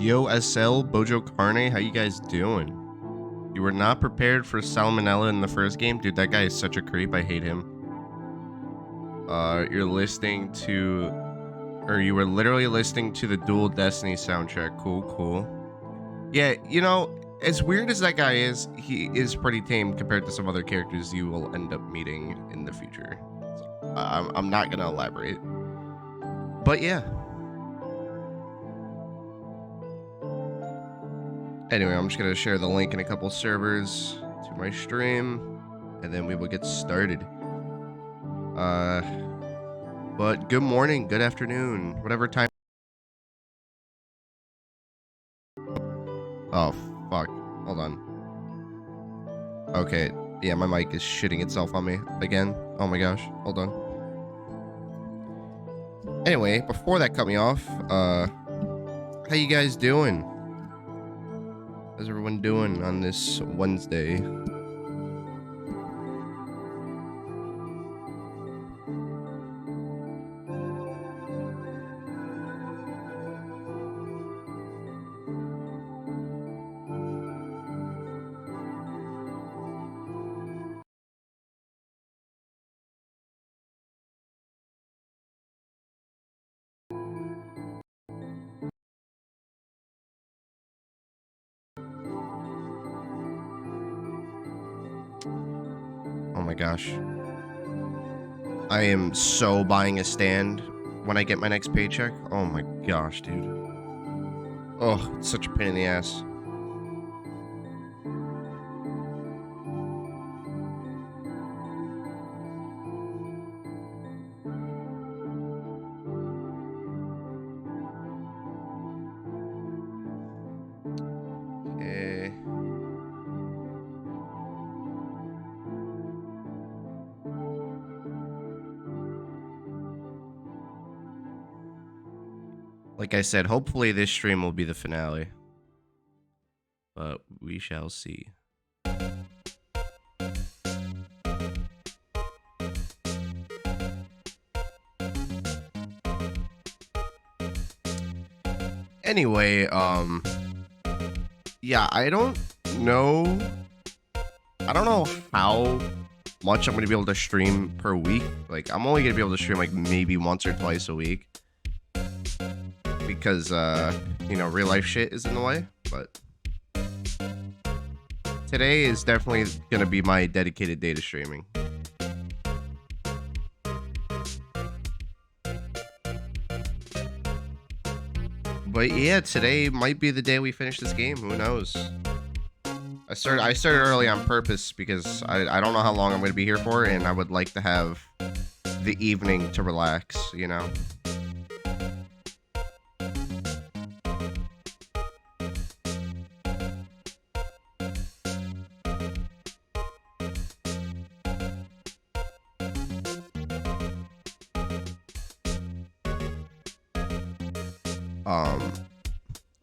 Yo, SL, Bojo Carne, how you guys doing? You were not prepared for Salmonella in the first game? Dude, that guy is such a creep. I hate him. You're listening to... Or you were literally listening to the Dual Destiny soundtrack. Cool, cool. Yeah, you know, as weird as that guy is, he is pretty tame compared to some other characters you will end up meeting in the future. So, I'm not gonna elaborate. But yeah. Anyway, I'm just gonna share the link in a couple servers to my stream, and then we will get started. But good morning, good afternoon, whatever time. Oh, fuck. Hold on. Okay, yeah, my mic is shitting itself on me again. Oh my gosh, hold on. Anyway, before that cut me off, how you guys doing? How's everyone doing on this Wednesday? Oh my gosh. I am so buying a stand when I get my next paycheck. Oh my gosh, dude. Oh, it's such a pain in the ass. Okay. Like I said, hopefully this stream will be the finale. But we shall see. Anyway, yeah, I don't know how much I'm gonna be able to stream per week. Like, I'm only gonna be able to stream like maybe once or twice a week because you know, real life shit is in the way. But today is definitely gonna be my dedicated day to streaming. But yeah, today might be the day we finish this game. Who knows? I started early on purpose because I don't know how long I'm going to be here for, and I would like to have the evening to relax, you know?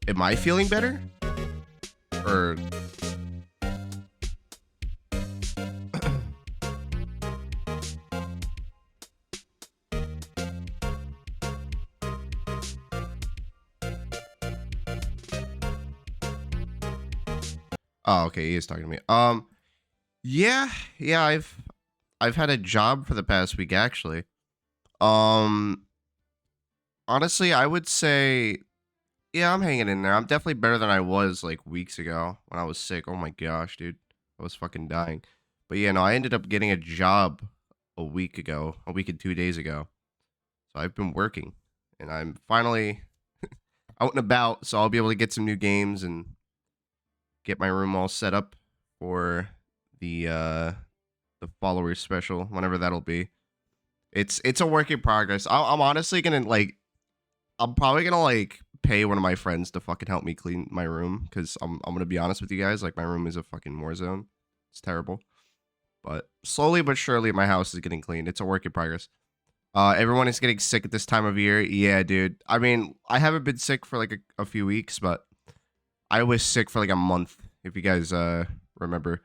Am I feeling better? Or... Oh, okay, he is talking to me. Yeah, I've had a job for the past week actually. Honestly, I would say, yeah, I'm hanging in there. I'm definitely better than I was like weeks ago when I was sick. Oh my gosh, dude, I was fucking dying. But yeah, no, I ended up getting a job a week and 2 days ago. So I've been working, and I'm finally out and about, so I'll be able to get some new games and get my room all set up for the followers special, whenever that'll be. It's a work in progress. I'm honestly gonna like, I'm probably gonna like pay one of my friends to fucking help me clean my room, because I'm gonna be honest with you guys, like my room is a fucking war zone. It's terrible. But slowly but surely my house is getting cleaned. It's a work in progress. Everyone is getting sick at this time of year. Yeah, dude. I mean, I haven't been sick for like a few weeks, but I was sick for like a month, if you guys remember.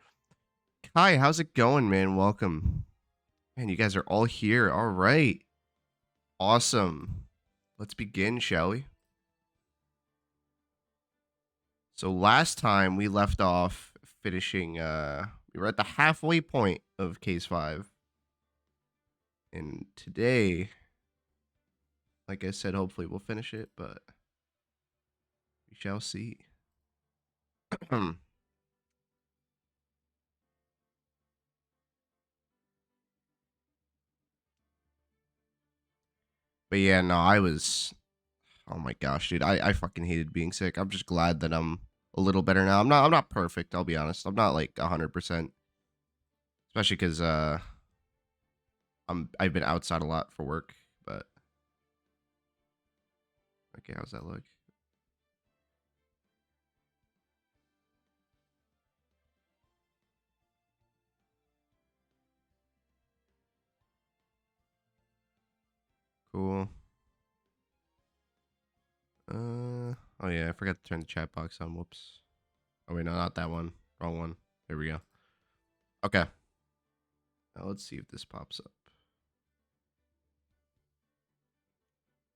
Hi, how's it going, man? Welcome. Man, you guys are all here. All right. Awesome. Let's begin, shall we? So last time we left off finishing we were at the halfway point of case 5. And today, like I said, hopefully we'll finish it, but we shall see. But yeah, no, oh my gosh, dude. I fucking hated being sick. I'm just glad that I'm a little better now. I'm not perfect, I'll be honest. I'm not like 100%. Especially cuz I've been outside a lot for work, but okay, how's that look? Cool. Oh yeah, I forgot to turn the chat box on. Whoops. Oh wait, no, not that one. Wrong one. There we go. Okay. Now let's see if this pops up.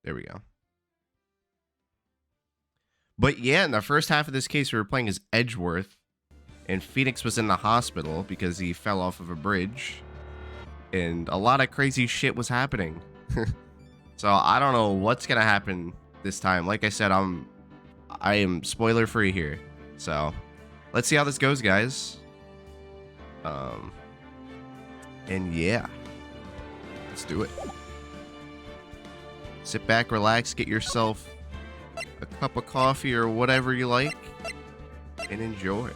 There we go. But yeah, in the first half of this case, we were playing as Edgeworth, and Phoenix was in the hospital because he fell off of a bridge, and a lot of crazy shit was happening. So I don't know what's gonna happen this time. Like I said, I am spoiler free here. So let's see how this goes, guys. And yeah, let's do it. Sit back, relax, get yourself a cup of coffee or whatever you like, and enjoy.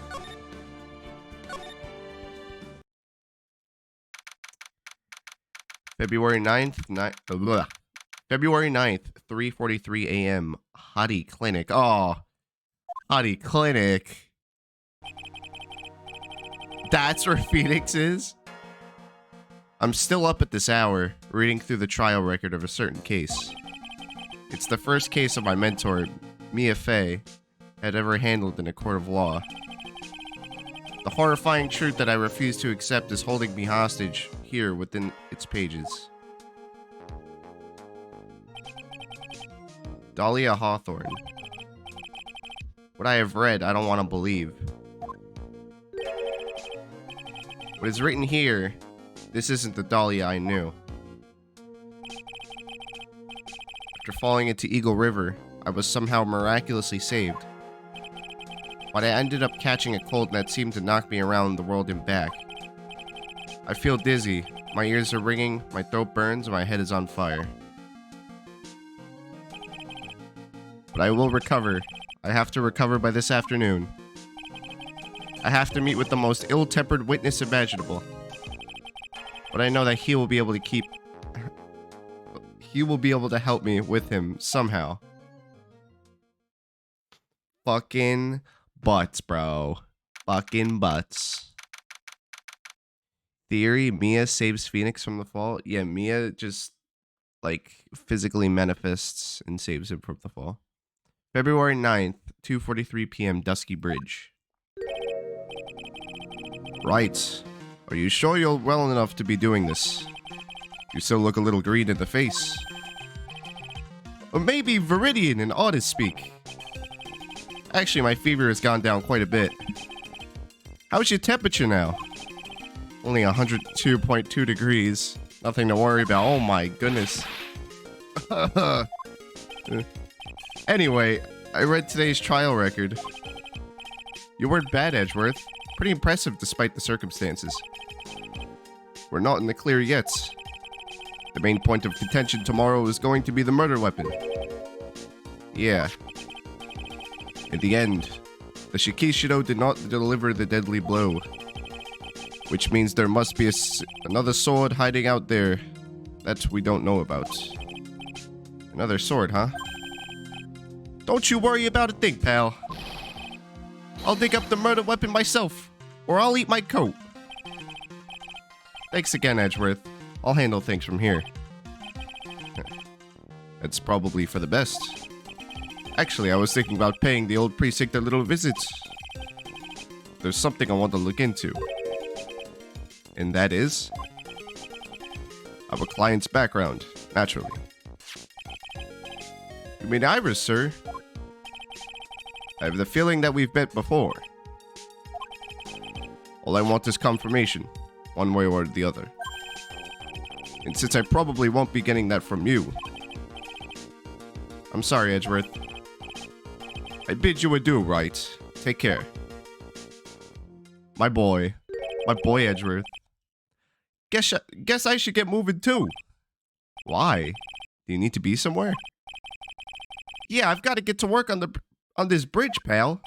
February 9th, February 9th, 3:43 a.m. Hottie Clinic. Oh, Hottie Clinic. That's where Phoenix is? I'm still up at this hour, reading through the trial record of a certain case. It's the first case of my mentor, Mia Fey, had ever handled in a court of law. The horrifying truth that I refuse to accept is holding me hostage here within its pages. Dahlia Hawthorne. What I have read, I don't want to believe. What is written here, this isn't the Dahlia I knew. After falling into Eagle River, I was somehow miraculously saved. But I ended up catching a cold that seemed to knock me around the world and back. I feel dizzy, my ears are ringing, my throat burns, and my head is on fire. But I will recover. I have to recover by this afternoon. I have to meet with the most ill-tempered witness imaginable. But I know that he will be able to help me with him somehow. Fucking butts, bro. Fucking butts. Theory, Mia saves Phoenix from the fall. Yeah, Mia just, like, physically manifests and saves him from the fall. February 9th, 2:43 p.m. Dusky Bridge. Right. Are you sure you're well enough to be doing this? You still look a little green in the face. Or maybe Viridian and Artist speak. Actually, my fever has gone down quite a bit. How's your temperature now? Only 102.2 degrees. Nothing to worry about. Oh my goodness. Anyway, I read today's trial record. You weren't bad, Edgeworth. Pretty impressive despite the circumstances. We're not in the clear yet. The main point of contention tomorrow is going to be the murder weapon. Yeah. In the end, the Shikishido did not deliver the deadly blow. Which means there must be another sword hiding out there that we don't know about. Another sword, huh? Don't you worry about a thing, pal. I'll dig up the murder weapon myself, or I'll eat my coat. Thanks again, Edgeworth. I'll handle things from here. It's probably for the best. Actually, I was thinking about paying the old precinct a little visit. There's something I want to look into. And that is our client's background, naturally. You mean Iris, sir? I have the feeling that we've met before. All I want is confirmation, one way or the other. And since I probably won't be getting that from you, I'm sorry, Edgeworth. I bid you adieu, Wright. Take care. My boy Edgeworth. Guess I should get moving too. Why? Do you need to be somewhere? Yeah, I've got to get to work on this bridge, pal.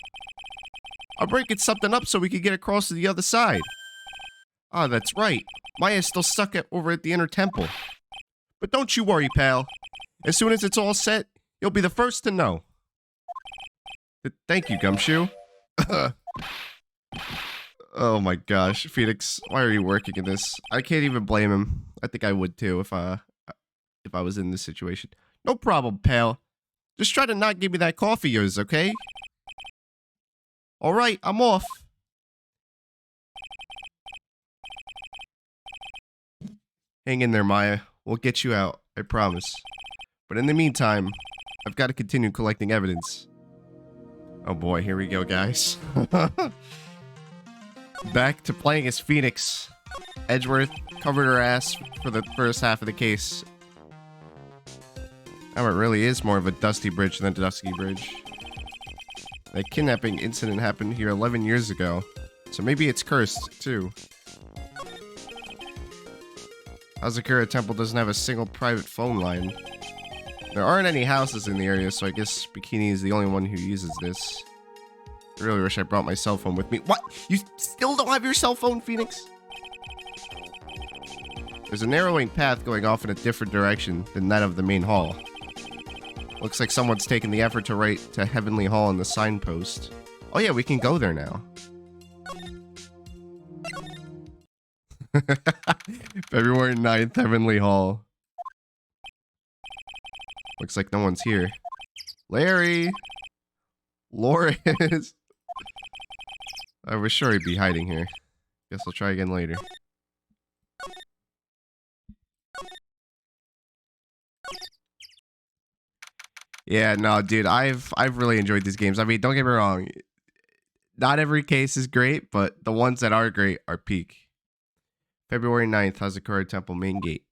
I'm breaking something up so we can get across to the other side. Ah, that's right. Maya's still stuck over at the inner temple. But don't you worry, pal. As soon as it's all set, you'll be the first to know. Thank you, Gumshoe. Oh my gosh, Phoenix, why are you working in this? I can't even blame him. I think I would too if I was in this situation. No problem, pal. Just try to not give me that coffee of yours, okay? Alright, I'm off. Hang in there, Maya. We'll get you out, I promise. But in the meantime, I've got to continue collecting evidence. Oh boy, here we go, guys. Back to playing as Phoenix. Edgeworth covered her ass for the first half of the case. Oh, it really is more of a dusty bridge than a dusky bridge. That kidnapping incident happened here 11 years ago. So maybe it's cursed, too. Hazakura Temple doesn't have a single private phone line. There aren't any houses in the area, so I guess Bikini is the only one who uses this. I really wish I brought my cell phone with me. What? You still don't have your cell phone, Phoenix? There's a narrowing path going off in a different direction than that of the main hall. Looks like someone's taken the effort to write to Heavenly Hall on the signpost. Oh yeah, we can go there now. February 9th, Heavenly Hall. Looks like no one's here. Larry! Loris! I was sure he'd be hiding here. Guess I'll try again later. Yeah, no, dude, I've really enjoyed these games. I mean, don't get me wrong. Not every case is great, but the ones that are great are peak. February 9th, Hazakura Temple main gate.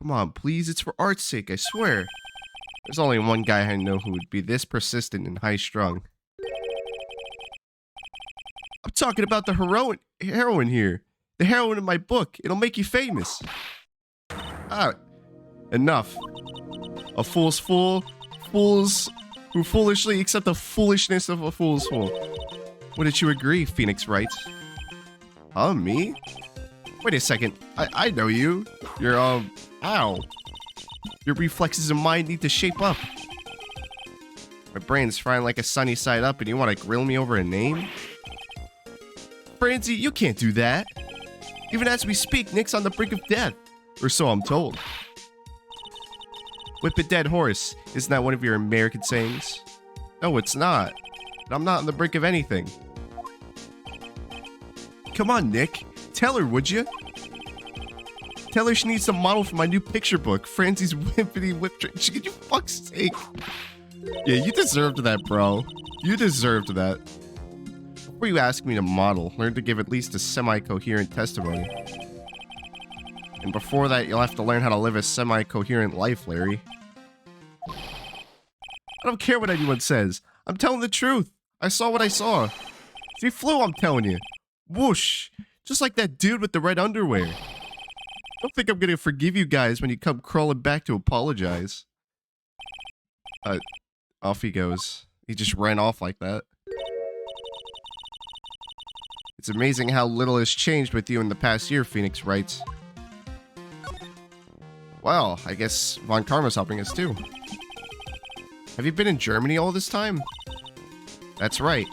Come on, please, it's for art's sake, I swear. There's only one guy I know who would be this persistent and high-strung. I'm talking about the heroine here. The heroine in my book. It'll make you famous. Ah, enough. A fool's fool. Fools who foolishly accept the foolishness of a fool's fool. Wouldn't you agree, Phoenix Wright? Huh, me? Wait a second. I know you. You're, ow. Your reflexes and mine need to shape up. My brain's frying like a sunny side up and you want to grill me over a name? Francie, you can't do that. Even as we speak, Nick's on the brink of death. Or so I'm told. Whip a dead horse. Isn't that one of your American sayings? No, it's not. I'm not on the brink of anything. Come on, Nick. Tell her, would you? Tell her she needs a model for my new picture book, Francie's Whippity Whip Trick. Can you fuck's sake? Yeah, you deserved that, bro. You deserved that. Before you ask me to model, learn to give at least a semi-coherent testimony. And before that, you'll have to learn how to live a semi-coherent life, Larry. I don't care what anyone says. I'm telling the truth. I saw what I saw. She flew, I'm telling you. Whoosh. Just like that dude with the red underwear. I don't think I'm gonna forgive you guys when you come crawling back to apologize. Off he goes. He just ran off like that. It's amazing how little has changed with you in the past year, Phoenix writes. Well, I guess Von Karma's helping us too. Have you been in Germany all this time? That's right.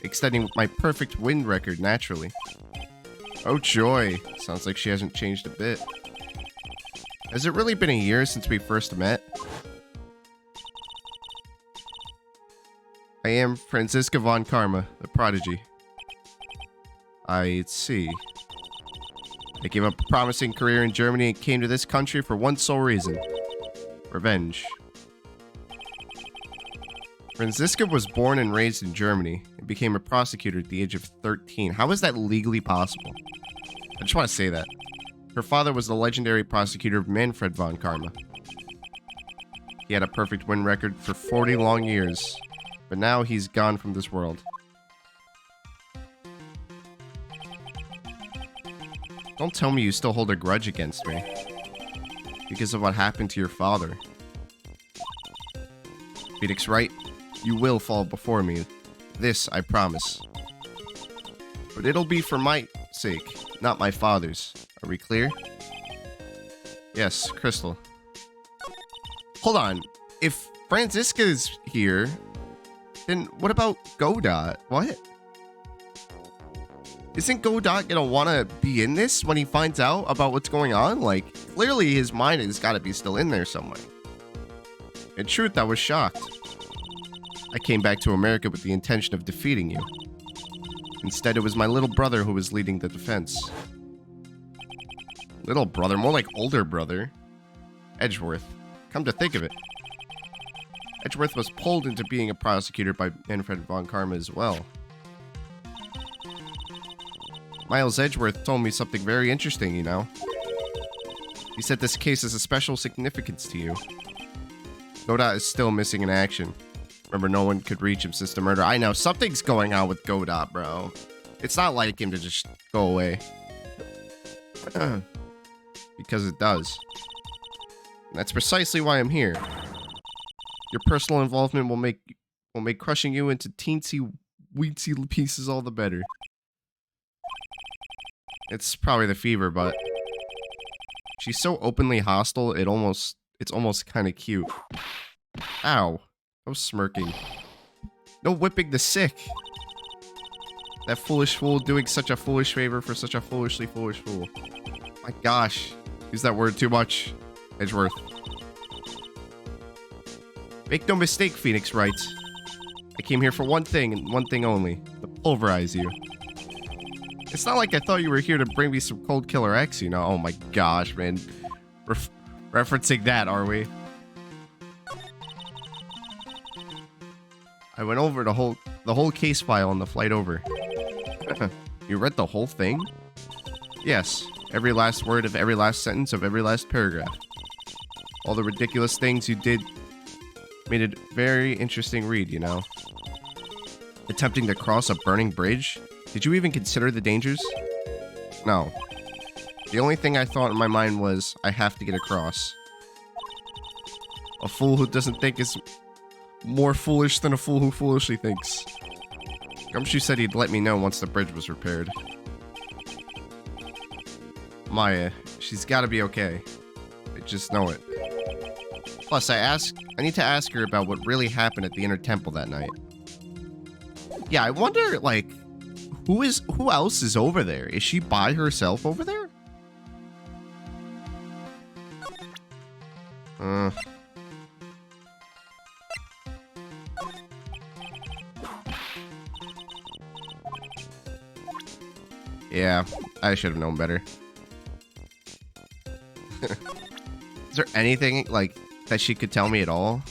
Extending my perfect win record naturally. Oh joy. Sounds like she hasn't changed a bit. Has it really been a year since we first met? I am Franziska von Karma, the prodigy. I see. I gave up a promising career in Germany and came to this country for one sole reason. Revenge. Franziska was born and raised in Germany and became a prosecutor at the age of 13. How is that legally possible? I just want to say that. Her father was the legendary prosecutor Manfred von Karma. He had a perfect win record for 40 long years, but now he's gone from this world. Don't tell me you still hold a grudge against me because of what happened to your father. Phoenix Wright, you will fall before me. This I promise. But it'll be for my sake, not my father's. Are we clear? Yes, Crystal. Hold on. If Franziska is here, then what about Godot? What? Isn't Godot gonna want to be in this when he finds out about what's going on? Like, clearly his mind has got to be still in there somewhere. In truth, I was shocked. I came back to America with the intention of defeating you. Instead, it was my little brother who was leading the defense. Little brother? More like older brother. Edgeworth. Come to think of it. Edgeworth was pulled into being a prosecutor by Manfred von Karma as well. Miles Edgeworth told me something very interesting, you know. He said this case has a special significance to you. Godot is still missing in action. Remember, no one could reach him since the murder. I know, something's going on with Godot, bro. It's not like him to just go away. Because it does. And that's precisely why I'm here. Your personal involvement will make crushing you into teensy, weensy pieces all the better. It's probably the fever, but she's so openly hostile, it's almost kind of cute. Ow. I was smirking. No whipping the sick. That foolish fool doing such a foolish favor for such a foolishly foolish fool. My gosh. Use that word too much. Edgeworth. Make no mistake, Phoenix Wright. I came here for one thing and one thing only. To pulverize you. It's not like I thought you were here to bring me some Cold Killer X, you know? Oh my gosh, man. Referencing that, are we? I went over the whole case file on the flight over. You read the whole thing? Yes. Every last word of every last sentence of every last paragraph. All the ridiculous things you did made it a very interesting read, you know? Attempting to cross a burning bridge? Did you even consider the dangers? No. The only thing I thought in my mind was, I have to get across. A fool who doesn't think is more foolish than a fool who foolishly thinks. Gumshoe said he'd let me know once the bridge was repaired. Maya, she's gotta be okay. I just know it. Plus, I need to ask her about what really happened at the Inner Temple that night. Yeah, I wonder, like, who else is over there? Is she by herself over there? Yeah, I should have known better. Is there anything, like, that she could tell me at all?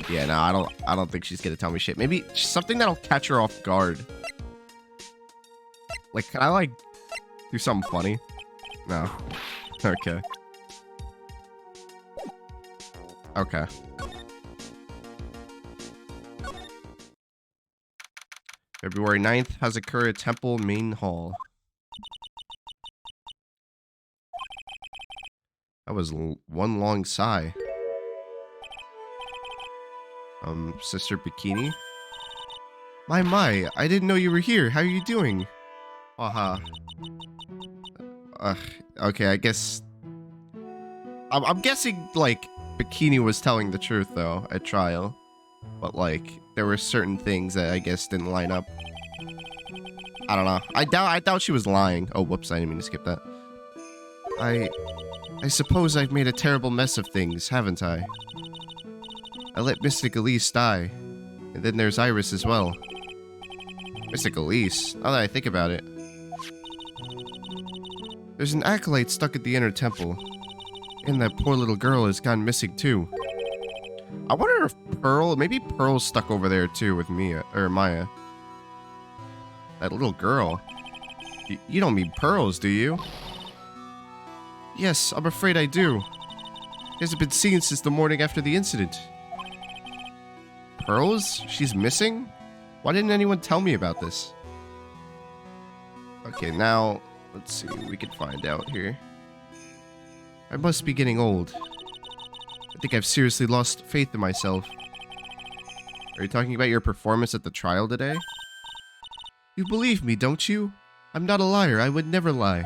Yeah, no, I don't think she's gonna tell me shit. Maybe something that'll catch her off guard. Like, can I, like, do something funny? No. Okay. Okay. February 9th, Hazakura Temple Main Hall. That was one long sigh. Sister Bikini? My, I didn't know you were here. How are you doing? Haha. Okay, I guess... I'm guessing, like, Bikini was telling the truth, though, at trial. But, like, there were certain things that I guess didn't line up. I don't know. I doubt she was lying. Oh, whoops, I didn't mean to skip that. I suppose I've made a terrible mess of things, haven't I? I let Mystic Elise die. And then there's Iris as well. Mystic Elise? Now that I think about it. There's an acolyte stuck at the Inner Temple. And that poor little girl has gone missing too. I wonder if maybe Pearl's stuck over there too with Mia, or Maya. That little girl. You don't mean Pearls, do you? Yes, I'm afraid I do. He hasn't been seen since the morning after the incident. Pearls? She's missing? Why didn't anyone tell me about this? Okay, now, let's see, we can find out here. I must be getting old. I think I've seriously lost faith in myself. Are you talking about your performance at the trial today? You believe me, don't you? I'm not a liar. I would never lie.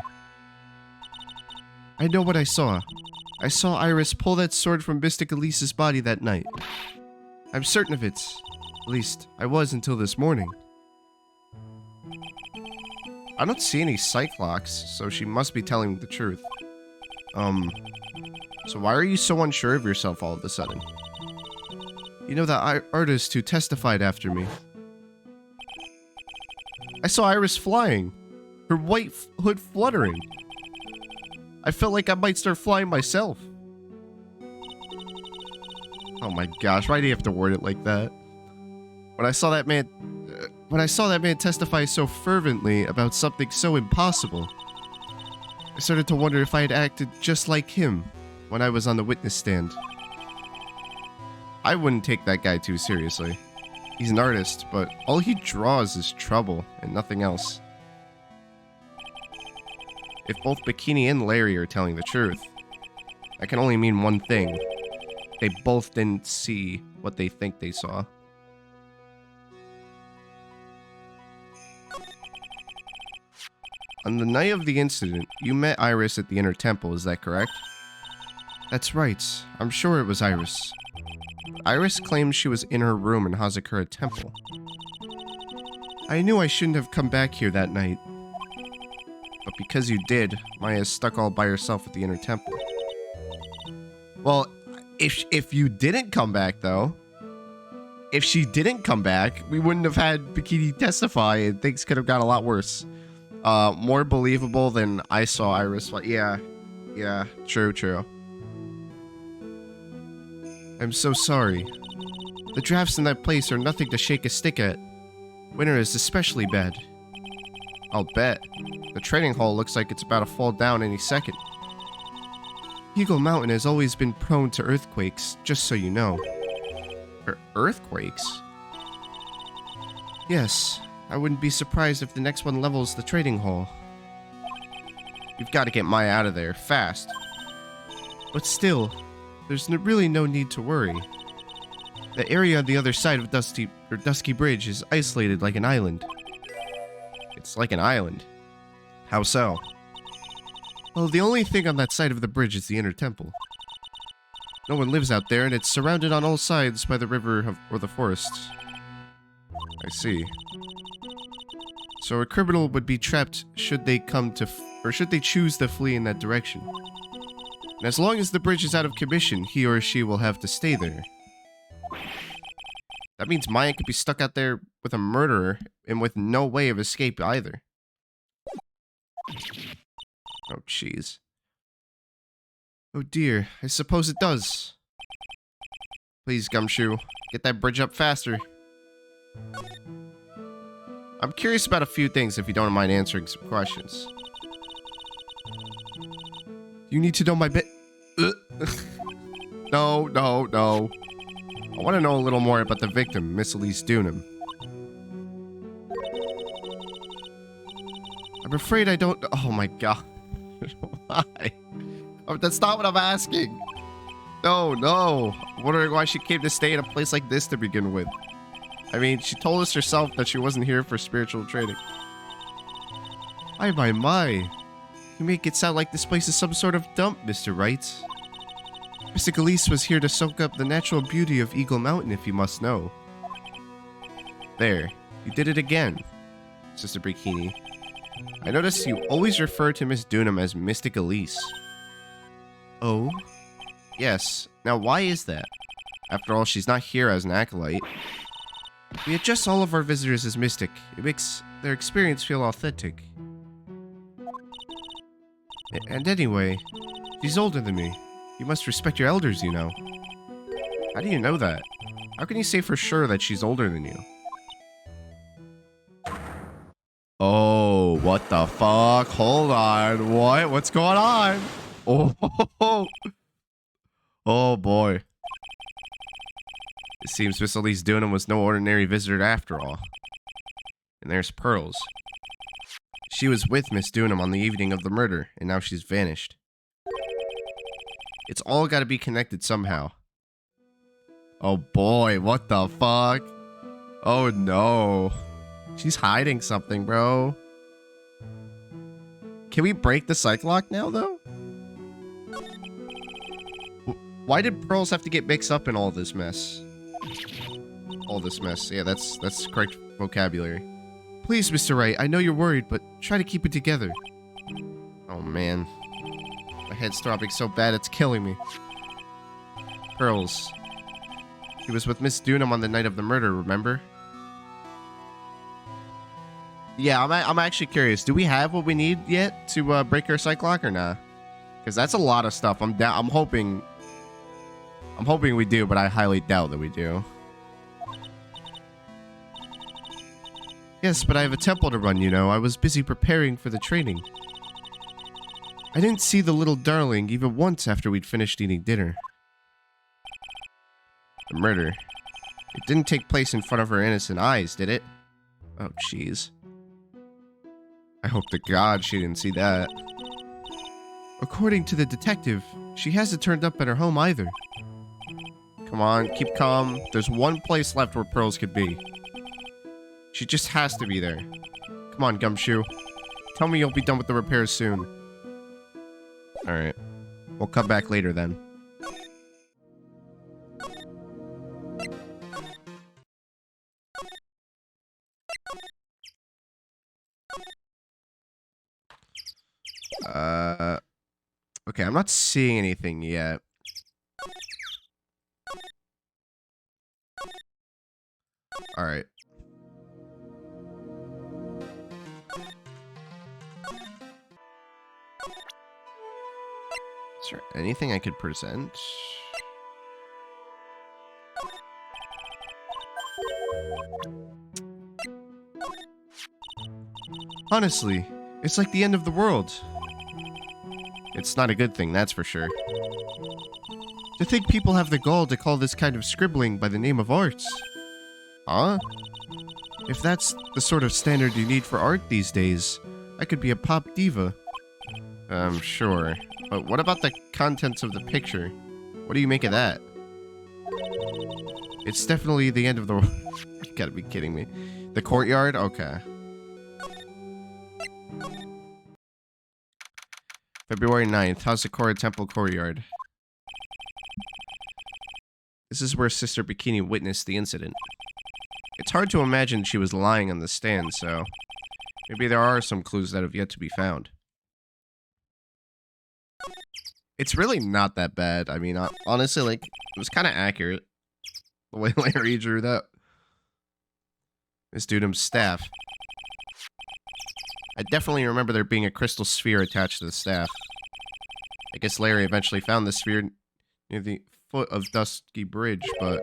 I know what I saw. I saw Iris pull that sword from Mystic Elise's body that night. I'm certain of it. At least, I was until this morning. I don't see any psych locks, so she must be telling the truth. So why are you so unsure of yourself all of a sudden? You know that artist who testified after me? I saw Iris flying. Her white hood fluttering. I felt like I might start flying myself. Oh my gosh, why do you have to word it like that? When I saw that man testify so fervently about something so impossible, I started to wonder if I had acted just like him when I was on the witness stand. I wouldn't take that guy too seriously. He's an artist, but all he draws is trouble and nothing else. If both Bikini and Larry are telling the truth, that can only mean one thing. They both didn't see what they think they saw. On the night of the incident, you met Iris at the inner temple, is that correct? That's right. I'm sure it was Iris. Iris claimed she was in her room in Hazakura Temple. I knew I shouldn't have come back here that night. But because you did, Maya is stuck all by herself at the inner temple. Well, if you didn't come back, though, if she didn't come back, we wouldn't have had Bikini testify, and things could have got a lot worse. More believable than I saw Iris. Yeah, true. I'm so sorry. The drafts in that place are nothing to shake a stick at. Winter is especially bad. I'll bet. The trading hall looks like it's about to fall down any second. Eagle Mountain has always been prone to earthquakes, just so you know. Earthquakes? Yes, I wouldn't be surprised if the next one levels the trading hall. You've got to get Maya out of there, fast. But still, there's really no need to worry. The area on the other side of Dusky Bridge is isolated like an island. It's like an island? How so? Well, the only thing on that side of the bridge is the inner temple. No one lives out there, and it's surrounded on all sides by the river or the forests. I see. So a criminal would be trapped should they choose to flee in that direction. And as long as the bridge is out of commission, he or she will have to stay there. That means Maya could be stuck out there with a murderer and with no way of escape either. Oh, jeez. Oh dear, I suppose it does. Please, Gumshoe, get that bridge up faster. I'm curious about a few things if you don't mind answering some questions. You need to know my No. I want to know a little more about the victim, Miss Elise Dunham. I'm afraid I don't... Oh my god. Why? Oh, that's not what I'm asking. No. I'm wondering why she came to stay in a place like this to begin with. I mean, she told us herself that she wasn't here for spiritual training. My. You make it sound like this place is some sort of dump, Mr. Wright. Mr. Elise was here to soak up the natural beauty of Eagle Mountain, if you must know. There. You did it again, Sister Bikini. I noticed you always refer to Miss Dunham as Mystic Elise. Oh? Yes. Now, why is that? After all, she's not here as an acolyte. We adjust all of our visitors as mystic. It makes their experience feel authentic. And anyway, she's older than me. You must respect your elders, you know. How do you know that? How can you say for sure that she's older than you? Oh, what the fuck? Hold on. What? What's going on? Oh, oh boy. It seems Miss Elise Dunham was no ordinary visitor after all. And there's Pearls. She was with Miss Dunham on the evening of the murder, and now she's vanished. It's all got to be connected somehow. Oh boy, what the fuck? Oh no. She's hiding something, bro. Can we break the psych lock now, though? Why did Pearls have to get mixed up in all this mess? All this mess. Yeah, that's correct vocabulary. Please, Mr. Wright, I know you're worried, but try to keep it together. Oh, man. My head's throbbing so bad it's killing me. Pearls. He was with Miss Dunham on the night of the murder, remember? Yeah, I'm actually curious. Do we have what we need yet to break our psych lock or not? Because that's a lot of stuff. I'm hoping we do, but I highly doubt that we do. Yes, but I have a temple to run, you know. I was busy preparing for the training. I didn't see the little darling even once after we'd finished eating dinner. The murder. It didn't take place in front of her innocent eyes, did it? Oh, jeez. I hope to God she didn't see that. According to the detective, she hasn't turned up at her home either. Come on, keep calm. There's one place left where Pearls could be. She just has to be there. Come on, Gumshoe. Tell me you'll be done with the repairs soon. Alright. We'll come back later then. Okay, I'm not seeing anything yet. Alright. Is there anything I could present? Honestly, it's like the end of the world. It's not a good thing, that's for sure. To think people have the gall to call this kind of scribbling by the name of arts. Huh? If that's the sort of standard you need for art these days, I could be a pop diva. Sure. But what about the contents of the picture? What do you make of that? It's definitely the end of the world. You gotta be kidding me. The courtyard? Okay. February 9th. How's the Korra Temple courtyard? This is where Sister Bikini witnessed the incident. It's hard to imagine she was lying on the stand, so maybe there are some clues that have yet to be found. It's really not that bad. I mean, honestly, like, it was kind of accurate. The way Larry drew that. Miss Dunham's staff. I definitely remember there being a crystal sphere attached to the staff. I guess Larry eventually found the sphere near the foot of Dusky Bridge, but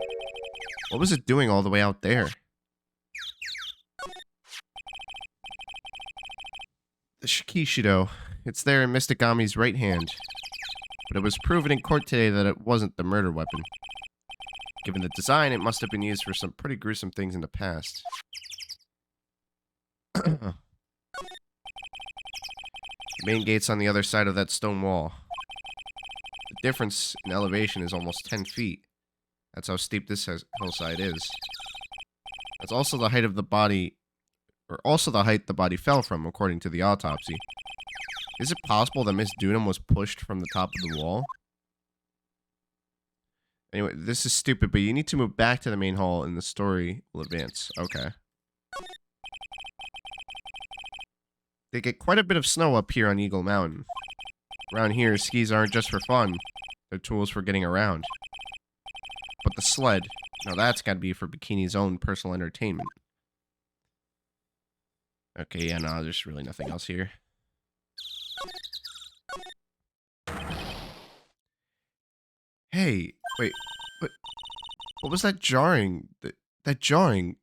what was it doing all the way out there? The Shikishido. It's there in Mystigami's right hand. But it was proven in court today that it wasn't the murder weapon. Given the design, it must have been used for some pretty gruesome things in the past. The main gate's on the other side of that stone wall. The difference in elevation is almost 10 feet. That's how steep this hillside is. That's also the height of the body, or also the height the body fell from, according to the autopsy. Is it possible that Miss Dunham was pushed from the top of the wall? Anyway, this is stupid, but you need to move back to the main hall and the story will advance. Okay. They get quite a bit of snow up here on Eagle Mountain. Around here, skis aren't just for fun. They're tools for getting around. But the sled, now that's gotta be for Bikini's own personal entertainment. Okay, yeah, no, there's really nothing else here. Hey, wait, but What was that jarring? That jarring,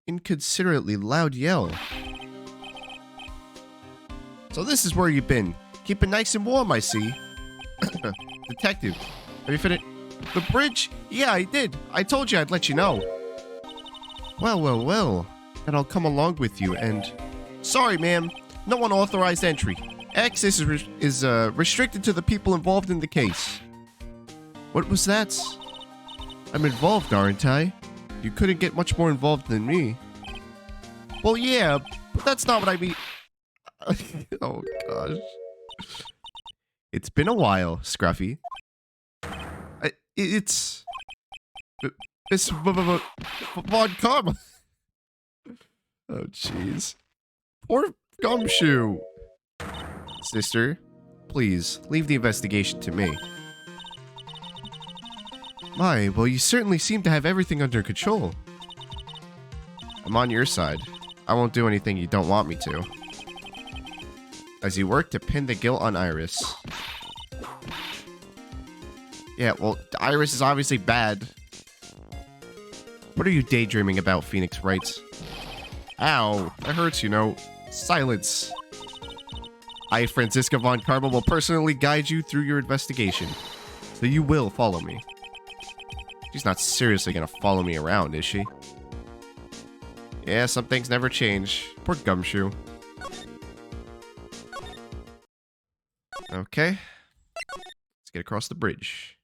inconsiderately loud yell. So this is where you've been. Keep it nice and warm, I see. Detective, have you finished? The bridge? Yeah, I did. I told you I'd let you know. Well. Then I'll come along with you and... Sorry, ma'am. No unauthorized entry. Access is restricted to the people involved in the case. What was that? I'm involved, aren't I? You couldn't get much more involved than me. Well, yeah, but that's not what I mean. Oh, gosh. It's been a while, Scruffy. It's... Miss Von Karma. Oh, jeez. Poor Gumshoe. Sister, please, leave the investigation to me. My, well, you certainly seem to have everything under control. I'm on your side. I won't do anything you don't want me to. As you work to pin the guilt on Iris. Yeah, well, Iris is obviously bad. What are you daydreaming about, Phoenix Wright? Ow, that hurts, you know. Silence. I, Franziska Von Karma, will personally guide you through your investigation. So you will follow me. She's not seriously gonna follow me around, is she? Yeah, some things never change. Poor Gumshoe. Okay. Let's get across the bridge.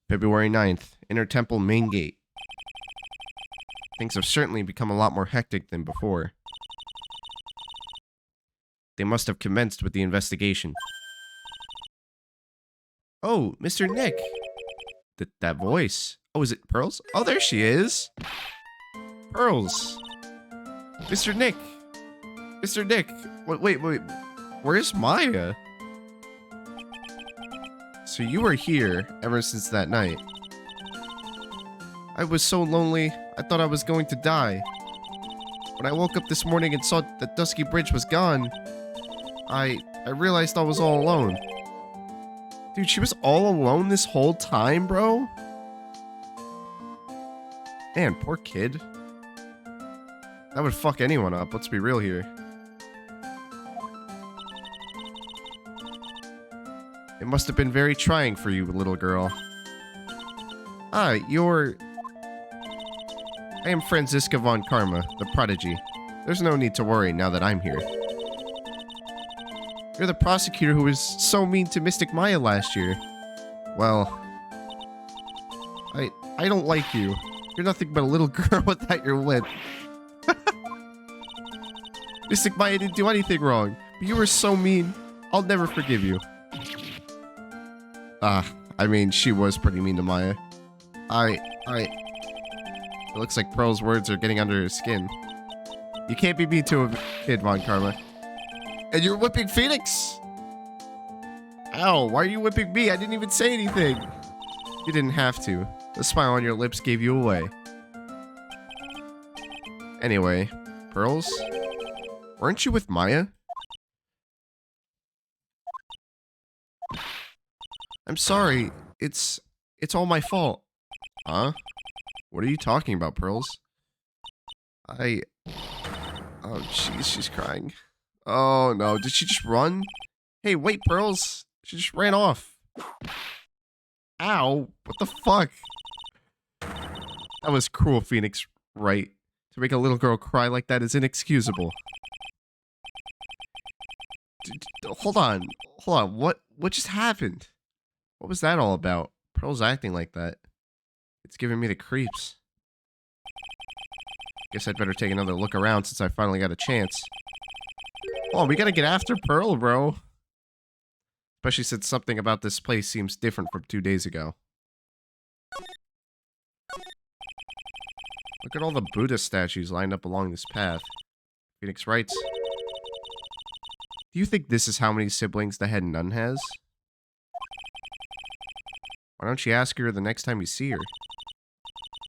February 9th, Inner Temple Main Gate. Things have certainly become a lot more hectic than before. They must have commenced with the investigation. Oh, Mr. Nick. That voice. Oh, is it Pearls? Oh, there she is. Pearls. Mr. Nick. Mr. Nick. Wait. Where's Maya? So you were here ever since that night. I was so lonely, I thought I was going to die. When I woke up this morning and saw that Dusky Bridge was gone, I realized I was all alone. Dude, she was all alone this whole time, bro? Man, poor kid. That would fuck anyone up, let's be real here. It must have been very trying for you, little girl. I am Franziska Von Karma, the prodigy. There's no need to worry now that I'm here. You're the prosecutor who was so mean to Mystic Maya last year. Well, I don't like you. You're nothing but a little girl without your wit. Mystic Maya didn't do anything wrong, but you were so mean. I'll never forgive you. I mean, she was pretty mean to Maya. It looks like Pearl's words are getting under her skin. You can't be mean to a kid, Von Karma. And you're whipping Phoenix! Ow, why are you whipping me? I didn't even say anything. You didn't have to. The smile on your lips gave you away. Anyway, Pearls? Weren't you with Maya? I'm sorry. It's all my fault. Huh? What are you talking about, Pearls? Oh, jeez, she's crying. Oh, no. Did she just run? Hey, wait, Pearls. She just ran off. Ow. What the fuck? That was cruel, Phoenix Wright. To make a little girl cry like that is inexcusable. Hold on. What just happened? What was that all about? Pearl's acting like that. It's giving me the creeps. Guess I'd better take another look around since I finally got a chance. Oh, we gotta get after Pearl, bro. Especially since something about this place seems different from 2 days ago. Look at all the Buddha statues lined up along this path. Phoenix writes, do you think this is how many siblings the head nun has? Why don't you ask her the next time you see her?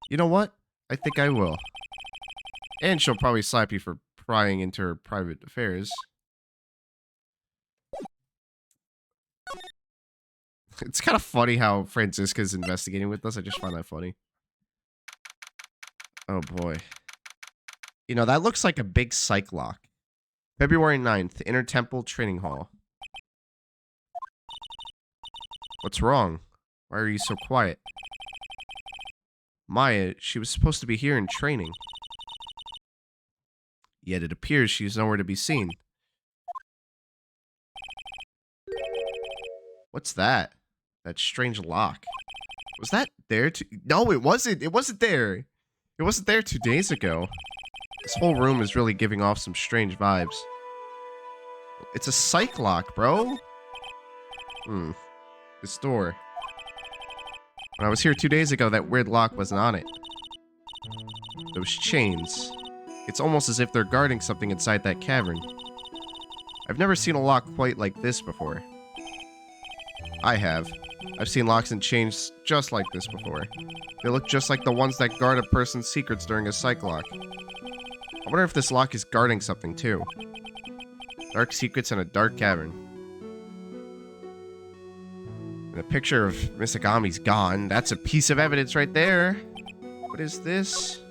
You know what? I think I will. And she'll probably slap you for prying into her private affairs. It's kind of funny how Franziska's investigating with us. I just find that funny. Oh, boy. You know, that looks like a big psych lock. February 9th, Inner Temple Training Hall. What's wrong? Why are you so quiet? Maya, she was supposed to be here in training. Yet it appears she's nowhere to be seen. What's that? That strange lock. Was that there to... No, it wasn't. It wasn't there. It wasn't there 2 days ago. This whole room is really giving off some strange vibes. It's a psych lock, bro. This door. When I was here 2 days ago, that weird lock wasn't on it. Those chains. It's almost as if they're guarding something inside that cavern. I've never seen a lock quite like this before. I have. I've seen locks and chains just like this before. They look just like the ones that guard a person's secrets during a psych lock. I wonder if this lock is guarding something too. Dark secrets in a dark cavern. And a picture of Misagami's gone. That's a piece of evidence right there. What is this?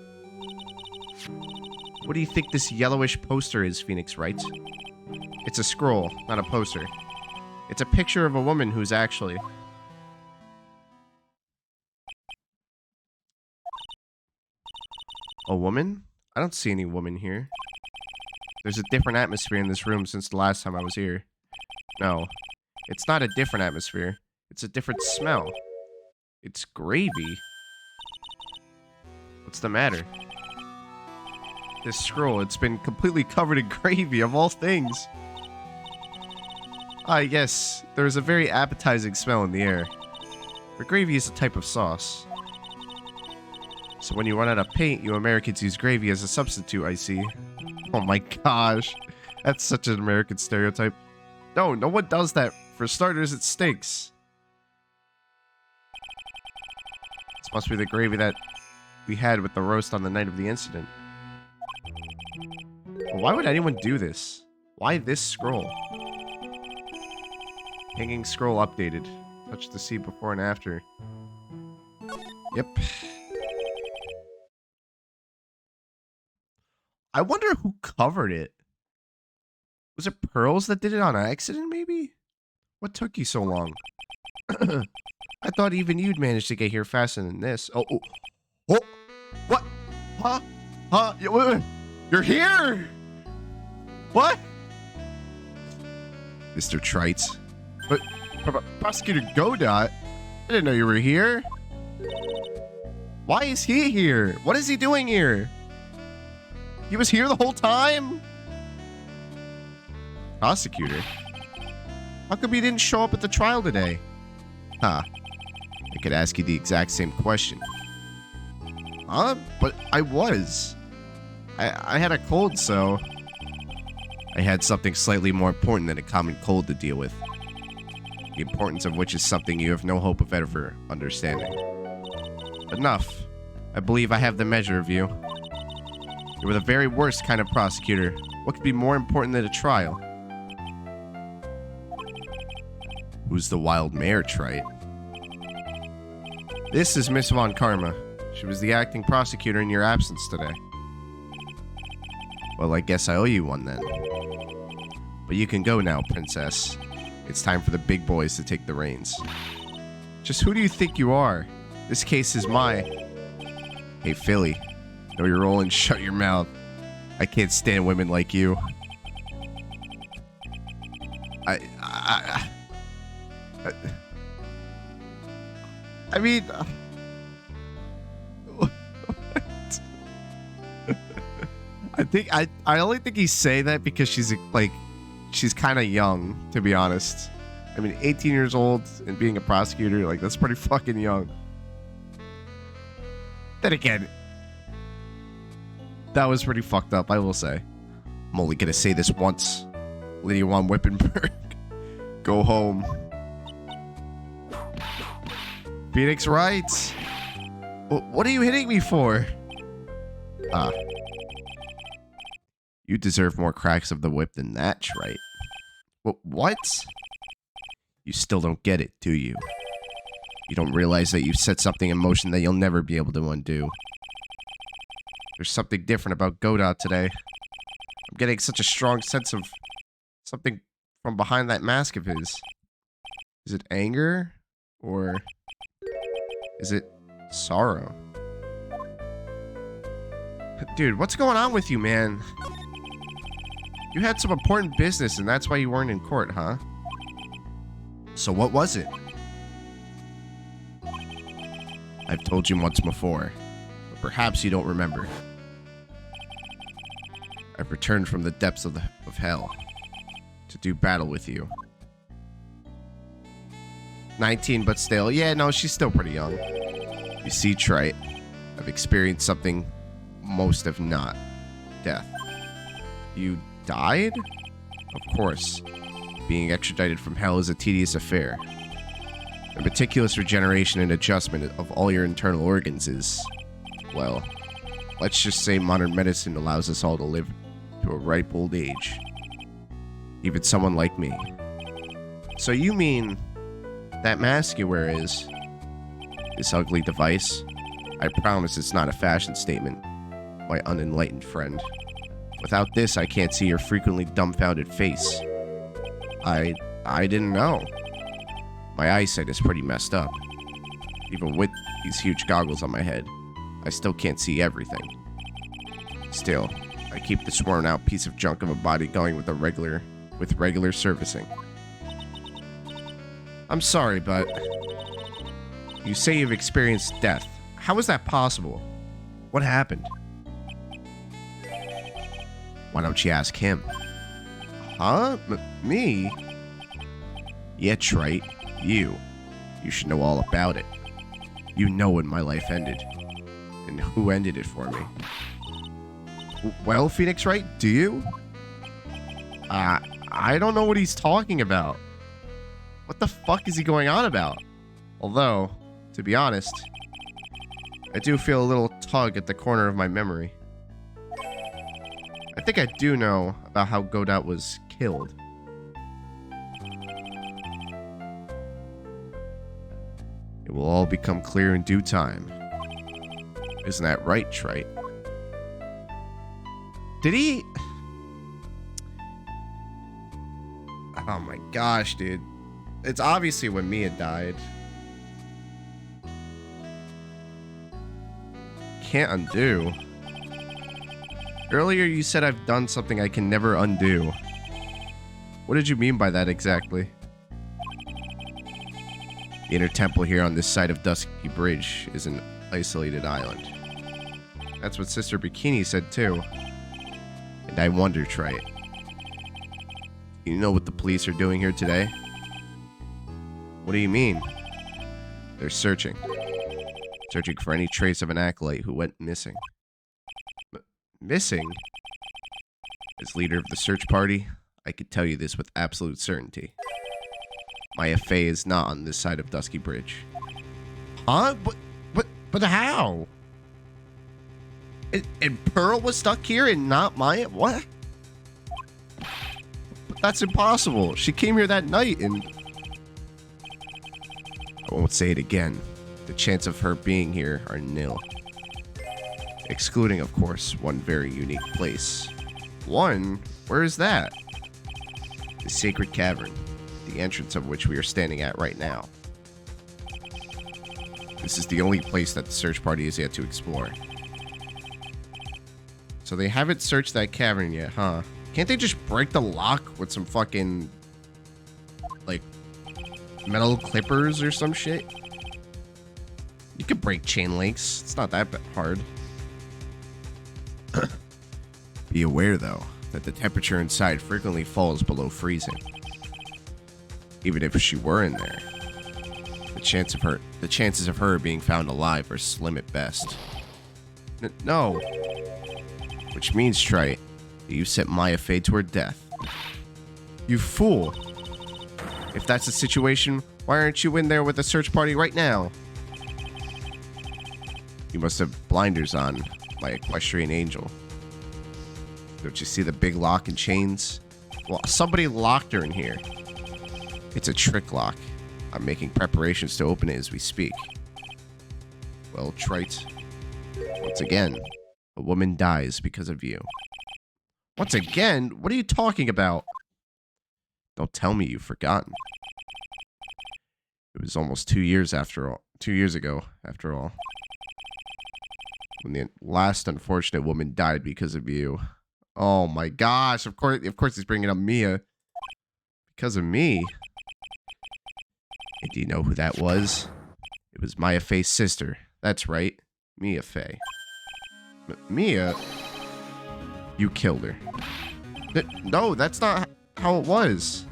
What do you think this yellowish poster is, Phoenix Wright? It's a scroll, not a poster. It's a picture of a woman who's actually... A woman? I don't see any woman here. There's a different atmosphere in this room since the last time I was here. No, it's not a different atmosphere. It's a different smell. It's gravy. What's the matter? This scroll, it's been completely covered in gravy, of all things. Ah, yes, there is a very appetizing smell in the air. But gravy is a type of sauce. So when you run out of paint, you Americans use gravy as a substitute, I see. Oh my gosh. That's such an American stereotype. No, no one does that. For starters, it stinks. This must be the gravy that we had with the roast on the night of the incident. Well, why would anyone do this? Why this scroll? Hanging scroll updated. Touch to see before and after. Yep. I wonder who covered it. Was it Pearls that did it on accident, maybe? What took you so long? I thought even you'd managed to get here faster than this. Oh, what? Huh? You're here? What? Mr. Trites. But Prosecutor Godot, I didn't know you were here. Why is he here? What is he doing here? He was here the whole time? Prosecutor? How come he didn't show up at the trial today? Huh. I could ask you the exact same question. Huh? But I was. I had a cold, so... I had something slightly more important than a common cold to deal with. The importance of which is something you have no hope of ever understanding. Enough. I believe I have the measure of you. You were the very worst kind of prosecutor. What could be more important than a trial? Who's the wild mare, Trite? This is Miss Von Karma. She was the acting prosecutor in your absence today. Well, I guess I owe you one then. But you can go now, Princess. It's time for the big boys to take the reins. Just who do you think you are? This case is my... Hey, Philly. Know your role and shut your mouth. I can't stand women like you. I mean... I only think he's saying that because she's like... She's kind of young, to be honest. I mean, 18 years old and being a prosecutor, like, that's pretty fucking young. Then again, that was pretty fucked up, I will say. I'm only gonna say this once. Lydia von Wippenberg. Go home. Phoenix Wright. What are you hitting me for? You deserve more cracks of the whip than that, Trite. What? You still don't get it, do you? You don't realize that you've set something in motion that you'll never be able to undo. There's something different about Godot today. I'm getting such a strong sense of something from behind that mask of his. Is it anger? Or is it sorrow? Dude, what's going on with you, man? You had some important business and that's why you weren't in court, huh? So what was it? I've told you once before, but perhaps you don't remember. I've returned from the depths of hell to do battle with you. 19, but still. Yeah, no, she's still pretty young. You see, Trite, I've experienced something most have not. Death. You died? Of course. Being extradited from hell is a tedious affair. The meticulous regeneration and adjustment of all your internal organs is, well, let's just say modern medicine allows us all to live to a ripe old age. Even someone like me. So you mean that mask you wear is this ugly device? I promise it's not a fashion statement, my unenlightened friend. Without this, I can't see your frequently dumbfounded face. I didn't know. My eyesight is pretty messed up. Even with these huge goggles on my head, I still can't see everything. Still, I keep this worn out piece of junk of a body going with regular servicing. I'm sorry, but you say you've experienced death. How is that possible? What happened? Why don't you ask him? Huh? Me? Yeah, Trite. You should know all about it. You know when my life ended. And who ended it for me. Well, Phoenix Wright, do you? I don't know what he's talking about. What the fuck is he going on about? Although, to be honest, I do feel a little tug at the corner of my memory. I think I do know about how Godot was killed. It will all become clear in due time. Isn't that right, Trite? Did he? Oh my gosh, dude. It's obviously when Mia died. Can't undo. Earlier you said I've done something I can never undo. What did you mean by that exactly? The inner temple here on this side of Dusky Bridge is an isolated island. That's what Sister Bikini said too. And I wonder, Trite. You know what the police are doing here today? What do you mean? They're searching. Searching for any trace of an acolyte who went missing. Missing? As leader of the search party, I could tell you this with absolute certainty. Maya Fey is not on this side of Dusky Bridge. Huh? But how? And Pearl was stuck here and not Maya? What? But that's impossible. She came here that night and... I won't say it again. The chance of her being here are nil. Excluding, of course, one very unique place. One? Where is that? The Sacred Cavern, the entrance of which we are standing at right now. This is the only place that the search party has yet to explore. So they haven't searched that cavern yet, huh? Can't they just break the lock with some fucking, like, metal clippers or some shit? You could break chain links. It's not that hard. Be aware, though, that the temperature inside frequently falls below freezing. Even if she were in there, the chances of her being found alive are slim at best. No. Which means, Trite, that you sent Maya Fey to her death. You fool. If that's the situation, why aren't you in there with the search party right now? You must have blinders on, my equestrian angel. Don't you see the big lock and chains? Well, somebody locked her in here. It's a trick lock. I'm making preparations to open it as we speak. Well, Trite, once again, a woman dies because of you. Once again? What are you talking about? Don't tell me you've forgotten. It was almost 2 years after all. 2 years ago, after all. When the last unfortunate woman died because of you. Oh my gosh, of course he's bringing up Mia. Because of me. And do you know who that was? It was Maya Faye's sister. That's right, Mia Faye. Mia? You killed her. No, that's not how it was.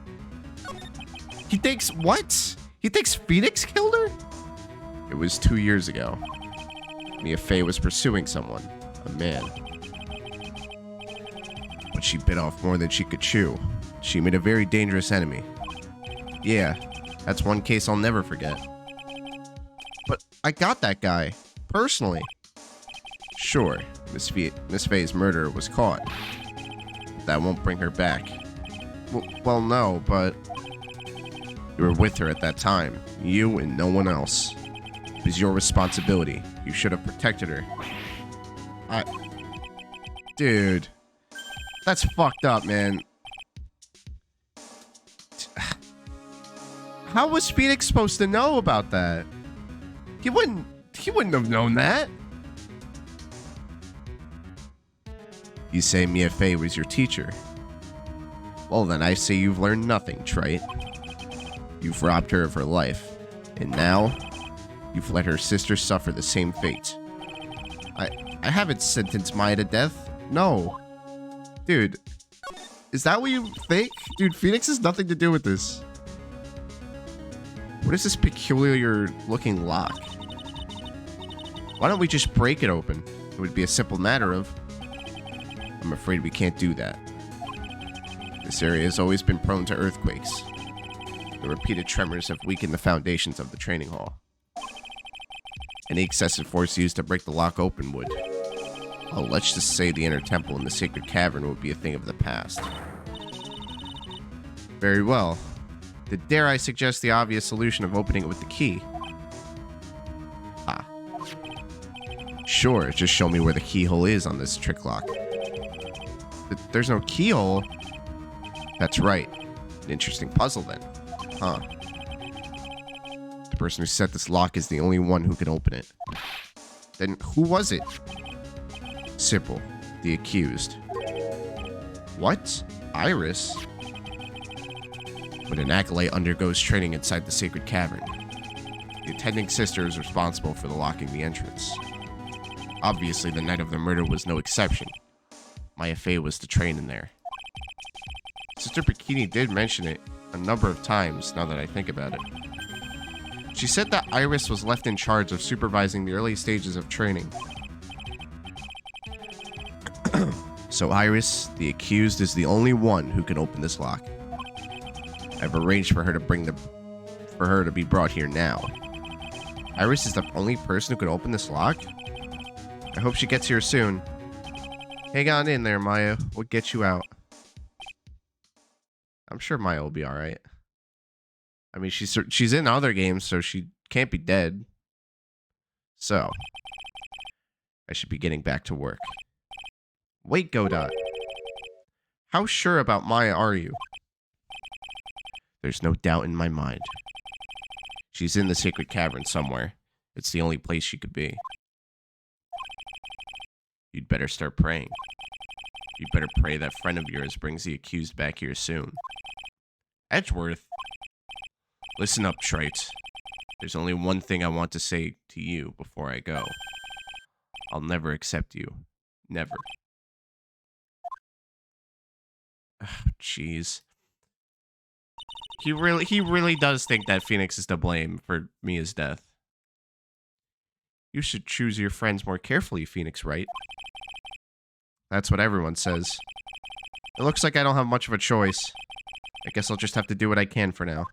He thinks, what? He thinks Phoenix killed her? It was 2 years ago. Mia Faye was pursuing someone, a man. But she bit off more than she could chew. She made a very dangerous enemy. Yeah, that's one case I'll never forget. But I got that guy, personally. Sure, Miss Faye's murderer was caught. But that won't bring her back. Well, no, but you were with her at that time. You and no one else. It was your responsibility. You should have protected her. Dude. That's fucked up, man. How was Phoenix supposed to know about that? He wouldn't have known that. You say Mia Faye was your teacher. Well, then I say you've learned nothing, Trite. You've robbed her of her life. And now, you've let her sister suffer the same fate. I haven't sentenced Maya to death. No. Dude, is that what you think? Dude, Phoenix has nothing to do with this. What is this peculiar looking lock? Why don't we just break it open? It would be a simple matter of... I'm afraid we can't do that. This area has always been prone to earthquakes. The repeated tremors have weakened the foundations of the training hall. Any excessive force used to break the lock open would... Oh, let's just say the inner temple in the sacred cavern would be a thing of the past. Very well. Dare I suggest the obvious solution of opening it with the key? Ah. Sure, just show me where the keyhole is on this trick lock. There's no keyhole? That's right. An interesting puzzle then. Huh. The person who set this lock is the only one who can open it. Then who was it? Simple. The accused. What? Iris? When an acolyte undergoes training inside the sacred cavern, the attending sister is responsible for locking the entrance. Obviously, the night of the murder was no exception. Maya Faye was to train in there. Sister Bikini did mention it a number of times, now that I think about it. She said that Iris was left in charge of supervising the early stages of training. So Iris, the accused, is the only one who can open this lock. I've arranged for her to be brought here now. Iris is the only person who can open this lock? I hope she gets here soon. Hang on in there, Maya. We'll get you out. I'm sure Maya will be alright. I mean, she's in other games, so she can't be dead. So, I should be getting back to work. Wait, Godot. How sure about Maya are you? There's no doubt in my mind. She's in the sacred cavern somewhere. It's the only place she could be. You'd better start praying. You'd better pray that friend of yours brings the accused back here soon. Edgeworth? Listen up, Trite. There's only one thing I want to say to you before I go. I'll never accept you. Never. Jeez. He really does think that Phoenix is to blame for Mia's death. You should choose your friends more carefully, Phoenix, Wright? That's what everyone says. It looks like I don't have much of a choice. I guess I'll just have to do what I can for now.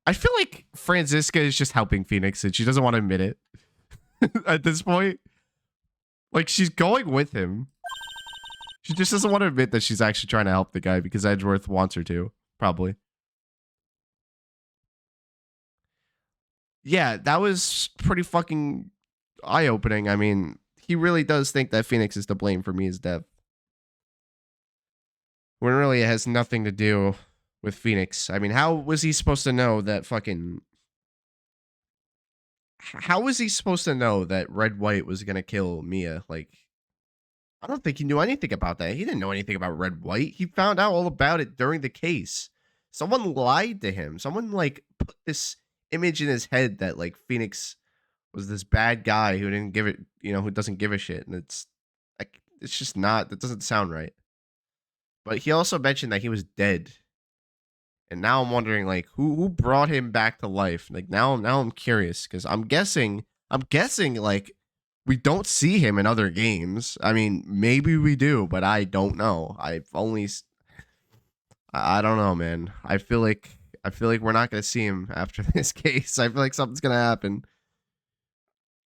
I feel like Franziska is just helping Phoenix and she doesn't want to admit it. at this point. Like, she's going with him. She just doesn't want to admit that she's actually trying to help the guy because Edgeworth wants her to, probably. Yeah, that was pretty fucking eye-opening. I mean, he really does think that Phoenix is to blame for Mia's death. When really it has nothing to do with Phoenix. I mean, how was he supposed to know that fucking... How was he supposed to know that Red White was gonna kill Mia? Like, I don't think he knew anything about that. He didn't know anything about Red White. He found out all about it during the case. Someone lied to him. Someone, like, put this image in his head that, like, Phoenix was this bad guy who didn't give it, you know, who doesn't give a shit. And it's, like, it's just not, that doesn't sound right. But he also mentioned that he was dead. And now I'm wondering, like, who brought him back to life? Like, now I'm curious, because I'm guessing, like, we don't see him in other games. I mean, maybe we do, but I don't know. I don't know, man. I feel like we're not gonna see him after this case. I feel like something's gonna happen.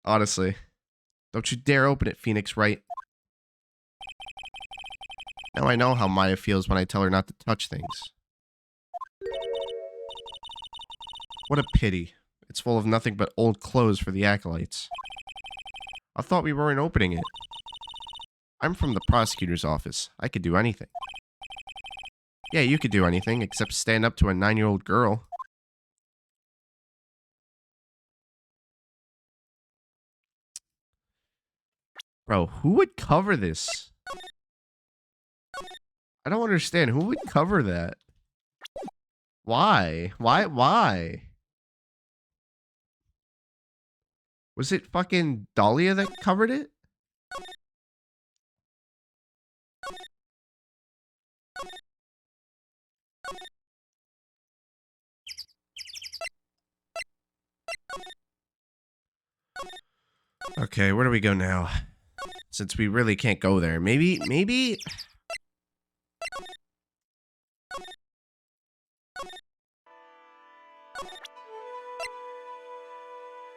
Honestly, don't you dare open it, Phoenix Wright. Now I know how Maya feels when I tell her not to touch things. What a pity. It's full of nothing but old clothes for the acolytes. I thought we weren't opening it. I'm from the prosecutor's office. I could do anything. Yeah, you could do anything except stand up to a 9-year-old girl. Bro, who would cover this? I don't understand. Who would cover that? Why? Why? Was it fucking Dahlia that covered it? Okay, where do we go now? Since we really can't go there. Maybe...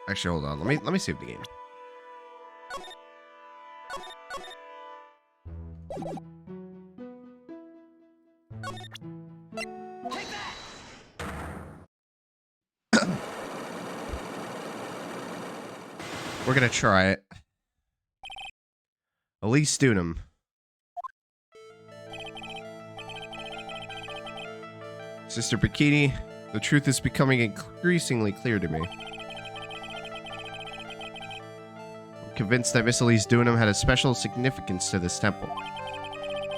Actually, hold on. Let me save the game. We're gonna try it. Elise Dunham. Sister Bikini, the truth is becoming increasingly clear to me. I'm convinced that Miss Elise Dunham had a special significance to this temple.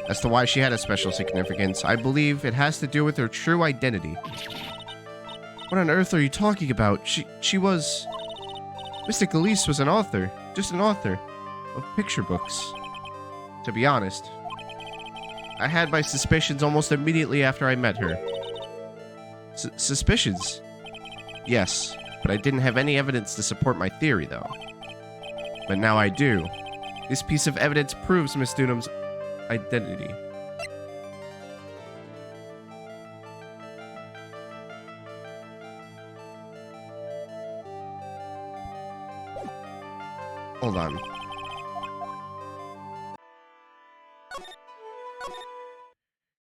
As to why she had a special significance, I believe it has to do with her true identity. What on earth are you talking about? She was... Mystic Elise was an author. Just an author. Of picture books. To be honest, I had my suspicions almost immediately after I met her. Suspicions? Yes, but I didn't have any evidence to support my theory, though. But now I do. This piece of evidence proves Miss Dunham's identity. Hold on.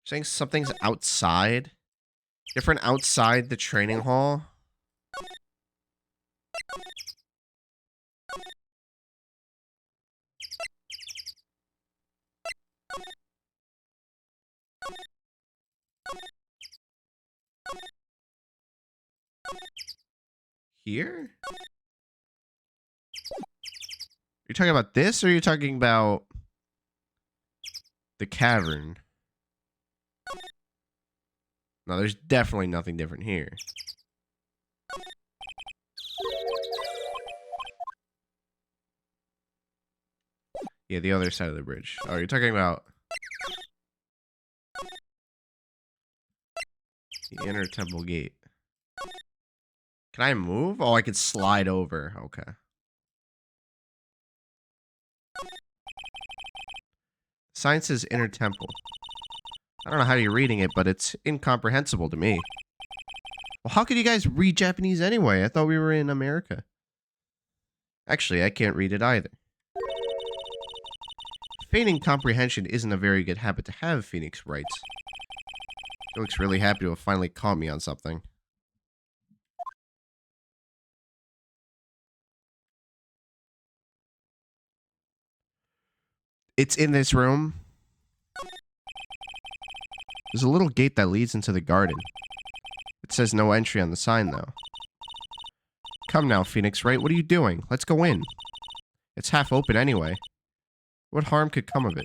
Saying something's outside? Different outside the training hall? Here? You're talking about this, or are you talking about the cavern? No, there's definitely nothing different here. Yeah, the other side of the bridge. Oh, you're talking about the inner temple gate. Can I move? Oh, I could slide over. Okay. Sign says inner temple. I don't know how you're reading it, but it's incomprehensible to me. Well, how could you guys read Japanese anyway? I thought we were in America. Actually, I can't read it either. Feigning comprehension isn't a very good habit to have, Phoenix writes. She looks really happy to have finally caught me on something. It's in this room. There's a little gate that leads into the garden. It says no entry on the sign, though. Come now, Phoenix Wright. What are you doing? Let's go in. It's half open anyway. What harm could come of it?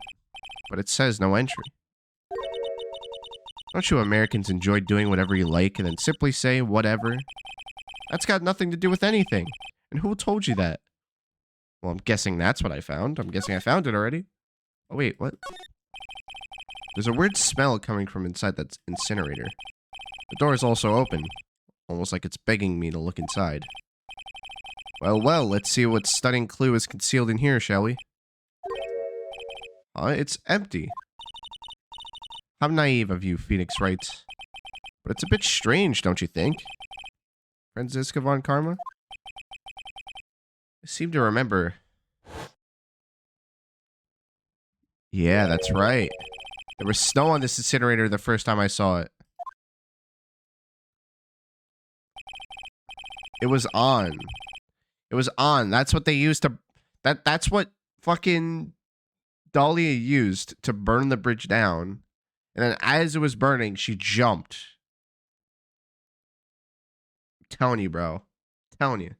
But it says no entry. Don't you Americans enjoy doing whatever you like and then simply say whatever? That's got nothing to do with anything. And who told you that? Well, I'm guessing that's what I found. I'm guessing I found it already. Oh, wait, what? There's a weird smell coming from inside that incinerator. The door is also open, almost like it's begging me to look inside. Well, let's see what stunning clue is concealed in here, shall we? It's empty. How naive of you, Phoenix writes. But it's a bit strange, don't you think? Franziska von Karma? I seem to remember. Yeah, that's right. There was snow on this incinerator the first time I saw it. It was on. It was on. That's what they used to... That's what fucking Dahlia used to burn the bridge down. And then as it was burning, she jumped. I'm telling you, bro. I'm telling you.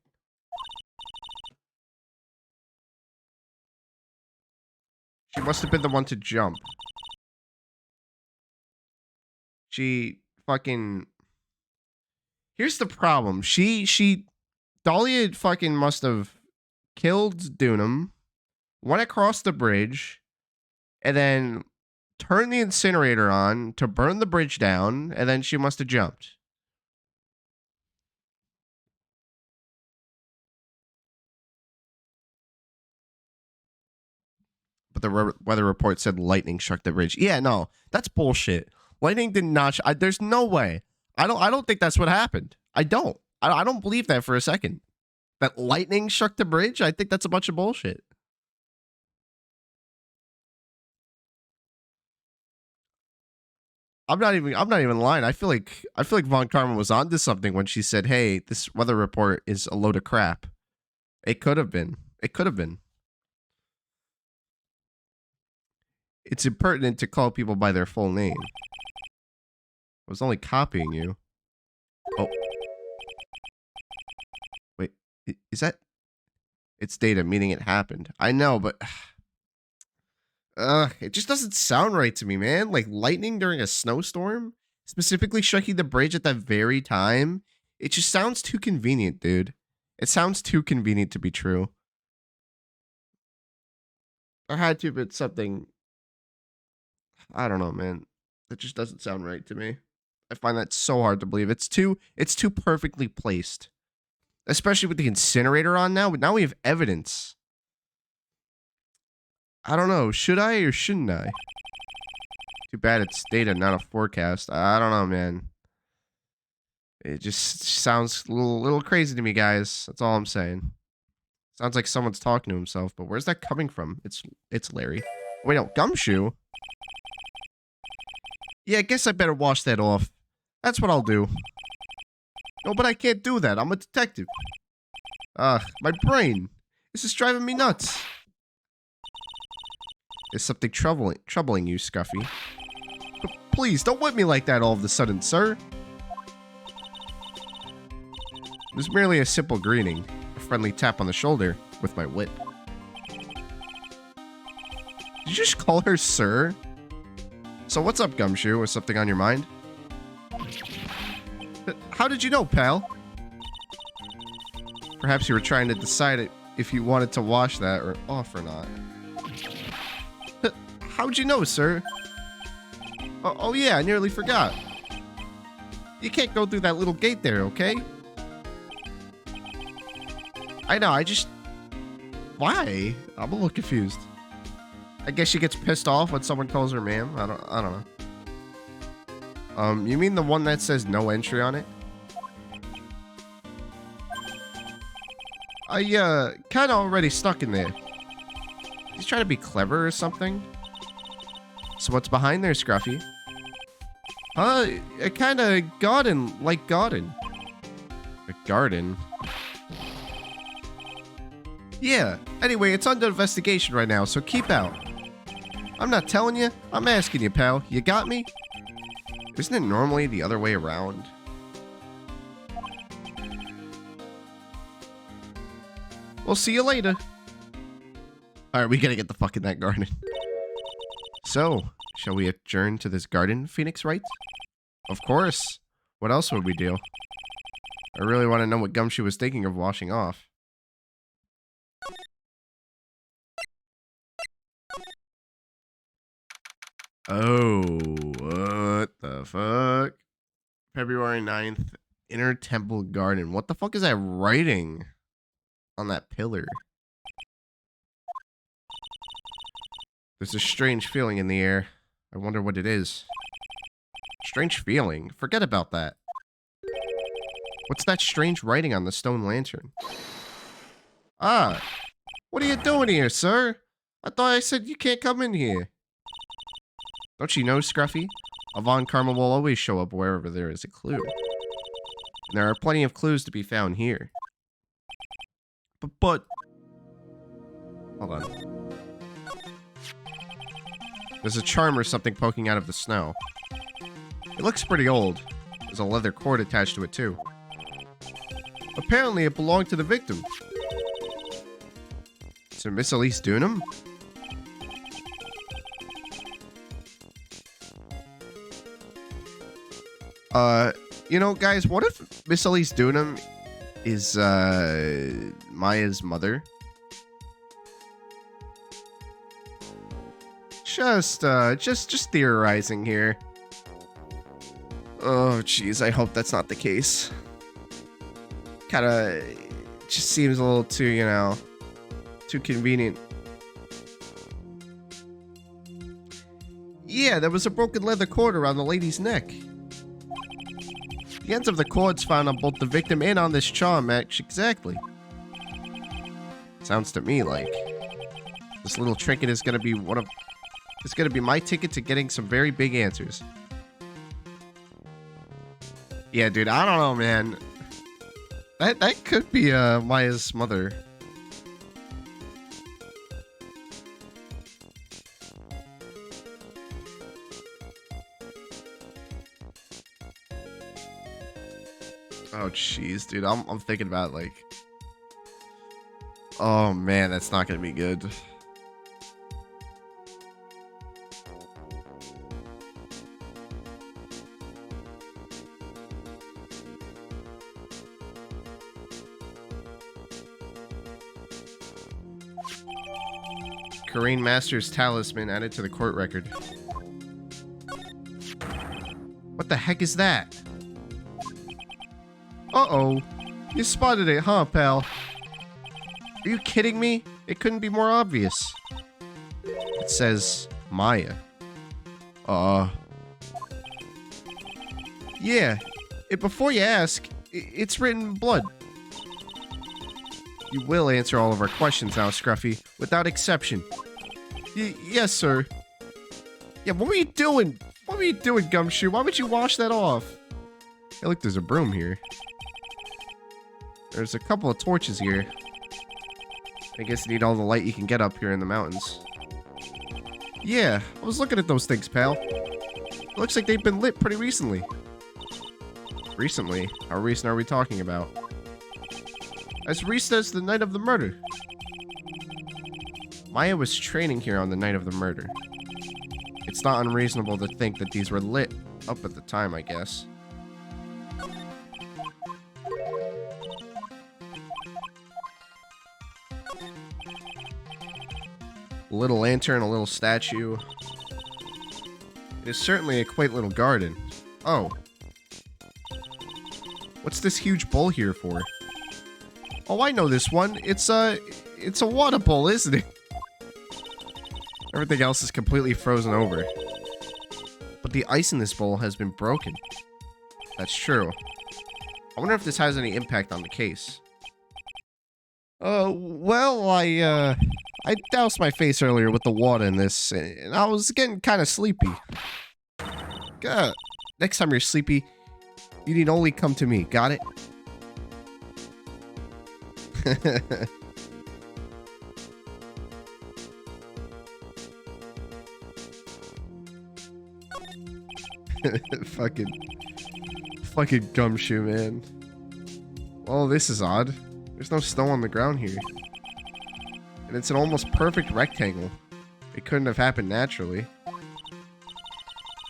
She must have been the one to jump. She fucking... Here's the problem. Dahlia fucking must have killed Dunham, went across the bridge, and then turned the incinerator on to burn the bridge down, and then she must have jumped. But the weather report said lightning struck the bridge. Yeah, no, that's bullshit. Lightning did not. There's no way. I don't think that's what happened. I don't believe that for a second. That lightning struck the bridge. I think that's a bunch of bullshit. I'm not even lying. I feel like Von Karma was onto something when she said, "Hey, this weather report is a load of crap." It could have been. It could have been. It's impertinent to call people by their full name. I was only copying you. Oh. Wait, is that... It's data, meaning it happened. I know, but... it just doesn't sound right to me, man. Like, lightning during a snowstorm? Specifically striking the bridge at that very time? It just sounds too convenient, dude. It sounds too convenient to be true. There had to have been something... I don't know, man. That just doesn't sound right to me. I find that so hard to believe. It's too perfectly placed. Especially with the incinerator on now. Now we have evidence. I don't know. Should I or shouldn't I? Too bad it's data, not a forecast. I don't know, man. It just sounds a little crazy to me, guys. That's all I'm saying. Sounds like someone's talking to himself, but where's that coming from? It's Larry. Wait, no, Gumshoe? Yeah, I guess I better wash that off. That's what I'll do. No, but I can't do that. I'm a detective. My brain. This is driving me nuts. Is something troubling you, Scuffy? But please, don't whip me like that all of a sudden, sir. It was merely a simple greeting. A friendly tap on the shoulder with my whip. Did you just call her sir? So what's up, Gumshoe? Was something on your mind? How did you know, pal? Perhaps you were trying to decide if you wanted to wash that or off or not. How'd you know, sir? Oh yeah, I nearly forgot. You can't go through that little gate there, okay? I know, Why? I'm a little confused. I guess she gets pissed off when someone calls her ma'am. I don't know. You mean the one that says no entry on it? kind of already stuck in there. He's trying to be clever or something. So what's behind there, Scruffy? A kind of garden, like garden. A garden? Yeah, anyway, it's under investigation right now, so keep out. I'm not telling you, I'm asking you, pal. You got me? Isn't it normally the other way around? We'll see you later. Alright, we gotta get the fuck in that garden. So, shall we adjourn to this garden, Phoenix Wright? Of course. What else would we do? I really want to know what Gumshoe was thinking of washing off. Oh, what the fuck? February 9th, Inner Temple Garden. What the fuck is that writing on that pillar? There's a strange feeling in the air. I wonder what it is. Strange feeling? Forget about that. What's that strange writing on the stone lantern? Ah, what are you doing here, sir? I thought I said you can't come in here. Don't you know, Scruffy? Avant Karma will always show up wherever there is a clue. And there are plenty of clues to be found here. But... Hold on. There's a charm or something poking out of the snow. It looks pretty old. There's a leather cord attached to it, too. Apparently, it belonged to the victim. So Miss Elise Dunham? You know, guys, what if Miss Elise Dunham is, Maya's mother? Just theorizing here. Oh, jeez, I hope that's not the case. Kinda, just seems a little too, you know, too convenient. Yeah, there was a broken leather cord around the lady's neck. The ends of the cords found on both the victim and on this charm match exactly. Sounds to me like this little trinket is gonna be my ticket to getting some very big answers. Yeah, dude, I don't know, man. That could be Maya's mother. Oh, jeez, dude. I'm thinking about, like... Oh, man, that's not gonna be good. Corinne Masters' talisman added to the court record. What the heck is that? Uh-oh. You spotted it, huh, pal? Are you kidding me? It couldn't be more obvious. It says Maya. Yeah. Before you ask, it's written in blood. You will answer all of our questions now, Scruffy, without exception. Yes, sir. Yeah, what were you doing? What were you doing, Gumshoe? Why would you wash that off? Hey, look, there's a broom here. There's a couple of torches here. I guess you need all the light you can get up here in the mountains. Yeah, I was looking at those things, pal. It looks like they've been lit pretty recently. Recently? How recent are we talking about? As recent as the night of the murder. Maya was training here on the night of the murder. It's not unreasonable to think that these were lit up at the time, I guess. A little lantern, a little statue. It is certainly a quaint little garden. Oh. What's this huge bowl here for? Oh, I know this one. It's a water bowl, isn't it? Everything else is completely frozen over. But the ice in this bowl has been broken. That's true. I wonder if this has any impact on the case. Well, I doused my face earlier with the water in this, and I was getting kind of sleepy. Next time you're sleepy, you need only come to me, got it? Fucking gumshoe, man. Oh, this is odd. There's no snow on the ground here. And it's an almost perfect rectangle. It couldn't have happened naturally.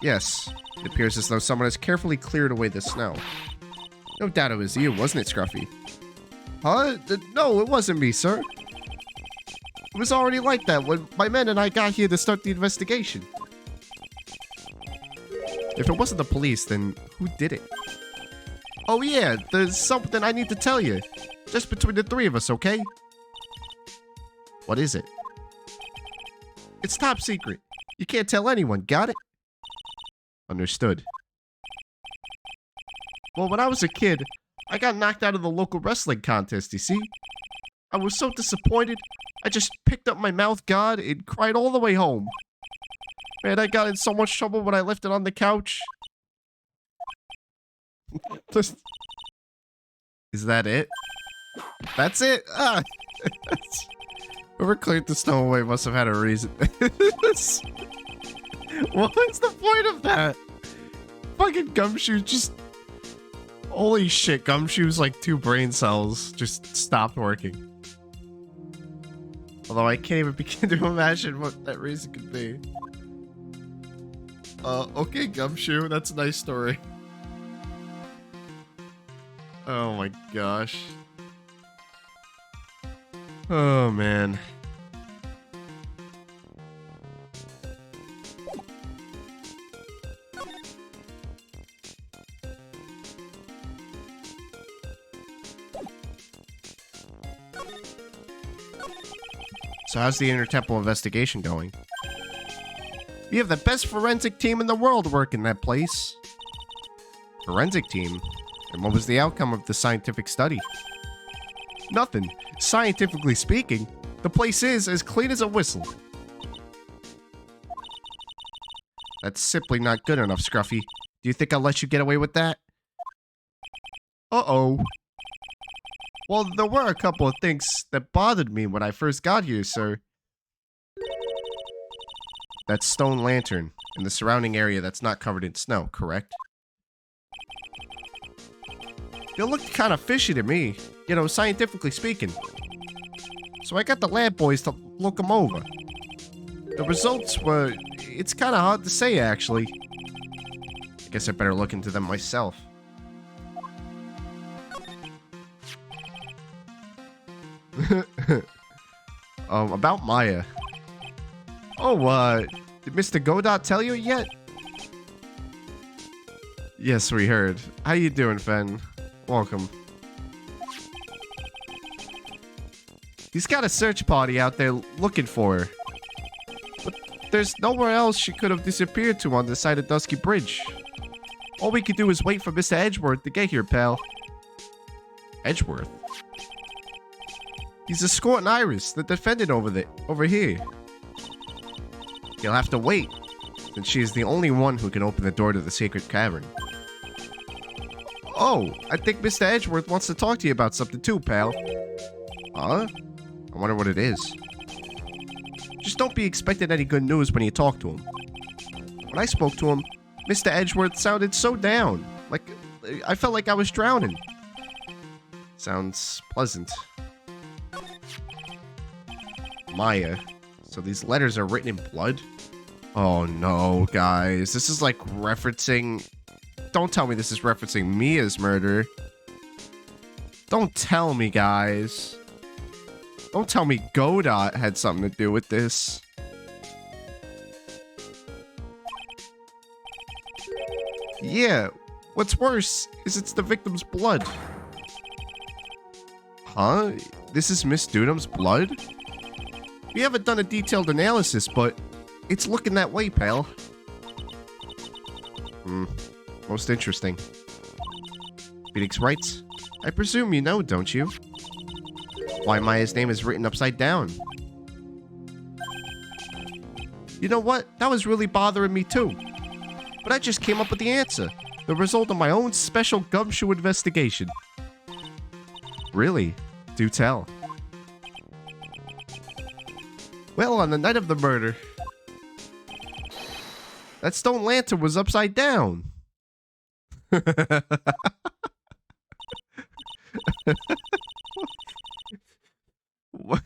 Yes, it appears as though someone has carefully cleared away the snow. No doubt it was you, wasn't it, Scruffy? Huh? No, it wasn't me, sir. It was already like that when my men and I got here to start the investigation. If it wasn't the police, then who did it? Oh yeah, there's something I need to tell you. Just between the three of us, okay? What is it? It's top secret. You can't tell anyone, got it? Understood. Well, when I was a kid, I got knocked out of the local wrestling contest, you see? I was so disappointed, I just picked up my mouth guard and cried all the way home. Man, I got in so much trouble when I left it on the couch. Is that it? That's it? Ah. Whoever cleared the snow away must have had a reason. What's the point of that? Fucking Gumshoe just... Holy shit, Gumshoe's like 2 brain cells just stopped working. Although I can't even begin to imagine what that reason could be. Okay, Gumshoe, that's a nice story. Oh my gosh. Oh man. So how's the Intertemple investigation going? We have the best forensic team in the world working that place. Forensic team? And what was the outcome of the scientific study? Nothing. Scientifically speaking, the place is as clean as a whistle. That's simply not good enough, Scruffy. Do you think I'll let you get away with that? Uh-oh. Well, there were a couple of things that bothered me when I first got here, sir. That stone lantern and the surrounding area that's not covered in snow, correct? It looked kind of fishy to me, you know, scientifically speaking. So I got the lab boys to look them over. The results were... It's kind of hard to say, actually. I guess I better look into them myself. About Maya. Oh, did Mr. Godot tell you yet? Yes, we heard. How you doing, Fen? Welcome. He's got a search party out there looking for her. But there's nowhere else she could have disappeared to on the side of Dusky Bridge. All we could do is wait for Mr. Edgeworth to get here, pal. Edgeworth? He's escorting Iris, the defendant over here. You'll have to wait, since she is the only one who can open the door to the sacred cavern. Oh, I think Mr. Edgeworth wants to talk to you about something too, pal. Huh? I wonder what it is. Just don't be expecting any good news when you talk to him. When I spoke to him, Mr. Edgeworth sounded so down. Like, I felt like I was drowning. Sounds pleasant. Maya. So these letters are written in blood? Oh no, guys. This is like referencing... Don't tell me this is referencing Mia's murder. Don't tell me, guys. Don't tell me Godot had something to do with this. Yeah, what's worse is it's the victim's blood. Huh? This is Miss Dudum's blood? We haven't done a detailed analysis, but it's looking that way, pal. Most interesting. Phoenix writes, I presume you know, don't you? why Maya's name is written upside down. You know what? That was really bothering me too. But I just came up with the answer. The result of my own special gumshoe investigation. Really? Do tell. Well, on the night of the murder, that stone lantern was upside down. What?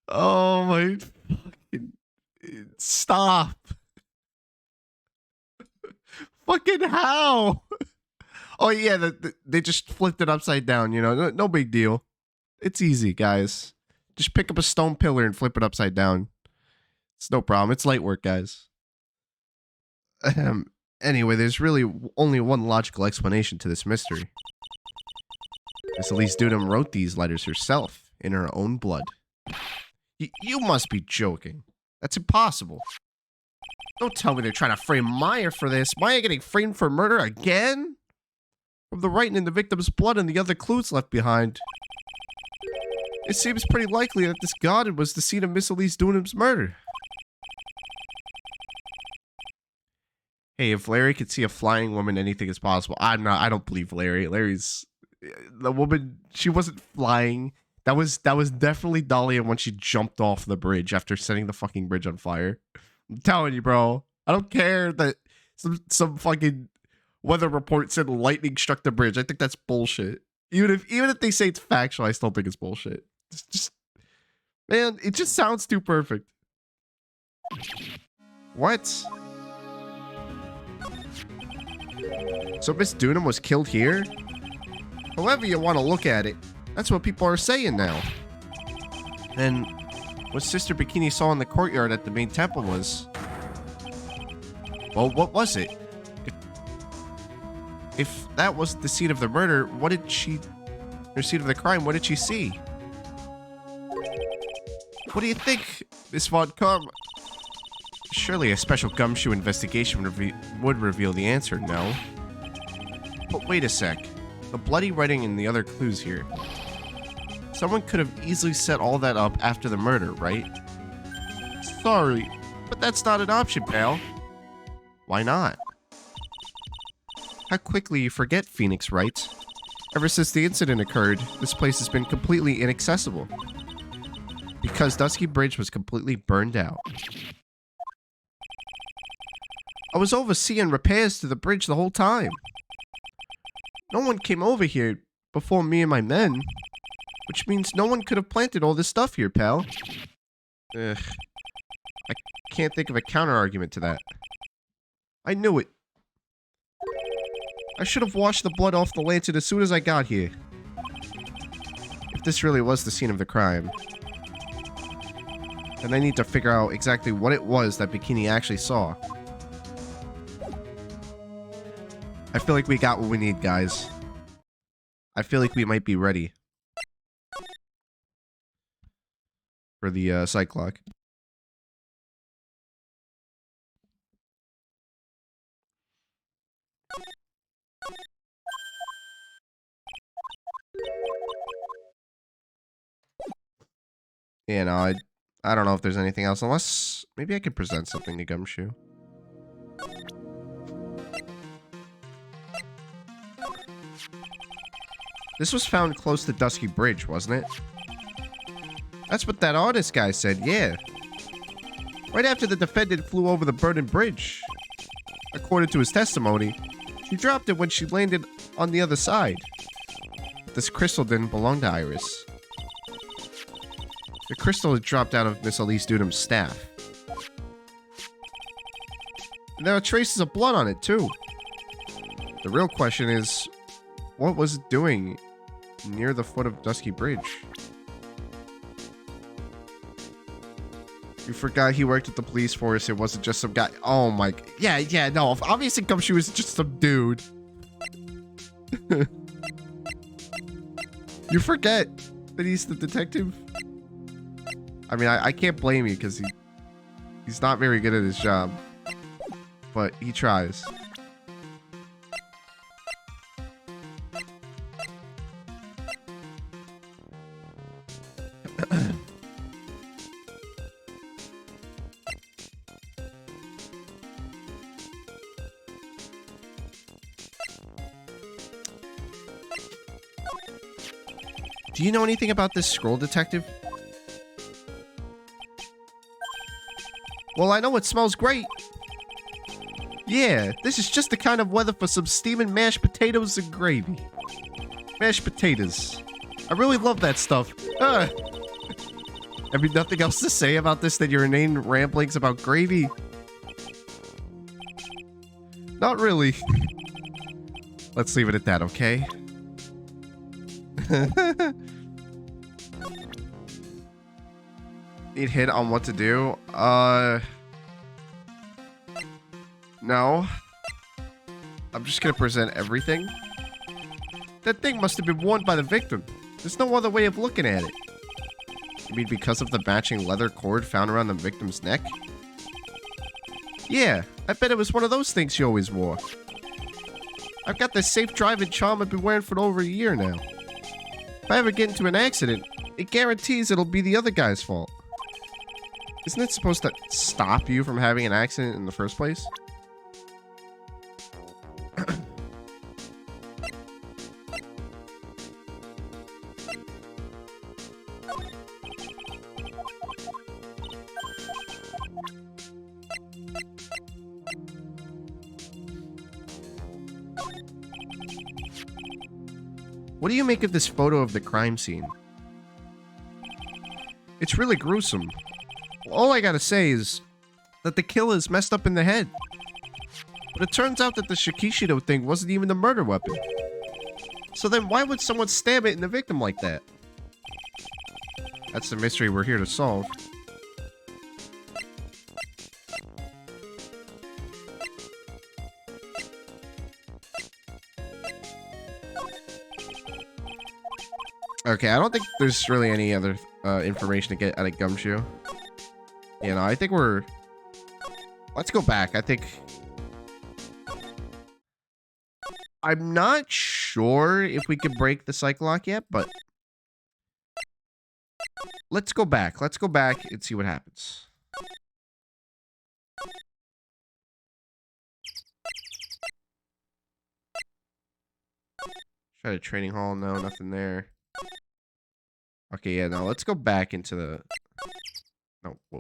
Oh my fucking... Stop. Fucking how? Oh yeah, they just flipped it upside down, you know. No big deal. It's easy, guys. Just pick up a stone pillar and flip it upside down. It's no problem. It's light work, guys. Anyway, there's really only one logical explanation to this mystery. Miss Elise Dudum wrote these letters herself, in her own blood. You must be joking. That's impossible. Don't tell me they're trying to frame Maya for this. Maya getting framed for murder again? From the writing in the victim's blood and the other clues left behind, it seems pretty likely that this garden was the scene of Miss Elise Dunham's murder. Hey, if Larry could see a flying woman, anything is possible. I don't believe Larry. Larry's... The woman, she wasn't flying. That was definitely Dahlia when she jumped off the bridge after setting the fucking bridge on fire. I'm telling you, bro. I don't care that some fucking weather report said lightning struck the bridge. I think that's bullshit. Even if they say it's factual, I still think it's bullshit. It's just, man, it just sounds too perfect. What? So Miss Dunham was killed here? However you want to look at it, that's what people are saying now. And what Sister Bikini saw in the courtyard at the main temple was... Well, what was it? If that was the scene of the murder, what did she... Or scene of the crime, what did she see? What do you think, Miss Von Karma? Surely a special gumshoe investigation would reveal the answer, no? But wait a sec. The bloody writing and the other clues here. Someone could have easily set all that up after the murder, right? Sorry, but that's not an option, pal. Why not? How quickly you forget, Phoenix Wright. Ever since the incident occurred, this place has been completely inaccessible. Because Dusky Bridge was completely burned out. I was overseeing repairs to the bridge the whole time. No one came over here before me and my men, which means no one could have planted all this stuff here, pal. Ugh. I can't think of a counter-argument to that. I knew it. I should have washed the blood off the lantern as soon as I got here. If this really was the scene of the crime, then I need to figure out exactly what it was that Bikini actually saw. I feel like we got what we need, guys. I feel like we might be ready for the psych clock. Yeah, no, I don't know if there's anything else, unless maybe I could present something to Gumshoe. This was found close to Dusky Bridge, wasn't it? That's what that artist guy said, yeah. Right after the defendant flew over the burdened bridge. According to his testimony, she dropped it when she landed on the other side. But this crystal didn't belong to Iris. The crystal had dropped out of Miss Elise Dudham's staff. And there are traces of blood on it, too. The real question is, what was it doing near the foot of Dusky Bridge? You forgot he worked at the police force. It wasn't just some guy. Oh my... Yeah, no. Obviously, Gumshoe was just some dude. You forget that he's the detective? I mean, I can't blame you because he's not very good at his job. But he tries. Do you know anything about this scroll, detective? Well, I know it smells great. Yeah, this is just the kind of weather for some steaming mashed potatoes and gravy. Mashed potatoes. I really love that stuff. Have you nothing else to say about this than your inane ramblings about gravy? Not really. Let's leave it at that, okay? Need hint on what to do? No. I'm just gonna present everything. That thing must have been worn by the victim. There's no other way of looking at it. You mean because of the matching leather cord found around the victim's neck? Yeah, I bet it was one of those things she always wore. I've got this safe driving charm I've been wearing for over a year now. If I ever get into an accident, it guarantees it'll be the other guy's fault. Isn't it supposed to stop you from having an accident in the first place? What do you make of this photo of the crime scene? It's really gruesome. All I gotta say is that the killer's messed up in the head. But it turns out that the Shikishido thing wasn't even the murder weapon. So then why would someone stab it in the victim like that? That's the mystery we're here to solve. Okay, I don't think there's really any other information to get out of Gumshoe. You know, I think we're... Let's go back. I think... I'm not sure if we can break the cycle lock yet, but... Let's go back. Let's go back and see what happens. Try the training hall. No, nothing there. Okay, yeah, now let's go back into the... No, whoa,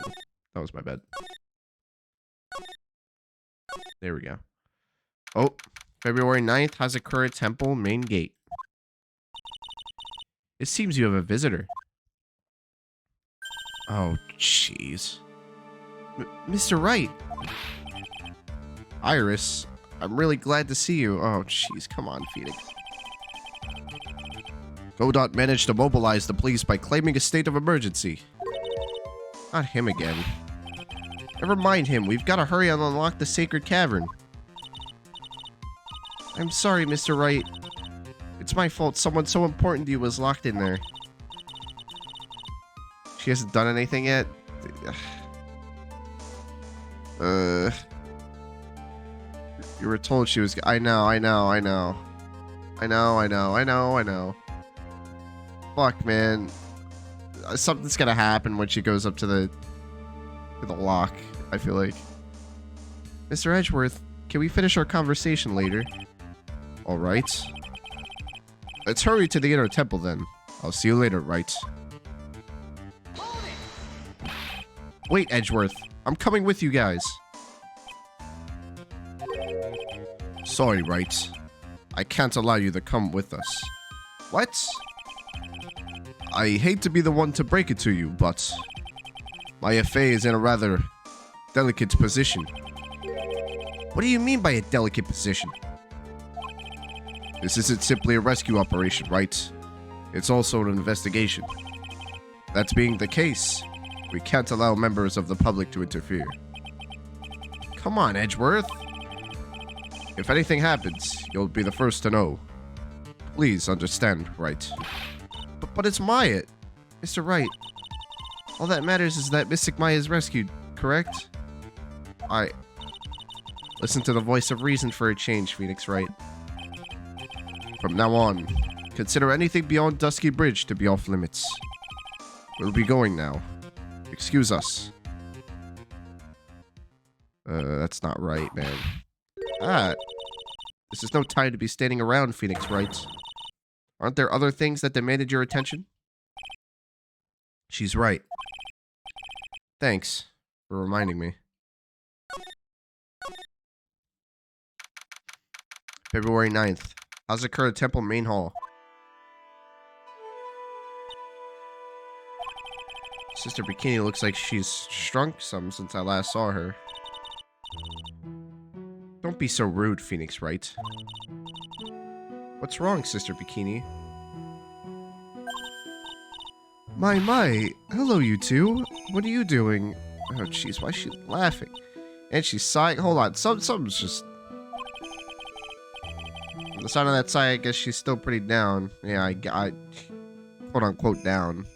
that was my bad. There we go. Oh, February 9th, Hazakura Temple, main gate. It seems you have a visitor. Oh, jeez. Mr. Wright. Iris, I'm really glad to see you. Oh, jeez, come on, Phoenix. Godot managed to mobilize the police by claiming a state of emergency. Not him again. Never mind him. We've got to hurry and unlock the sacred cavern. I'm sorry, Mr. Wright. It's my fault. Someone so important to you was locked in there. She hasn't done anything yet? You were told she was... I know. Fuck, man. Something's gonna happen when she goes up to the lock, I feel like. Mr. Edgeworth, can we finish our conversation later? Alright. Let's hurry to the inner temple then. I'll see you later, Wright. Wait, Edgeworth. I'm coming with you guys. Sorry, Wright. I can't allow you to come with us. What? I hate to be the one to break it to you, but my FA is in a rather delicate position. What do you mean by a delicate position? This isn't simply a rescue operation, right? It's also an investigation. That being the case, we can't allow members of the public to interfere. Come on, Edgeworth. If anything happens, you'll be the first to know. Please understand, Wright. But it's Maya. Mr. Wright. All that matters is that Mystic Maya is rescued, correct? Listen to the voice of reason for a change, Phoenix Wright. From now on, consider anything beyond Dusky Bridge to be off limits. We'll be going now. Excuse us. That's not right, man. This is no time to be standing around, Phoenix Wright. Aren't there other things that demanded your attention? She's right. Thanks for reminding me. February 9th. How's it occur at Temple Main Hall? Sister Bikini looks like she's shrunk some since I last saw her. Don't be so rude, Phoenix Wright. What's wrong, Sister Bikini? My. Hello, you two. What are you doing? Oh, jeez, why is she laughing? And she's sighing. Hold on, something's just... The sound of that sigh, I guess she's still pretty down. Yeah, I quote-unquote down.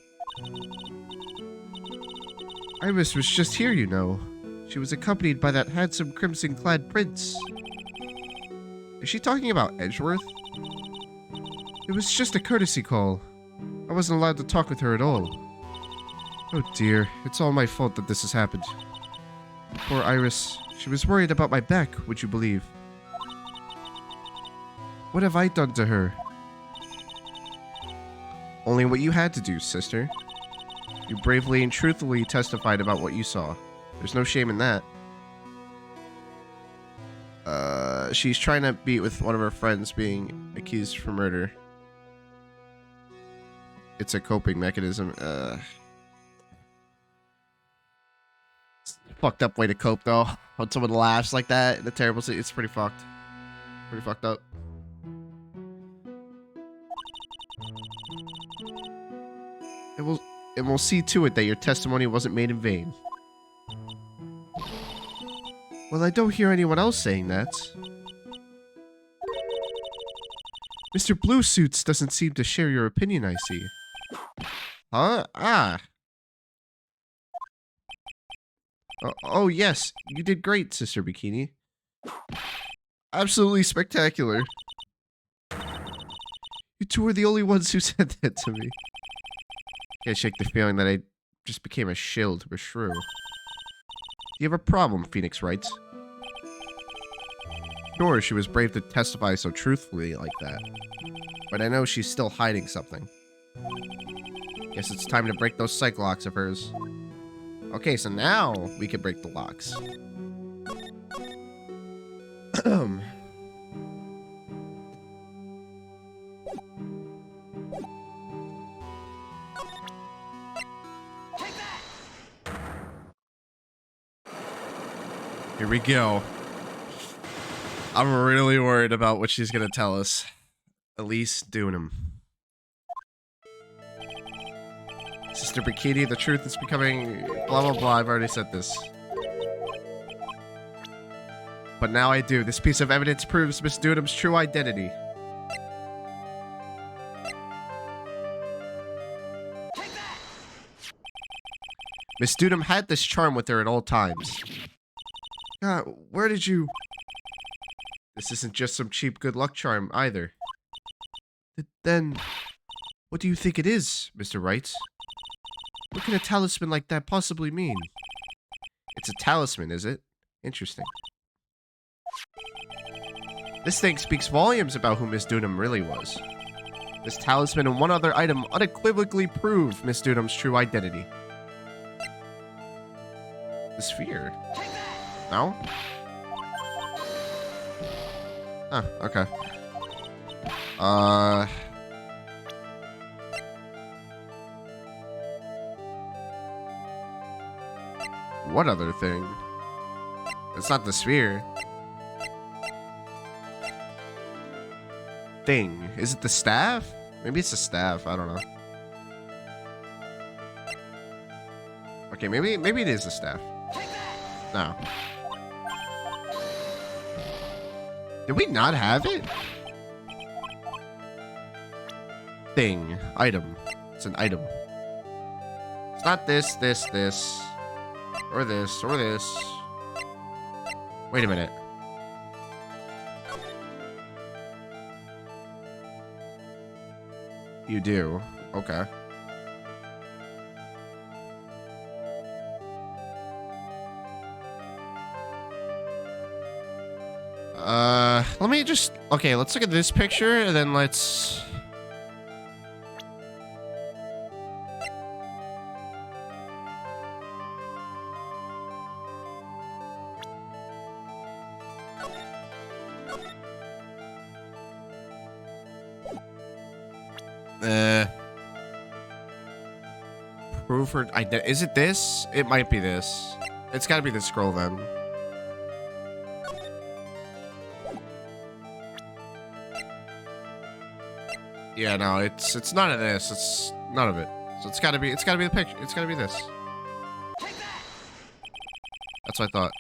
Iris was just here, you know. She was accompanied by that handsome crimson-clad prince. Is she talking about Edgeworth? It was just a courtesy call. I wasn't allowed to talk with her at all. Oh dear, it's all my fault that this has happened. Poor Iris. She was worried about my back, would you believe? What have I done to her? Only what you had to do, sister. You bravely and truthfully testified about what you saw. There's no shame in that. She's trying to beat with one of her friends being accused for murder. It's a coping mechanism. It's a fucked up way to cope, though. When someone laughs like that in a terrible scene, it's pretty fucked. Pretty fucked up. And we'll see to it that your testimony wasn't made in vain. Well, I don't hear anyone else saying that. Mr. Blue Suits doesn't seem to share your opinion, I see. Huh? Ah. Oh, yes. You did great, Sister Bikini. Absolutely spectacular. You two were the only ones who said that to me. Can't shake the feeling that I just became a shill to a shrew. You have a problem, Phoenix Wright. Sure, she was brave to testify so truthfully like that. But I know she's still hiding something. Guess it's time to break those psych locks of hers. Okay, so now we can break the locks. Here we go. I'm really worried about what she's gonna tell us. Elise Dunham. Sister Bikini, the truth is becoming blah blah blah. I've already said this. But now I do. This piece of evidence proves Miss Dunham's true identity. Miss Dunham had this charm with her at all times. Where did you... This isn't just some cheap good luck charm, either. Then, what do you think it is, Mr. Wright? What can a talisman like that possibly mean? It's a talisman, is it? Interesting. This thing speaks volumes about who Miss Dunham really was. This talisman and one other item unequivocally prove Miss Dunham's true identity. The sphere. No? Oh, okay. What other thing? It's not the sphere. Thing. Is it the staff? Maybe it's the staff. I don't know. Okay, maybe it is the staff. No. Did we not have it? Thing. Item. It's an item. It's not this, this, this. Or this, or this. Wait a minute. You do. Okay. Let me just... Okay, let's look at this picture, and then let's Uh, proof or is it this? It might be this. It's got to be the scroll then. Yeah, no, it's none of this. It's none of it. So it's gotta be the picture. It's gotta be this. That's what I thought.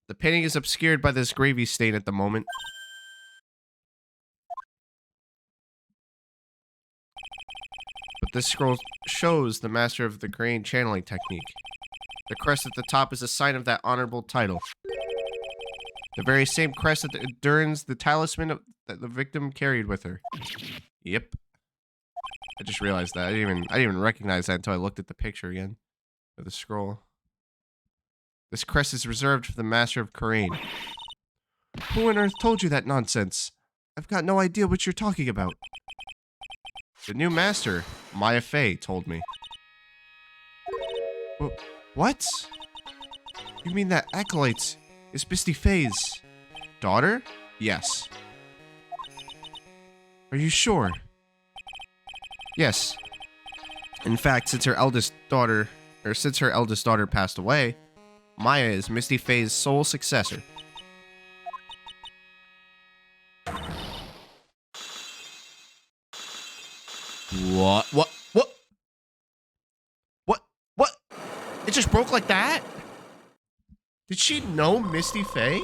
The painting is obscured by this gravy stain at the moment. But this scroll shows the master of the crane channeling technique. The crest at the top is a sign of that honorable title. The very same crest that adorns the talisman that the victim carried with her. Yep. I just realized that. I didn't even recognize that until I looked at the picture again of the scroll. This crest is reserved for the master of Karain. Who on earth told you that nonsense? I've got no idea what you're talking about. The new master, Maya Fey, told me. What? You mean that acolyte is Misty Fey's daughter? Yes. Are you sure? Yes. In fact, since her eldest daughter passed away, Maya is Misty Fey's sole successor. What? It just broke like that? Did she know Misty Fey?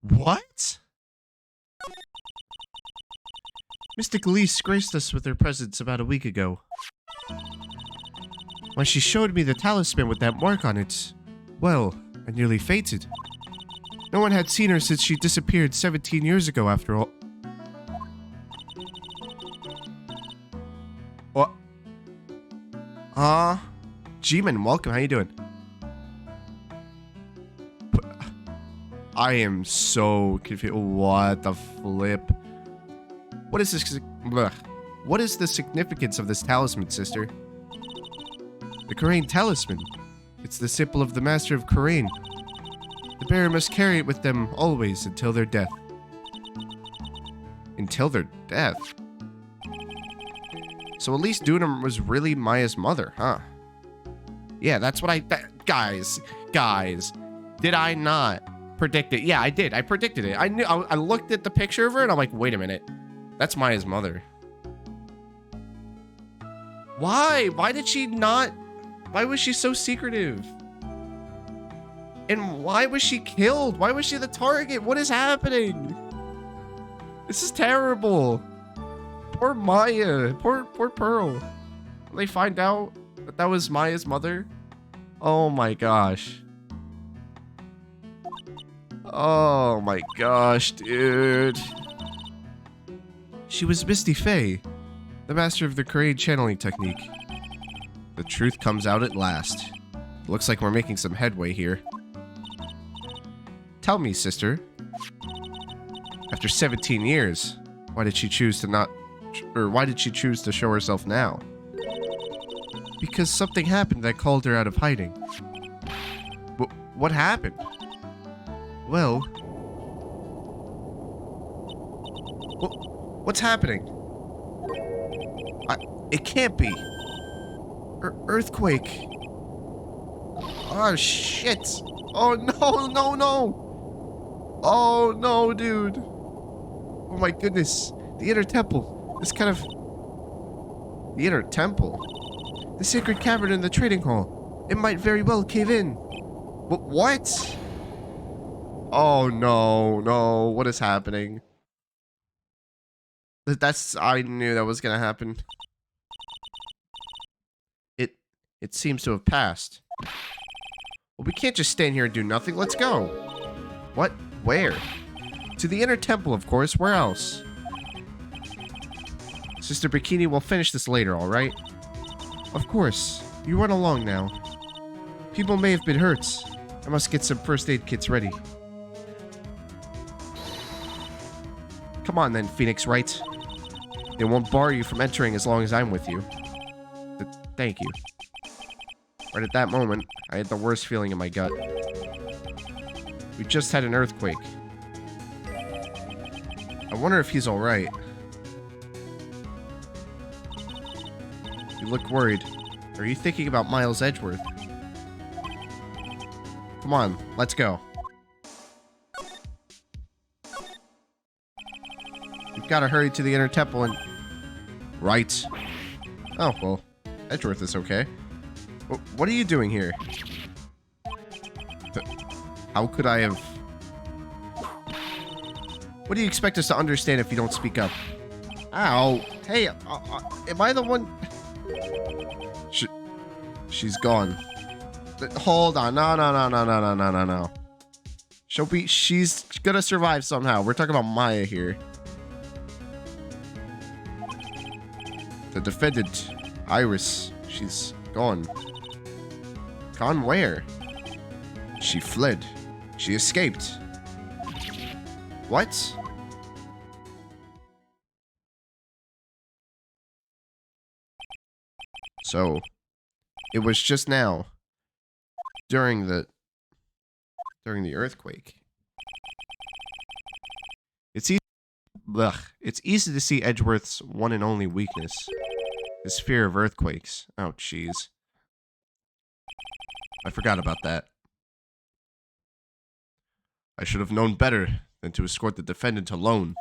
What? Mystic Elise graced us with her presence about a week ago. When she showed me the talisman with that mark on it, well, I nearly fainted. No one had seen her since she disappeared 17 years ago after all. What? G-Man, welcome. How you doing? I am so confused. What the flip? What is this? Blech. What is the significance of this talisman, sister? The Karain talisman. It's the symbol of the master of Karain. The bearer must carry it with them always until their death. Until their death? So at least Dunham was really Maya's mother, huh? Yeah, that's what guys, did I not predict it? Yeah, I did. I predicted it. I knew. I looked at the picture of her and I'm like, wait a minute. That's Maya's mother. Why? Why did she not? Why was she so secretive? And why was she killed? Why was she the target? What is happening? This is terrible. Poor Maya. Poor Pearl. When they find out that was Maya's mother. Oh my gosh. Oh my gosh, dude. She was Misty Fey, the master of the Karain channeling technique. The truth comes out at last. Looks like we're making some headway here. Tell me, sister. After 17 years, why did she choose to show herself now? Because something happened that called her out of hiding. What happened? Well... What's happening? It can't be. Earthquake. Oh, shit. Oh, no. Oh, no, dude. Oh, my goodness. The inner temple. The inner temple? The sacred cavern in the trading hall. It might very well cave in. What? Oh, no. What is happening? I knew that was gonna happen. It seems to have passed. Well, we can't just stand here and do nothing. Let's go. What? Where? To the inner temple, of course. Where else? Sister Bikini will finish this later, alright? Of course. You run along now. People may have been hurt. I must get some first aid kits ready. Come on then, Phoenix Wright. They won't bar you from entering as long as I'm with you. Thank you. Right at that moment, I had the worst feeling in my gut. We just had an earthquake. I wonder if he's alright. You look worried. Are you thinking about Miles Edgeworth? Come on, let's go. We've got to hurry to the inner temple and... Right. Oh, well, Edgeworth is okay. What are you doing here? How could I have... What do you expect us to understand if you don't speak up? Ow. Hey, am I the one... She's gone. Hold on. No. She's gonna survive somehow. We're talking about Maya here. The defendant, Iris, she's gone. Gone where? She fled. She escaped. What? So, it was just now, during the earthquake. It's easy to see Edgeworth's one and only weakness, his fear of earthquakes. Oh, jeez. I forgot about that. I should have known better than to escort the defendant alone.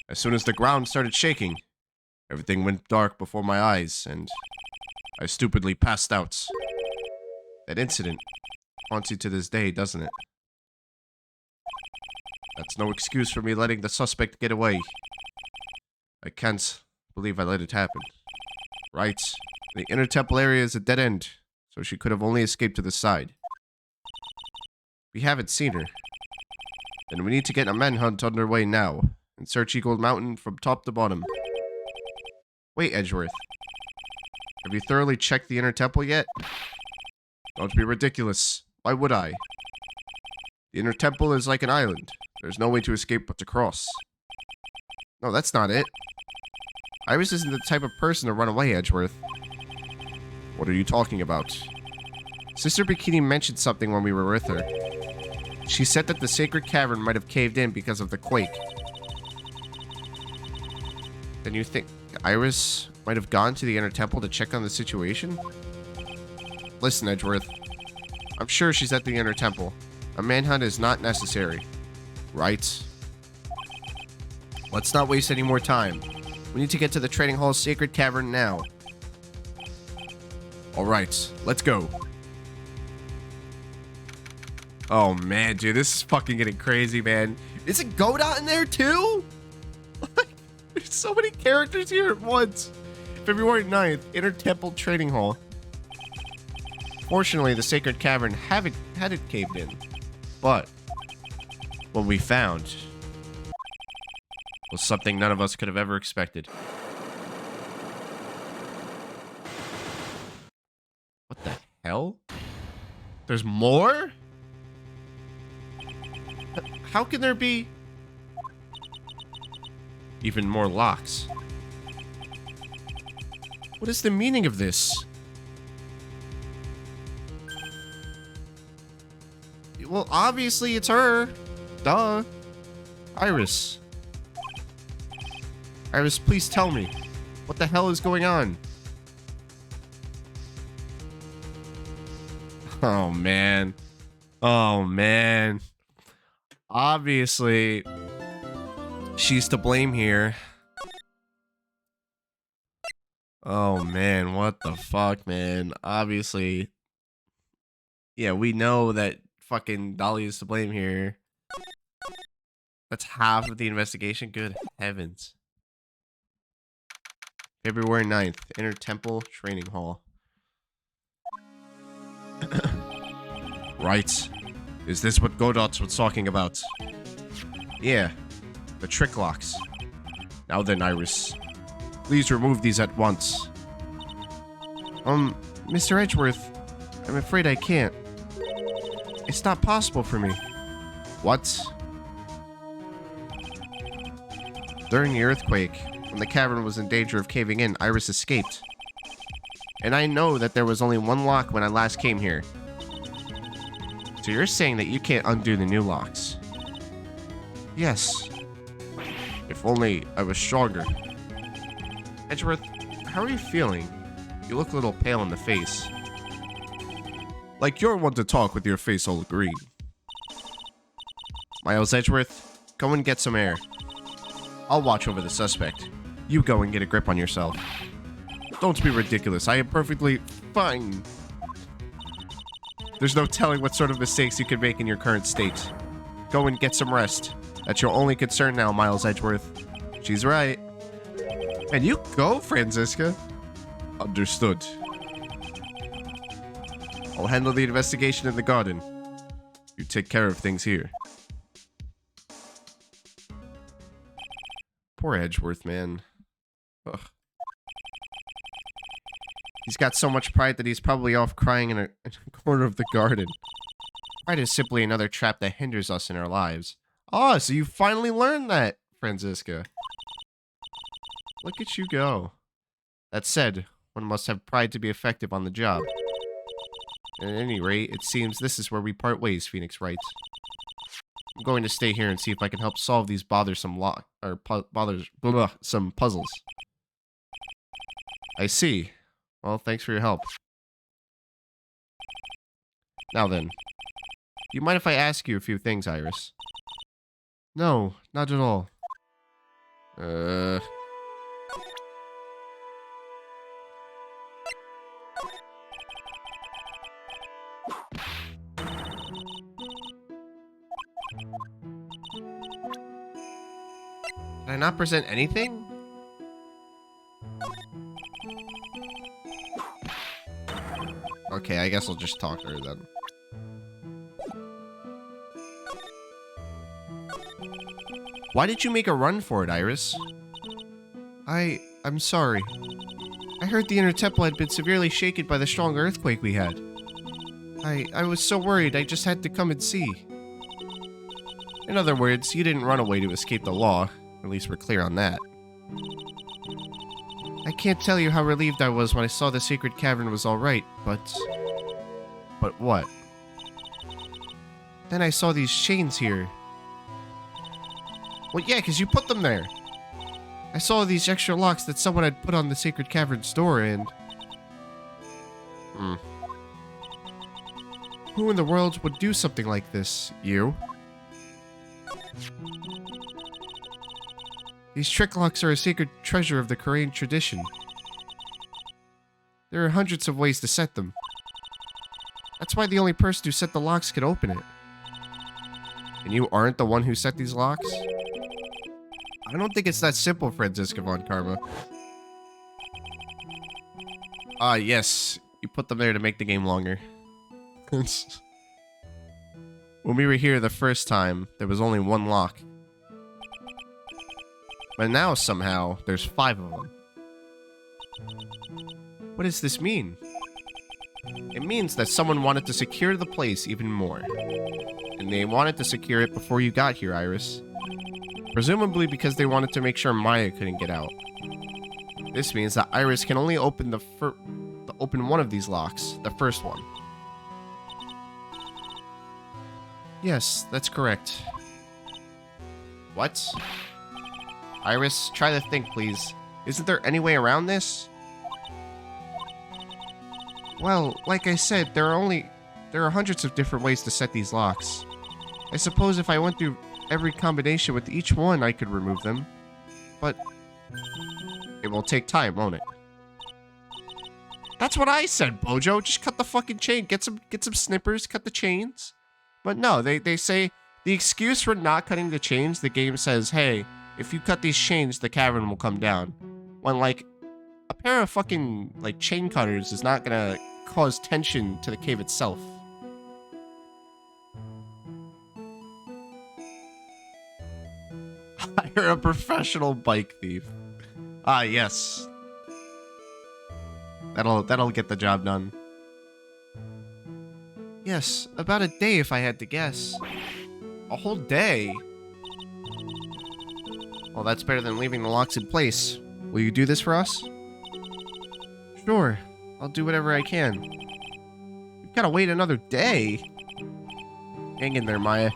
As soon as the ground started shaking, everything went dark before my eyes, and I stupidly passed out. That incident haunts you to this day, doesn't it? That's no excuse for me letting the suspect get away. I can't believe I let it happen. Right. The inner temple area is a dead end, so she could have only escaped to the side. We haven't seen her. Then we need to get a manhunt underway now, and search Eagle Mountain from top to bottom. Wait, Edgeworth. Have you thoroughly checked the inner temple yet? Don't be ridiculous. Why would I? The inner temple is like an island. There's no way to escape but to cross. No, that's not it. Iris isn't the type of person to run away, Edgeworth. What are you talking about? Sister Bikini mentioned something when we were with her. She said that the sacred cavern might have caved in because of the quake. Then you think Iris might have gone to the inner temple to check on the situation? Listen, Edgeworth. I'm sure she's at the inner temple. A manhunt is not necessary. Right? Let's not waste any more time. We need to get to the trading hall's sacred cavern now. Alright, let's go. Oh man, dude, this is fucking getting crazy, man. Is it Godot in there too? There's so many characters here at once. February 9th, Inner Temple Trading Hall. Fortunately, the sacred cavern hadn't caved in. But what we found was something none of us could have ever expected. What the hell? There's more? How can there be even more locks? What is the meaning of this? Well, obviously it's her. Duh. Iris. Iris, please tell me. What the hell is going on? Oh, man. Oh, man. Obviously, she's to blame here. Oh, man. What the fuck, man? Obviously. Yeah, we know that fucking Dolly is to blame here. That's half of the investigation. Good heavens. February 9th, Inner Temple Training Hall. Right. Is this what Godot was talking about? Yeah. The trick locks. Now then, Iris. Please remove these at once. Mr. Edgeworth, I'm afraid I can't. It's not possible for me. What? During the earthquake, when the cavern was in danger of caving in, Iris escaped. And I know that there was only one lock when I last came here. So you're saying that you can't undo the new locks? Yes. If only I was stronger. Edgeworth, how are you feeling? You look a little pale in the face. Like you're one to talk with your face all green. Miles Edgeworth, go and get some air. I'll watch over the suspect. You go and get a grip on yourself. Don't be ridiculous. I am perfectly fine. There's no telling what sort of mistakes you could make in your current state. Go and get some rest. That's your only concern now, Miles Edgeworth. She's right. And you go, Franziska. Understood. I'll handle the investigation in the garden. You take care of things here. Poor Edgeworth, man. Ugh. He's got so much pride that he's probably off crying in a corner of the garden. Pride is simply another trap that hinders us in our lives. Oh, so you finally learned that, Franziska. Look at you go. That said, one must have pride to be effective on the job. At any rate, it seems this is where we part ways, Phoenix Wright. I'm going to stay here and see if I can help solve these bothersome some puzzles. I see. Well, thanks for your help. Now then, do you mind if I ask you a few things, Iris? No, not at all. Did I not present anything? Okay, I guess I'll just talk to her then. Why did you make a run for it, Iris? I'm sorry. I heard the inner temple had been severely shaken by the strong earthquake we had. I was so worried I just had to come and see. In other words, you didn't run away to escape the law. At least we're clear on that. I can't tell you how relieved I was when I saw the secret cavern was alright, but... But what? Then I saw these chains here. Well, yeah, because you put them there. I saw these extra locks that someone had put on the sacred cavern's door, and... Who in the world would do something like this? You? These trick locks are a sacred treasure of the Korean tradition. There are hundreds of ways to set them. That's why the only person who set the locks could open it. And you aren't the one who set these locks? I don't think it's that simple, Franziska von Karma. Ah, yes. You put them there to make the game longer. When we were here the first time, there was only one lock. But now, somehow, there's 5 of them. What does this mean? It means that someone wanted to secure the place even more. And they wanted to secure it before you got here, Iris. Presumably because they wanted to make sure Maya couldn't get out. This means that Iris can only open open one of these locks, the first one. Yes, that's correct. What? Iris, try to think, please. Isn't there any way around this? Well, like I said, there are hundreds of different ways to set these locks. I suppose if I went through every combination with each one, I could remove them. But it will take time, won't it? That's what I said, Bojo. Just cut the fucking chain. Get some snippers, cut the chains. But no, they say the excuse for not cutting the chains, the game says, hey, if you cut these chains, the cavern will come down. When, like, a pair of fucking, like, chain cutters is not gonna cause tension to the cave itself. Hire a professional bike thief. Ah, yes. That'll get the job done. Yes, about a day if I had to guess. A whole day? Well, that's better than leaving the locks in place. Will you do this for us? Sure, I'll do whatever I can. We've gotta wait another day. Hang in there, Maya.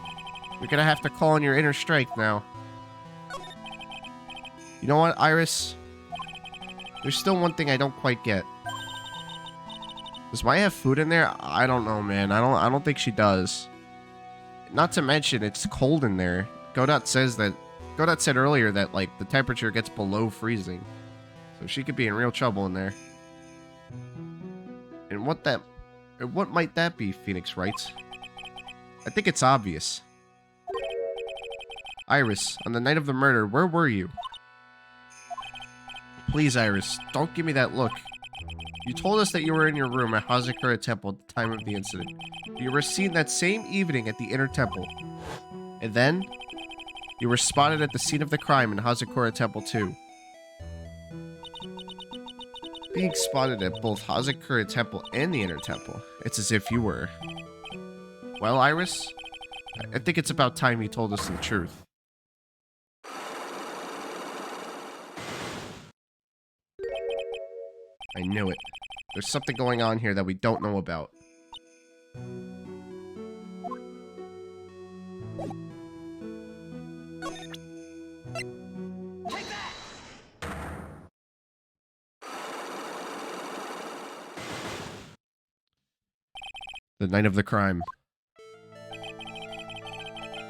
You're gonna have to call on your inner strength now. You know what, Iris? There's still one thing I don't quite get. Does Maya have food in there? I don't know, man. I don't think she does. Not to mention, it's cold in there. Godot said earlier that, like, the temperature gets below freezing. So she could be in real trouble in there. And what might that be, Phoenix writes? I think it's obvious. Iris, on the night of the murder, where were you? Please, Iris, don't give me that look. You told us that you were in your room at Hazakura Temple at the time of the incident. You were seen that same evening at the Inner Temple. And then, you were spotted at the scene of the crime in Hazakura Temple too. Being spotted at both Hazakura Temple and the Inner Temple, it's as if you were. Well, Iris, I think it's about time you told us the truth. I knew it. There's something going on here that we don't know about. Take that! The night of the crime.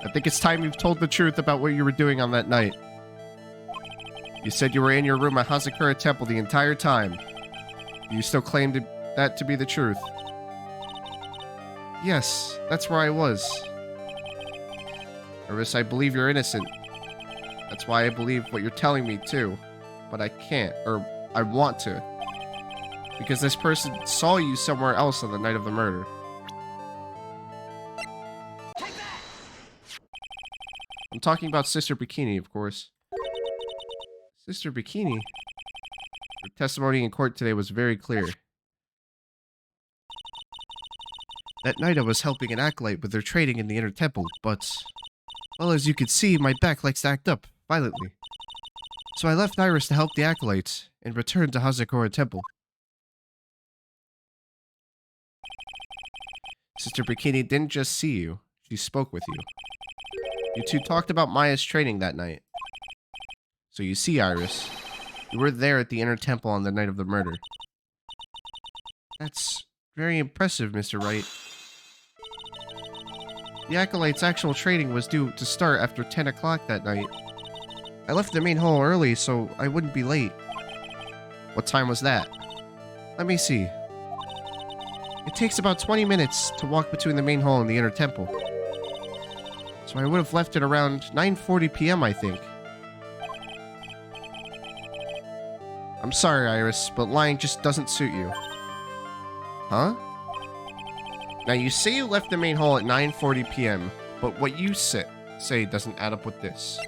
I think it's time you've told the truth about what you were doing on that night. You said you were in your room at Hazakura Temple the entire time. Do you still claim that to be the truth? Yes, that's where I was. Iris, I believe you're innocent. That's why I believe what you're telling me too. But I can't, or I want to. Because this person saw you somewhere else on the night of the murder. Take that! I'm talking about Sister Bikini, of course. Sister Bikini? Her testimony in court today was very clear. That night I was helping an acolyte with their training in the Inner Temple, but... well, as you can see, my back likes to act up violently. So I left Iris to help the acolytes, and returned to Hazakura Temple. Sister Bikini didn't just see you, she spoke with you. You two talked about Maya's training that night. So you see, Iris, you were there at the Inner Temple on the night of the murder. That's very impressive, Mr. Wright. The Acolyte's actual training was due to start after 10 o'clock that night. I left the main hall early so I wouldn't be late. What time was that? Let me see. It takes about 20 minutes to walk between the main hall and the Inner Temple. So I would have left it around 9:40 p.m., I think. I'm sorry, Iris, but lying just doesn't suit you. Huh? Now, you say you left the main hall at 9:40 p.m., but what you say doesn't add up with this.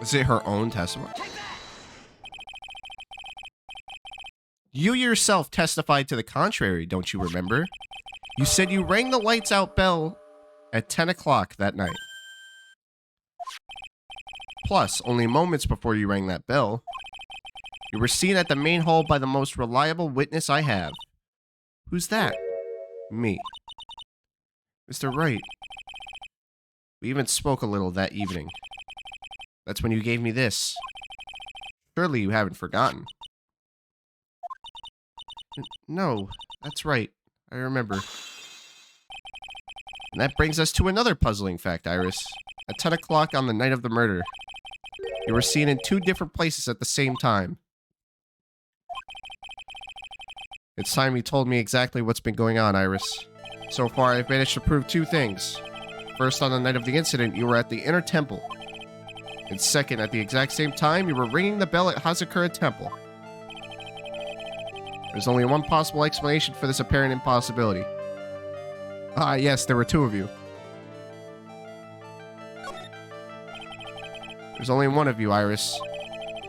Is it her own testimony? You yourself testified to the contrary, don't you remember? You said you rang the lights out bell at 10 o'clock that night. Plus, only moments before you rang that bell, you were seen at the main hall by the most reliable witness I have. Who's that? Me. Mr. Wright. We even spoke a little that evening. That's when you gave me this. Surely you haven't forgotten. No, that's right. I remember. And that brings us to another puzzling fact, Iris. At 10 o'clock on the night of the murder, you were seen in 2 different places at the same time. It's time you told me exactly what's been going on, Iris. So far, I've managed to prove 2 things. First, on the night of the incident, you were at the Inner Temple. And second, at the exact same time, you were ringing the bell at Hazakura Temple. There's only one possible explanation for this apparent impossibility. Ah, yes, there were 2 of you. There's only one of you, Iris.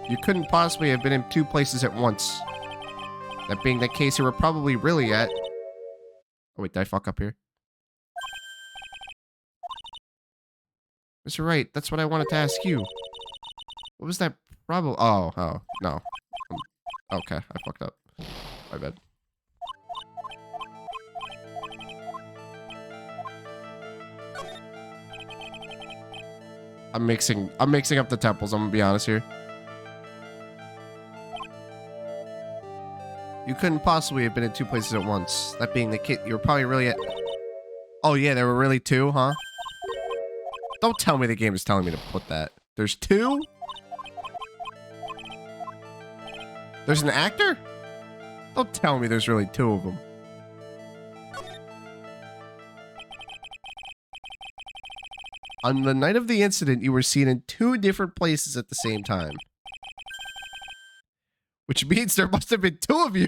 You couldn't possibly have been in 2 places at once. That being the case, you were probably really at... Oh wait, did I fuck up here? Mr. Wright, that's what I wanted to ask you. What was that problem? Oh, no. Okay, I fucked up. My bad. I'm mixing up the temples, I'm gonna be honest here. You couldn't possibly have been in two places at once. That being the kid, you were probably really at... Oh yeah, there were really two, huh? Don't tell me the game is telling me to put that. There's two? There's an actor? Don't tell me there's really two of them. On the night of the incident, you were seen in two different places at the same time. Which means there must have been two of you.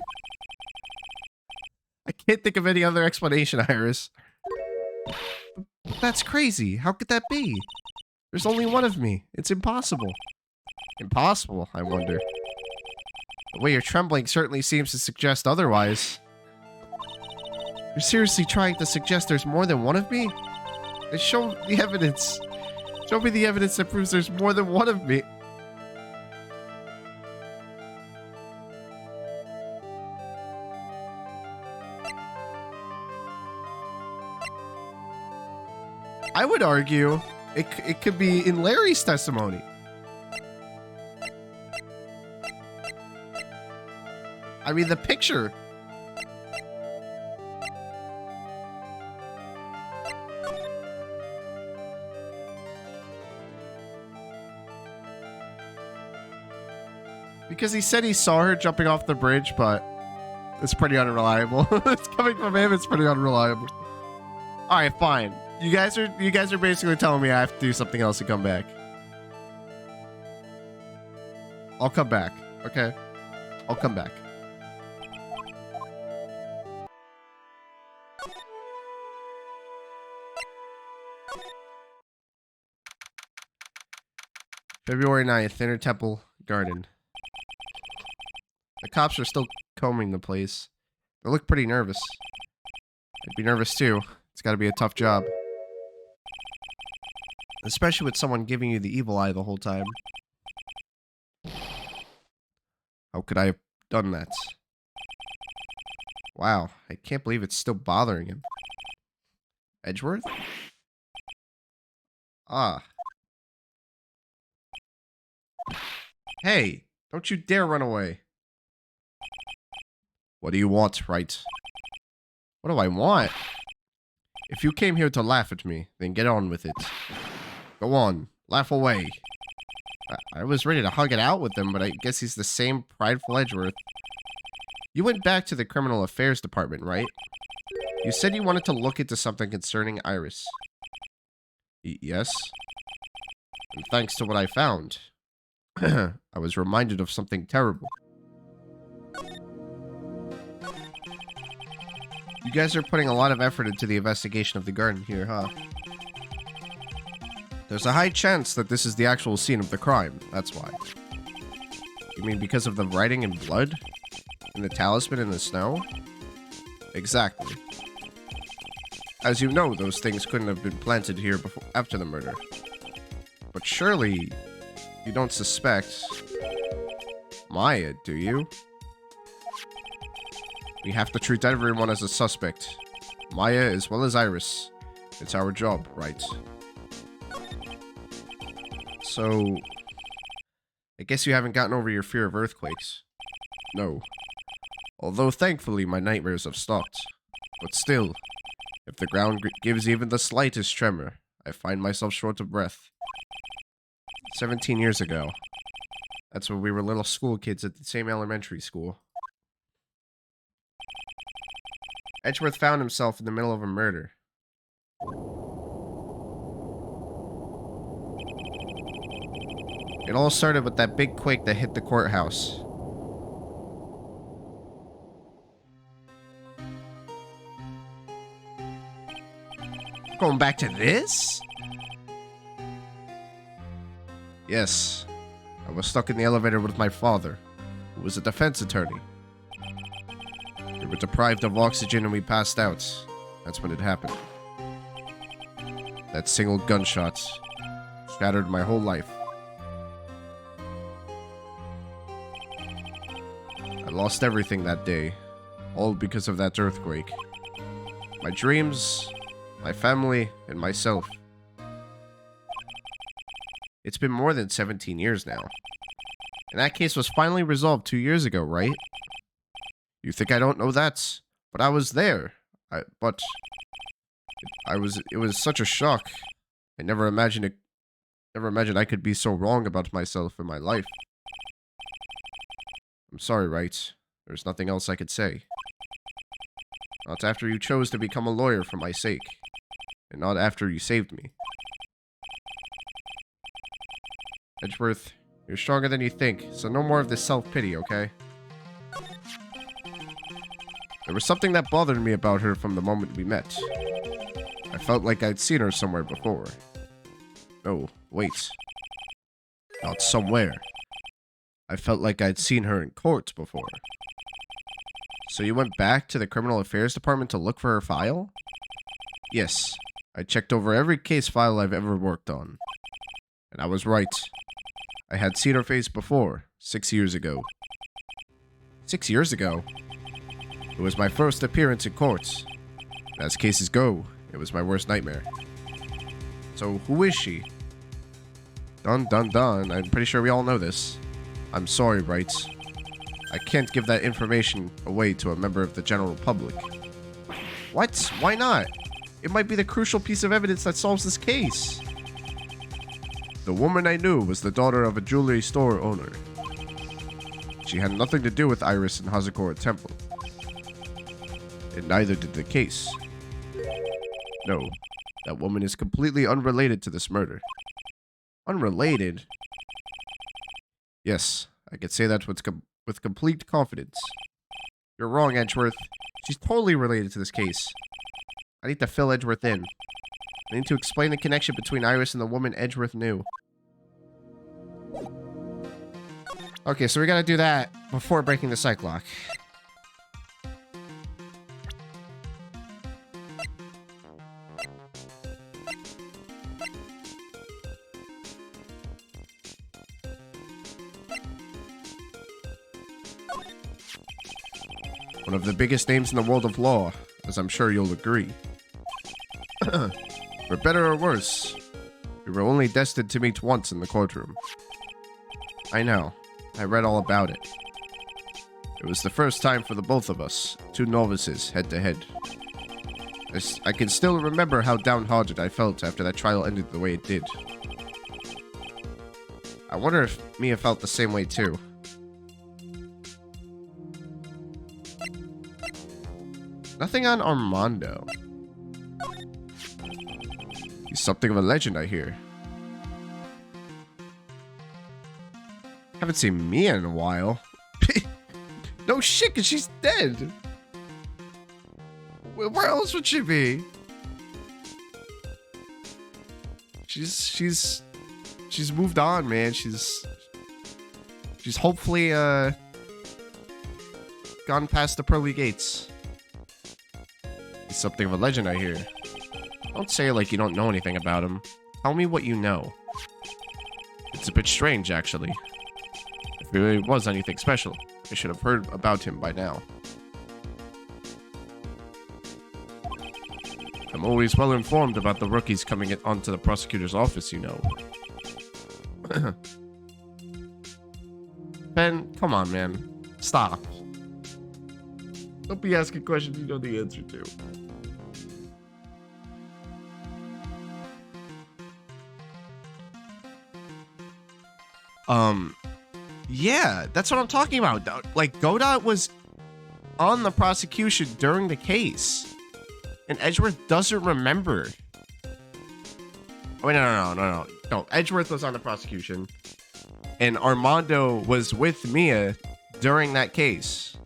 I can't think of any other explanation, Iris. But that's crazy. How could that be? There's only one of me. It's impossible. Impossible, I wonder. The way you're trembling certainly seems to suggest otherwise. You're seriously trying to suggest there's more than one of me? Then show the evidence. Show me the evidence that proves there's more than one of me. I would argue it could be in Larry's testimony. I mean, the picture. Because he said he saw her jumping off the bridge, but it's pretty unreliable. It's coming from him, it's pretty unreliable. Alright, fine. You guys are basically telling me I have to do something else to come back. I'll come back, okay? I'll come back. February 9th, Inner Temple Garden. The cops are still combing the place. They look pretty nervous. I'd be nervous too. It's gotta be a tough job. Especially with someone giving you the evil eye the whole time. How could I have done that? Wow, I can't believe it's still bothering him. Edgeworth? Ah. Hey, don't you dare run away. What do you want, Wright? What do I want? If you came here to laugh at me, then get on with it. Go on, laugh away. I was ready to hug it out with him, but I guess he's the same prideful Edgeworth. You went back to the Criminal Affairs Department, right? You said you wanted to look into something concerning Iris. Yes. And thanks to what I found, I was reminded of something terrible. You guys are putting a lot of effort into the investigation of the garden here, huh? There's a high chance that this is the actual scene of the crime, that's why. You mean because of the writing in blood? And the talisman in the snow? Exactly. As you know, those things couldn't have been planted here before, after the murder. But surely, you don't suspect Maya, do you? We have to treat everyone as a suspect. Maya as well as Iris. It's our job, right? So, I guess you haven't gotten over your fear of earthquakes. No. Although thankfully my nightmares have stopped. But still, if the ground gives even the slightest tremor, I find myself short of breath. 17 years ago. That's when we were little school kids at the same elementary school. Edgeworth found himself in the middle of a murder. It all started with that big quake that hit the courthouse. Going back to this? Yes. I was stuck in the elevator with my father, who was a defense attorney. We were deprived of oxygen and we passed out. That's when it happened. That single gunshot. shattered my whole life. I lost everything that day, all because of that earthquake. My dreams, my family, and myself. It's been more than 17 years now. And that case was finally resolved 2 years ago, right? You think I don't know that? But I was there. It was such a shock. I never imagined I could be so wrong about myself and my life. I'm sorry, Wright. There's nothing else I could say. Not after you chose to become a lawyer for my sake. And not after you saved me. Edgeworth, you're stronger than you think, so no more of this self-pity, okay? There was something that bothered me about her from the moment we met. I felt like I'd seen her somewhere before. No, wait. Not somewhere. I felt like I'd seen her in court before. So you went back to the Criminal Affairs Department to look for her file? Yes. I checked over every case file I've ever worked on. And I was right. I had seen her face before, 6 years ago. 6 years ago? It was my first appearance in court. As cases go, it was my worst nightmare. So, who is she? Dun dun dun, I'm pretty sure we all know this. I'm sorry, Wright. I can't give that information away to a member of the general public. What? Why not? It might be the crucial piece of evidence that solves this case. The woman I knew was the daughter of a jewelry store owner. She had nothing to do with Iris and Hazakura Temple. And neither did the case. No, that woman is completely unrelated to this murder. Unrelated? Yes, I could say that with complete confidence. You're wrong, Edgeworth. She's totally related to this case. I need to fill Edgeworth in. I need to explain the connection between Iris and the woman Edgeworth knew. Okay, so we gotta do that before breaking the psych lock. One of the biggest names in the world of law, as I'm sure you'll agree. For better or worse, we were only destined to meet once in the courtroom. I know. I read all about it. It was the first time for the both of us, two novices, head to head. I can still remember how downhearted I felt after that trial ended the way it did. I wonder if Mia felt the same way too. Nothing on Armando. He's something of a legend, I hear. Haven't seen Mia in a while. No shit, cause she's dead. Where else would she be? She's moved on, man. She's hopefully gone past the pearly gates. He's something of a legend, I hear. Don't say it like you don't know anything about him. Tell me what you know. It's a bit strange, actually. If it really was anything special, I should have heard about him by now. I'm always well informed about the rookies coming onto the prosecutor's office, you know. Ben, come on, man. Stop. Don't be asking questions you know the answer to. Yeah, that's what I'm talking about. Like, Godot was on the prosecution during the case, and Edgeworth doesn't remember. Oh, wait, no. Edgeworth was on the prosecution, and Armando was with Mia during that case.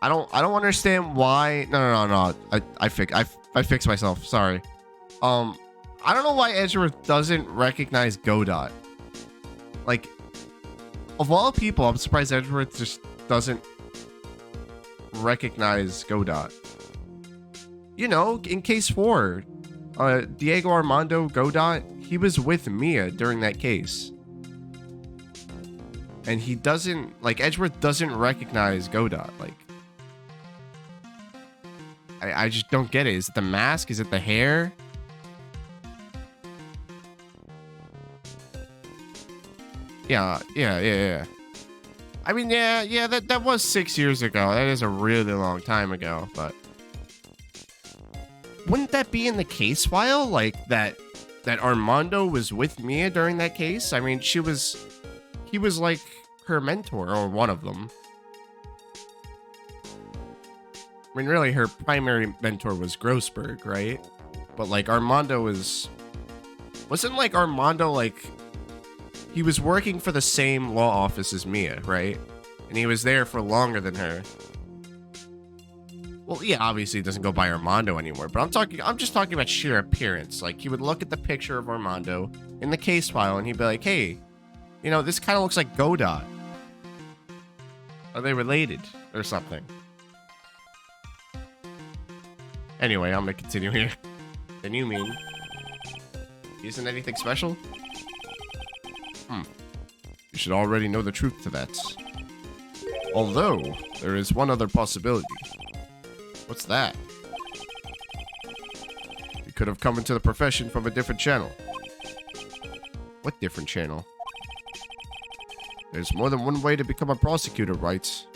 I don't understand why. No. I fixed myself. Sorry. I don't know why Edgeworth doesn't recognize Godot. Like, of all people, I'm surprised Edgeworth just doesn't recognize Godot. You know, in case 4, Diego Armando Godot, he was with Mia during that case. And he doesn't, like, Edgeworth doesn't recognize Godot. Like, I just don't get it. Is it the mask? Is it the hair? Yeah. I mean, yeah, that was 6 years ago. That is a really long time ago, but wouldn't that be in the case file? Like that Armando was with Mia during that case? I mean, he was like her mentor, or one of them. I mean, really, her primary mentor was Grossberg, right? But like Armando wasn't like Armando, like, he was working for the same law office as Mia, right? And he was there for longer than her. Well, yeah, obviously it doesn't go by Armando anymore, but I'm just talking about sheer appearance. Like, he would look at the picture of Armando in the case file and he'd be like, hey, you know, this kind of looks like Godot. Are they related or something? Anyway, I'm gonna continue here. Then you mean isn't anything special? You should already know the truth to that. Although, there is one other possibility. What's that? You could have come into the profession from a different channel. What different channel? There's more than one way to become a prosecutor, Wright.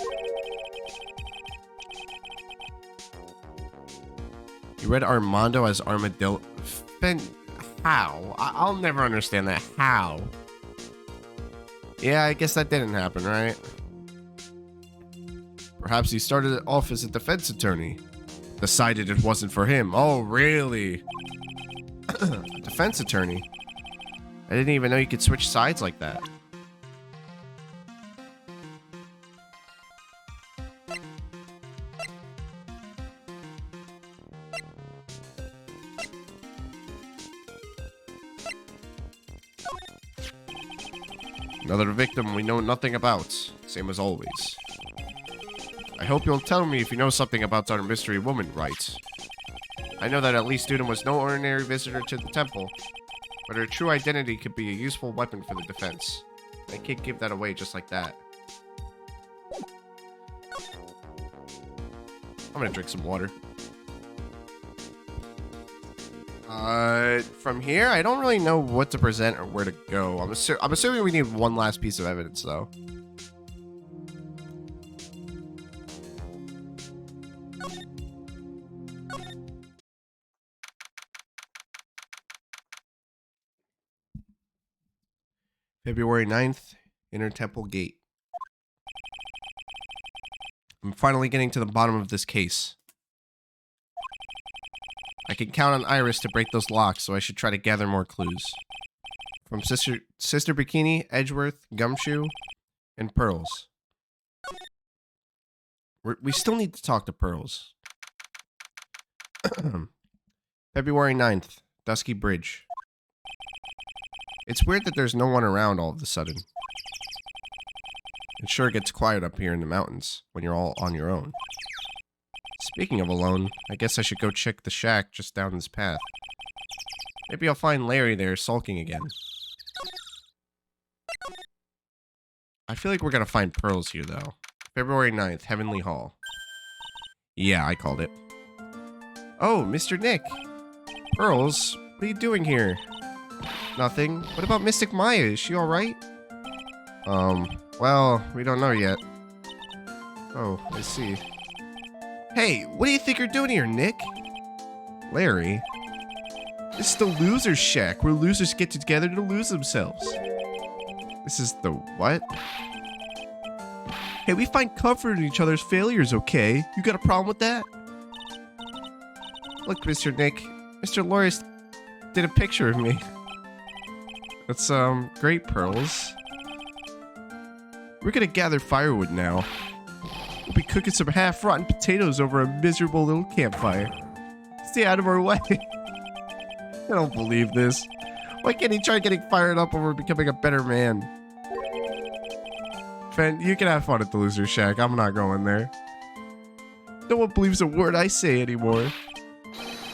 You read Armando as Armadillo? How? I'll never understand that. How? Yeah, I guess that didn't happen, right? Perhaps he started off as a defense attorney. Decided it wasn't for him. Oh, really? A defense attorney? I didn't even know you could switch sides like that. Another victim we know nothing about. Same as always. I hope you'll tell me if you know something about our mystery woman, Wright. I know that at least Student was no ordinary visitor to the temple, but her true identity could be a useful weapon for the defense. I can't give that away just like that. I'm gonna drink some water. From here, I don't really know what to present or where to go. I'm assuming we need one last piece of evidence, though. February 9th, Inner Temple Gate. I'm finally getting to the bottom of this case. I can count on Iris to break those locks, so I should try to gather more clues. From Sister Bikini, Edgeworth, Gumshoe, and Pearls. We still need to talk to Pearls. February 9th, Dusky Bridge. It's weird that there's no one around all of a sudden. It sure gets quiet up here in the mountains when you're all on your own. Speaking of alone, I guess I should go check the shack just down this path. Maybe I'll find Larry there sulking again. I feel like we're gonna find Pearls here, though. February 9th, Heavenly Hall. Yeah, I called it. Oh, Mr. Nick. Pearls, what are you doing here? Nothing. What about Mystic Maya? Is she alright? Well, we don't know yet. Oh, I see. Hey, what do you think you're doing here, Nick? Larry? This is the loser's shack, where losers get together to lose themselves. This is the what? Hey, we find comfort in each other's failures, okay? You got a problem with that? Look, Mr. Nick, Mr. Loris did a picture of me. That's, great, Pearls. We're gonna gather firewood now. We'll be cooking some half-rotten potatoes over a miserable little campfire. Stay out of our way. I don't believe this. Why can't he try getting fired up over becoming a better man? Fen, you can have fun at the loser shack. I'm not going there. No one believes a word I say anymore.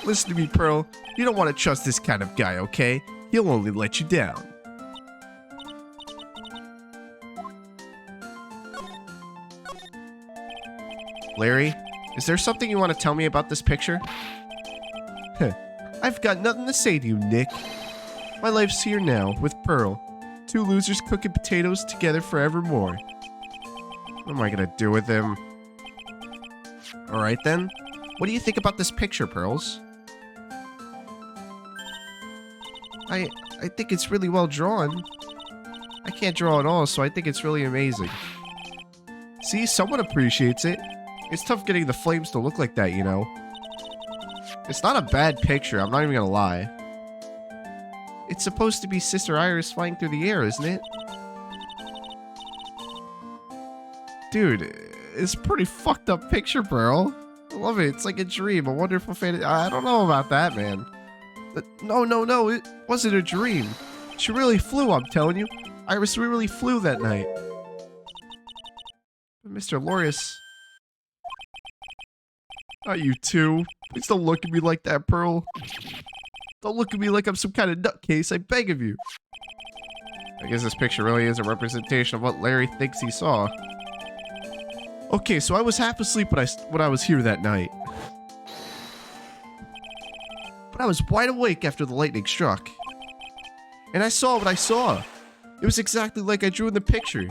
Listen to me, Pearl. You don't want to trust this kind of guy, okay? He'll only let you down. Larry, is there something you want to tell me about this picture? I've got nothing to say to you, Nick. My life's here now, with Pearl. Two losers cooking potatoes together forevermore. What am I gonna do with him? Alright then. What do you think about this picture, Pearls? I think it's really well drawn. I can't draw at all, so I think it's really amazing. See, someone appreciates it. It's tough getting the flames to look like that, you know. It's not a bad picture, I'm not even gonna lie. It's supposed to be Sister Iris flying through the air, isn't it? Dude, it's a pretty fucked up picture, Pearl. I love it. It's like a dream, a wonderful fantasy. I don't know about that, man. No, it wasn't a dream. She really flew, I'm telling you. Iris really flew that night. But Mr. Lorius... Not you too. Please don't look at me like that, Pearl. Don't look at me like I'm some kind of nutcase, I beg of you. I guess this picture really is a representation of what Larry thinks he saw. Okay, so I was half asleep when I was here that night. But I was wide awake after the lightning struck. And I saw what I saw. It was exactly like I drew in the picture.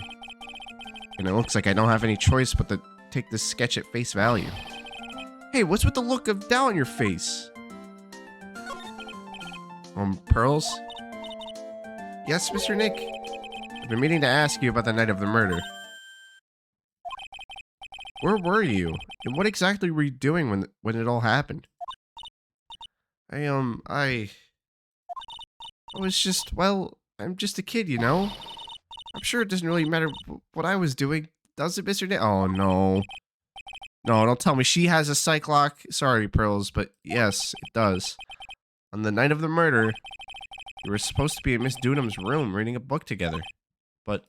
And it looks like I don't have any choice but to take this sketch at face value. Hey, what's with the look of doubt on your face? Pearls? Yes, Mr. Nick? I've been meaning to ask you about the night of the murder. Where were you? And what exactly were you doing when it all happened? I was just, well, I'm just a kid, you know? I'm sure it doesn't really matter what I was doing, does it, Mr. Nick? Oh, no. No, don't tell me she has a psych lock. Sorry, Pearls, but yes, it does. On the night of the murder, you were supposed to be in Miss Dunham's room reading a book together. But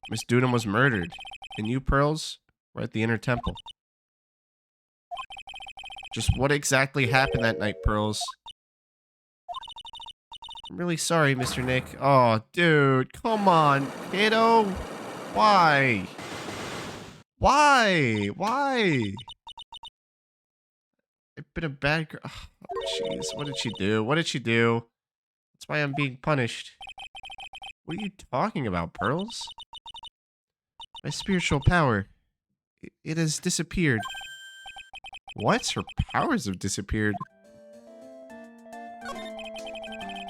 Miss Dunham was murdered, and you, Pearls, were at the Inner Temple. Just what exactly happened that night, Pearls? I'm really sorry, Mr. Nick. Oh, dude, come on, kiddo. Why? Why? I've been a bad girl. Oh, jeez, what did she do? What did she do? That's why I'm being punished. What are you talking about, Pearls? My spiritual power. It has disappeared. What? Her powers have disappeared?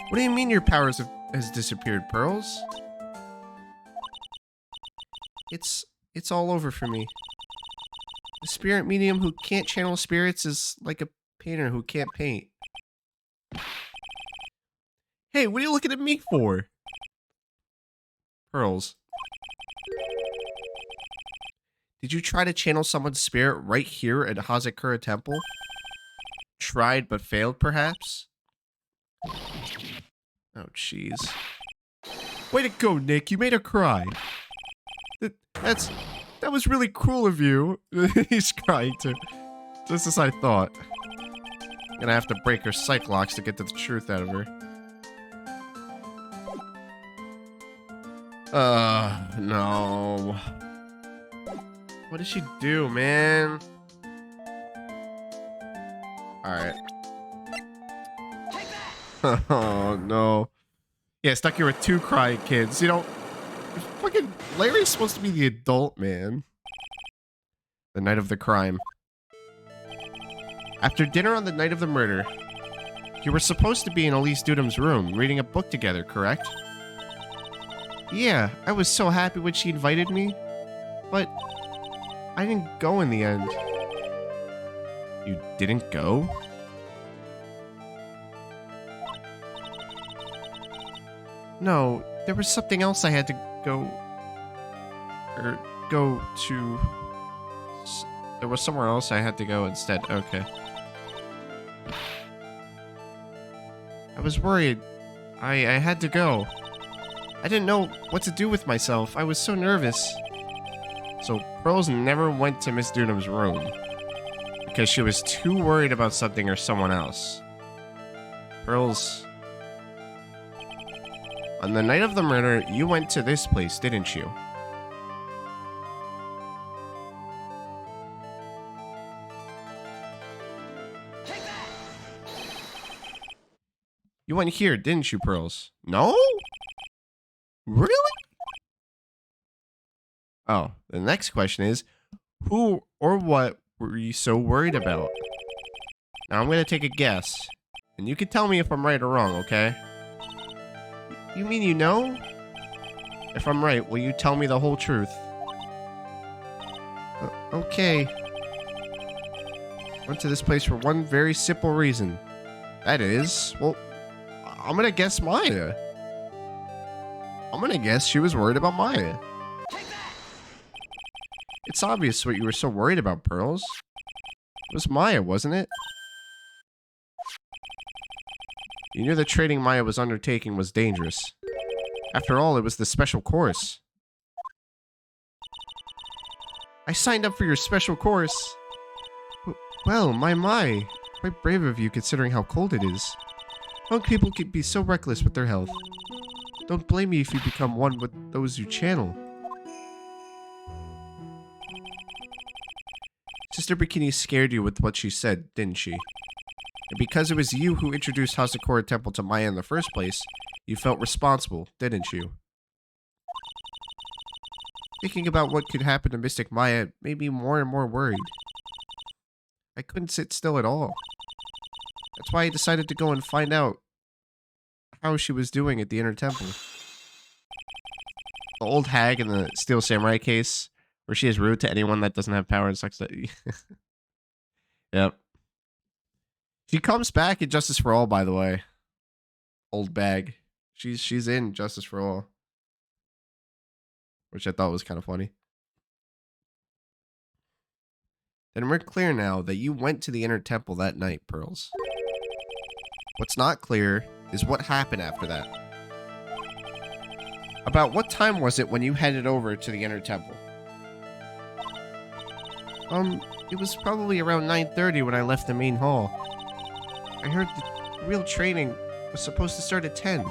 What do you mean your powers has disappeared, Pearls? It's all over for me. A spirit medium who can't channel spirits is like a painter who can't paint. Hey, what are you looking at me for? Pearls. Did you try to channel someone's spirit right here at Hazakura Temple? Tried but failed, perhaps? Oh, jeez. Way to go, Nick. You made her cry. That was really cruel of you. He's crying too. Just as I thought. I'm gonna have to break her psych locks to get the truth out of her. No. What did she do, man? Alright. Oh, no. Yeah, stuck here with two crying kids. You know, fucking Larry's supposed to be the adult, man. The night of the crime. After dinner on the night of the murder, you were supposed to be in Elise Dudham's room, reading a book together, correct? Yeah, I was so happy when she invited me, but I didn't go in the end. You didn't go? No, there was something else I had to go to. There was somewhere else I had to go instead. Okay. I was worried. I had to go. I didn't know what to do with myself. I was so nervous. So Pearls never went to Miss Dunham's room. because she was too worried about something or someone else. Pearls, on the night of the murder, you went to this place, didn't you? You went here, didn't you, Pearls? No? Really? Oh, the next question is, who or what were you so worried about? Now I'm gonna take a guess, and you can tell me if I'm right or wrong, okay? You mean you know? If I'm right, will you tell me the whole truth? Okay. Went to this place for one very simple reason. That is, well, I'm gonna guess Maya. I'm gonna guess she was worried about Maya. It's obvious what you were so worried about, Pearls. It was Maya, wasn't it? You knew the training Maya was undertaking was dangerous. After all, it was the special course. I signed up for your special course. Well, my. Quite brave of you considering how cold it is. Young people can be so reckless with their health. Don't blame me if you become one with those you channel. Sister Bikini scared you with what she said, didn't she? And because it was you who introduced Hasakura Temple to Maya in the first place, you felt responsible, didn't you? Thinking about what could happen to Mystic Maya made me more and more worried. I couldn't sit still at all. That's why I decided to go and find out how she was doing at the Inner Temple. The old hag in the Steel Samurai case, where she is rude to anyone that doesn't have power and sucks that. Yep. She comes back in Justice for All, by the way. Old bag. She's in Justice for All. Which I thought was kind of funny. Then we're clear now that you went to the Inner Temple that night, Pearls. What's not clear is what happened after that. About what time was it when you headed over to the Inner Temple? It was probably around 9:30 when I left the main hall. I heard the real training was supposed to start at 10.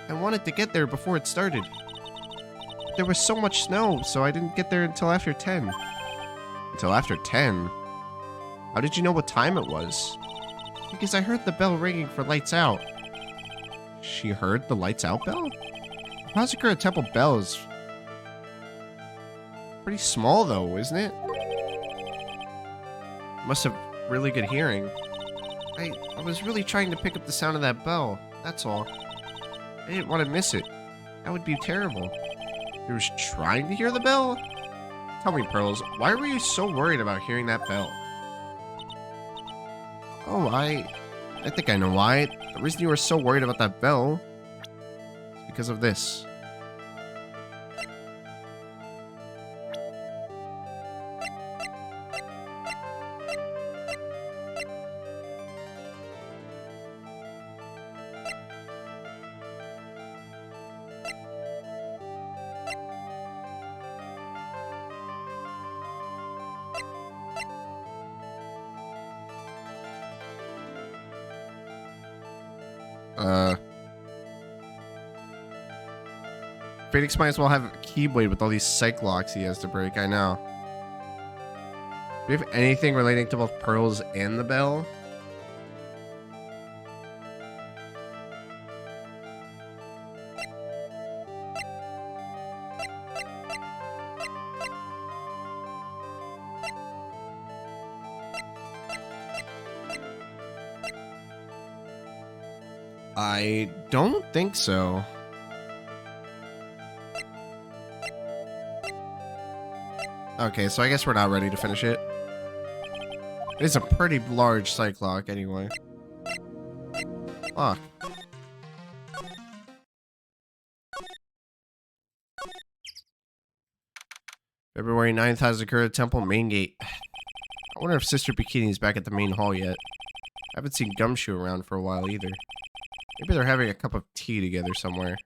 I wanted to get there before it started. But there was so much snow, so I didn't get there until after 10. Until after 10? How did you know what time it was? Because I heard the bell ringing for lights out. She heard the lights out bell? Hazakura Temple bell is pretty small though, isn't it? Must have really good hearing. I was really trying to pick up the sound of that bell, that's all. I didn't want to miss it. That would be terrible. You was trying to hear the bell? Tell me, Pearls, why were you so worried about hearing that bell? Oh, I think I know why. The reason you were so worried about that bell is because of this. Phoenix might as well have a Keyblade with all these psych locks he has to break, I know. Do we have anything relating to both Pearls and the bell? I don't think so. Okay, so I guess we're not ready to finish it. It's a pretty large cyclock anyway. Fuck. February 9th, Hazakura Temple main gate. I wonder if Sister Bikini's back at the main hall yet. I haven't seen Gumshoe around for a while either. Maybe they're having a cup of tea together somewhere.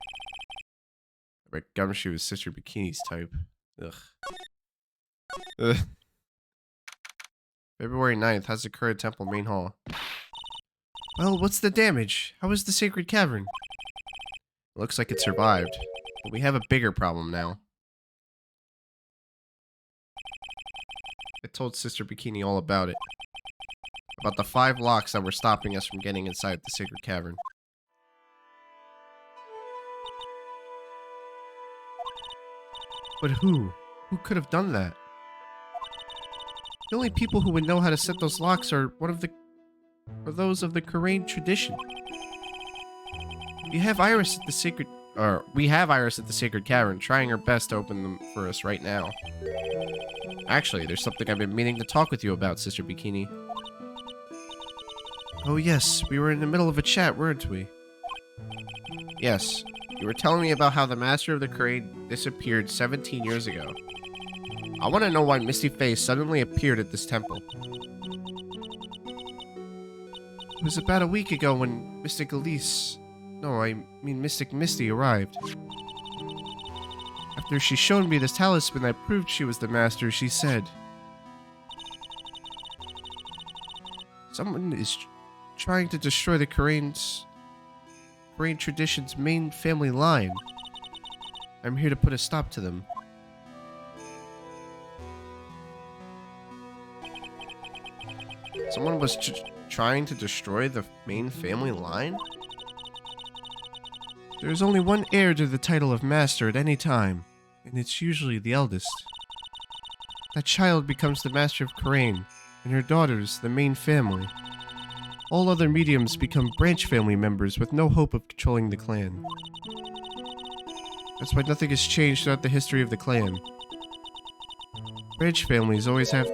I bet Gumshoe is Sister Bikini's type. Ugh. Ugh. February 9th has occurred at Temple Main Hall. Well, what's the damage? How is the sacred cavern? Looks like it survived. But we have a bigger problem now. I told Sister Bikini all about it. About the 5 locks that were stopping us from getting inside the sacred cavern. But who? Who could have done that? The only people who would know how to set those locks are those of the Korean tradition. We have Iris at the sacred cavern, trying her best to open them for us right now. Actually, there's something I've been meaning to talk with you about, Sister Bikini. Oh yes, we were in the middle of a chat, weren't we? Yes, you were telling me about how the Master of the Crane disappeared 17 years ago. I want to know why Misty Face suddenly appeared at this temple. It was about a week ago when Mystic Misty arrived. After she showed me this talisman that proved she was the master, she said, "Someone is trying to destroy the Korean tradition's main family line. I'm here to put a stop to them." Someone was trying to destroy the main family line? There's only one heir to the title of master at any time, and it's usually the eldest. That child becomes the master of Korean, and her daughters the main family. All other mediums become branch family members with no hope of controlling the clan. That's why nothing has changed throughout the history of the clan. Branch families always have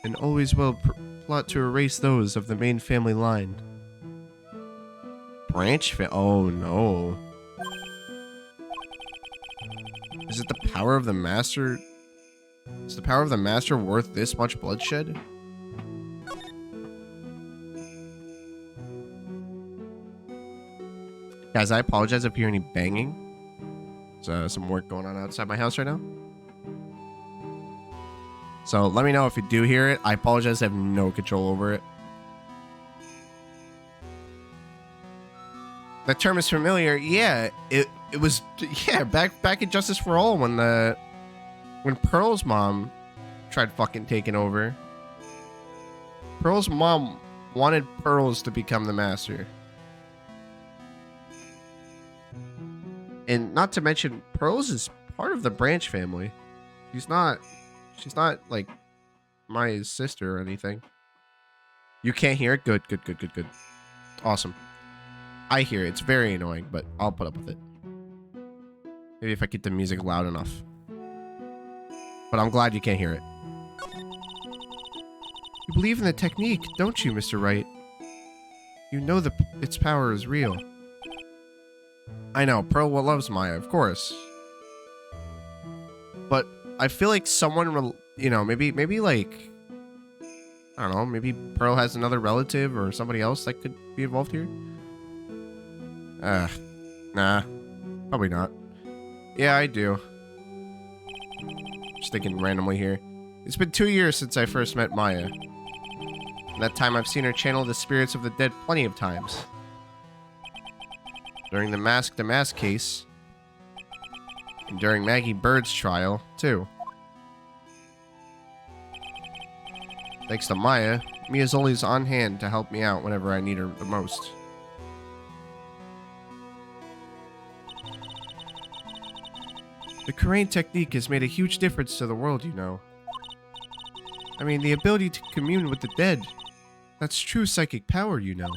and always will plot to erase those of the main family line. Oh no. Is it the power of the master? Is the power of the master worth this much bloodshed? Guys, I apologize if you hear any banging. There's some work going on outside my house right now. So let me know if you do hear it. I apologize, I have no control over it. That term is familiar. Yeah, it was back in Justice for All when Pearl's mom tried fucking taking over. Pearl's mom wanted Pearls to become the master. And not to mention, Pearls is part of the Branch family. She's not like my sister or anything. You can't hear it? Good. Awesome. I hear it. It's very annoying, but I'll put up with it. Maybe if I keep the music loud enough. But I'm glad you can't hear it. You believe in the technique, don't you, Mr. Wright? You know its power is real. I know, Pearl loves Maya, of course. But I feel like someone, maybe like, I don't know, maybe Pearl has another relative or somebody else that could be involved here. Nah, probably not. Yeah, I do. Just thinking randomly here. It's been 2 years since I first met Maya. In that time, I've seen her channel the spirits of the dead plenty of times. During the Mask to Mask case. And during Maggie Bird's trial, too. Thanks to Maya, Mia's always on hand to help me out whenever I need her the most. The Korean technique has made a huge difference to the world, you know. I mean, the ability to commune with the dead. That's true psychic power, you know.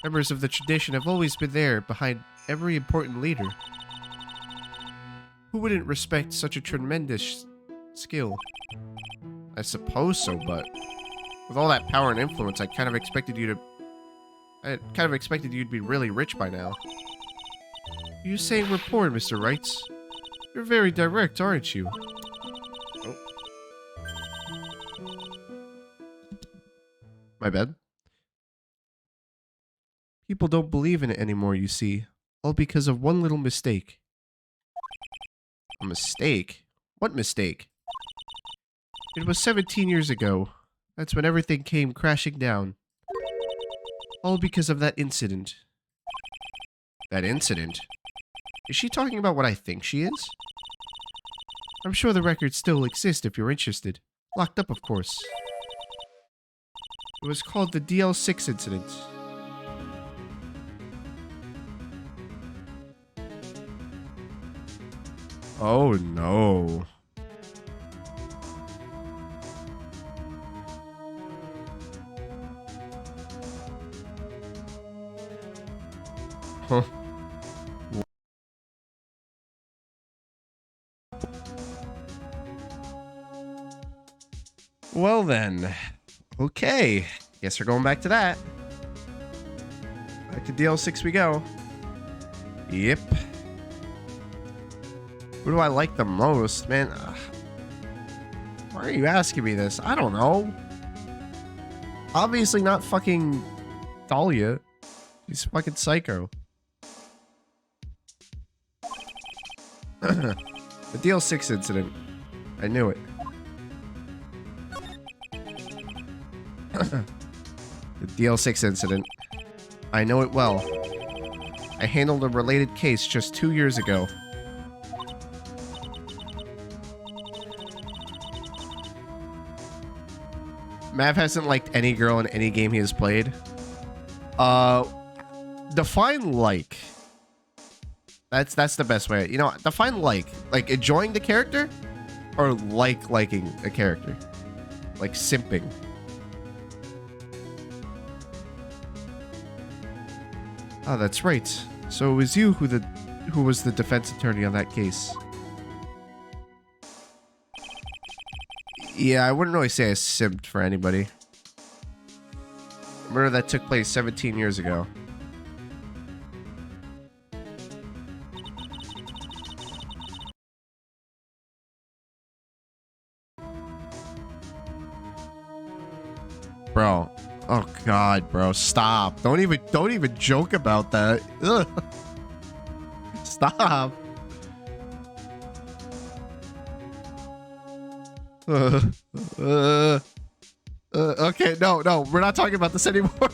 Members of the tradition have always been there behind every important leader. Who wouldn't respect such a tremendous skill? I suppose so, but with all that power and influence, I kind of expected you'd be really rich by now. Are you saying we're poor, Mr. Wright? You're very direct, aren't you? Oh. My bad. People don't believe in it anymore, you see. All because of one little mistake. A mistake? What mistake? It was 17 years ago. That's when everything came crashing down. All because of that incident. That incident? Is she talking about what I think she is? I'm sure the records still exist if you're interested. Locked up, of course. It was called the DL6 incident. Oh no. Huh. Well then. Okay. Guess we're going back to that. Back to DL6 we go. Yep. Who do I like the most, man? Why are you asking me this? I don't know. Obviously not fucking Dahlia. She's fucking psycho. The DL6 incident. I knew it. The DL6 incident. I know it well. I handled a related case just 2 years ago. Mav hasn't liked any girl in any game he has played. Define like. That's the best way. You know, define like. Like enjoying the character or liking a character. Like simping. Oh, that's right. So it was you who was the defense attorney on that case. Yeah, I wouldn't really say I simped for anybody. Murder that took place 17 years ago. Bro. Oh god, bro. Stop. Don't even joke about that. Ugh. Stop. Okay, no, we're not talking about this anymore.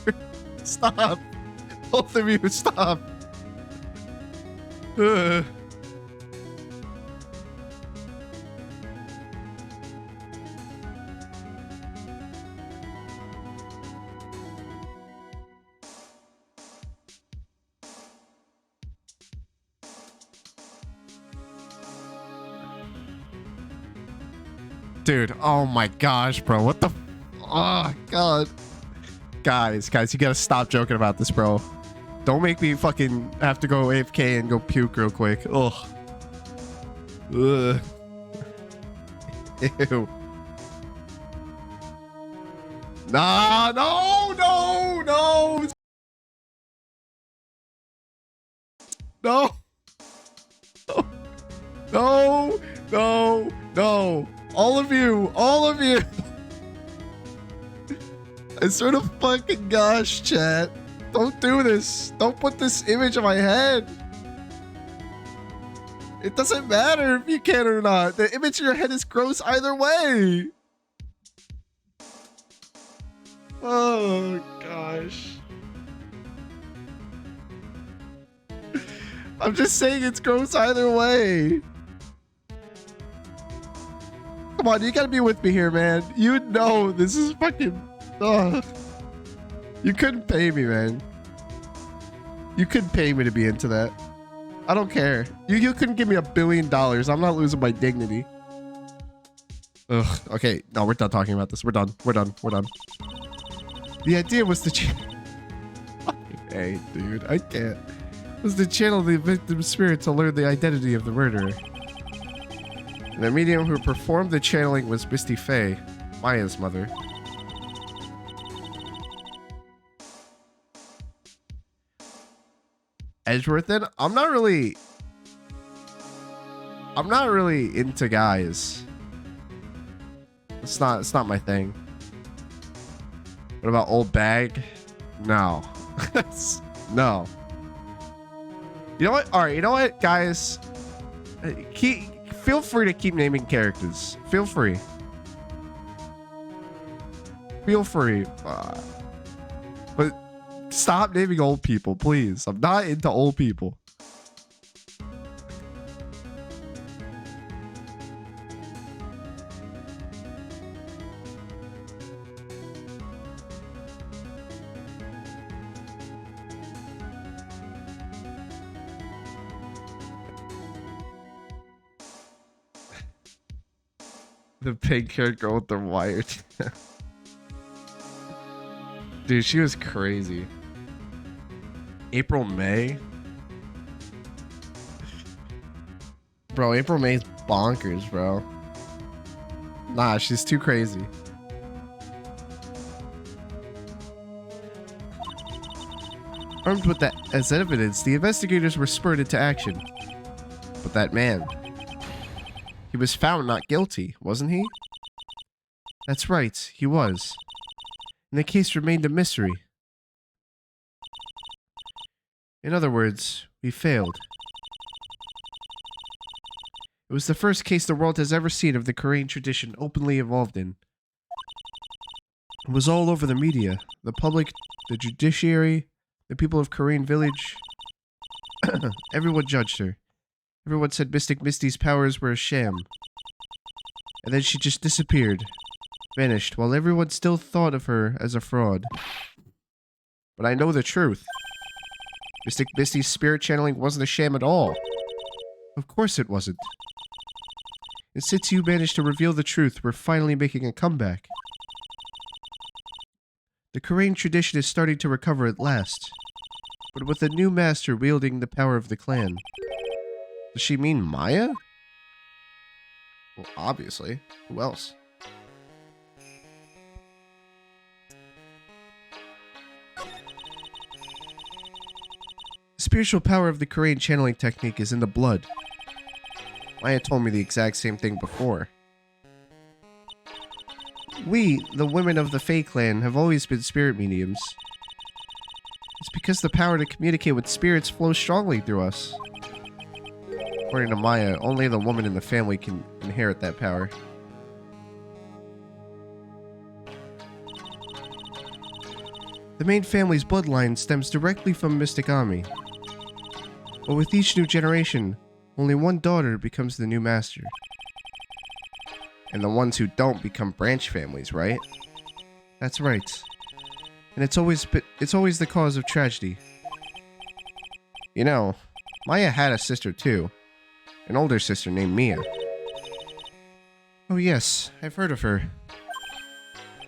Stop. Both of you, stop. Dude, oh my gosh, bro. What the... Oh, God. Guys, you gotta stop joking about this, bro. Don't make me fucking have to go AFK and go puke real quick. Ugh. Ugh. Ew. Nah, no. No. All of you. I swear to fucking gosh, chat. Don't do this. Don't put this image on my head. It doesn't matter if you can or not. The image in your head is gross either way. Oh, gosh. I'm just saying it's gross either way. Come on, you gotta be with me here, man. You know this is fucking... Ugh. You couldn't pay me, man. You couldn't pay me to be into that. I don't care. You couldn't give me $1 billion. I'm not losing my dignity. Ugh. Okay. No, we're done talking about this. We're done. The idea was to... Hey, dude. I can't. Was to channel the victim's spirit to learn the identity of the murderer. And the medium who performed the channeling was Misty Faye, Maya's mother. Edgeworthen? I'm not really into guys. It's not my thing. What about old bag? No. No. You know what? All right, you know what, guys? Feel free to keep naming characters. Feel free. Feel free. But stop naming old people, please. I'm not into old people. The pink-haired girl with the wired. Dude, she was crazy. April May? Bro, April May's bonkers, bro. Nah, she's too crazy. Armed with that as evidence, the investigators were spurred into action. But that man, he was found not guilty, wasn't he? That's right, he was. And the case remained a mystery. In other words, we failed. It was the first case the world has ever seen of the Korean tradition openly involved in. It was all over the media, the public, the judiciary, the people of Korean village. Everyone judged her. Everyone said Mystic Misty's powers were a sham. And then she just disappeared, vanished, while everyone still thought of her as a fraud. But I know the truth. Mystic Misty's spirit channeling wasn't a sham at all. Of course it wasn't. And since you managed to reveal the truth, we're finally making a comeback. The Korean tradition is starting to recover at last, but with a new master wielding the power of the clan. Does she mean Maya? Well, obviously. Who else? The spiritual power of the Korean channeling technique is in the blood. Maya told me the exact same thing before. We, the women of the Fae clan, have always been spirit mediums. It's because the power to communicate with spirits flows strongly through us. According to Maya, only the woman in the family can inherit that power. The main family's bloodline stems directly from Mystic Ami. But with each new generation, only one daughter becomes the new master. And the ones who don't become branch families, right? That's right. And it's always the cause of tragedy. You know, Maya had a sister too. An older sister named Mia. Oh yes, I've heard of her.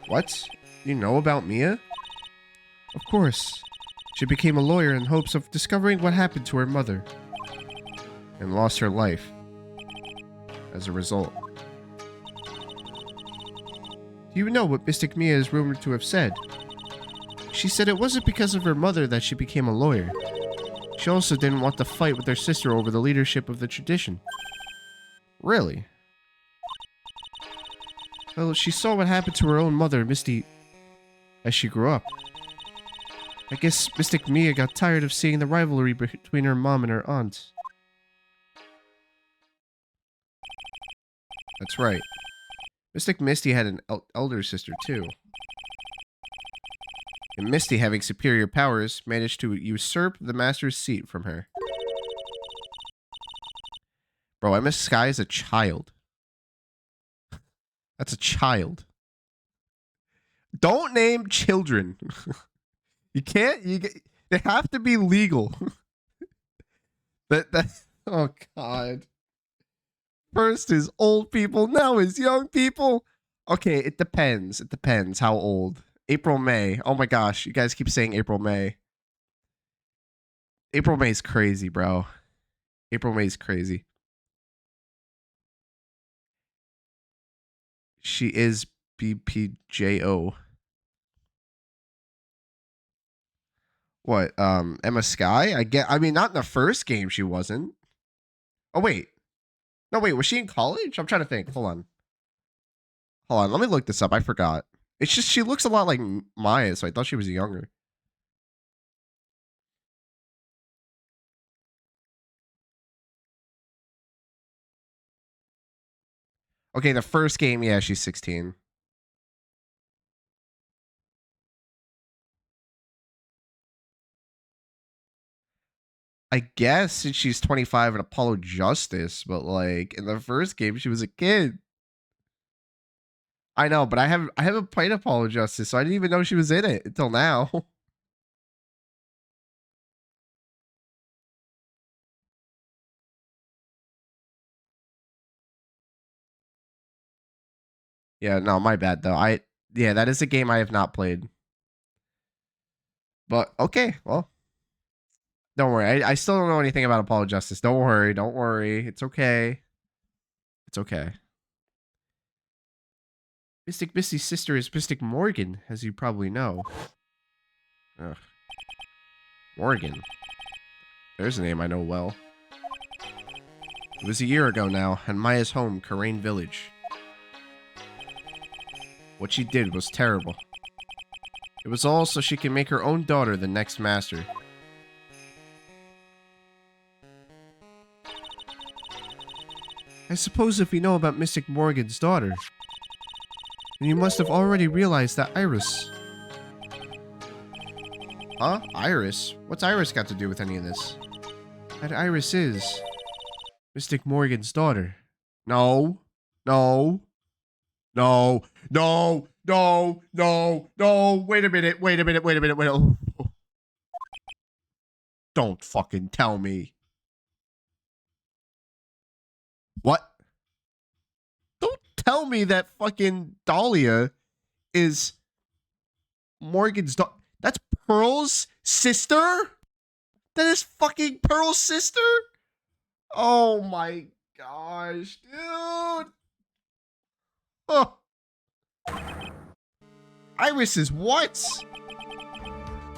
What? You know about Mia? Of course. She became a lawyer in hopes of discovering what happened to her mother. And lost her life. As a result. Do you know what Mystic Mia is rumored to have said? She said it wasn't because of her mother that she became a lawyer. She also didn't want to fight with her sister over the leadership of the tradition. Really? Well, she saw what happened to her own mother, Misty, as she grew up. I guess Mystic Mia got tired of seeing the rivalry between her mom and her aunt. That's right. Mystic Misty had an elder sister, too. And Misty, having superior powers, managed to usurp the Master's seat from her. Bro, Emma Sky is a child. That's a child. Don't name children. You can't. They have to be legal. that. Oh God. First is old people, now is young people. Okay, it depends. It depends how old. April, May. Oh my gosh, you guys keep saying April, May. April, May's crazy, bro. April, May's crazy. She is BPJO. What? Emma Sky? I mean, not in the first game she wasn't. Oh wait. No, wait, was she in college? I'm trying to think. Hold on, let me look this up. I forgot. It's just she looks a lot like Maya, so I thought she was younger. Okay, the first game, yeah, she's 16. I guess since she's 25 in Apollo Justice, but like in the first game she was a kid. I know, but I haven't played Apollo Justice, so I didn't even know she was in it until now. Yeah, no, my bad though. Yeah, that is a game I have not played. But okay, well, don't worry. I still don't know anything about Apollo Justice. Don't worry, don't worry. It's okay. It's okay. Mystic Misty's sister is Mystic Morgan, as you probably know. Ugh. Morgan. There's a name I know well. It was a year ago now, and Maya's home, Karain Village. What she did was terrible. It was all so she can make her own daughter the next master. I suppose if we know about Mystic Morgan's daughter, then you must have already realized that Iris. Huh? Iris? What's Iris got to do with any of this? That Iris is Mystic Morgan's daughter. No. No. No. No. No. No. No. Wait a minute. Wait a minute. Wait a minute. Wait a minute. Don't fucking tell me. What? Don't tell me that fucking Dahlia is Morgan's daughter. That's Pearl's sister? That is fucking Pearl's sister? Oh my gosh, dude. Oh. Iris is what?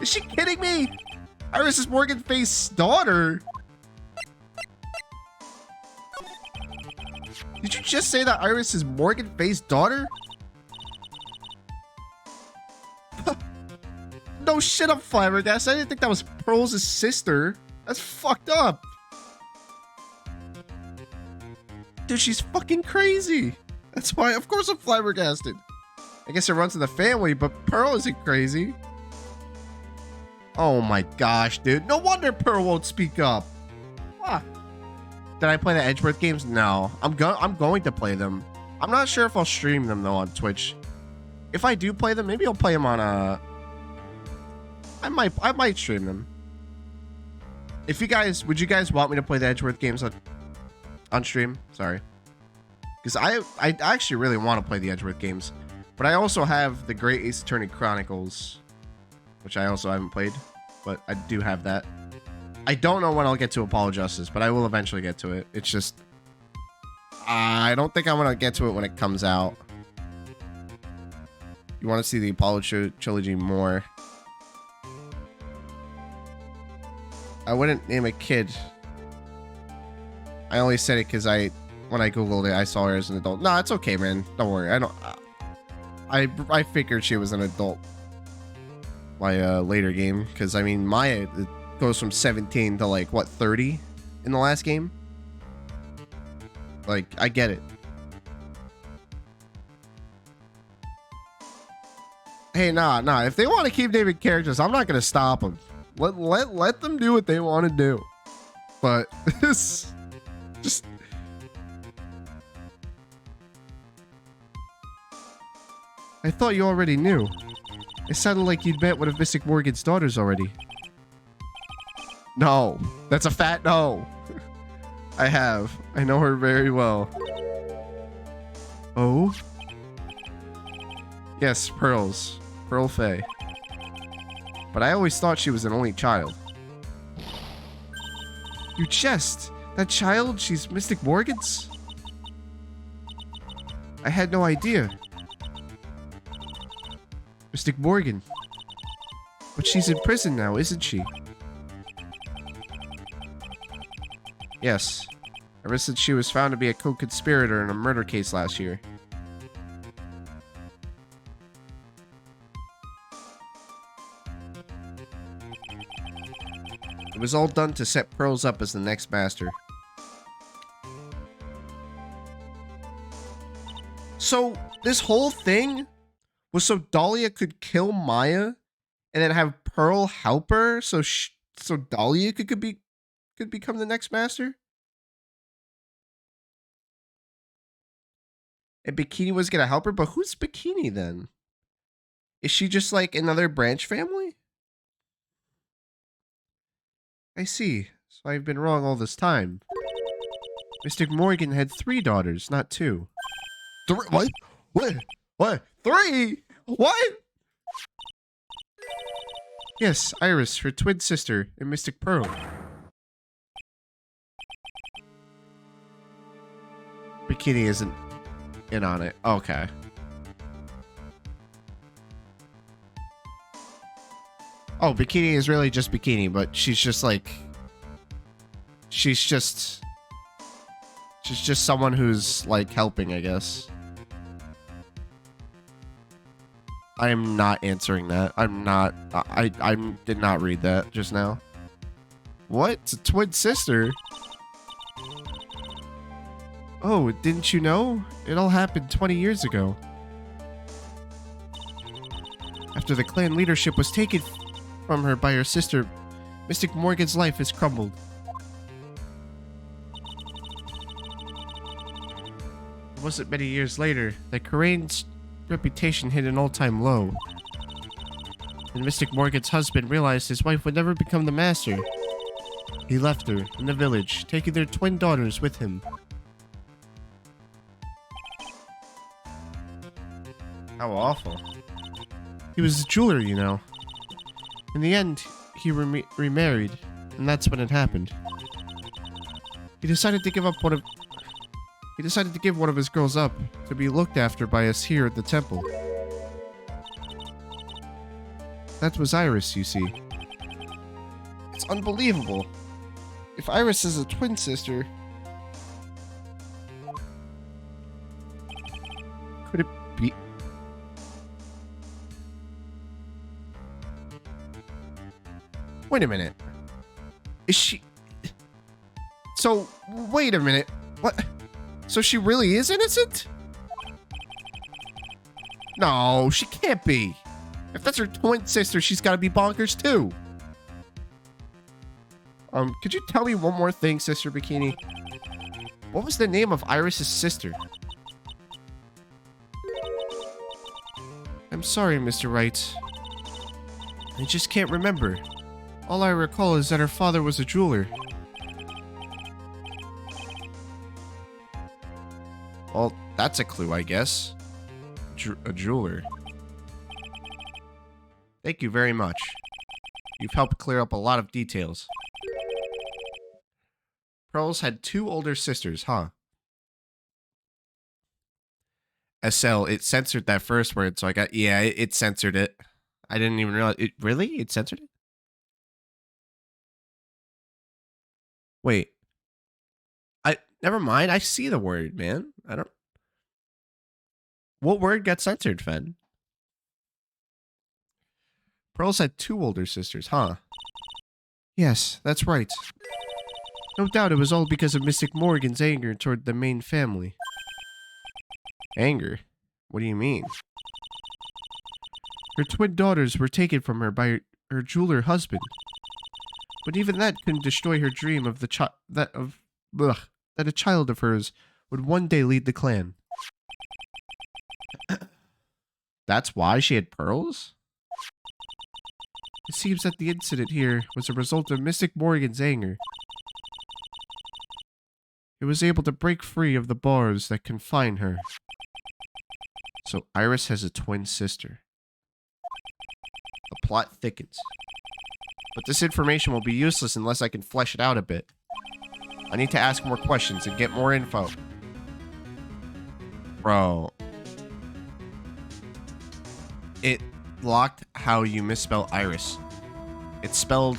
Is she kidding me? Iris is Morgan Face's daughter. Did you just say that Iris is Morgan Face's daughter? No shit, I'm flabbergasted. I didn't think that was Pearl's sister. That's fucked up. Dude, she's fucking crazy. That's why, of course, I'm flabbergasted. I guess it runs in the family, but Pearl isn't crazy. Oh my gosh, dude. No wonder Pearl won't speak up. Fuck. Did I play the Edgeworth games? No. I'm going to play them. I'm not sure if I'll stream them though on Twitch. If I do play them, maybe I'll play them on I might stream them. If you guys, would you guys want me to play the Edgeworth games on stream? Sorry. Because I actually really want to play the Edgeworth games. But I also have the Great Ace Attorney Chronicles, which I also haven't played. But I do have that. I don't know when I'll get to Apollo Justice, but I will eventually get to it. It's just, I don't think I'm going to get to it when it comes out. You want to see the Apollo trilogy more. I wouldn't name a kid. I only said it because when I googled it, I saw her as an adult. No, it's okay, man. Don't worry. I figured she was an adult. My later game, because I mean Maya goes from 17 to like what 30 in the last game. Like I get it. Hey, nah. If they want to keep naming characters, I'm not gonna stop them. Let them do what they want to do. But this just. I thought you already knew. It sounded like you'd met one of Mystic Morgan's daughters already. No. That's a fat no. I have. I know her very well. Oh? Yes, Pearl's. Pearl Faye. But I always thought she was an only child. You jest. That child? She's Mystic Morgan's? I had no idea. Mystic Morgan. But she's in prison now, isn't she? Yes. Ever since she was found to be a co-conspirator in a murder case last year. It was all done to set Pearls up as the next master. So, this whole thing was so Dahlia could kill Maya and then have Pearl help her so Dahlia could be could become the next master? And Bikini was gonna help her, but who's Bikini then? Is she just like another branch family? I see. So I've been wrong all this time. Mr. Morgan had 3 daughters, not 2. 3? What? What? What? 3? What? Yes, Iris, her twin sister, and Mystic Pearl. Bikini isn't in on it. Okay. Oh, Bikini is really just Bikini, but she's just like... She's just someone who's, like, helping, I guess. I am not answering that. I'm not... I did not read that just now. What? It's a twin sister? Oh, didn't you know? It all happened 20 years ago. After the clan leadership was taken from her by her sister, Mystic Morgan's life has crumbled. It wasn't many years later that Karane's reputation hit an all-time low. And Mystic Morgan's husband realized his wife would never become the master. He left her in the village, taking their twin daughters with him. How awful. He was a jeweler, you know. In the end, he remarried, and that's when it happened. He decided to give one of his girls up to be looked after by us here at the temple. That was Iris, you see. It's unbelievable. If Iris is a twin sister, could it be? Wait a minute. Is she... So, wait a minute. What? So she really is innocent? No, she can't be. If that's her twin sister, she's got to be bonkers too. Could you tell me one more thing, Sister Bikini? What was the name of Iris's sister? I'm sorry, Mr. Wright. I just can't remember. All I recall is that her father was a jeweler. Well, that's a clue, I guess. A jeweler. Thank you very much. You've helped clear up a lot of details. Pearls had 2 older sisters, huh? SL, it censored that first word, so I got... Yeah, it censored it. I didn't even realize... It really? It censored it? Wait. Never mind. I see the word, man. I don't... What word got censored, Fen? Pearls had 2 older sisters, huh? Yes, that's right. No doubt it was all because of Mystic Morgan's anger toward the main family. Anger? What do you mean? Her twin daughters were taken from her by her jeweler husband. But even that couldn't destroy her dream of that a child of hers would one day lead the clan. That's why she had pearls? It seems that the incident here was a result of Mystic Morgan's anger. It was able to break free of the bars that confine her. So Iris has a twin sister. The plot thickens. But this information will be useless unless I can flesh it out a bit. I need to ask more questions and get more info. Bro. It locked how you misspell Iris. It's spelled...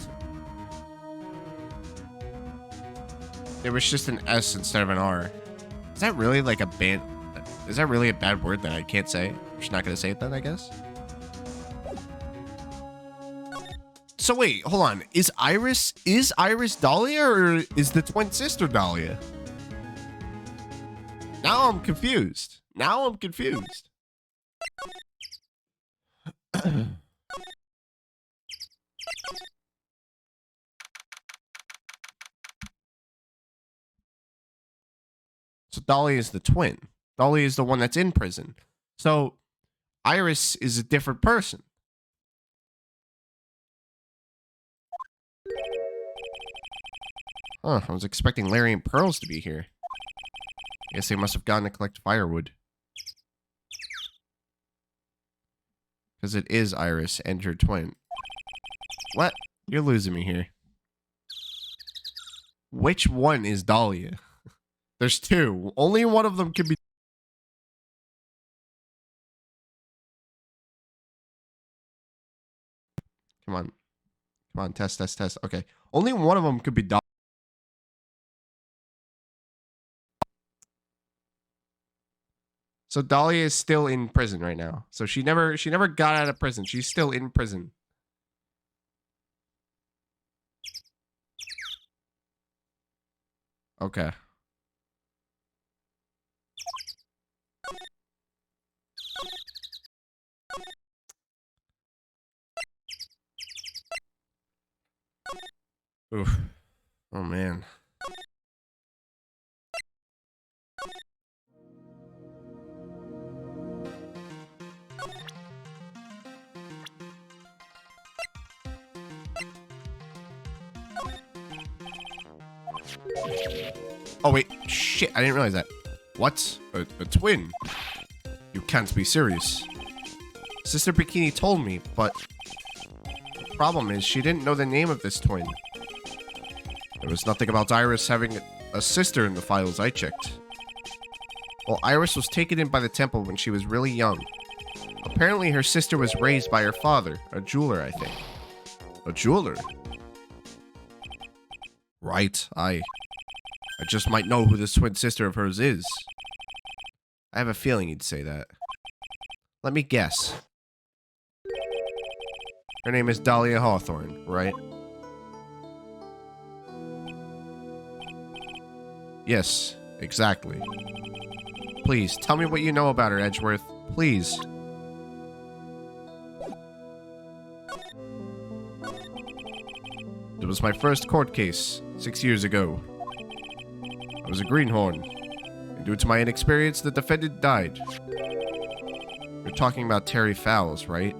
There was just an S instead of an R. Is that really like a bad... Is that really a bad word that I can't say? I'm just not going to say it then, I guess? So wait, hold on. Is Iris Dahlia or is the twin sister Dahlia? Now I'm confused. So Dahlia is the twin. Dahlia is the one that's in prison. So Iris is a different person. Huh, I was expecting Larry and Pearls to be here. Guess they must have gone to collect firewood. Because it is Iris and her twin. What? You're losing me here. Which one is Dahlia? There's two. Only one of them can be... Come on. Come on, test. Okay. Only one of them could be Dahlia. So Dahlia is still in prison right now. So she never got out of prison. She's still in prison. Okay. Oof. Oh man. Oh wait, shit, I didn't realize that. What? A twin? You can't be serious. Sister Bikini told me, but the problem is she didn't know the name of this twin. There was nothing about Iris having a sister in the files I checked. Well, Iris was taken in by the temple when she was really young. Apparently her sister was raised by her father, a jeweler, I think. A jeweler? Right, I just might know who this twin sister of hers is. I have a feeling you'd say that. Let me guess. Her name is Dahlia Hawthorne, right? Yes, exactly. Please, tell me what you know about her, Edgeworth. Please. It was my first court case, 6 years ago. I was a greenhorn, and due to my inexperience, the defendant died. You're talking about Terry Fowles, right?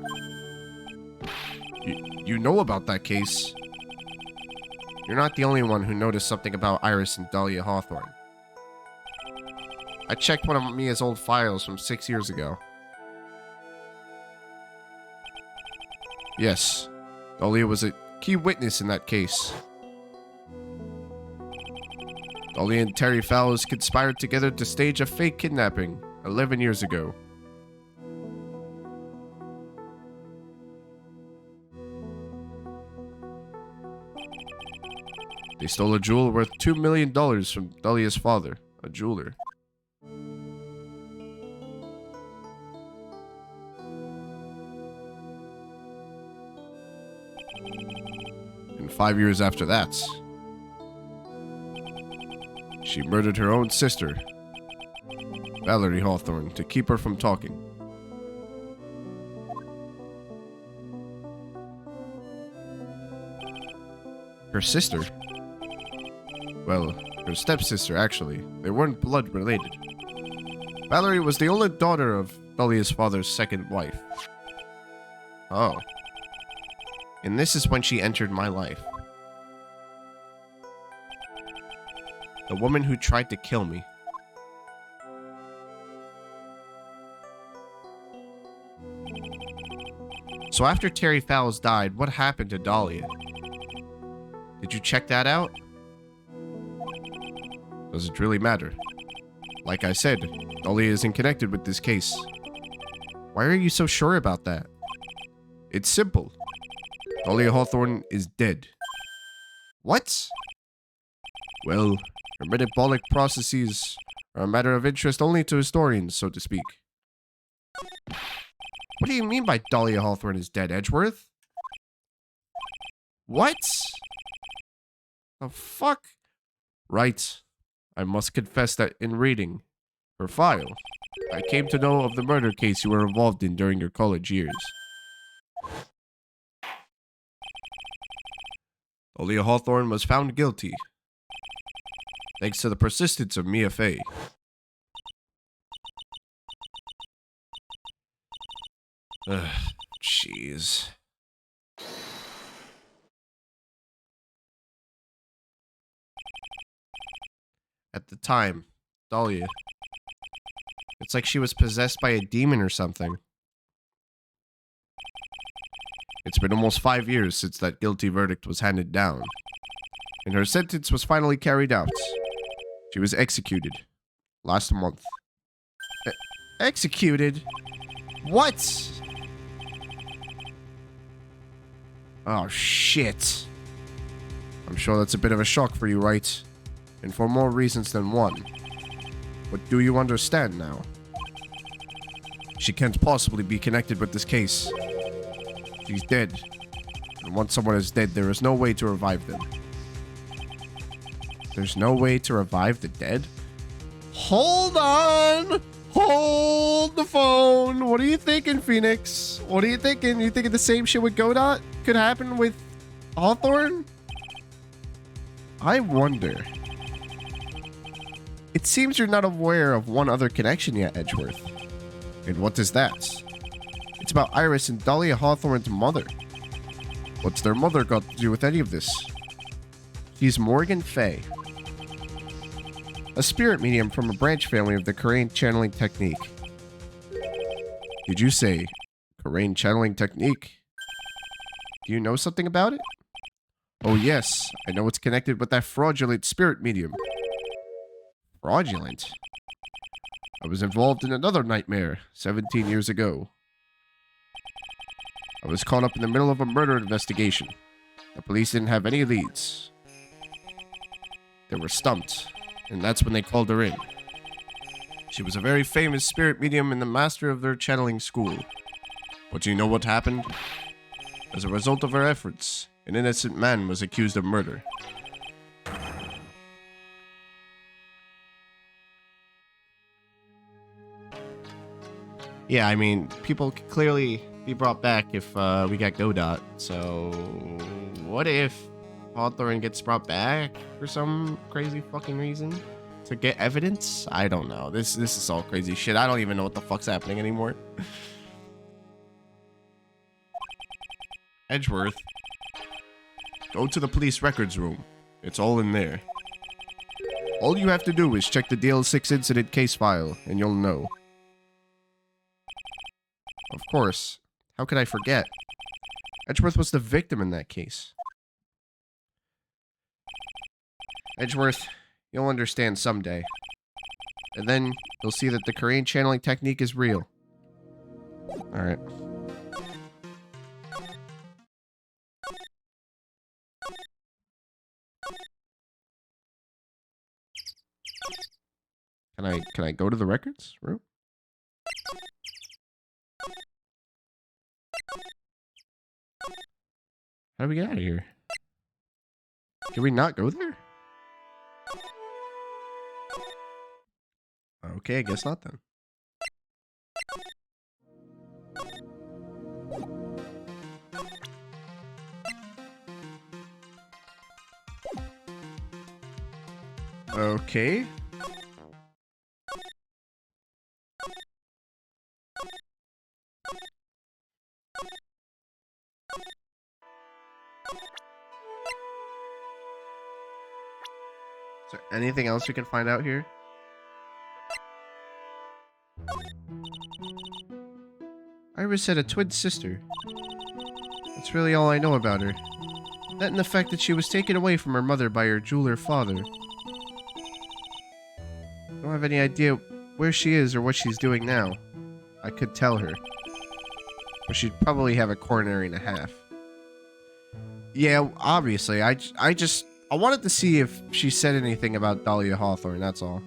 You know about that case. You're not the only one who noticed something about Iris and Dahlia Hawthorne. I checked one of Mia's old files from 6 years ago. Yes, Dahlia was a key witness in that case. Dahlia and Terry Fowles conspired together to stage a fake kidnapping 11 years ago. They stole a jewel worth $2 million from Dahlia's father, a jeweler. And 5 years after that, she murdered her own sister, Valerie Hawthorne, to keep her from talking. Her sister? Well, her stepsister, actually. They weren't blood related. Valerie was the only daughter of Dahlia's father's second wife. Oh. And this is when she entered my life. The woman who tried to kill me. So after Terry Fowles died, what happened to Dahlia? Did you check that out? Does it really matter? Like I said, Dahlia isn't connected with this case. Why are you so sure about that? It's simple. Dahlia Hawthorne is dead. What? Well, her metabolic processes are a matter of interest only to historians, so to speak. What do you mean by Dahlia Hawthorne is dead, Edgeworth? What? The fuck? Right. I must confess that in reading her file, I came to know of the murder case you were involved in during your college years. Dahlia Hawthorne was found guilty, thanks to the persistence of Mia Fey. Ugh, jeez. At the time, Dahlia. It's like she was possessed by a demon or something. It's been almost 5 years since that guilty verdict was handed down, and her sentence was finally carried out. She was executed last month. Executed? What? Oh, shit. I'm sure that's a bit of a shock for you, Wright? And for more reasons than one. But do you understand now? She can't possibly be connected with this case. She's dead. And once someone is dead, there is no way to revive them. There's no way to revive the dead? Hold on! Hold the phone! What are you thinking, Phoenix? What are you thinking? You thinking the same shit with Godot could happen with Hawthorne? I wonder. It seems you're not aware of one other connection yet, Edgeworth. And what is that? It's about Iris and Dahlia Hawthorne's mother. What's their mother got to do with any of this? She's Morgan Fay, a spirit medium from a branch family of the Karain channeling technique. Did you say Karain channeling technique? Do you know something about it? Oh yes, I know it's connected with that fraudulent spirit medium. Fraudulent? I was involved in another nightmare 17 years ago. I was caught up in the middle of a murder investigation. The police didn't have any leads. They were stumped, and that's when they called her in. She was a very famous spirit medium and the master of their channeling school. But do you know what happened? As a result of her efforts, an innocent man was accused of murder. Yeah, I mean, people could clearly be brought back if we got Godot. So, what if Hawthorne gets brought back for some crazy fucking reason? To get evidence? I don't know. This is all crazy shit. I don't even know what the fuck's happening anymore. Edgeworth, go to the police records room. It's all in there. All you have to do is check the DL6 incident case file, and you'll know. Of course. How could I forget? Edgeworth was the victim in that case. Edgeworth, you'll understand someday. And then you'll see that the Karain channeling technique is real. Alright. Can I go to the records room? How do we get out of here? Can we not go there? Okay, I guess not then. Okay. Is there anything else we can find out here? Iris had a twin sister. That's really all I know about her. That and the fact that she was taken away from her mother by her jeweler father. I don't have any idea where she is or what she's doing now. I could tell her. But she'd probably have a coronary and a half. Yeah, obviously. I wanted to see if she said anything about Dahlia Hawthorne, that's all.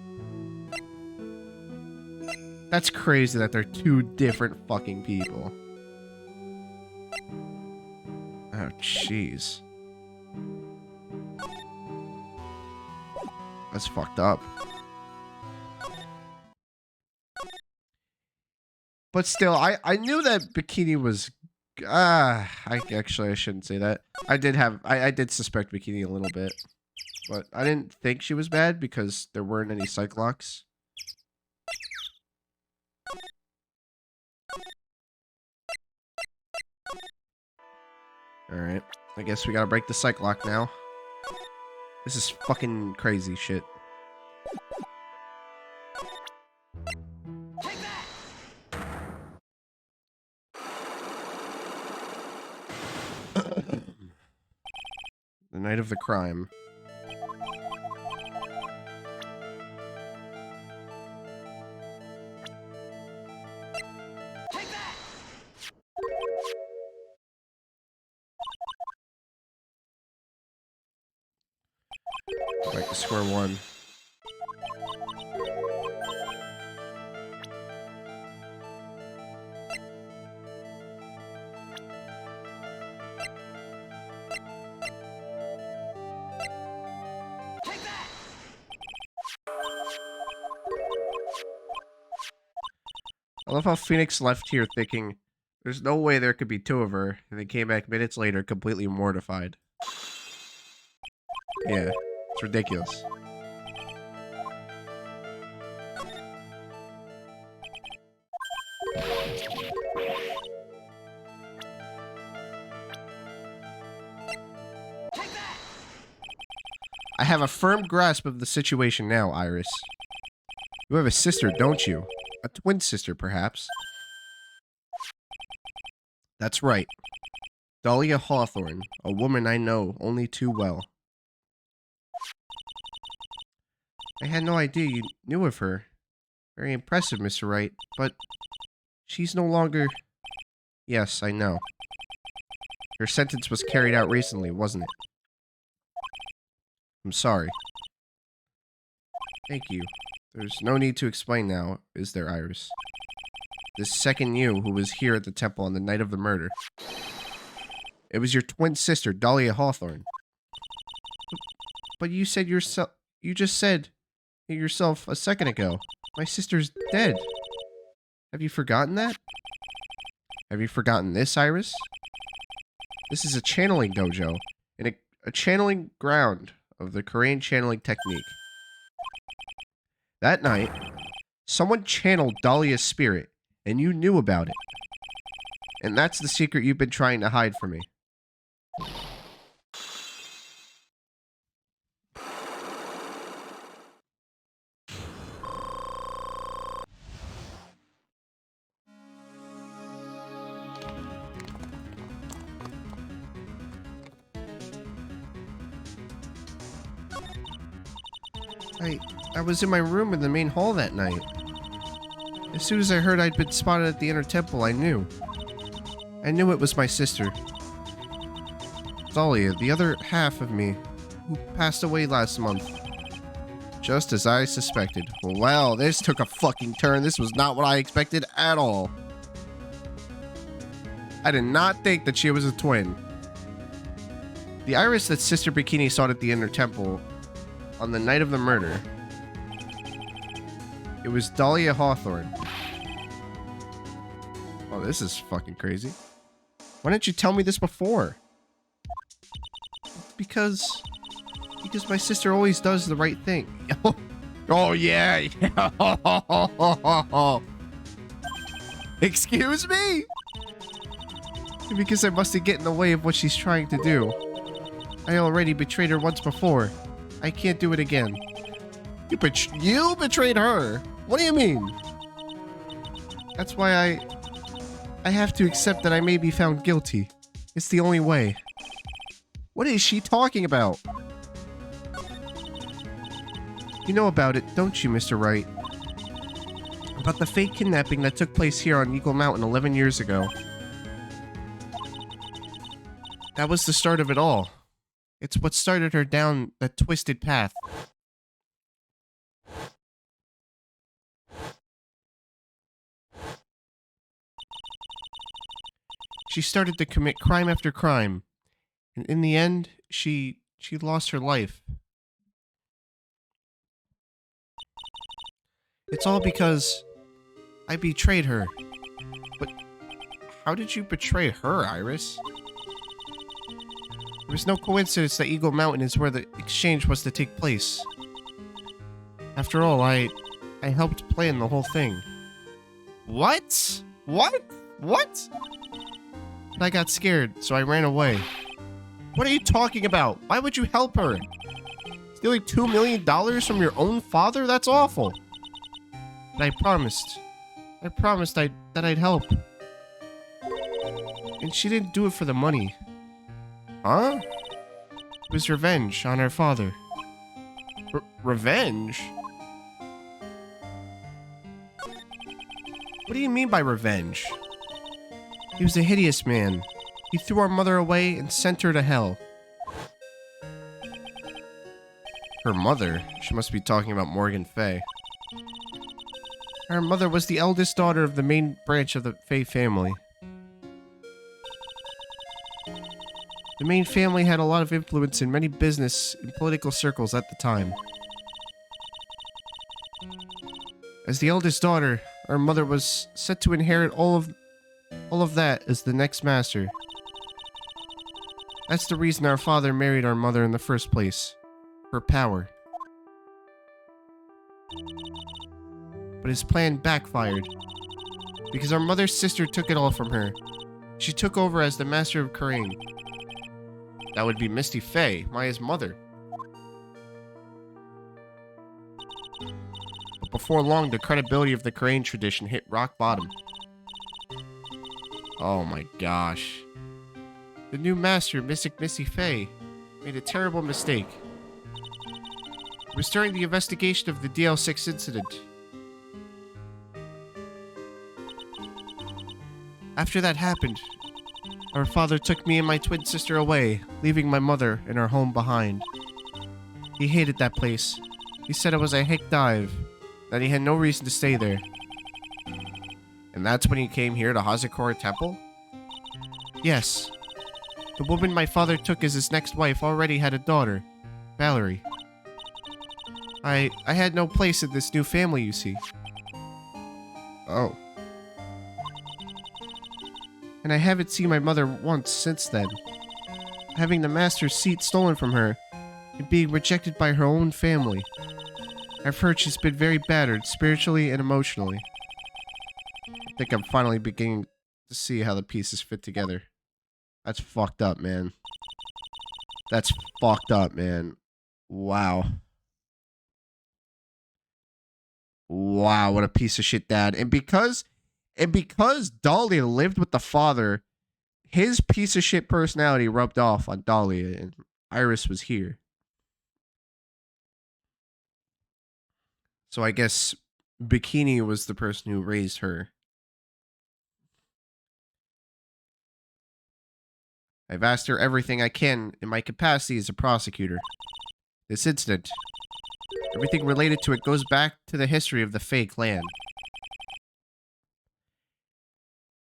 That's crazy that they're two different fucking people. Oh, jeez. That's fucked up. But still, I knew that Bikini was... I shouldn't say that. I did suspect Bikini a little bit. But I didn't think she was bad because there weren't any psych locks. Alright. I guess we gotta break the psych lock now. This is fucking crazy shit. The night of the crime. Back to square one. I love how Phoenix left here thinking, there's no way there could be two of her, and then came back minutes later completely mortified. Yeah, it's ridiculous. I have a firm grasp of the situation now, Iris. You have a sister, don't you? A twin sister, perhaps? That's right. Dahlia Hawthorne, a woman I know only too well. I had no idea you knew of her. Very impressive, Mr. Wright, but she's no longer... Yes, I know. Her sentence was carried out recently, wasn't it? I'm sorry. Thank you. There's no need to explain now, is there, Iris? This second you who was here at the temple on the night of the murder. It was your twin sister, Dahlia Hawthorne. But you said yourself... You just said it yourself a second ago. My sister's dead. Have you forgotten that? Have you forgotten this, Iris? This is a channeling dojo, and a channeling ground of the Korean channeling technique. That night, someone channeled Dahlia's spirit, and you knew about it. And that's the secret you've been trying to hide from me. I was in my room in the main hall that night. As soon as I heard I'd been spotted at the inner temple, I knew. I knew it was my sister. Dahlia, the other half of me, who passed away last month. Just as I suspected. Well, this took a fucking turn. This was not what I expected at all. I did not think that she was a twin. The Iris that Sister Bikini saw at the inner temple on the night of the murder. It was Dahlia Hawthorne. Oh, this is fucking crazy. Why didn't you tell me this before? Because my sister always does the right thing. Oh, yeah. Excuse me? Because I mustn't get in the way of what she's trying to do. I already betrayed her once before. I can't do it again. You betrayed her? What do you mean? That's why I have to accept that I may be found guilty. It's the only way. What is she talking about? You know about it, don't you, Mr. Wright? About the fake kidnapping that took place here on Eagle Mountain 11 years ago. That was the start of it all. It's what started her down that twisted path. She started to commit crime after crime. And in the end, she lost her life. It's all because I betrayed her. But how did you betray her, Iris? It was no coincidence that Eagle Mountain is where the exchange was to take place. After all, I helped plan the whole thing. What? What? What? But I got scared, so I ran away. What are you talking about? Why would you help her? Stealing $2 million from your own father? That's awful. But I promised. That I'd help. And she didn't do it for the money. Huh? It was revenge on her father. Revenge? What do you mean by revenge? He was a hideous man. He threw our mother away and sent her to hell. Her mother? She must be talking about Morgan Fay. Her mother was the eldest daughter of the main branch of the Fay family. The main family had a lot of influence in many business and political circles at the time. As the eldest daughter, our mother was set to inherit all of that as the next master. That's the reason our father married our mother in the first place. For power. But his plan backfired. Because our mother's sister took it all from her. She took over as the master of Karain. That would be Misty Fay, Maya's mother. But before long, the credibility of the Karain tradition hit rock bottom. Oh my gosh. The new master, Mystic Misty Fay, made a terrible mistake. It was during the investigation of the DL6 incident. After that happened, our father took me and my twin sister away, leaving my mother and our home behind. He hated that place. He said it was a hick dive, that he had no reason to stay there. And that's when he came here to Hazakura Temple? Yes. The woman my father took as his next wife already had a daughter, Valerie. I had no place in this new family, you see. Oh. And I haven't seen my mother once since then. Having the master's seat stolen from her and being rejected by her own family. I've heard she's been very battered, spiritually and emotionally. I think I'm finally beginning to see how the pieces fit together. That's fucked up, man. That's fucked up, man. Wow. Wow, what a piece of shit dad. And because Dahlia lived with the father, his piece of shit personality rubbed off on Dahlia, and Iris was here. So I guess Bikini was the person who raised her. I've asked her everything I can in my capacity as a prosecutor. This incident, everything related to it goes back to the history of the Fey clan.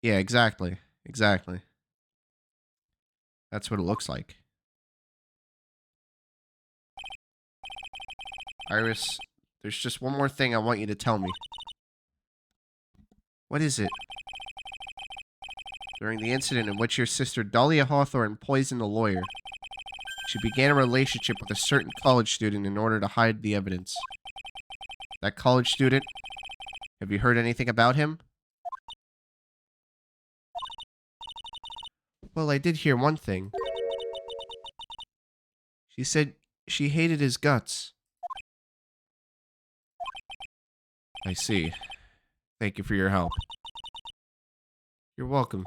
Yeah, exactly. Exactly. That's what it looks like. Iris, there's just one more thing I want you to tell me. What is it? During the incident in which your sister Dahlia Hawthorne poisoned a lawyer, she began a relationship with a certain college student in order to hide the evidence. That college student, have you heard anything about him? Well, I did hear one thing. She said she hated his guts. I see. Thank you for your help. You're welcome.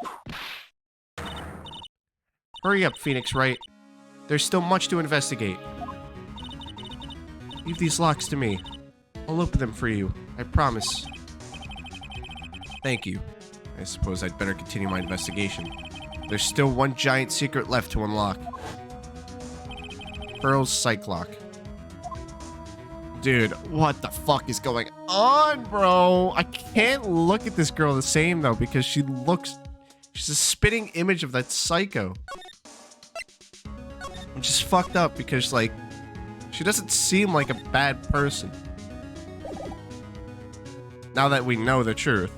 Hurry up, Phoenix Wright. There's still much to investigate. Leave these locks to me. I'll open them for you. I promise. Thank you. I suppose I'd better continue my investigation. There's still one giant secret left to unlock. Pearl's psych lock. Dude, what the fuck is going on, bro? I can't look at this girl the same, though, because she's a spitting image of that psycho. Which is fucked up because, like, she doesn't seem like a bad person. Now that we know the truth.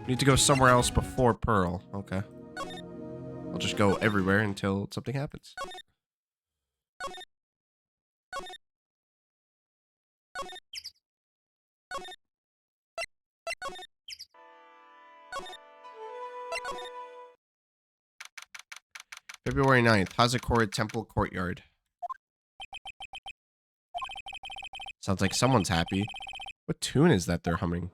Need to go somewhere else before Pearl. Okay. I'll just go everywhere until something happens. February 9th, Hazakura Temple Courtyard. Sounds like someone's happy. What tune is that they're humming?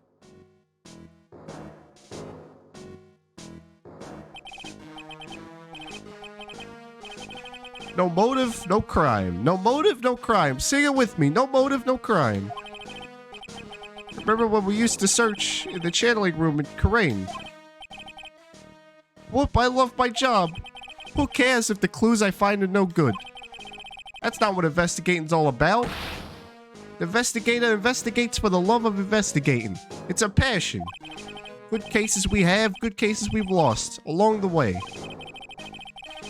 No motive, no crime. No motive, no crime. Sing it with me. No motive, no crime. Remember when we used to search in the channeling room in Karain? Whoop, I love my job. Who cares if the clues I find are no good? That's not what investigating's all about. The investigator investigates for the love of investigating. It's a passion. Good cases we have, good cases we've lost along the way.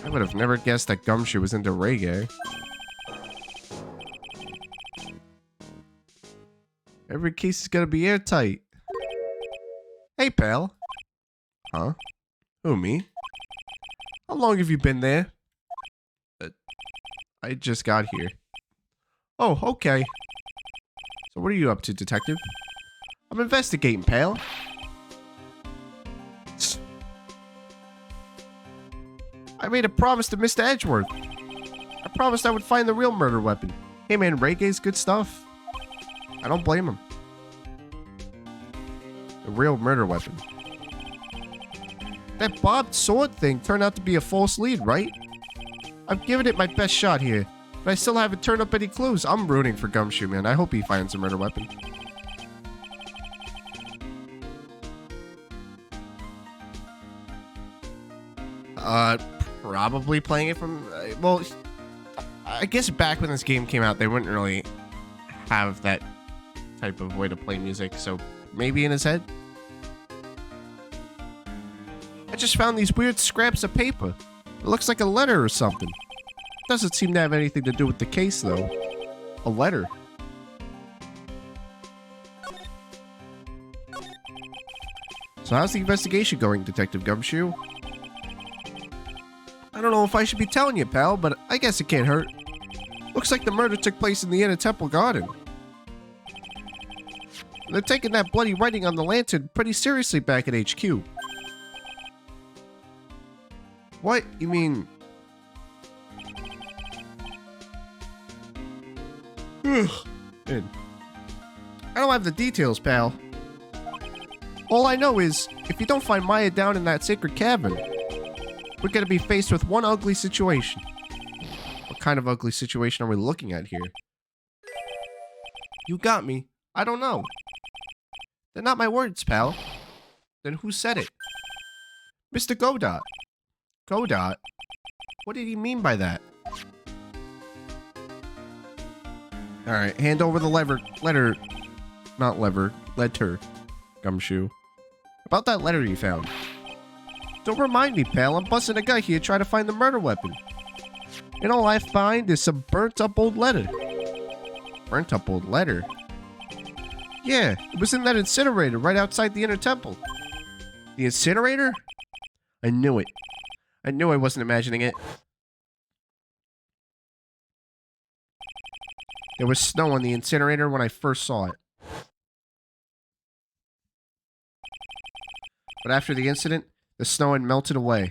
I would have never guessed that Gumshoe was into reggae. Every case is gonna be airtight. Hey, pal. Huh? Who, me? How long have you been there? I just got here. Oh, okay. So what are you up to, detective? I'm investigating, pal. I made a promise to Mr. Edgeworth. I promised I would find the real murder weapon. Hey man, reggae's good stuff. I don't blame him. The real murder weapon. That bobbed sword thing turned out to be a false lead, right? I've given it my best shot here, but I still haven't turned up any clues. I'm rooting for Gumshoe, man. I hope he finds a murder weapon. Probably playing it from... well, I guess back when this game came out, they wouldn't really have that type of way to play music, so maybe in his head? I just found these weird scraps of paper. It looks like a letter or something. Doesn't seem to have anything to do with the case, though. A letter. So how's the investigation going, Detective Gumshoe? I don't know if I should be telling you, pal, but I guess it can't hurt. Looks like the murder took place in the inner temple garden. They're taking that bloody writing on the lantern pretty seriously back at HQ. What? You mean... Man. I don't have the details, pal. All I know is, if you don't find Maya down in that sacred cavern, we're gonna be faced with one ugly situation. What kind of ugly situation are we looking at here? You got me. I don't know. They're not my words, pal. Then who said it? Mr. Godot. Godot? What did he mean by that? Alright, hand over the letter, Gumshoe. About that letter you found. Don't remind me, pal. I'm busting a guy here trying to find the murder weapon. And all I find is some burnt up old letter. Burnt up old letter? Yeah, it was in that incinerator right outside the inner temple. The incinerator? I knew it. I knew I wasn't imagining it. There was snow on the incinerator when I first saw it. But after the incident, the snow had melted away,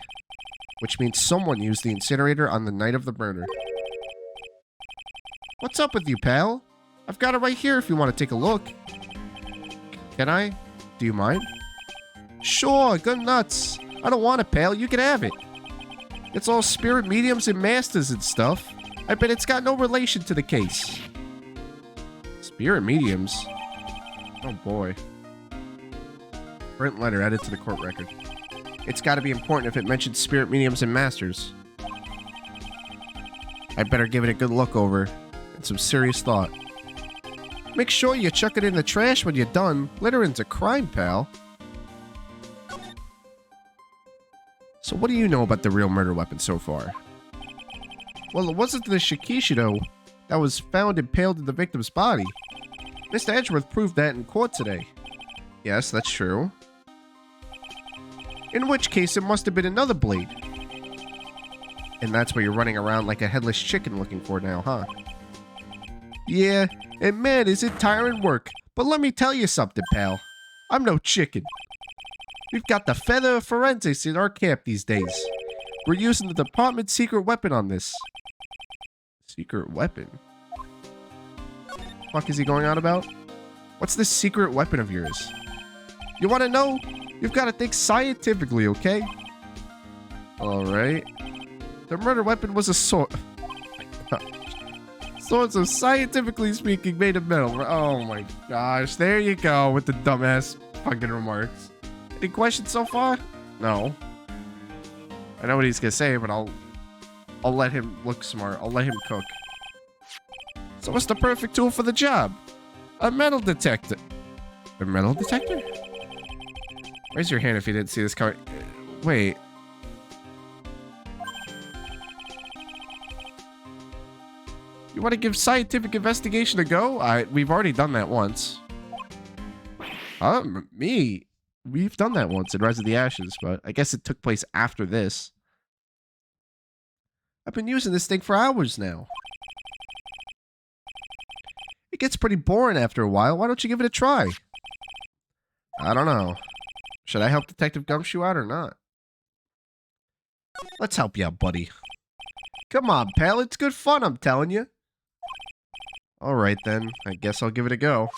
which means someone used the incinerator on the night of the murder. What's up with you, pal? I've got it right here if you want to take a look. Can I? Do you mind? Sure, go nuts. I don't want it, pal. You can have it. It's all spirit mediums and masters and stuff. I bet it's got no relation to the case. Spirit mediums? Oh boy. Burnt letter added to the court record. It's got to be important if it mentions spirit mediums and masters. I better give it a good look over and some serious thought. Make sure you chuck it in the trash when you're done. Littering's a crime, pal. So what do you know about the real murder weapon so far? Well, it wasn't the Shikishido that was found impaled in the victim's body. Mr. Edgeworth proved that in court today. Yes, that's true. In which case, it must have been another blade. And that's what you're running around like a headless chicken looking for now, huh? Yeah, and man, is it tiring work. But let me tell you something, pal. I'm no chicken. We've got the feather of forensics in our camp these days. We're using the department's secret weapon on this. Secret weapon? What is he going on about? What's this secret weapon of yours? You want to know? You've got to think scientifically, okay? Alright. The murder weapon was a sword. Swords are scientifically speaking made of metal. Oh my gosh. There you go with the dumbass fucking remarks. Any questions so far? No. I know what he's gonna say, but I'll let him look smart. I'll let him cook. So what's the perfect tool for the job? A metal detector. A metal detector? Raise your hand if you didn't see this coming. Wait. You want to give scientific investigation a go? We've already done that once. Me? We've done that once in Rise of the Ashes, but I guess it took place after this. I've been using this thing for hours now. It gets pretty boring after a while. Why don't you give it a try? I don't know. Should I help Detective Gumshoe out or not? Let's help you out, buddy. Come on, pal. It's good fun, I'm telling you. Alright then, I guess I'll give it a go.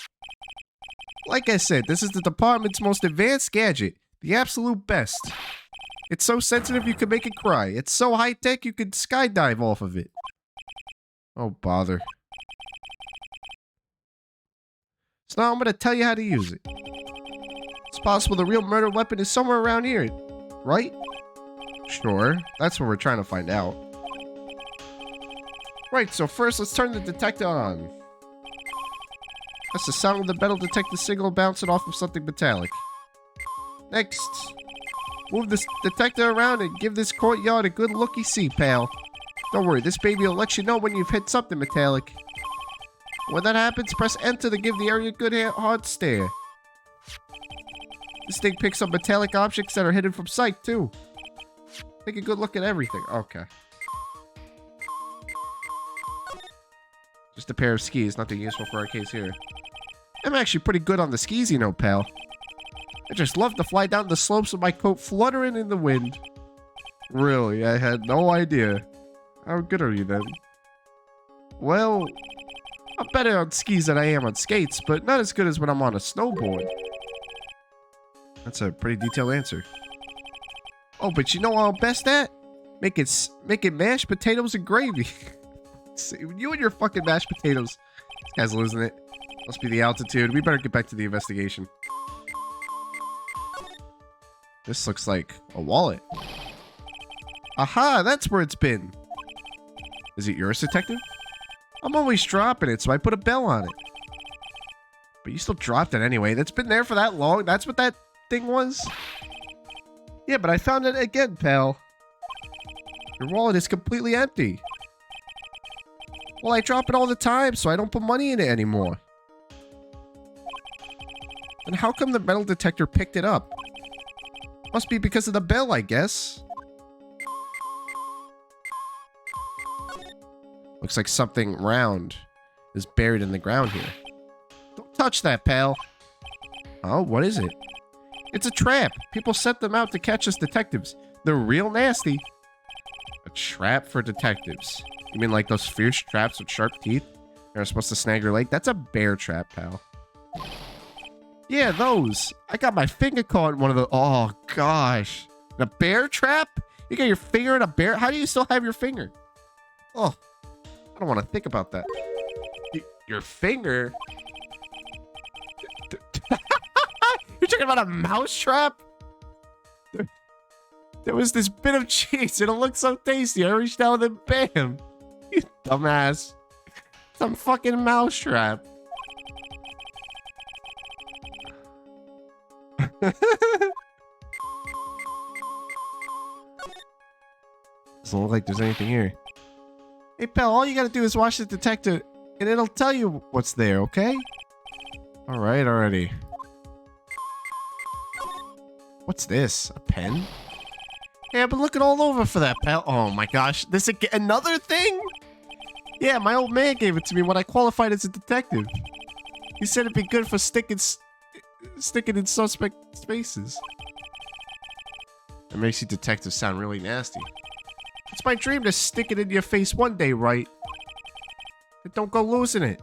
Like I said, this is the department's most advanced gadget. The absolute best. It's so sensitive you can make it cry. It's so high-tech you could skydive off of it. Oh, bother. So now I'm gonna tell you how to use it. It's possible the real murder weapon is somewhere around here, right? Sure, that's what we're trying to find out. Right, so first let's turn the detector on. That's the sound of the metal detector signal bouncing off of something metallic. Next, move this detector around and give this courtyard a good looky-see, pal. Don't worry, this baby will let you know when you've hit something metallic. When that happens, press enter to give the area a good hard stare. This thing picks up metallic objects that are hidden from sight, too. Take a good look at everything. Okay. Just a pair of skis, nothing useful for our case here. I'm actually pretty good on the skis, you know, pal. I just love to fly down the slopes with my coat fluttering in the wind. Really, I had no idea. How good are you then? Well, I'm better on skis than I am on skates, but not as good as when I'm on a snowboard. That's a pretty detailed answer. Oh, but you know what I'm best at? Making mashed potatoes and gravy. You and your fucking mashed potatoes. This guy's losing it. Must be the altitude. We better get back to the investigation. This looks like a wallet. Aha, that's where it's been. Is it yours, detective? I'm always dropping it, so I put a bell on it. But you still dropped it anyway. That's been there for that long. That's what that thing was? Yeah, but I found it again, pal. Your wallet is completely empty. Well, I drop it all the time, so I don't put money in it anymore. And how come the metal detector picked it up? Must be because of the bell, I guess. Looks like something round is buried in the ground here. Don't touch that, pal. Oh, what is it? It's a trap. People set them out to catch us detectives. They're real nasty. A trap for detectives. You mean like those fierce traps with sharp teeth? They're supposed to snag your leg? That's a bear trap, pal. Yeah, those. I got my finger caught in one of the... Oh, gosh. A bear trap? You got your finger in a bear... How do you still have your finger? Oh, I don't want to think about that. Your finger? You're talking about a mouse trap? There was this bit of cheese and it looked so tasty. I reached out and bam. You dumbass. Some fucking mouse trap. Doesn't look like there's anything here. Hey, pal, all you gotta do is watch the detector and it'll tell you what's there, okay? Alright, already. What's this? A pen? Hey, I've been looking all over for that, pal. Oh my gosh, this again, another thing? Yeah, my old man gave it to me when I qualified as a detective. He said it'd be good for sticking in suspect spaces. It makes you detectives sound really nasty. It's my dream to stick it in your face one day, Wright. And don't go losing it.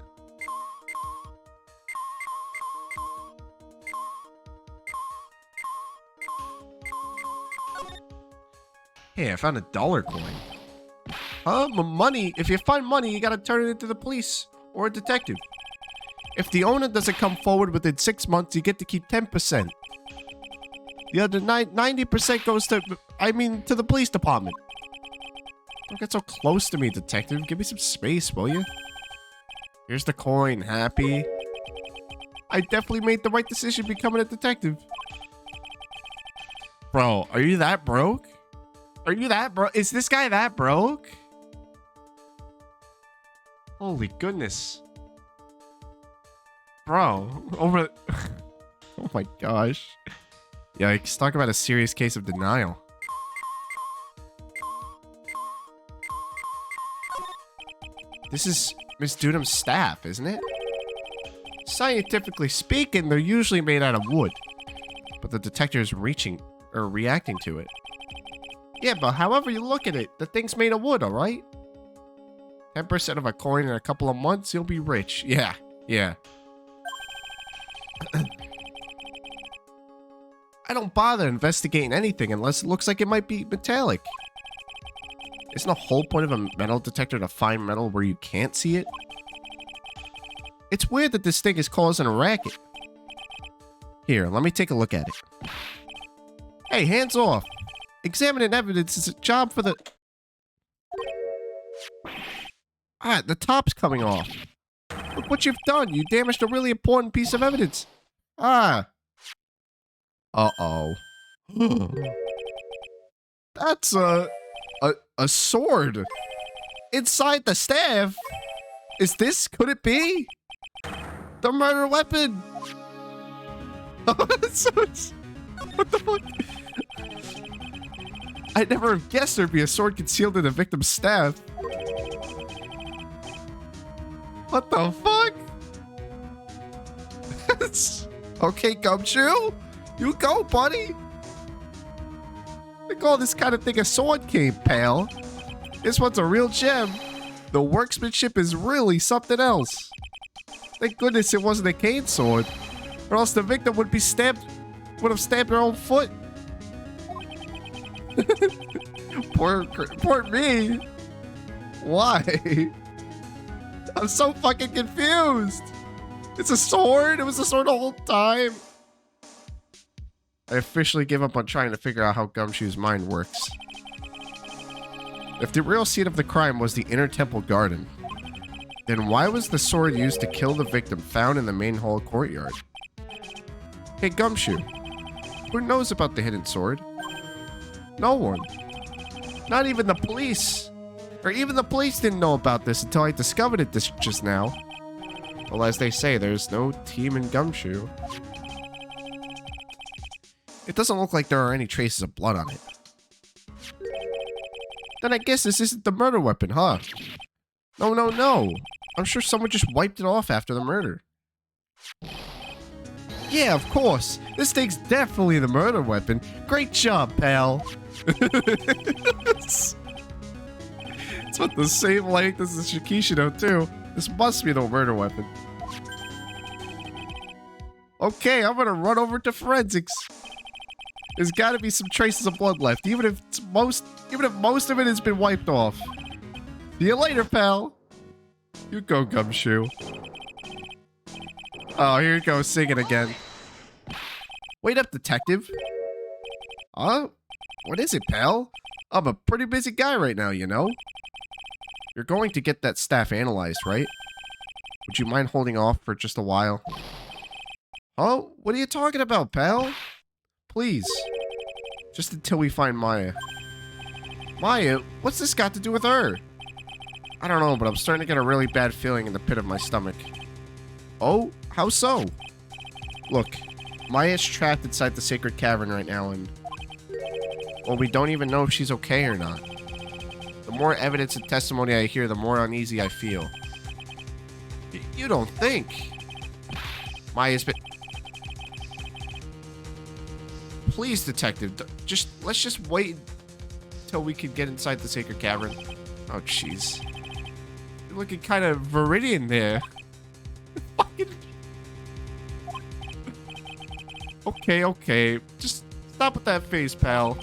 Hey, I found a dollar coin. Huh? Money? If you find money, you gotta turn it into the police or a detective. If the owner doesn't come forward within 6 months, you get to keep 10%. The other 90% goes to the police department. Don't get so close to me, detective. Give me some space, will you? Here's the coin. Happy? I definitely made the right decision becoming a detective. Bro, are you that broke? Are you that broke? Is this guy that broke? Holy goodness. Bro, over... Oh my gosh. Yikes, talk about a serious case of denial. This is Miss Dudam's staff, isn't it? Scientifically speaking, they're usually made out of wood. But the detector is reacting to it. Yeah, but however you look at it, the thing's made of wood, alright? 10% of a coin in a couple of months, you'll be rich. Yeah. I don't bother investigating anything unless it looks like it might be metallic. Isn't the whole point of a metal detector to find metal where you can't see it? It's weird that this thing is causing a racket. Here, let me take a look at it. Hey, hands off. Examining evidence is a job for the... Ah, the top's coming off. Look what you've done. You damaged a really important piece of evidence. Ah. Uh-oh. That's a sword. Inside the staff? Could it be? The murder weapon. What the fuck? I never have guessed there'd be a sword concealed in the victim's staff. What the fuck? Okay, Gumshoe. You go, buddy. They call this kind of thing a sword cane, pal. This one's a real gem. The workmanship is really something else. Thank goodness it wasn't a cane sword, or else the victim would have stabbed her own foot. Poor me. Why? I'm so fucking confused. It's a sword? It was a sword the whole time? I officially give up on trying to figure out how Gumshoe's mind works. If the real scene of the crime was the inner temple garden, then why was the sword used to kill the victim found in the main hall courtyard? Hey, Gumshoe, who knows about the hidden sword? No one. Not even the police. Or even the police didn't know about this until I discovered it just now. Well, as they say, there's no team in Gumshoe. It doesn't look like there are any traces of blood on it. Then I guess this isn't the murder weapon, huh? No. I'm sure someone just wiped it off after the murder. Yeah, of course. This thing's definitely the murder weapon. Great job, pal. It's about the same length as the Shikishino, too. This must be the murder weapon. Okay, I'm gonna run over to forensics. There's gotta be some traces of blood left, even if most of it has been wiped off. See you later, pal. You go, Gumshoe. Oh, here you go, singing again. Wait up, detective. Huh? What is it, pal? I'm a pretty busy guy right now, you know? You're going to get that staff analyzed, right? Would you mind holding off for just a while? Oh, what are you talking about, pal? Please. Just until we find Maya. Maya? What's this got to do with her? I don't know, but I'm starting to get a really bad feeling in the pit of my stomach. Oh? How so? Look, Maya's trapped inside the sacred cavern right now, and... well, we don't even know if she's okay or not. The more evidence and testimony I hear, the more uneasy I feel. You don't think? Maya's been... Please, detective, let's just wait until we could get inside the sacred cavern. Oh, jeez. You're looking kind of Viridian there. Fucking... Okay, okay. Just stop with that face, pal.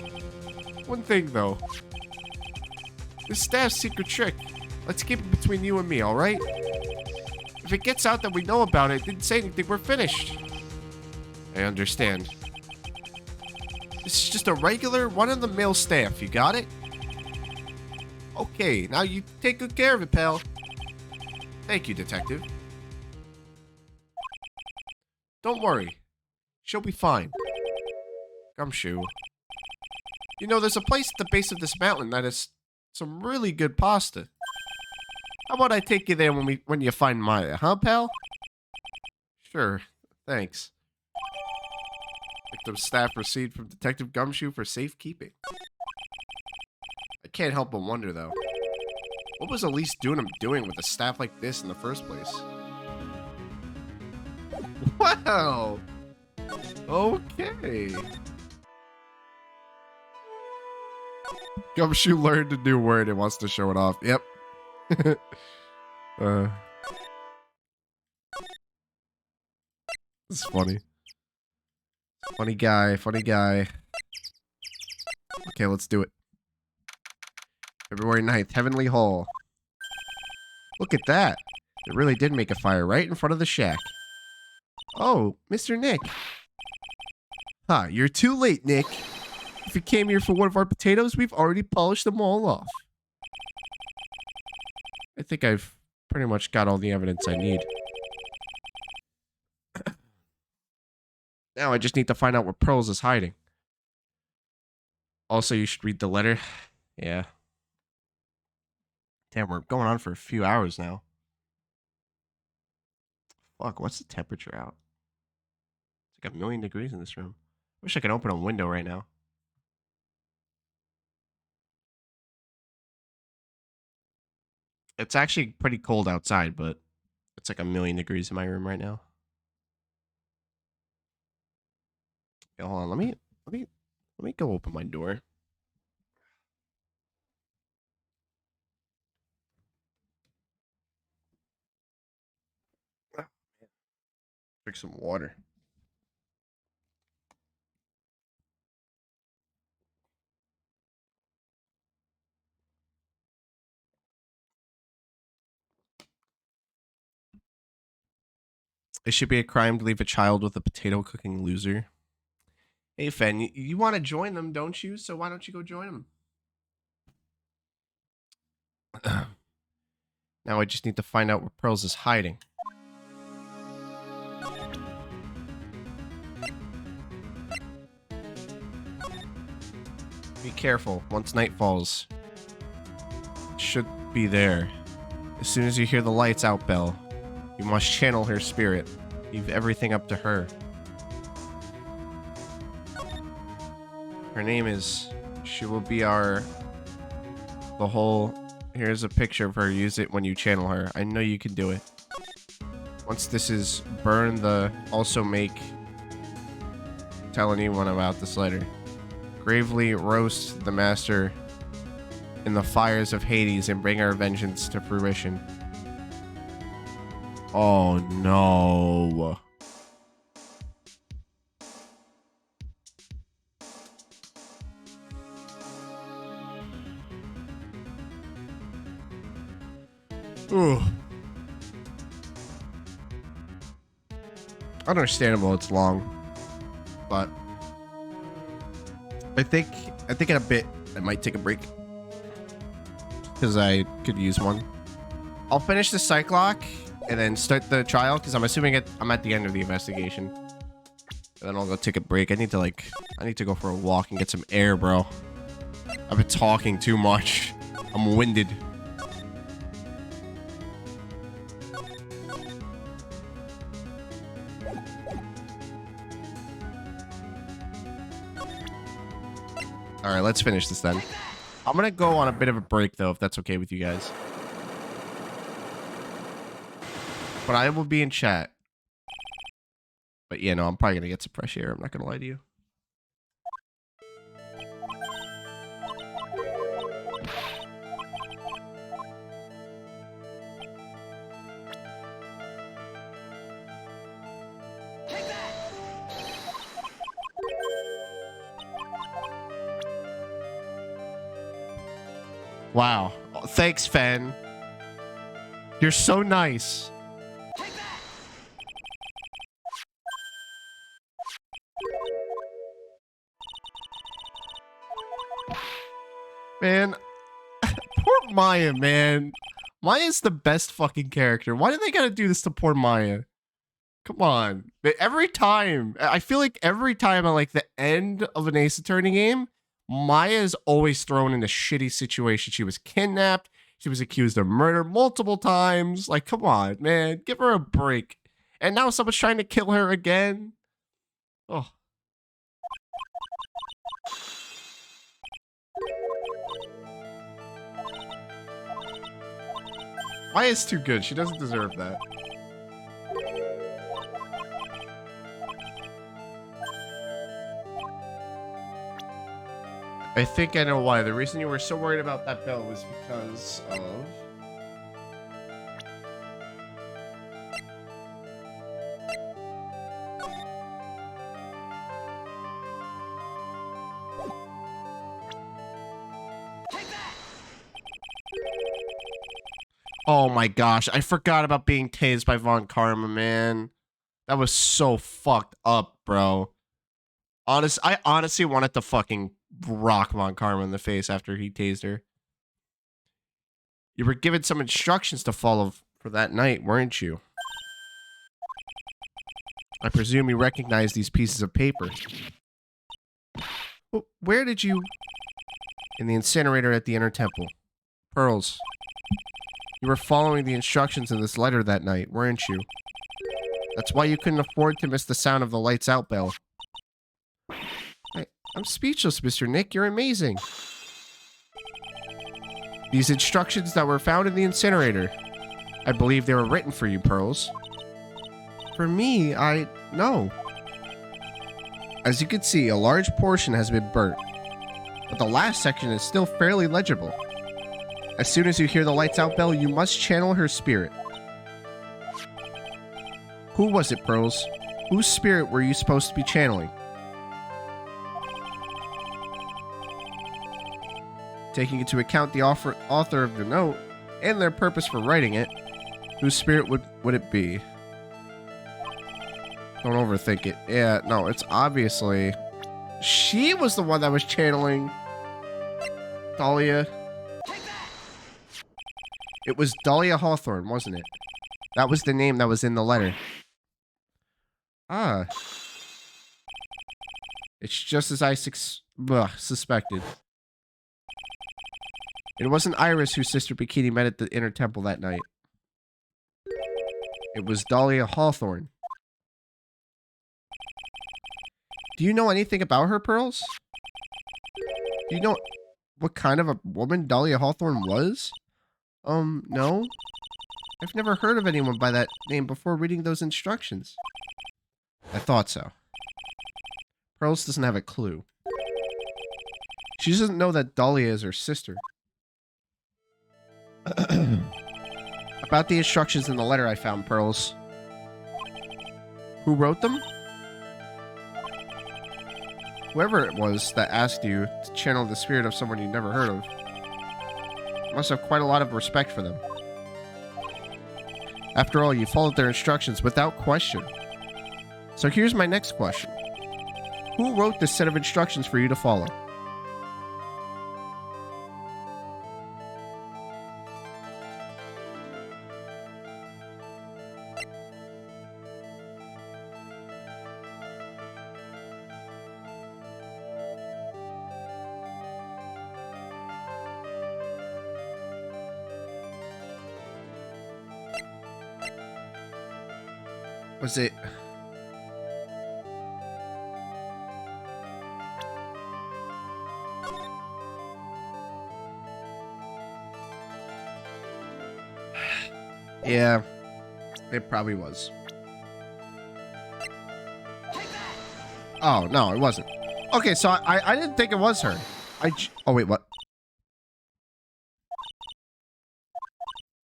One thing, though. This staff's secret trick. Let's keep it between you and me, alright? If it gets out that we know about it, didn't say anything, we're finished. I understand. This is just a regular, run-of-the-mill staff. You got it? Okay, now you take good care of it, pal. Thank you, detective. Don't worry. She'll be fine. Gumshoe. You know, there's a place at the base of this mountain that has some really good pasta. How about I take you there when you find Maya, huh, pal? Sure, thanks. Victim's staff received from Detective Gumshoe for safekeeping. I can't help but wonder, though. What was Elise doing with a staff like this in the first place? Wow! Okay. Gumshoe learned a new word and wants to show it off. Yep. It's funny. Funny guy, funny guy. Okay, let's do it. February 9th, Heavenly Hall. Look at that. It really did make a fire right in front of the shack. Oh, Mr. Nick. Huh, you're too late, Nick. If you came here for one of our potatoes, we've already polished them all off. I think I've pretty much got all the evidence I need. Now I just need to find out where Pearls is hiding. Also, you should read the letter. Yeah. Damn, we're going on for a few hours now. Fuck, what's the temperature out? It's like 1,000,000 degrees in this room. Wish I could open a window right now. It's actually pretty cold outside, but it's like 1,000,000 degrees in my room right now. Okay, hold on, let me go open my door. Drink some water. It should be a crime to leave a child with a potato cooking loser. Hey, Fen, you want to join them, don't you? So why don't you go join them? Now I just need to find out where Pearls is hiding. Be careful. Once night falls, it should be there. As soon as you hear the lights out bell, you must channel her spirit. Leave everything up to her. Her name is... She will be our... The whole... Here's a picture of her. Use it when you channel her. I know you can do it. Once this is... Burn the... Also make... Tell anyone about this letter. Gravely roast the master in the fires of Hades and bring our vengeance to fruition. Oh no. Ooh. Understandable, it's long. But I think in a bit I might take a break. Because I could use one. I'll finish the psych lock and then start the trial because I'm assuming I'm at the end of the investigation. And then I'll go take a break. I need to go for a walk and get some air, bro. I've been talking too much. I'm winded. All right, let's finish this then. I'm gonna go on a bit of a break though, if that's okay with you guys. But I will be in chat. But yeah, no, I'm probably gonna get some fresh air. I'm not gonna lie to you. Wow. Oh, thanks, Fen. You're so nice. Man, poor Maya, man. Maya's the best fucking character. Why do they gotta do this to poor Maya? Come on. Every time, I feel like every time at like the end of an Ace Attorney game, Maya is always thrown in a shitty situation. She was kidnapped. She was accused of murder multiple times. Like, come on, man. Give her a break. And now someone's trying to kill her again. Oh. Maya's too good. She doesn't deserve that. I think I know why. The reason you were so worried about that bell was because of... Oh my gosh, I forgot about being tased by Von Karma, man. That was so fucked up, bro. I honestly wanted to fucking rock Von Karma in the face after he tased her. You were given some instructions to follow for that night, weren't you? I presume you recognize these pieces of paper. Well, where did you... In the incinerator at the Inner Temple. Pearls. You were following the instructions in this letter that night, weren't you? That's why you couldn't afford to miss the sound of the lights out bell. I'm speechless, Mr. Nick. You're amazing. These instructions that were found in the incinerator. I believe they were written for you, Pearls. For me, no. As you can see, a large portion has been burnt. But the last section is still fairly legible. As soon as you hear the lights out bell, you must channel her spirit. Who was it, Pearls? Whose spirit were you supposed to be channeling? Taking into account the author of the note and their purpose for writing it, whose spirit would it be? Don't overthink it. Yeah, no, it's obviously... She was the one that was channeling Dahlia. It was Dahlia Hawthorne, wasn't it? That was the name that was in the letter. Ah. It's just as I suspected. It wasn't Iris whose sister Bikini met at the Inner Temple that night. It was Dahlia Hawthorne. Do you know anything about her, Pearls? Do you know what kind of a woman Dahlia Hawthorne was? No. I've never heard of anyone by that name before reading those instructions. I thought so. Pearls doesn't have a clue. She doesn't know that Dahlia is her sister. About the instructions in the letter I found, Pearls. Who wrote them? Whoever it was that asked you to channel the spirit of someone you never heard of must have quite a lot of respect for them. After all, you followed their instructions without question. So here's my next question. Who wrote this set of instructions for you to follow? Was it... Yeah, it probably was. Oh, no, it wasn't. Okay, so I didn't think it was her. Oh, wait, what?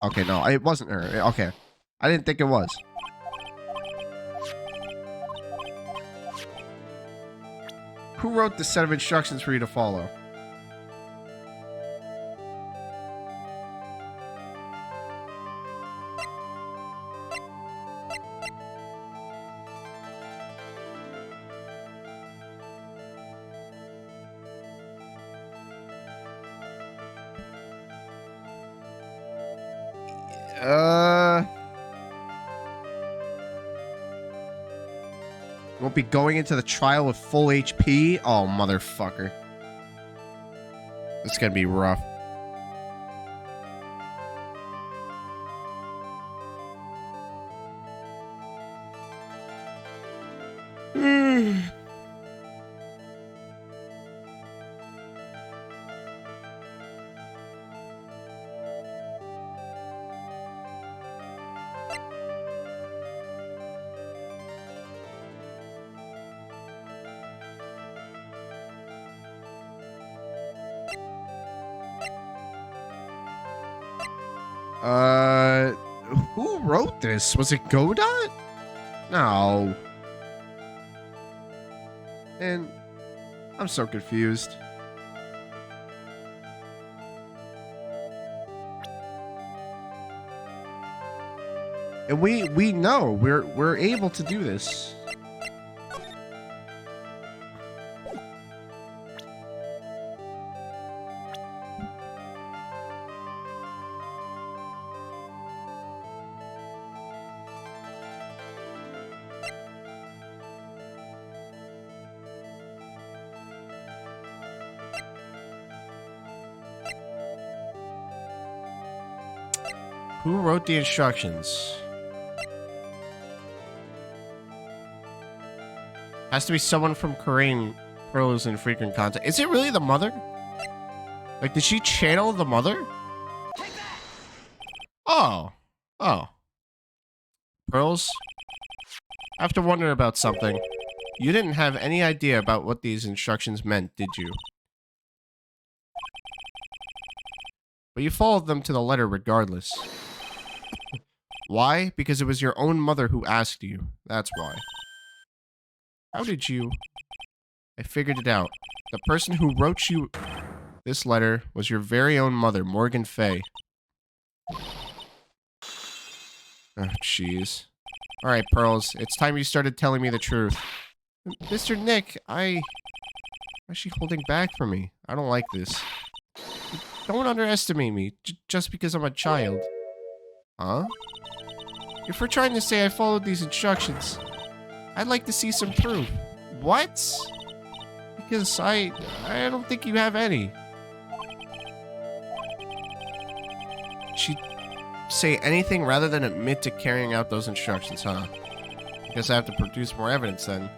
Okay, no, it wasn't her. Okay. I didn't think it was. Who wrote the set of instructions for you to follow? Won't be going into the trial with full HP? Oh, motherfucker. This is gonna be rough. Who wrote this? Was it Godot? No. And I'm so confused. And we know we're able to do this. Who wrote the instructions? Has to be someone from Korean pros in frequent contact. Is it really the mother? Like, did she channel the mother? Oh. Oh. Pearls? I have to wonder about something. You didn't have any idea about what these instructions meant, did you? But you followed them to the letter regardless. Why? Because it was your own mother who asked you. That's why. How did you? I figured it out. The person who wrote you this letter was your very own mother, Morgan Fay. Oh, jeez. Alright, Pearls. It's time you started telling me the truth. Mr. Nick, why is she holding back from me? I don't like this. Don't underestimate me, just because I'm a child. Huh? If we're trying to say I followed these instructions, I'd like to see some proof. What? Because I don't think you have any. She'd say anything rather than admit to carrying out those instructions, huh? Guess I have to produce more evidence then.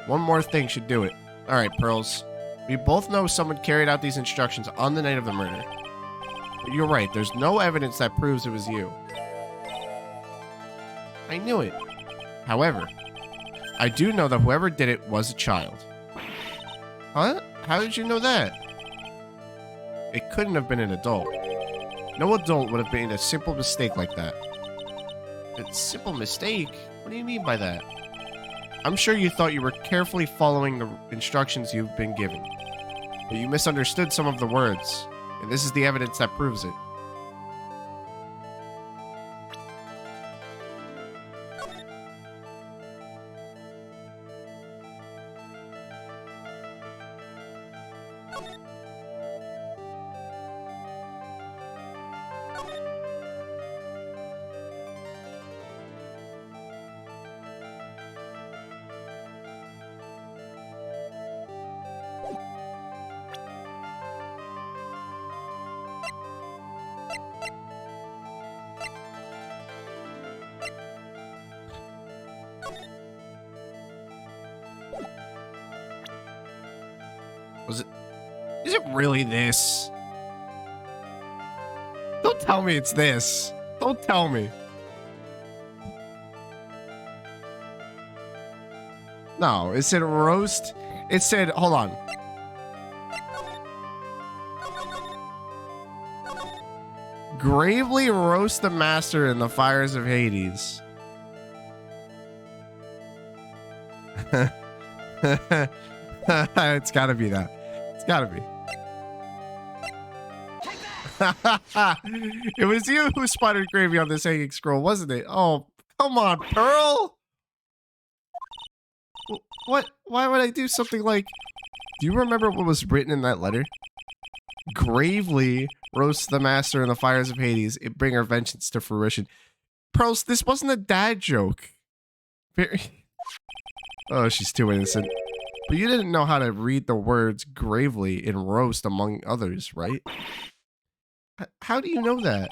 One more thing should do it. Alright, Pearls. We both know someone carried out these instructions on the night of the murder. But you're right, there's no evidence that proves it was you. I knew it. However, I do know that whoever did it was a child. Huh? How did you know that? It couldn't have been an adult. No adult would have made a simple mistake like that. A simple mistake? What do you mean by that? I'm sure you thought you were carefully following the instructions you've been given. But you misunderstood some of the words, and this is the evidence that proves it. Is it really this? Don't tell me it's this. Don't tell me. No, it said roast. It said, hold on. Gravely roast the master in the fires of Hades. It's gotta be that. It's gotta be. It was you who spotted gravy on this hanging scroll, wasn't it? Oh, come on, Pearl! What? Why would I do something like... Do you remember what was written in that letter? gravely roast the master in the fires of Hades and bring our vengeance to fruition. Pearls, this wasn't a dad joke. Oh, she's too innocent. But you didn't know how to read the words gravely and roast among others, right? How do you know that?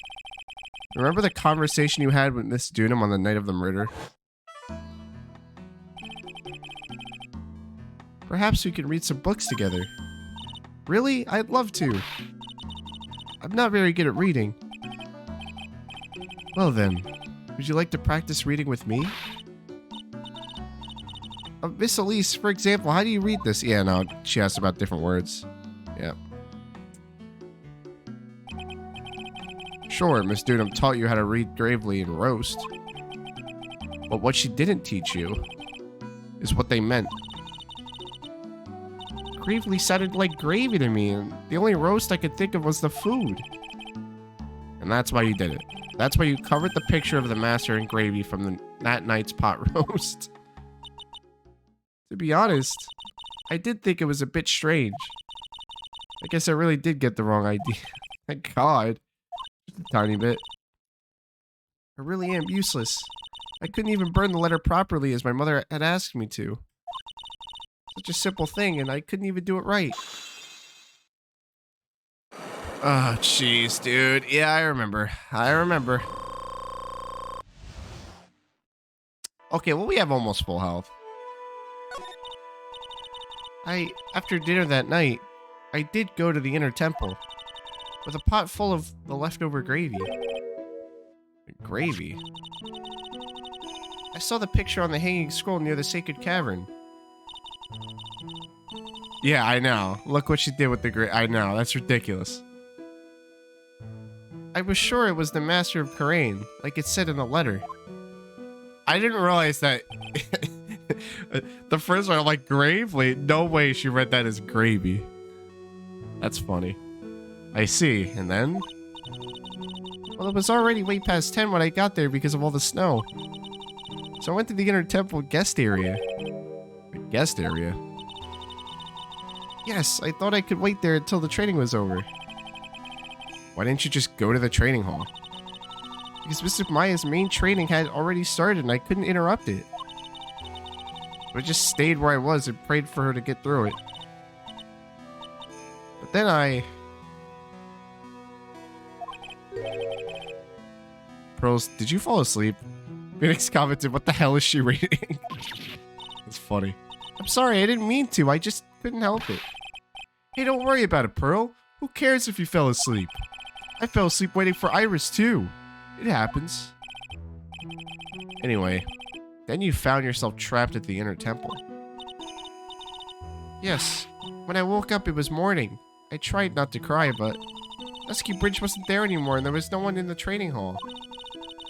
Remember the conversation you had with Miss Dunham on the night of the murder? Perhaps we could read some books together. Really? I'd love to. I'm not very good at reading. Well then, would you like to practice reading with me? Miss Elise, for example, how do you read this? Yeah, no, she asked about different words. Yeah. Sure, Miss Dunham taught you how to read gravely and roast. But what she didn't teach you is what they meant. Gravely sounded like gravy to me, and the only roast I could think of was the food. And that's why you did it. That's why you covered the picture of the master in gravy from that night's pot roast. To be honest, I did think it was a bit strange. I guess I really did get the wrong idea. Thank God. Just a tiny bit. I really am useless. I couldn't even burn the letter properly as my mother had asked me to. Such a simple thing, and I couldn't even do it right. Oh, jeez, dude. Yeah, I remember. Okay, well, we have almost full health. After dinner that night, I did go to the inner temple with a pot full of the leftover gravy. Gravy? I saw the picture on the hanging scroll near the sacred cavern. Yeah, I know. Look what she did with the gravy. I know, that's ridiculous. I was sure it was the master of Karain, like it said in the letter. I didn't realize that... The first one, I'm like, gravely? No way she read that as gravy. That's funny. I see. And then? Well, it was already way past 10 when I got there because of all the snow. So I went to the inner temple guest area. The guest area? Yes, I thought I could wait there until the training was over. Why didn't you just go to the training hall? Because Mr. Maya's main training had already started and I couldn't interrupt it. I just stayed where I was and prayed for her to get through it. But then Pearls, did you fall asleep? Phoenix commented, what the hell is she reading? That's funny. I'm sorry, I didn't mean to. I just couldn't help it. Hey, don't worry about it, Pearl. Who cares if you fell asleep? I fell asleep waiting for Iris, too. It happens. Anyway, then you found yourself trapped at the inner temple. Yes, when I woke up it was morning. I tried not to cry, but Husky Bridge wasn't there anymore and there was no one in the training hall.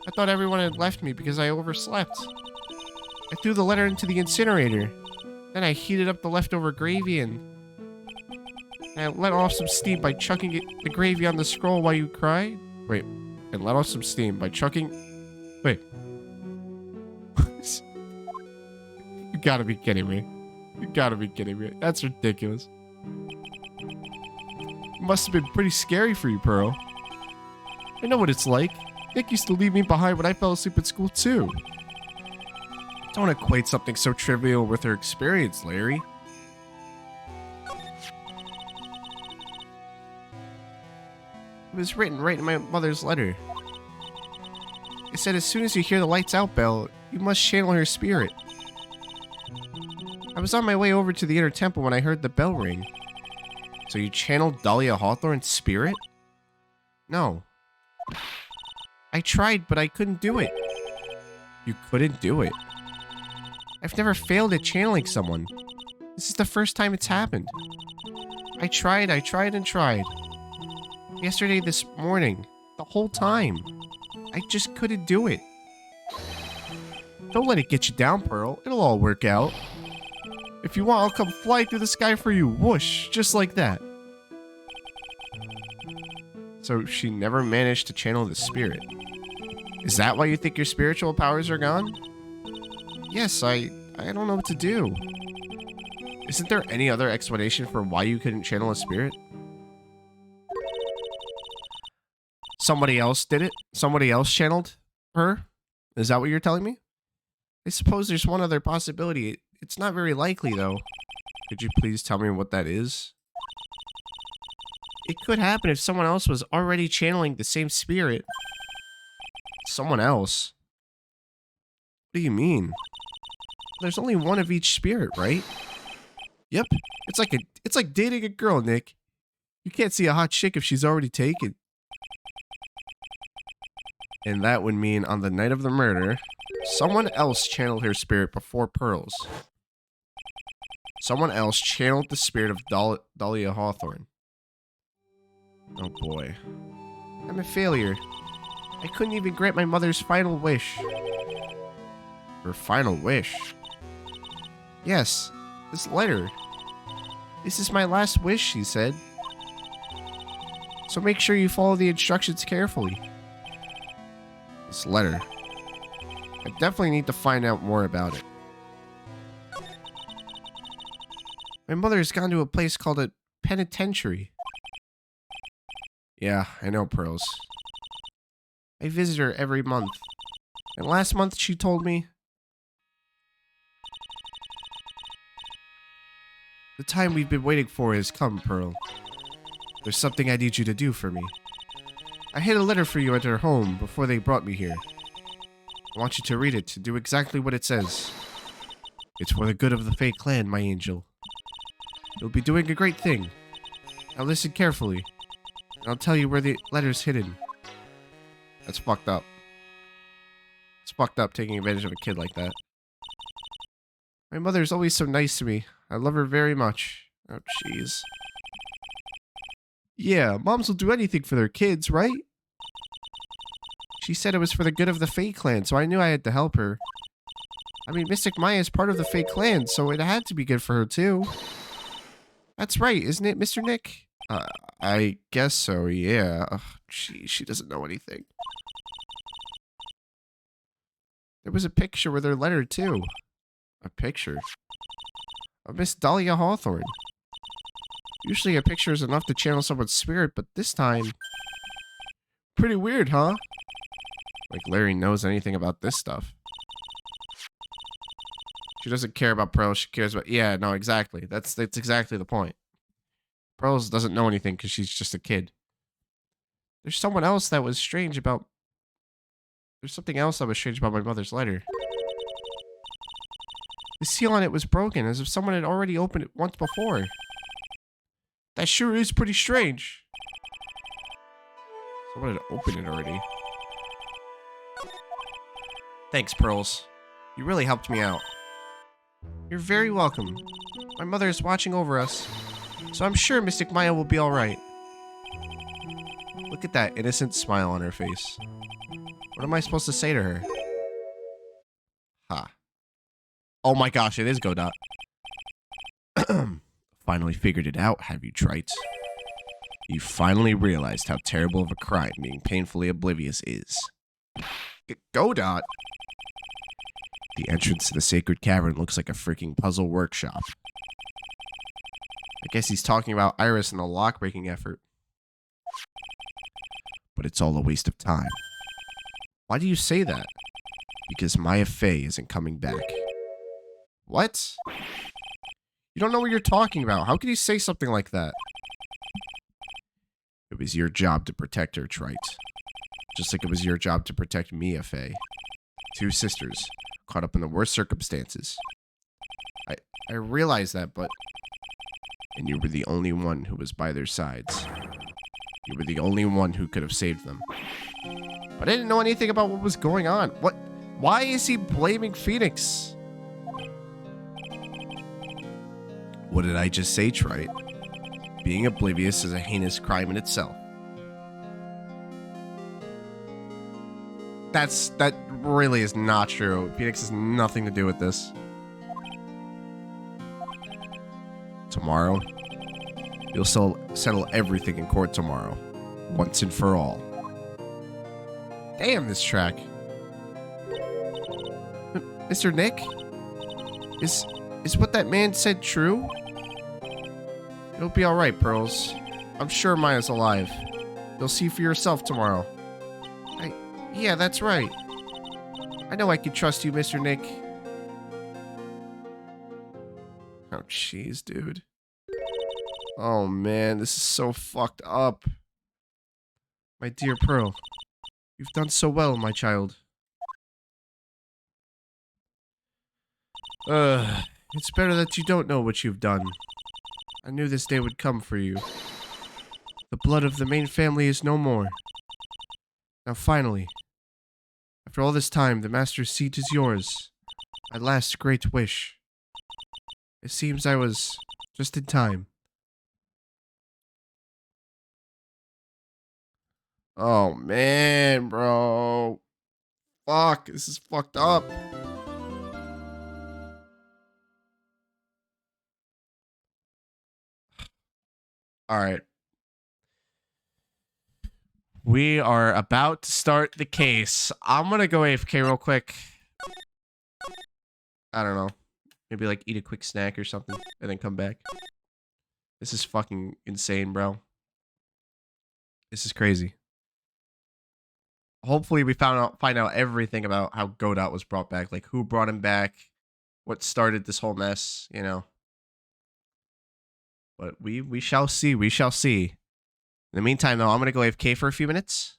I thought everyone had left me because I overslept. I threw the letter into the incinerator. Then I heated up the leftover gravy and I let off some steam by chucking the gravy on the scroll while you cried. Wait, and let off some steam by chucking... Wait. You gotta be kidding me. You gotta be kidding me. That's ridiculous. It must have been pretty scary for you, Pearl. I know what it's like. Nick used to leave me behind when I fell asleep at school, too. Don't equate something so trivial with her experience, Larry. It was written right in my mother's letter. It said as soon as you hear the lights out bell, you must channel her spirit. I was on my way over to the inner temple when I heard the bell ring. So you channeled Dahlia Hawthorne's spirit? No. I tried, but I couldn't do it. You couldn't do it? I've never failed at channeling someone. This is the first time it's happened. I tried and tried. Yesterday, this morning, the whole time. I just couldn't do it. Don't let it get you down, Pearl. It'll all work out. If you want, I'll come fly through the sky for you. Whoosh, just like that. So she never managed to channel the spirit. Is that why you think your spiritual powers are gone? Yes, I don't know what to do. Isn't there any other explanation for why you couldn't channel a spirit? somebody else did it? Somebody else channeled her? Is that what you're telling me? I suppose there's one other possibility. It's not very likely, though. Could you please tell me what that is? It could happen if someone else was already channeling the same spirit. Someone else? What do you mean? There's only one of each spirit, right? Yep. It's like dating a girl, Nick. You can't see a hot chick if she's already taken. And that would mean on the night of the murder, someone else channeled her spirit before Pearls. Someone else channeled the spirit of Dahlia Hawthorne. Oh boy. I'm a failure. I couldn't even grant my mother's final wish. Her final wish? Yes, this letter. This is my last wish, she said. So make sure you follow the instructions carefully. This letter. I definitely need to find out more about it. My mother has gone to a place called a penitentiary. Yeah, I know, Pearls. I visit her every month. And last month she told me, the time we've been waiting for has come, Pearl. There's something I need you to do for me. I hid a letter for you at her home before they brought me here. I want you to read it to do exactly what it says. It's for the good of the Fey clan, my angel. You'll be doing a great thing. Now listen carefully, and I'll tell you where the letter's hidden. That's fucked up. It's fucked up taking advantage of a kid like that. My mother's always so nice to me. I love her very much. Oh, jeez. Yeah, moms will do anything for their kids, right? She said it was for the good of the Fey clan, so I knew I had to help her. I mean, Mystic Maya is part of the Fey clan, so it had to be good for her, too. That's right, isn't it, Mr. Nick? I guess so, yeah. Ugh, gee, she doesn't know anything. There was a picture with her letter, too. A picture? Of Miss Dahlia Hawthorne. Usually a picture is enough to channel someone's spirit, but this time... Pretty weird, huh? Like Larry knows anything about this stuff. She doesn't care about Pearls, she cares about... Yeah, no, exactly. That's exactly the point. Pearls doesn't know anything because she's just a kid. There's someone else that was strange about... There's something else that was strange about my mother's letter. The seal on it was broken, as if someone had already opened it once before. That sure is pretty strange. Someone had opened it already. Thanks, Pearls. You really helped me out. You're very welcome. My mother is watching over us, so I'm sure Mystic Maya will be alright. Look at that innocent smile on her face. What am I supposed to say to her? Ha. Oh my gosh, it is Godot. Finally figured it out, have you, Trite? You finally realized how terrible of a crime being painfully oblivious is. Godot? The entrance to the sacred cavern looks like a freaking puzzle workshop. I guess he's talking about Iris and the lock-breaking effort. But it's all a waste of time. Why do you say that? Because Maya Fey isn't coming back. What? You don't know what you're talking about. How could you say something like that? It was your job to protect her, Trite. Just like it was your job to protect Mia Fey. Two sisters, caught up in the worst circumstances. I realize that, but... And you were the only one who was by their sides. You were the only one who could have saved them. But I didn't know anything about what was going on. What? Why is he blaming Phoenix? What did I just say, Trite? Being oblivious is a heinous crime in itself. That really is not true. Phoenix has nothing to do with this. Tomorrow, you'll settle everything in court tomorrow. Once and for all. Damn, this track. Mr. Nick? Is what that man said true? It'll be alright, Pearls. I'm sure Maya's alive. You'll see for yourself tomorrow. Yeah, that's right. I know I can trust you, Mr. Nick. Oh, jeez, dude. Oh, man, this is so fucked up. My dear Pearl, you've done so well, my child. It's better that you don't know what you've done. I knew this day would come for you. The blood of the main family is no more. Now finally, after all this time, the master's seat is yours. My last great wish. It seems I was just in time. Oh man, bro. Fuck, this is fucked up. Alright. We are about to start the case. I'm gonna go AFK real quick. I don't know. Maybe like eat a quick snack or something and then come back. This is fucking insane, bro. This is crazy. Hopefully we find out everything about how Godot was brought back. Like who brought him back, what started this whole mess, you know. But we shall see. We shall see. In the meantime, though, I'm gonna go AFK for a few minutes.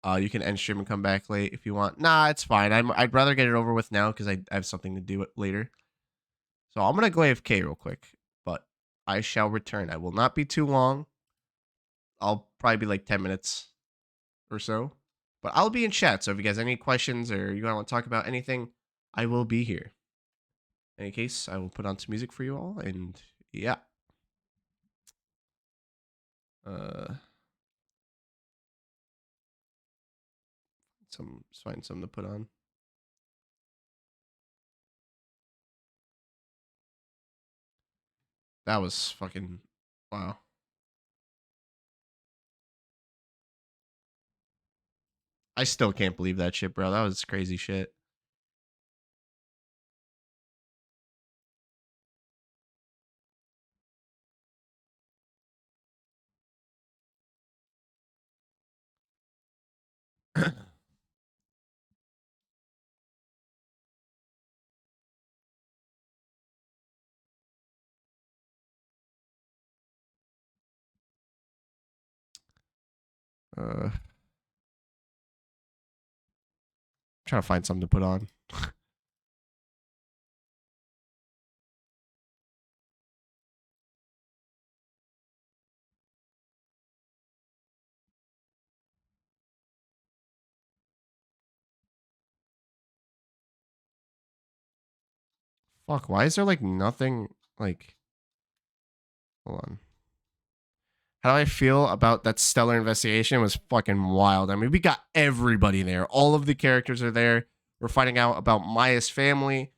You can end stream and come back late if you want. Nah, it's fine. I'd rather get it over with now because I have something to do it later. So I'm gonna go AFK real quick, but I shall return. I will not be too long. I'll probably be like 10 minutes or so. But I'll be in chat, so if you guys have any questions or you want to talk about anything, I will be here. In any case, I will put on some music for you all, and yeah. Find something to put on. That was fucking wow. I still can't believe that shit, bro. That was crazy shit. Trying to find something to put on. Fuck, why is there like nothing like hold on. How I feel about that stellar investigation was fucking wild. I mean, we got everybody there. All of the characters are there. We're finding out about Maya's family.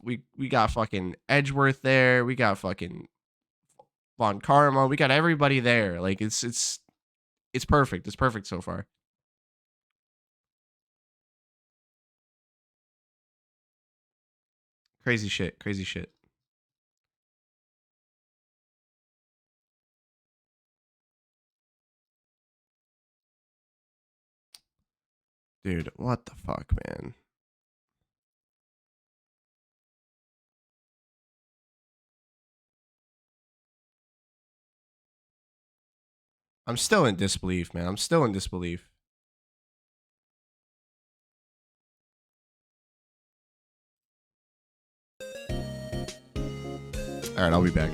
We got fucking Edgeworth there. We got fucking Von Karma. We got everybody there. Like it's perfect. It's perfect so far. Crazy shit. Crazy shit. Dude, what the fuck, man? I'm still in disbelief, man. I'm still in disbelief. All right, I'll be back.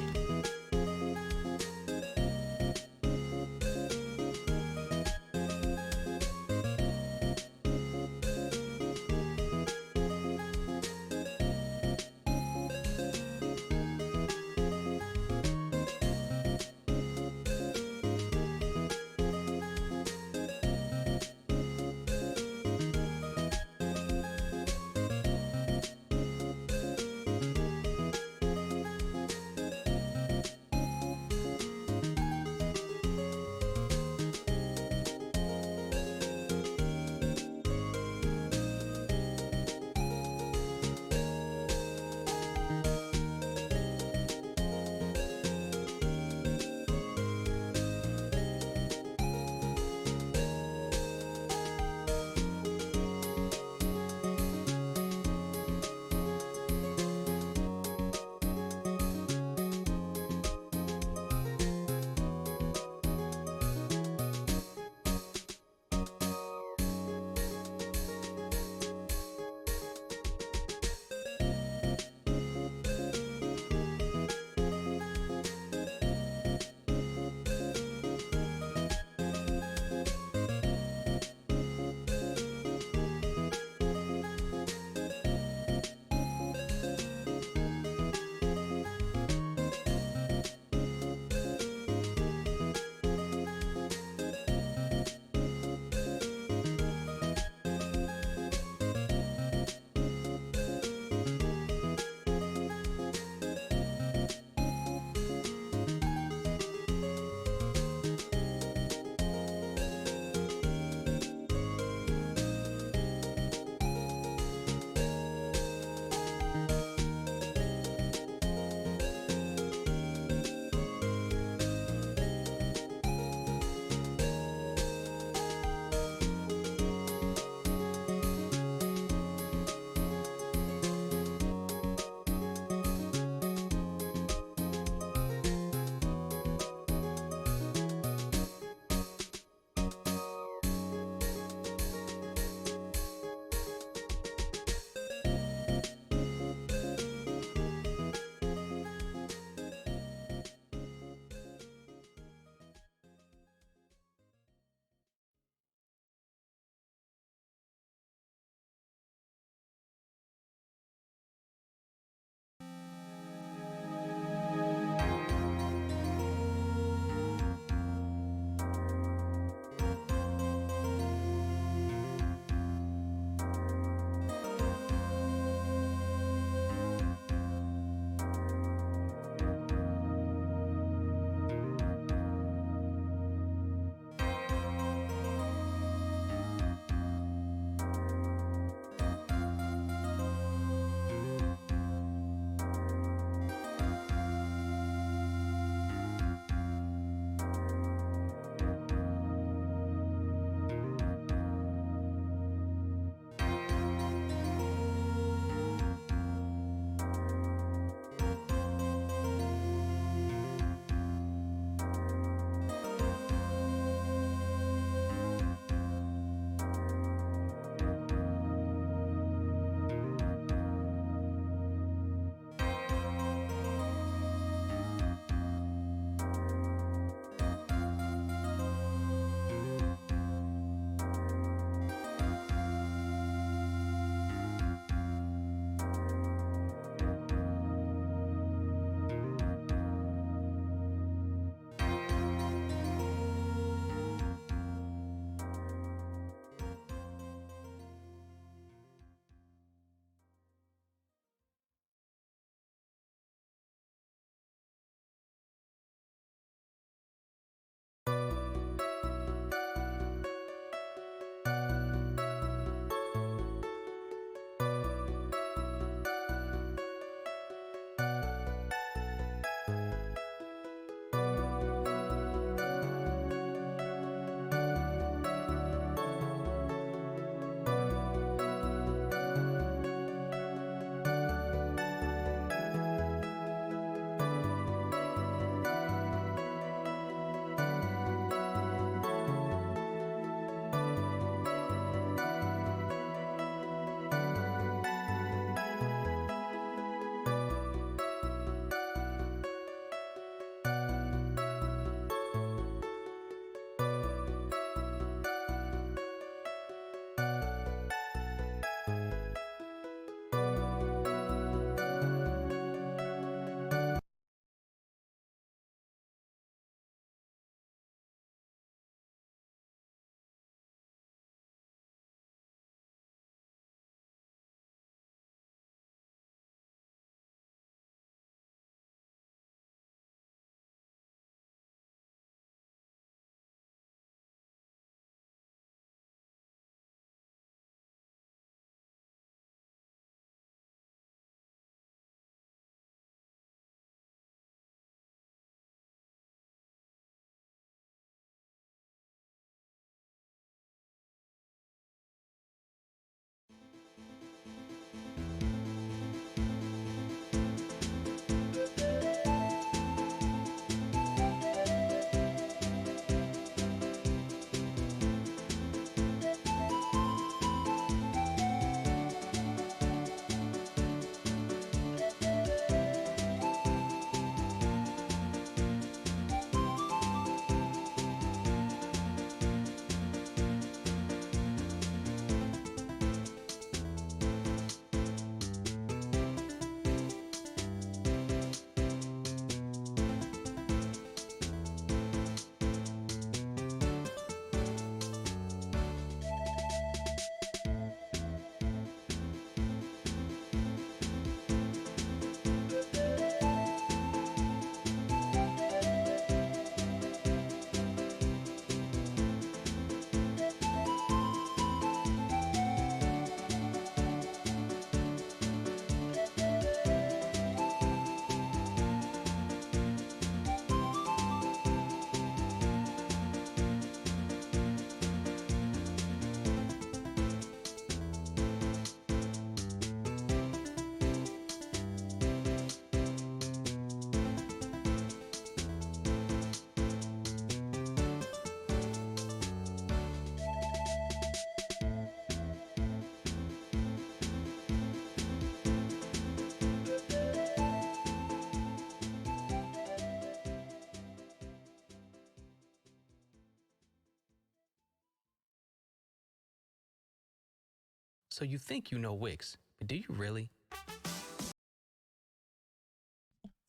So you think you know Wix, but do you really?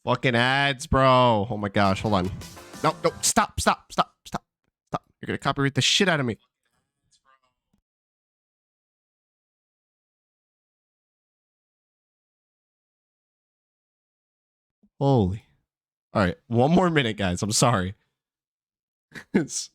Fucking ads, bro. Oh my gosh, hold on. No, no, stop. You're gonna copyright the shit out of me. Holy. All right, one more minute, guys. I'm sorry. It's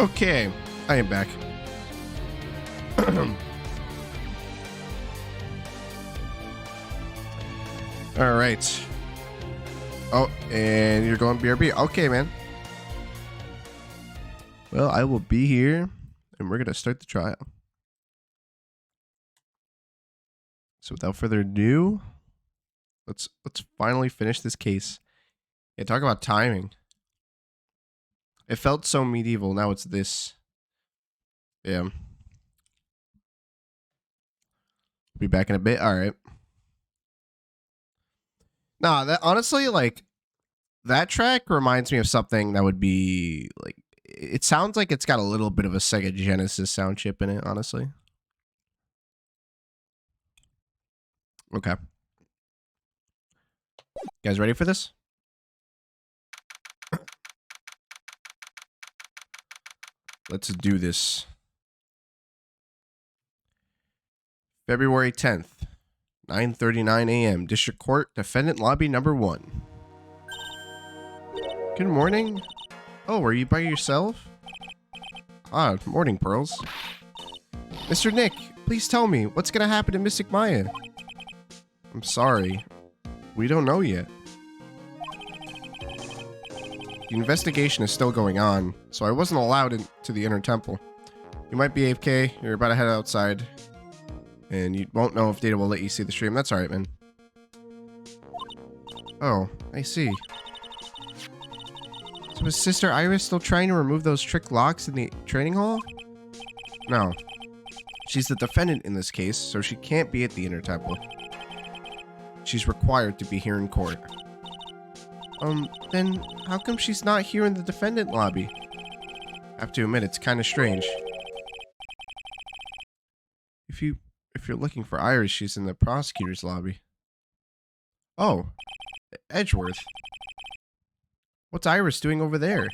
Okay, I am back. All right. Oh, and you're going BRB. Okay, man. Well, I will be here, and we're gonna start the trial. So, without further ado, let's finally finish this case. Yeah, talk about timing. It felt so medieval. Now it's this. Yeah. Be back in a bit. All right. Nah, that honestly, like, that track reminds me of something that would be like. It sounds like it's got a little bit of a Sega Genesis sound chip in it. Honestly. Okay. You guys ready for this? Let's do this. February 10th, 9:39 a.m. District Court, Defendant Lobby Number 1. Good morning. Oh, are you by yourself? Ah, morning, Pearls. Mr. Nick, please tell me, what's gonna happen to Mystic Maya? I'm sorry. We don't know yet. The investigation is still going on, so I wasn't allowed into the inner temple. You might be AFK, you're about to head outside, and you won't know if Data will let you see the stream. That's alright, man. Oh, I see. So is Sister Iris still trying to remove those trick locks in the training hall? No. She's the defendant in this case, so she can't be at the inner temple. She's required to be here in court. Then how come she's not here in the defendant lobby? I have to admit, it's kind of strange. If you're looking for Iris, she's in the prosecutor's lobby. Oh, Edgeworth. What's Iris doing over there?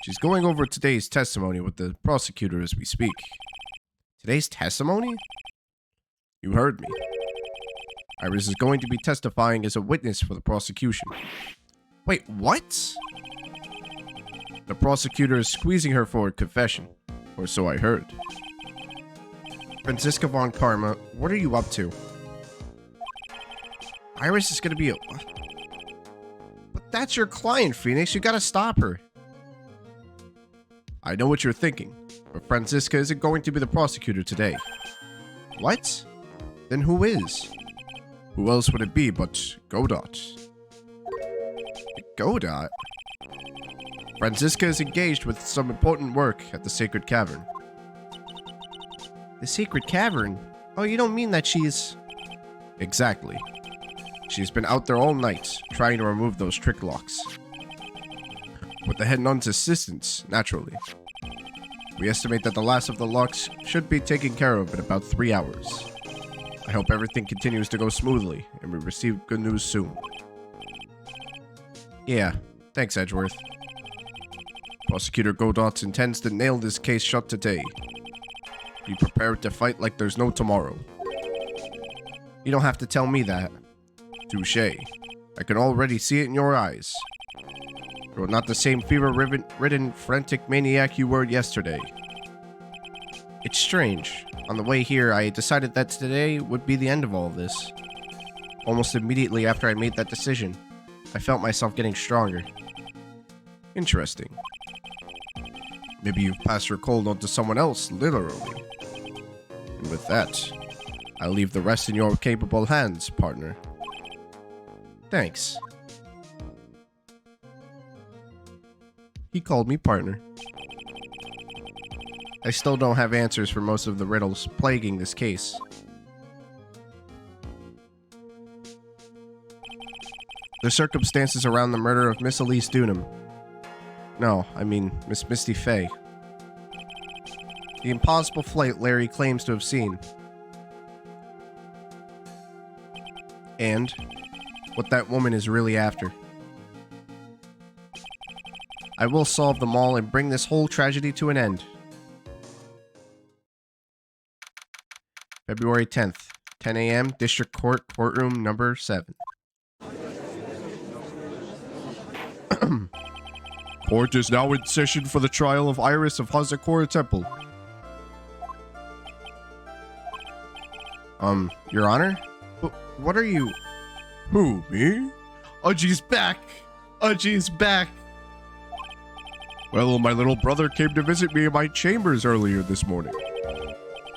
She's going over today's testimony with the prosecutor as we speak. Today's testimony? You heard me. Iris is going to be testifying as a witness for the prosecution. Wait, what? The prosecutor is squeezing her for a confession, or so I heard. Franziska von Karma, what are you up to? Iris is going to be a... But that's your client, Phoenix. You gotta stop her. I know what you're thinking, but Franziska isn't going to be the prosecutor today. What? Then who is? Who else would it be but Godot? Godot? Franziska is engaged with some important work at the Sacred Cavern. The Sacred Cavern? Oh, you don't mean that she's... Exactly. She's been out there all night, trying to remove those trick locks. With the head nun's assistance, naturally. We estimate that the last of the locks should be taken care of in about 3 hours. I hope everything continues to go smoothly, and we receive good news soon. Yeah, thanks, Edgeworth. Prosecutor Godot intends to nail this case shut today. Be prepared to fight like there's no tomorrow. You don't have to tell me that. Touché. I can already see it in your eyes. You're not the same fever-ridden, frantic maniac you were yesterday. It's strange. On the way here, I decided that today would be the end of all of this. Almost immediately after I made that decision, I felt myself getting stronger. Interesting. Maybe you've passed your cold on to someone else, literally. And with that, I'll leave the rest in your capable hands, partner. Thanks. He called me partner. I still don't have answers for most of the riddles plaguing this case. The circumstances around the murder of Miss Elise Dunham. No, I mean Miss Misty Fey. The impossible flight Larry claims to have seen. And what that woman is really after. I will solve them all and bring this whole tragedy to an end. February 10th, 10 a.m., District Court, Courtroom Number 7. Court is now in session for the trial of Iris of Hazakura Temple. Your Honor? What are you... Who, me? Uji's back! Uji's back! Well, my little brother came to visit me in my chambers earlier this morning.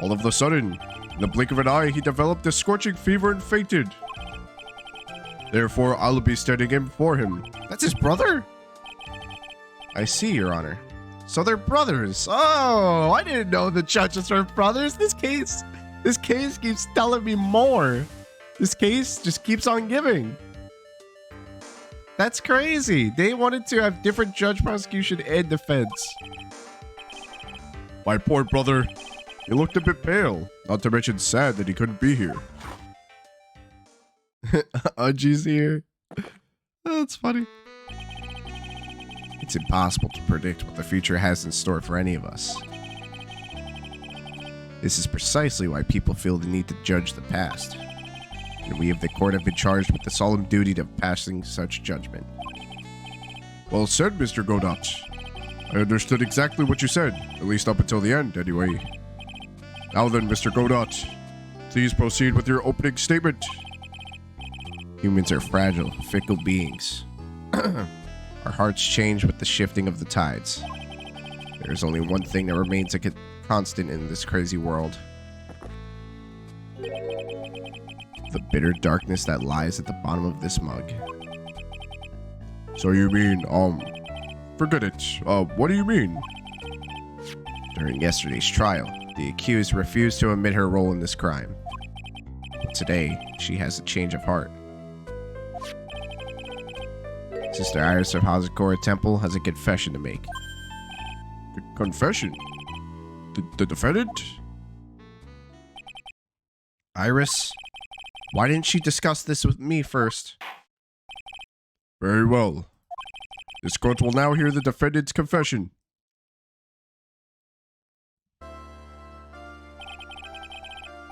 All of a sudden, in the blink of an eye, he developed a scorching fever and fainted. Therefore, I'll be standing in for him. That's his brother? I see, Your Honor. So they're brothers. Oh, I didn't know the judges are brothers. This case keeps telling me more. This case just keeps on giving. That's crazy. They wanted to have different judge, prosecution, and defense. My poor brother, he looked a bit pale, not to mention sad that he couldn't be here. Uji's here. That's funny. It's impossible to predict what the future has in store for any of us. This is precisely why people feel the need to judge the past. And we of the court have been charged with the solemn duty of passing such judgment. Well said, Mr. Godot. I understood exactly what you said, at least up until the end, anyway. Now then, Mr. Godot, please proceed with your opening statement. Humans are fragile, fickle beings. Our hearts change with the shifting of the tides. There is only one thing that remains a constant in this crazy world. The bitter darkness that lies at the bottom of this mug. So you mean, forget it. What do you mean? During yesterday's trial, the accused refused to admit her role in this crime. But today, she has a change of heart. Sister Iris of Hazakura Temple has a confession to make. Confession? The defendant? Iris? Why didn't she discuss this with me first? Very well. This court will now hear the defendant's confession.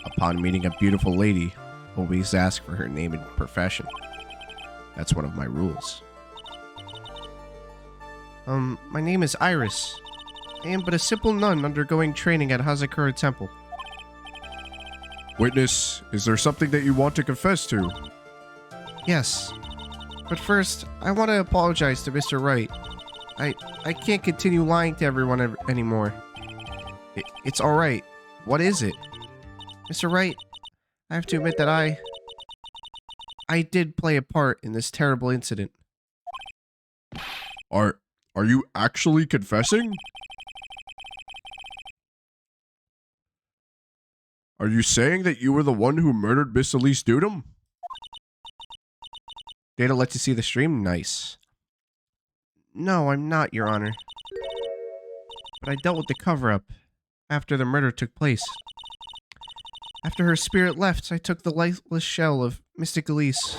Upon meeting a beautiful lady, always ask for her name and profession. That's one of my rules. My name is Iris. I am but a simple nun undergoing training at Hazakura Temple. Witness, is there something that you want to confess to? Yes. But first, I want to apologize to Mr. Wright. I can't continue lying to everyone anymore. It's alright. What is it? Mr. Wright, I have to admit that I did play a part in this terrible incident. Are you actually confessing? Are you saying that you were the one who murdered Miss Elise Dudum? Data lets you see the stream? Nice. No, I'm not, Your Honor. But I dealt with the cover-up after the murder took place. After her spirit left, I took the lifeless shell of Mystic Elise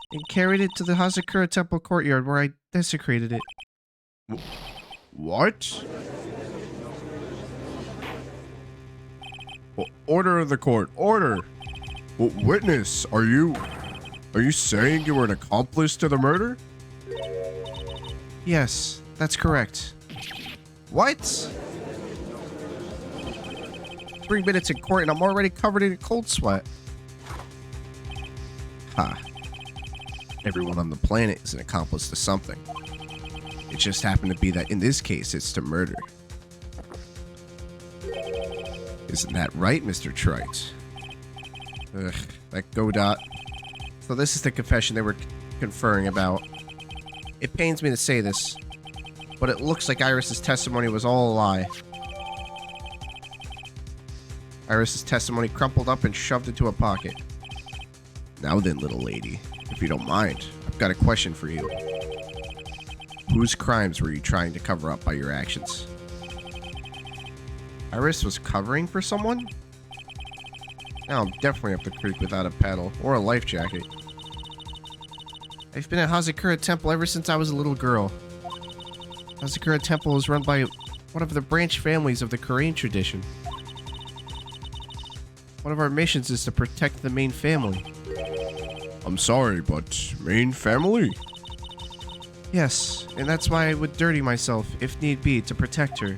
and carried it to the Hazakura Temple courtyard where I desecrated it. What? Order of the court. Order. Witness, are you saying you were an accomplice to the murder? Yes, that's correct. What? 3 minutes in court and I'm already covered in a cold sweat. Ha. Everyone on the planet is an accomplice to something. It just happened to be that in this case, it's to murder. Isn't that right, Mr. Trite? Ugh, that Godot. So this is the confession they were conferring about. It pains me to say this, but it looks like Iris's testimony was all a lie. Iris's testimony crumpled up and shoved into a pocket. Now then, little lady, if you don't mind, I've got a question for you. Whose crimes were you trying to cover up by your actions? Iris was covering for someone? Now I'm definitely up the creek without a paddle or a life jacket. I've been at Hazakura Temple ever since I was a little girl. Hazakura Temple is run by one of the branch families of the Korean tradition. One of our missions is to protect the main family. I'm sorry, but main family? Yes, and that's why I would dirty myself, if need be, to protect her.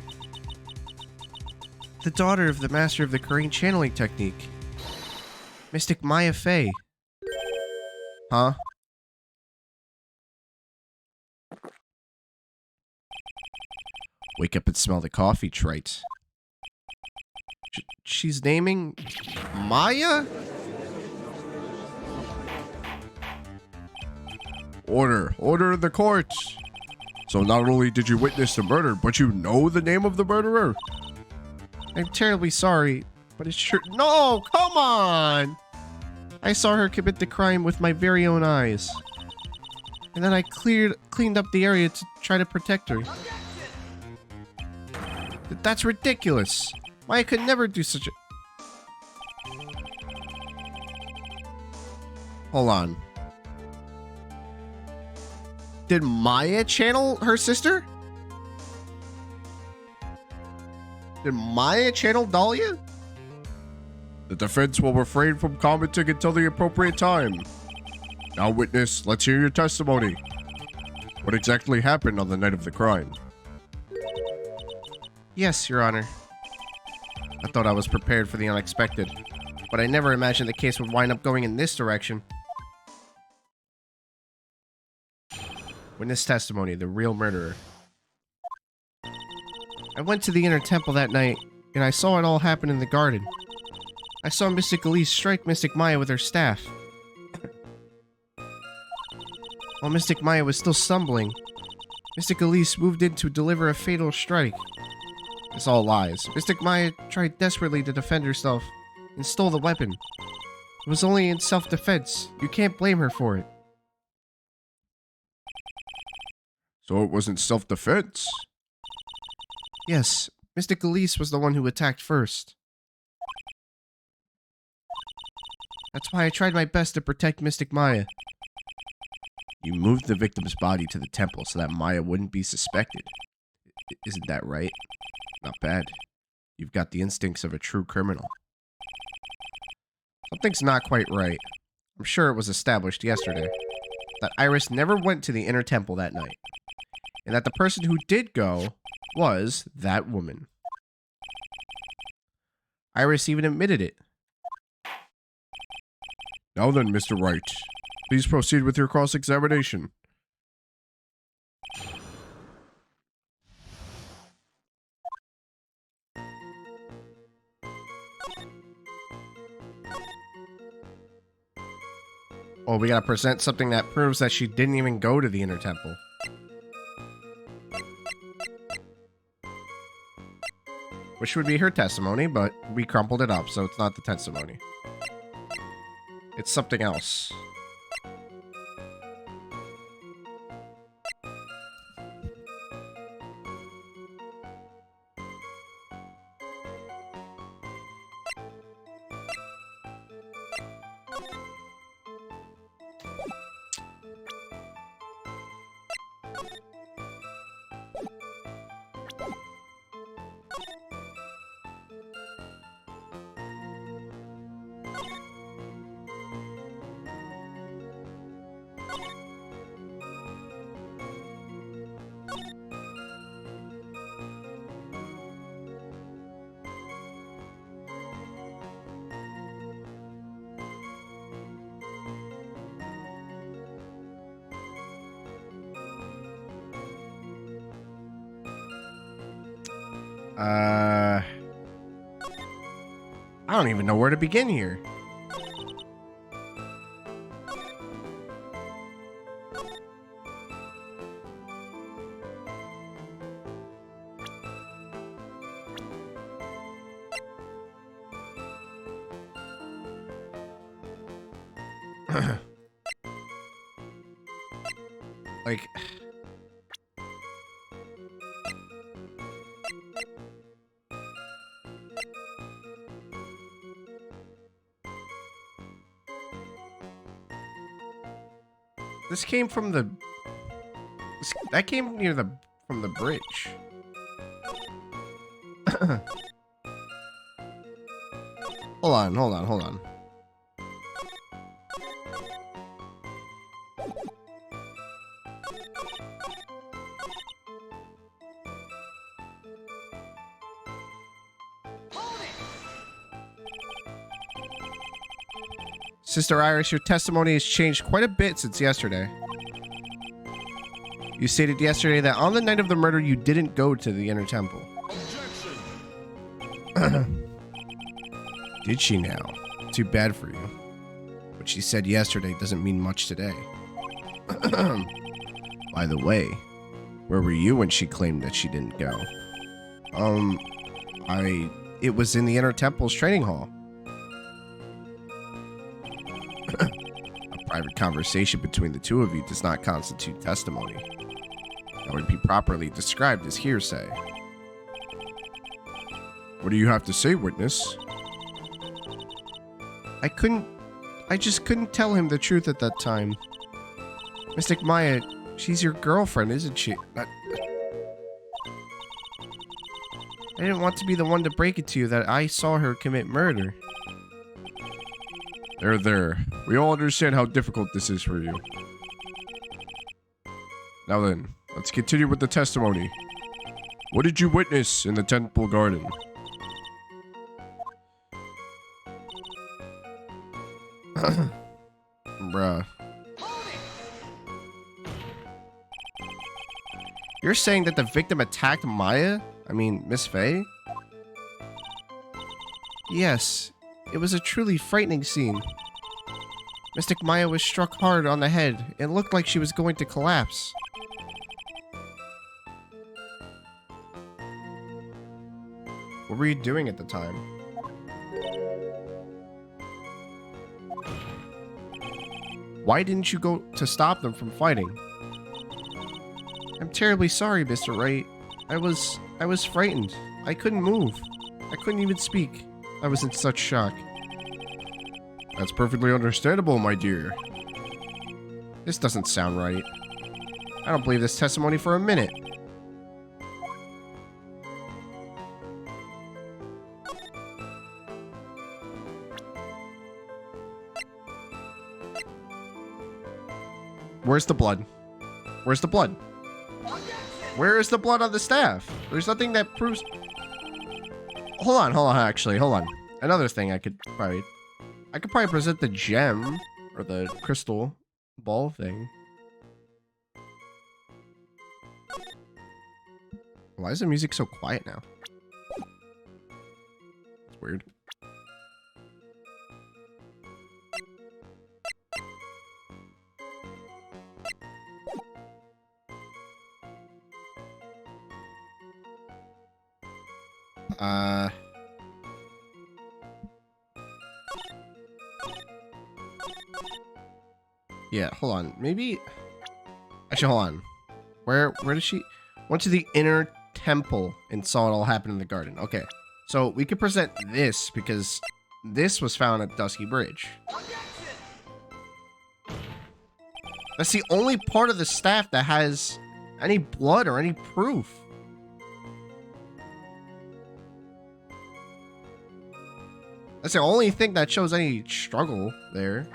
The daughter of the master of the Korean channeling technique, Mystic Maya Fey. Huh? Wake up and smell the coffee, Trite. She's naming Maya? Order in the court. So not only did you witness the murder, but you know the name of the murderer? I'm terribly sorry, but it's sure— No, come on! I saw her commit the crime with my very own eyes. And then I cleaned up the area to try to protect her. That's ridiculous. Maya could never do such a— Hold on. Did Maya channel her sister? Did Maya channel Dahlia? The defense will refrain from commenting until the appropriate time. Now, witness, let's hear your testimony. What exactly happened on the night of the crime? Yes, Your Honor. I thought I was prepared for the unexpected, but I never imagined the case would wind up going in this direction. Witness testimony, the real murderer. I went to the inner temple that night, and I saw it all happen in the garden. I saw Mystic Elise strike Mystic Maya with her staff. While Mystic Maya was still stumbling, Mystic Elise moved in to deliver a fatal strike. It's all lies. Mystic Maya tried desperately to defend herself and stole the weapon. It was only in self-defense. You can't blame her for it. So it wasn't self-defense? Yes, Mystic Elise was the one who attacked first. That's why I tried my best to protect Mystic Maya. You moved the victim's body to the temple so that Maya wouldn't be suspected. Isn't that right? Not bad. You've got the instincts of a true criminal. Something's not quite right. I'm sure it was established yesterday that Iris never went to the inner temple that night, and that the person who did go was that woman. Iris even admitted it. Now then, Mr. Wright, please proceed with your cross-examination. Oh, we gotta present something that proves that she didn't even go to the inner temple. Which would be her testimony, but we crumpled it up, so it's not the testimony. It's something else. I don't even know where to begin here. Like, this came from the... that came near the... from the bridge. Hold on. Sister Iris, your testimony has changed quite a bit since yesterday. You stated yesterday that on the night of the murder, you didn't go to the inner temple. Did she now? Too bad for you. What she said yesterday doesn't mean much today. By the way, where were you when she claimed that she didn't go? It was in the inner temple's training hall. A private conversation between the two of you does not constitute testimony. That would be properly described as hearsay. What do you have to say, witness? I just couldn't tell him the truth at that time. Mystic Maya, she's your girlfriend, isn't she? I didn't want to be the one to break it to you that I saw her commit murder. There. We all understand how difficult this is for you. Now then, let's continue with the testimony. What did you witness in the temple garden? Bruh. You're saying that the victim attacked Maya? I mean, Miss Faye? Yes, it was a truly frightening scene. Mystic Maya was struck hard on the head. It looked like she was going to collapse. What were you doing at the time? Why didn't you go to stop them from fighting? I'm terribly sorry, Mr. Wright. I was frightened. I couldn't move. I couldn't even speak. I was in such shock. That's perfectly understandable, my dear. This doesn't sound right. I don't believe this testimony for a minute. Where's the blood? Where's the blood? Where is the blood on the staff? There's nothing that proves... Hold on, actually, hold on. Another thing I could probably present the gem, or the crystal ball thing. Why is the music so quiet now? It's weird. Yeah, hold on. Maybe... Actually, hold on. Where did she... Went to the inner temple and saw it all happen in the garden. Okay. So, we could present this because this was found at Dusky Bridge. That's the only part of the staff that has any blood or any proof. That's the only thing that shows any struggle there.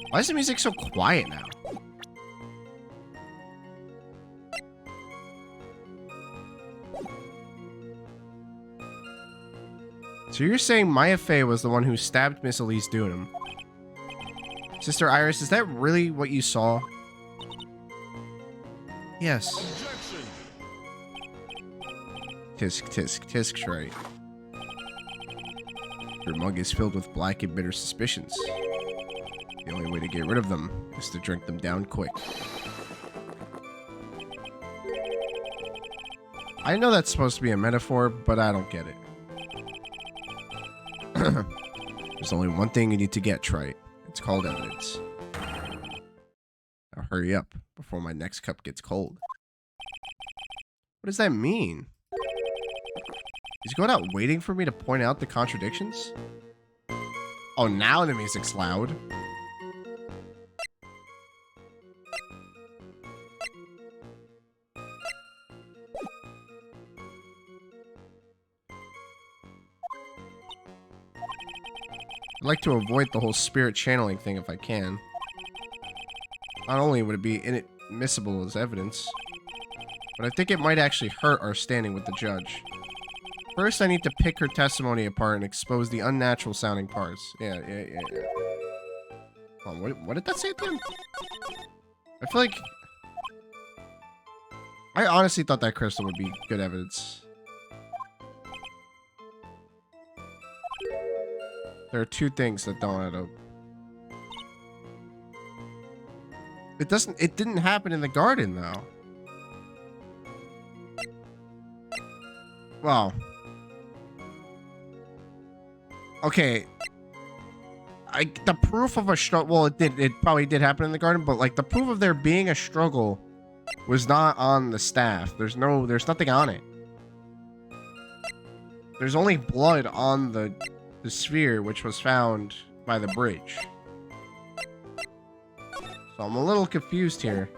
Why is the music so quiet now? So you're saying Maya Fey was the one who stabbed Miss Elise Dunham? Sister Iris, is that really what you saw? Yes. Tisk's right. Your mug is filled with black and bitter suspicions. The only way to get rid of them is to drink them down quick. I know that's supposed to be a metaphor, but I don't get it. There's only one thing you need to get, Trite. It's called evidence. Now hurry up before my next cup gets cold. What does that mean? He's going out waiting for me to point out the contradictions? Oh, now the music's loud. I'd like to avoid the whole spirit channeling thing if I can. Not only would it be inadmissible as evidence, but I think it might actually hurt our standing with the judge. First, I need to pick her testimony apart and expose the unnatural sounding parts. Yeah. Oh, what did that say at the end? I feel like... I honestly thought that crystal would be good evidence. There are two things that don't add up. It didn't happen in the garden, though. Well... Okay, the proof of a struggle, well, it probably did happen in the garden, but like the proof of there being a struggle was not on the staff. There's nothing on it. There's only blood on the sphere, which was found by the bridge. So I'm a little confused here.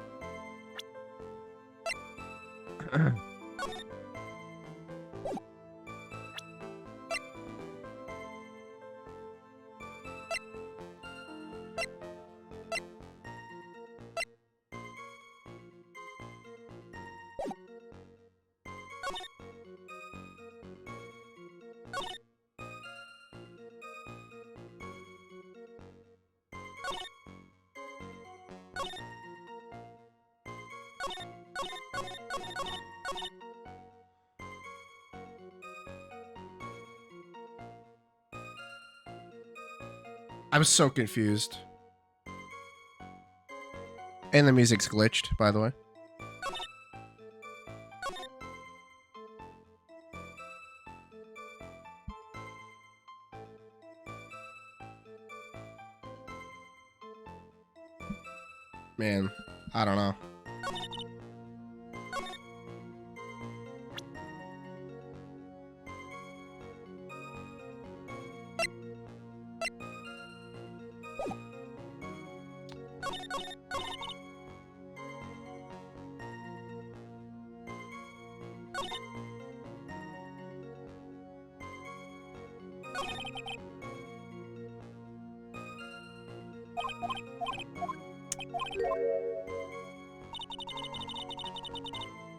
I'm so confused. And the music's glitched, by the way. Man, I don't know.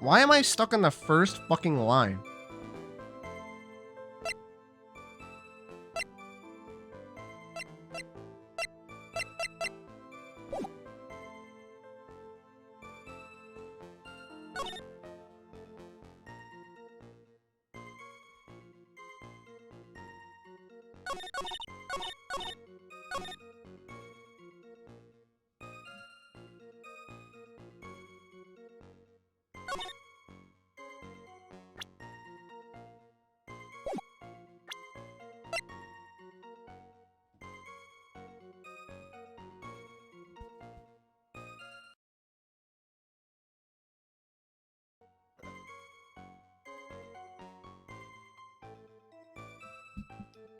Why am I stuck on the first fucking line?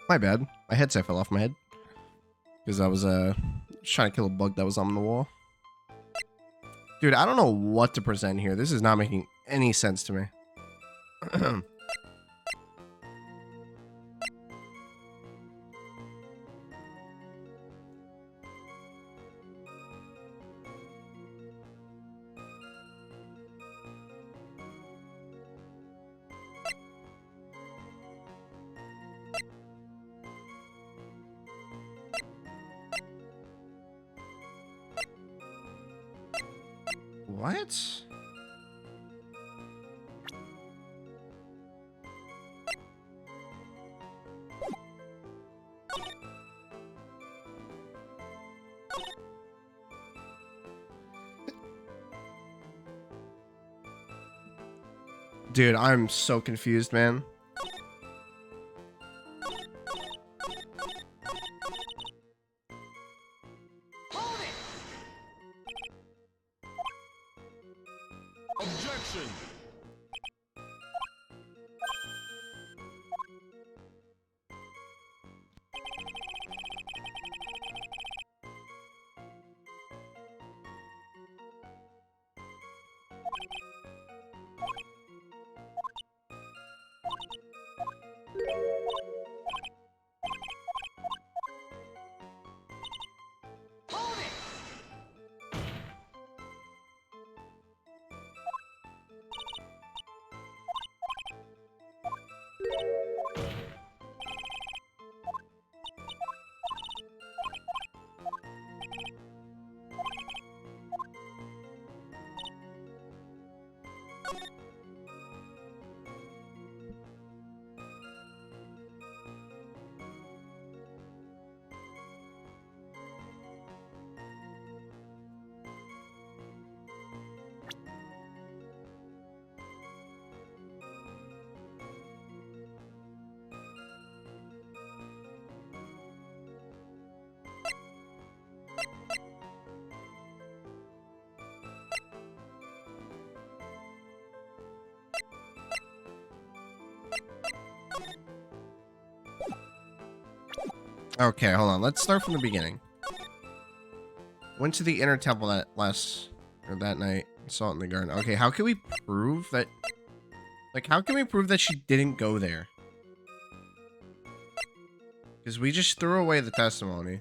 My bad. My headset fell off my head. Because I was trying to kill a bug that was on the wall. Dude, I don't know what to present here. This is not making any sense to me. What? Dude, I'm so confused, man. Objection! Okay, hold on. Let's start from the beginning. Went to the inner temple that night. Saw it in the garden. Okay, how can we prove that? Like, how can we prove that she didn't go there? Because we just threw away the testimony.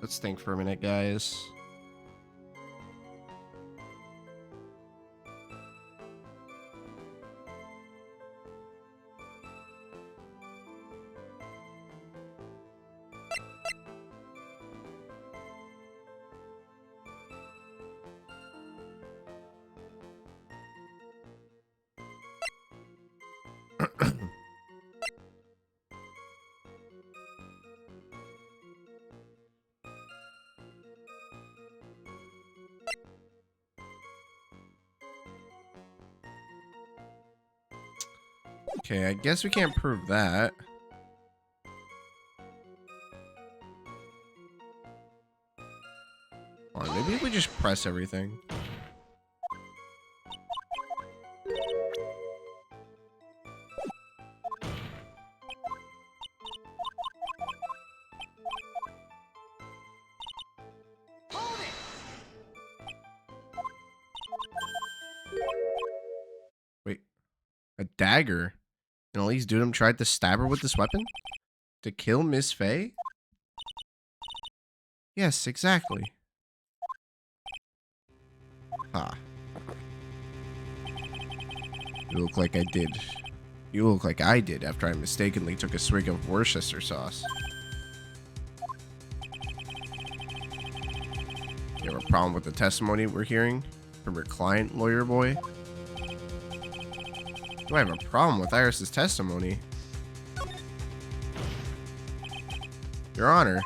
Let's think for a minute, guys. Okay, I guess we can't prove that. Hold on, maybe we just press everything. Wait, a dagger? And Elise Dudum tried to stab her with this weapon? To kill Miss Faye? Yes, exactly. Ah. You look like I did. You look like I did after I mistakenly took a swig of Worcester sauce. You have a problem with the testimony we're hearing from your client, lawyer boy? Do I have a problem with Iris's testimony? Your Honor,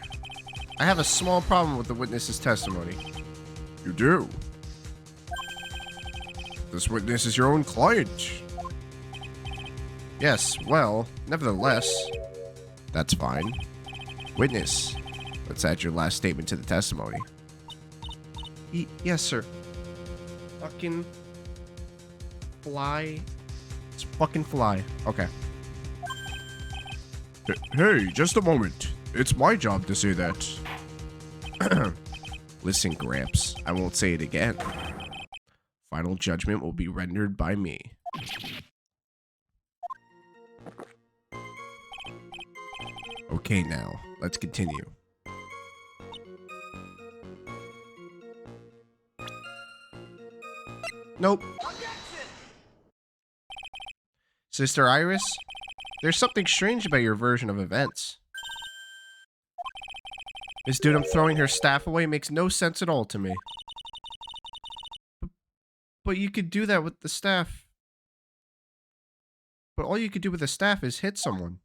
I have a small problem with the witness's testimony. You do? This witness is your own client. Yes, well, nevertheless, that's fine. Witness, let's add your last statement to the testimony. Yes, sir. Fucking fly. It's fucking fly. Okay. Hey, just a moment. It's my job to say that. Listen, Gramps. I won't say it again. Final judgment will be rendered by me. Okay, now, let's continue. Nope. Sister Iris, there's something strange about your version of events. Miss Dudum throwing her staff away makes no sense at all to me. But you could do that with the staff. But all you could do with the staff is hit someone.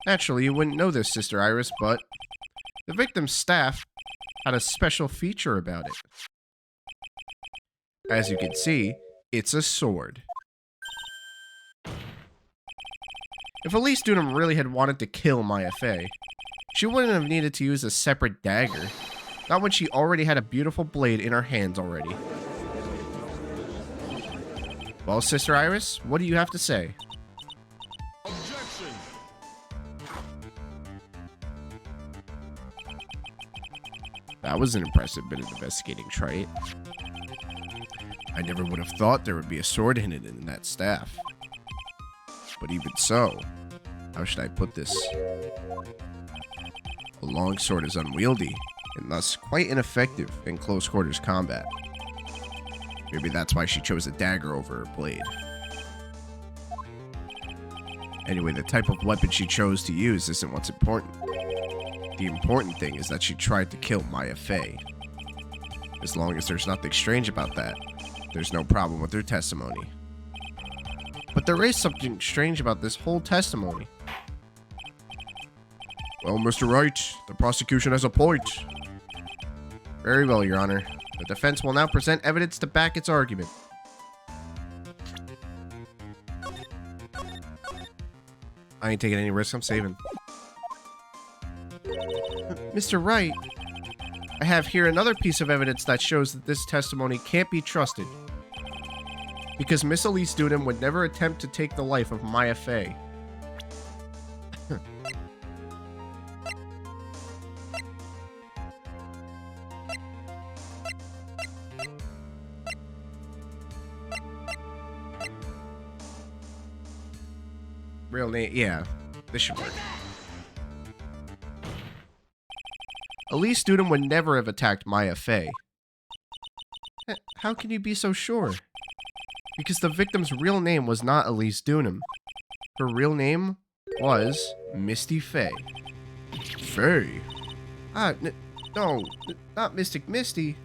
Naturally, you wouldn't know this, Sister Iris, but the victim's staff had a special feature about it. As you can see, it's a sword. If Elise Dunham really had wanted to kill Maya Fey, she wouldn't have needed to use a separate dagger. Not when she already had a beautiful blade in her hands already. Well, Sister Iris, what do you have to say? Objection. That was an impressive bit of investigating, Wright. I never would have thought there would be a sword hidden in that staff. But even so, how should I put this? A long sword is unwieldy, and thus quite ineffective in close quarters combat. Maybe that's why she chose a dagger over her blade. Anyway, the type of weapon she chose to use isn't what's important. The important thing is that she tried to kill Maya Fey. As long as there's nothing strange about that, there's no problem with her testimony. But there is something strange about this whole testimony. Well, Mr. Wright, the prosecution has a point. Very well, Your Honor. The defense will now present evidence to back its argument. I ain't taking any risks, I'm saving. Mr. Wright, I have here another piece of evidence that shows that this testimony can't be trusted. Because Miss Elise Dunham would never attempt to take the life of Maya Fey. Real name, yeah, this should work. Elise Dunham would never have attacked Maya Fey. How can you be so sure? Because the victim's real name was not Elise Dunham. Her real name was Misty Fey. Fey? No, not Mystic Misty.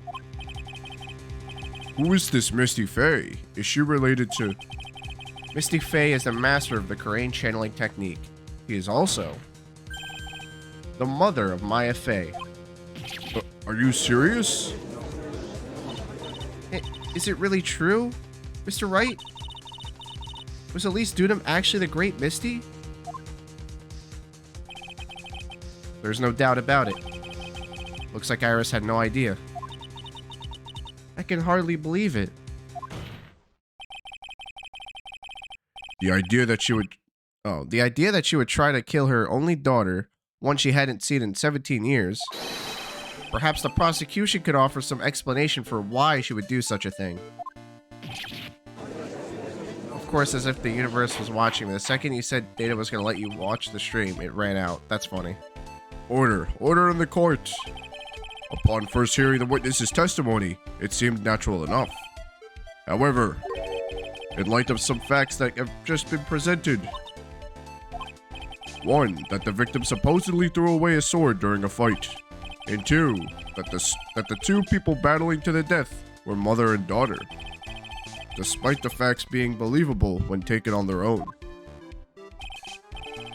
Who is this Misty Fey? Is she related to... Misty Fey is the master of the Korean channeling technique. He is also the mother of Maya Fey. Are you serious? Is it really true, Mr. Wright? Was Elise Dunham actually the Great Misty? There's no doubt about it. Looks like Iris had no idea. I can hardly believe it. The idea that she would try to kill her only daughter, one she hadn't seen in 17 years. Perhaps the prosecution could offer some explanation for why she would do such a thing. Of course, as if the universe was watching me. The second you said Data was going to let you watch the stream, it ran out. That's funny. Order in the court. Upon first hearing the witness's testimony, it seemed natural enough. However, in light of some facts that have just been presented. 1. That the victim supposedly threw away a sword during a fight. And 2. That the two people battling to the death were mother and daughter. Despite the facts being believable when taken on their own.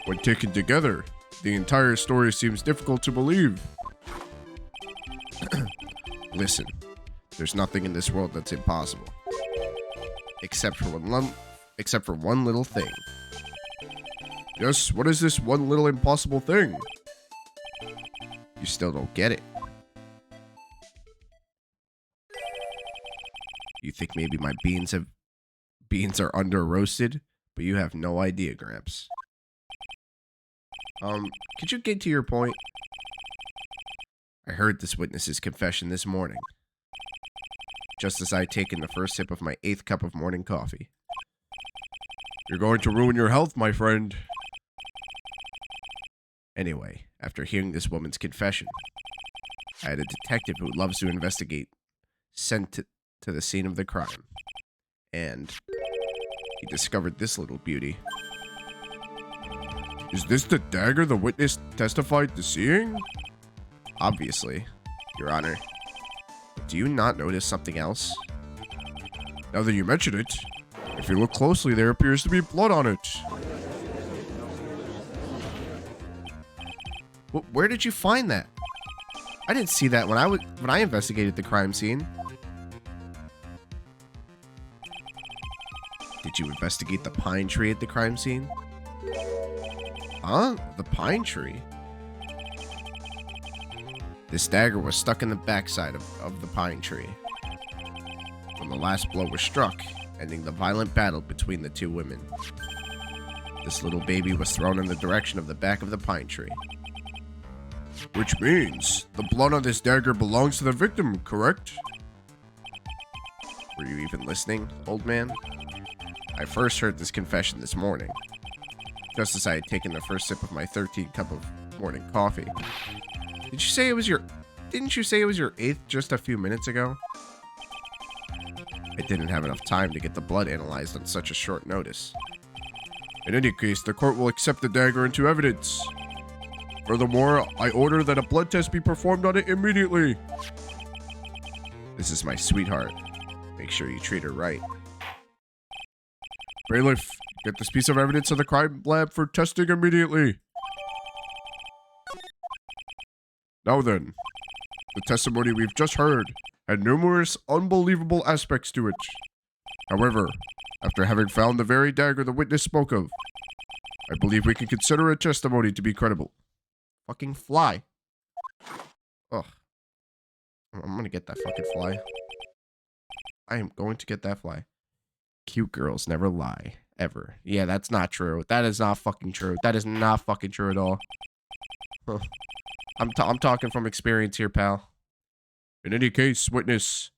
When taken together, the entire story seems difficult to believe. Listen, there's nothing in this world that's impossible. Except for one little thing. Yes, what is this one little impossible thing? You still don't get it. You think maybe my beans are under roasted, but you have no idea, Gramps. Could you get to your point? I heard this witness's confession this morning, just as I had taken the first sip of my 8th cup of morning coffee. You're going to ruin your health, my friend. Anyway, after hearing this woman's confession, I had a detective who loves to investigate sent to the scene of the crime. And he discovered this little beauty. Is this the dagger the witness testified to seeing? Obviously, Your Honor. Do you not notice something else? Now that you mention it, if you look closely, there appears to be blood on it. Where did you find that? I didn't see that when I investigated the crime scene. Did you investigate the pine tree at the crime scene? Huh? The pine tree? This dagger was stuck in the backside of the pine tree when the last blow was struck, ending the violent battle between the two women. This little baby was thrown in the direction of the back of the pine tree. Which means the blood on this dagger belongs to the victim, correct? Were you even listening, old man? I first heard this confession this morning, just as I had taken the first sip of my 13th cup of morning coffee. Didn't you say it was your 8th just a few minutes ago? I didn't have enough time to get the blood analyzed on such a short notice. In any case, the court will accept the dagger into evidence. Furthermore, I order that a blood test be performed on it immediately. This is my sweetheart. Make sure you treat her right. Bailiff, get this piece of evidence to the crime lab for testing immediately. Now then, the testimony we've just heard had numerous unbelievable aspects to it. However, after having found the very dagger the witness spoke of, I believe we can consider a testimony to be credible. Fucking fly. Ugh. I'm gonna get that fucking fly. I am going to get that fly. Cute girls never lie. Ever. Yeah, that's not true. That is not fucking true. That is not fucking true at all. Huh. I'm talking from experience here, pal. In any case, witness,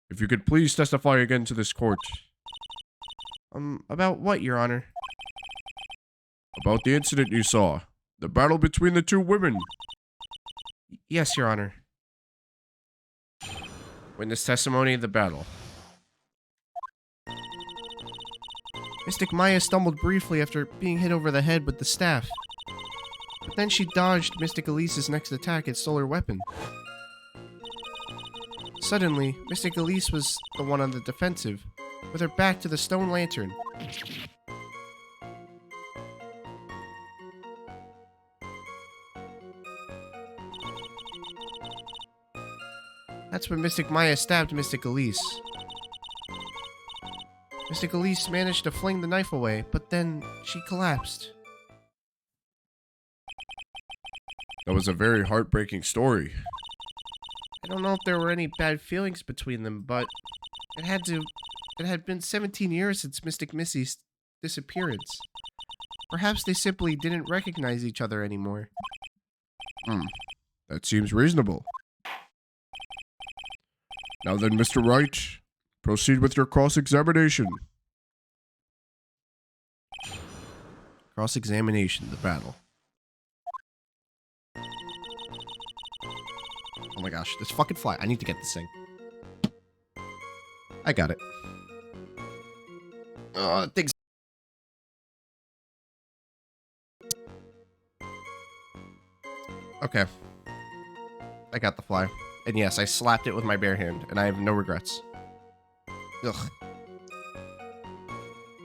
if you could please testify again to this court. About what, Your Honor? About the incident you saw. The battle between the two women. Yes, Your Honor. Witness testimony, the battle. Mystic Maya stumbled briefly after being hit over the head with the staff. But then she dodged Mystic Elise's next attack and stole her weapon. Suddenly, Mystic Elise was the one on the defensive, with her back to the stone lantern. That's when Mystic Maya stabbed Mystic Elise. Mystic Elise managed to fling the knife away, but then she collapsed. That was a very heartbreaking story. I don't know if there were any bad feelings between them, but it had been 17 years since Mystic Missy's disappearance. Perhaps they simply didn't recognize each other anymore. That seems reasonable. Now then, Mr. Wright, proceed with your cross-examination. Cross-examination, the battle. Oh my gosh, this fucking fly. I need to get this thing. I got it. Things. Okay. I got the fly. And yes, I slapped it with my bare hand, and I have no regrets. Ugh.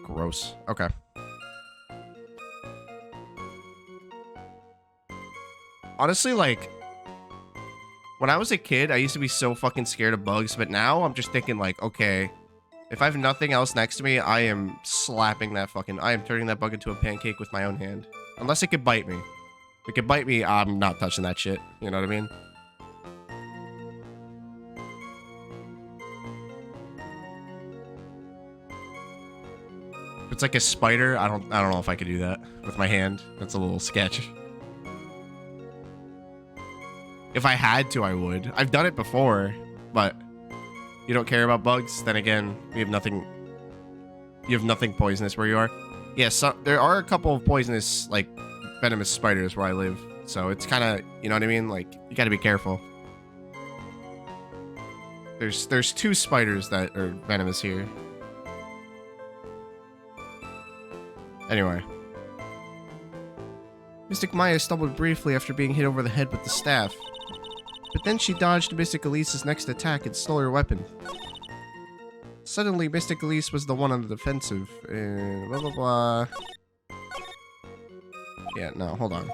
Gross. Okay. Honestly, like, when I was a kid, I used to be so fucking scared of bugs, but now I'm just thinking, like, okay, if I have nothing else next to me, I am slapping that fucking... I am turning that bug into a pancake with my own hand. Unless it could bite me. If it could bite me, I'm not touching that shit. You know what I mean? it's like a spider. I don't know if I could do that with my hand. That's a little sketch. If I had to, I would. I've done it before, but you don't care about bugs. Then again, we have nothing. You have nothing poisonous where you are. Yeah, so there are a couple of poisonous, like, venomous spiders where I live. So it's kind of, you know what I mean? Like, you got to be careful. There's 2 spiders that are venomous here. Anyway. Mystic Maya stumbled briefly after being hit over the head with the staff. But then she dodged Mystic Elise's next attack and stole her weapon. Suddenly, Mystic Elise was the one on the defensive, and blah blah blah. Yeah, no, hold on.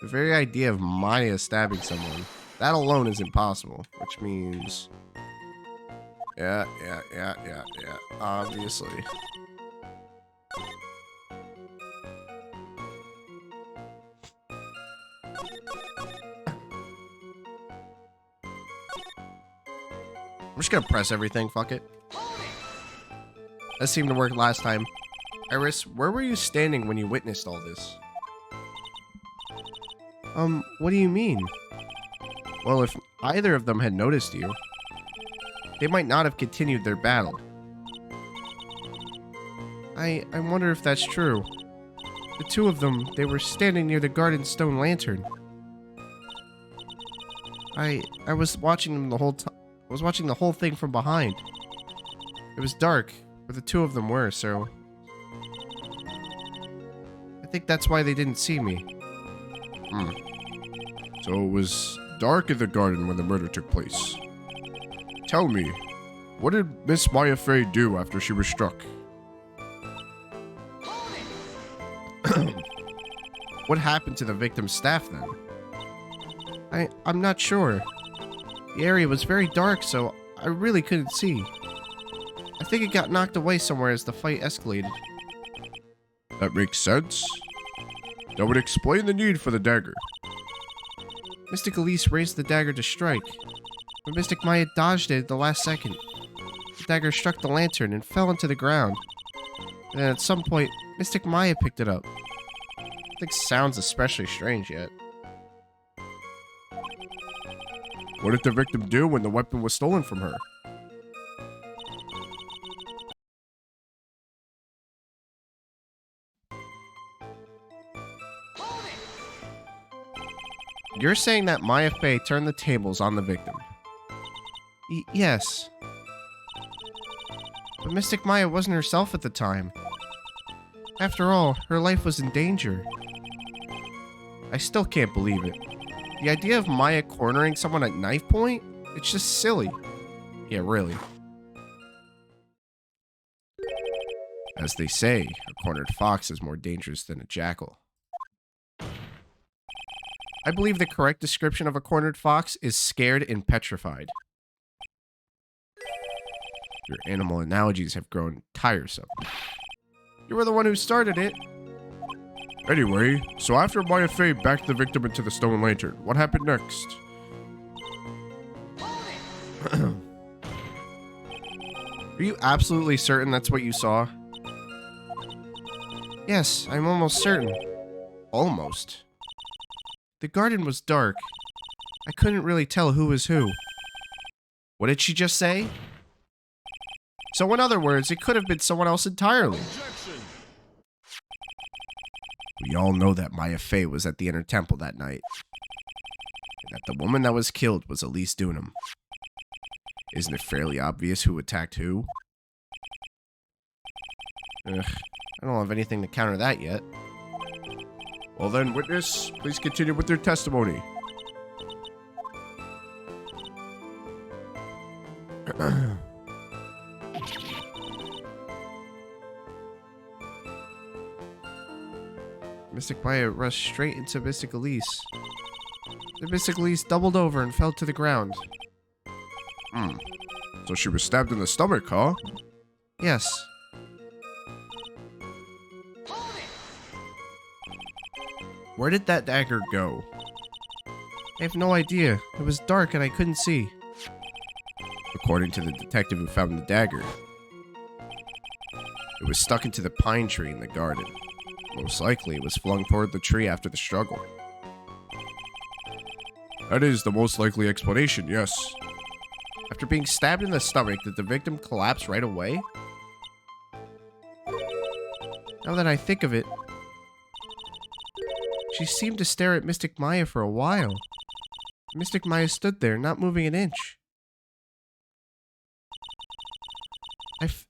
The very idea of Maya stabbing someone, that alone is impossible, which means... Yeah, obviously. I'm just gonna press everything, fuck it. That seemed to work last time. Iris, where were you standing when you witnessed all this? What do you mean? Well, if either of them had noticed you, they might not have continued their battle. I wonder if that's true. The 2 of them, they were standing near the garden stone lantern. I was watching them the whole time. I was watching the whole thing from behind. It was dark, where the 2 of them were, so... I think that's why they didn't see me. So it was dark in the garden when the murder took place. Tell me, what did Miss Maya Fey do after she was struck? What happened to the victim's staff, then? I'm not sure. The area was very dark, so I really couldn't see. I think it got knocked away somewhere as the fight escalated. That makes sense. That would explain the need for the dagger. Mystic Elise raised the dagger to strike, but Mystic Maya dodged it at the last second. The dagger struck the lantern and fell into the ground. And then at some point, Mystic Maya picked it up. I think sounds especially strange yet. What did the victim do when the weapon was stolen from her? You're saying that Maya Fey turned the tables on the victim? Yes. But Mystic Maya wasn't herself at the time. After all, her life was in danger. I still can't believe it. The idea of Maya cornering someone at knife point? It's just silly. Yeah, really. As they say, a cornered fox is more dangerous than a jackal. I believe the correct description of a cornered fox is scared and petrified. Your animal analogies have grown tiresome. You were the one who started it. Anyway, so after Maya Fey backed the victim into the stone lantern, what happened next? Are you absolutely certain that's what you saw? Yes, I'm almost certain. Almost. The garden was dark. I couldn't really tell who was who. What did she just say? So in other words, it could have been someone else entirely. Objection. We all know that Maya Fey was at the Inner Temple that night. And that the woman that was killed was Elise Dunham. Isn't it fairly obvious who attacked who? Ugh, I don't have anything to counter that yet. Well then, witness, please continue with your testimony. Mystic Maya rushed straight into Mystic Elise. The Mystic Elise doubled over and fell to the ground. So she was stabbed in the stomach, huh? Yes. Where did that dagger go? I have no idea. It was dark and I couldn't see. According to the detective who found the dagger, It was stuck into the pine tree in the garden. Most likely, it was flung toward the tree after the struggle. That is the most likely explanation, yes. After being stabbed in the stomach, did the victim collapse right away? Now that I think of it, she seemed to stare at Mystic Maya for a while. Mystic Maya stood there, not moving an inch.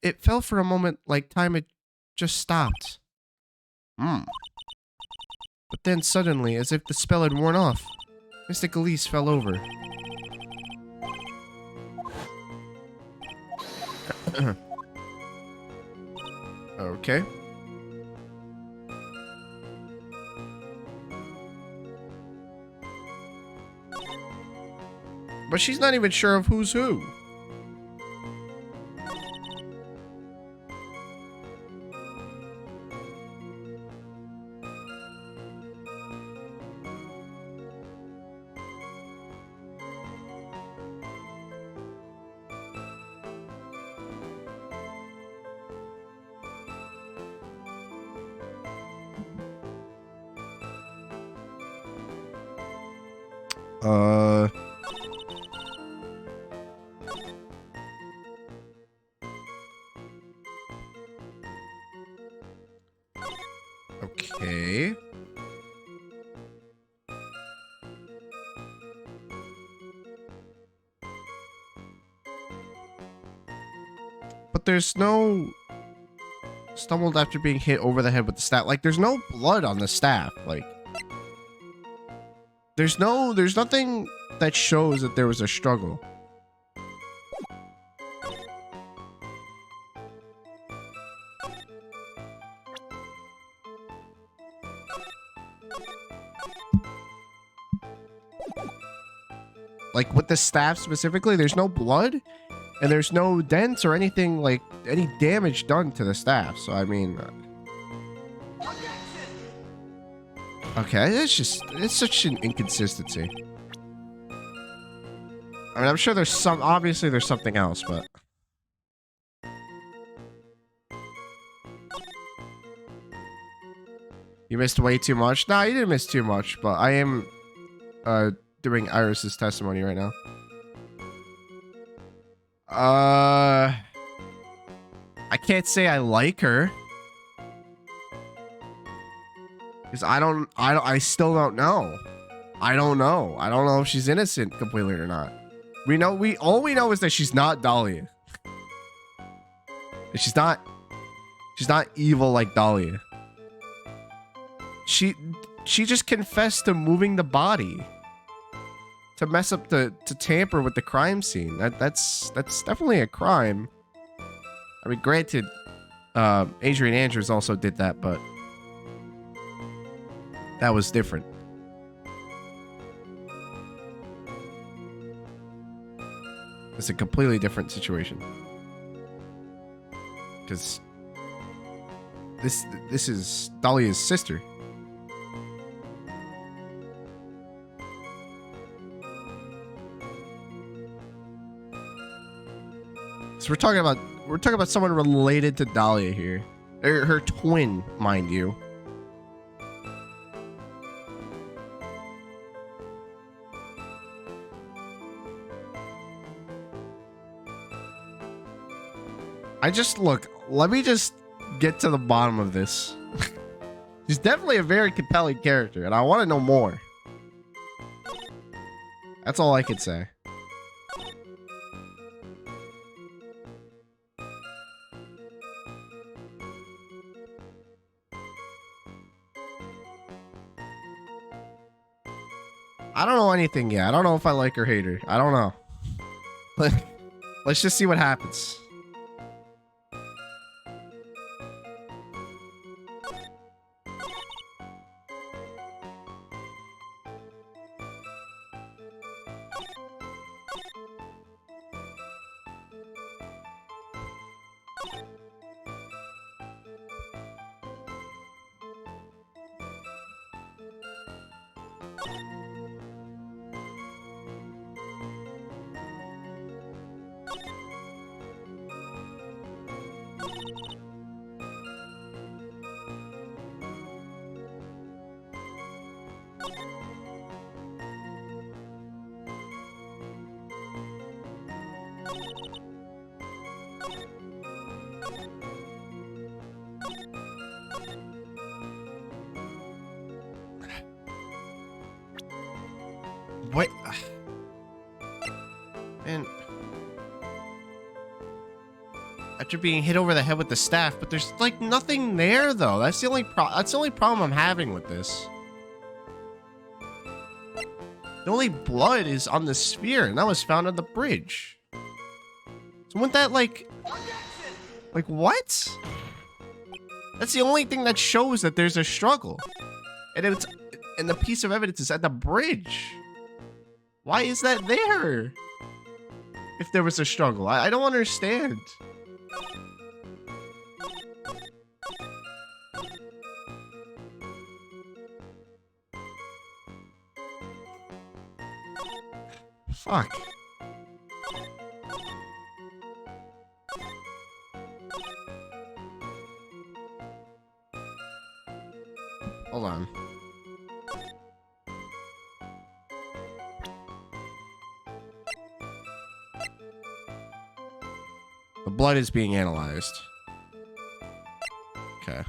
It felt for a moment like time had just stopped. But then suddenly, as if the spell had worn off, Mystic Elise fell over. Okay. But she's not even sure of who's who. Okay. But there's no stumbled after being hit over the head with the staff. Like, there's no blood on the staff. Like, there's nothing that shows that there was a struggle. Like, with the staff specifically, there's no blood, and there's no dents or anything, like, any damage done to the staff. So, I mean... okay, it's such an inconsistency. I mean, I'm sure there's obviously there's something else, but... You missed way too much? Nah, you didn't miss too much, but I am, doing Iris's testimony right now. I can't say I like her. Because I still don't know. I don't know. I don't know if she's innocent completely or not. All we know is that she's not Dahlia. And she's not evil like Dahlia. She just confessed to moving the body. To mess up to tamper with the crime scene. That's definitely a crime. I mean, granted, Adrian Andrews also did that, but that was different. It's a completely different situation. Because this is Dahlia's sister. So we're talking about someone related to Dahlia here. Her twin, mind you. Let me just get to the bottom of this. She's definitely a very compelling character, and I want to know more. That's all I can say. I don't know anything yet. I don't know if I like or hate her. I don't know. Let's just see what happens. What? And after being hit over the head with the staff, but there's like nothing there though. That's the only problem I'm having with this. The only blood is on the sphere, and that was found on the bridge. So wouldn't that like what? That's the only thing that shows that there's a struggle, and the piece of evidence is at the bridge. Why is that there? If there was a struggle, I don't understand. Fuck. Hold on. The blood is being analyzed. Okay.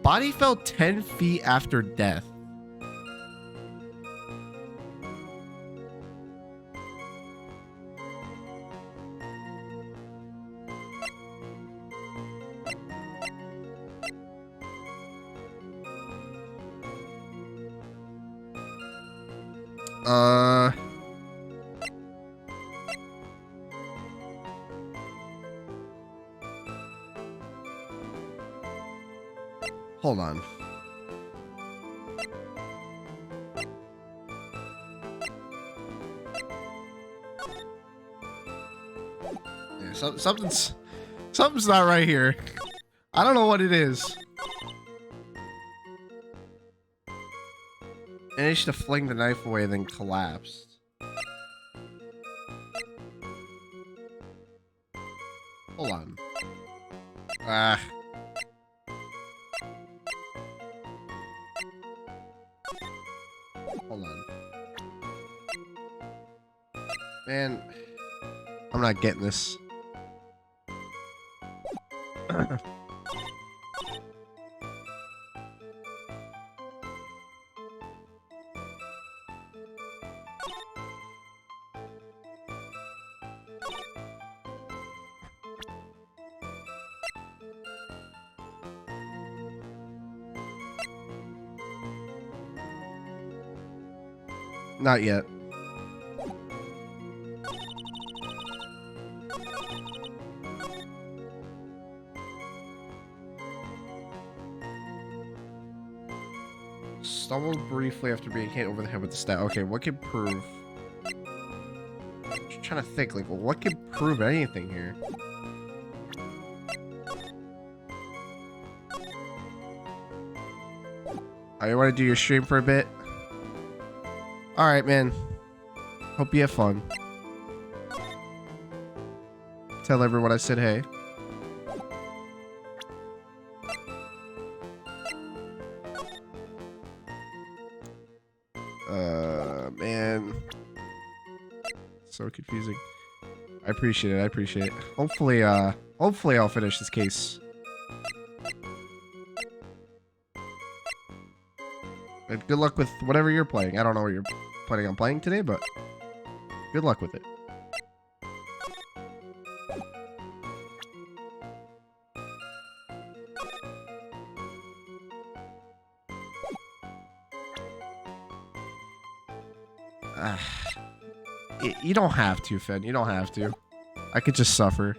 Body fell 10 feet after death. Hold on. Yeah, something's not right here. I don't know what it is. Managed to fling the knife away, then collapsed. Hold on. Ah. Hold on. Man, I'm not getting this. Not yet. Stumbled briefly after being hit over the head with the staff. Okay, what could prove? Just trying to think, like, what could prove anything here? Oh, you want to do your stream for a bit? Alright, man. Hope you have fun. Tell everyone I said hey. Man. So confusing. I appreciate it. Hopefully I'll finish this case. And good luck with whatever you're playing. I don't know what you're planning on playing today, but good luck with it. You don't have to, Finn. You don't have to. I could just suffer.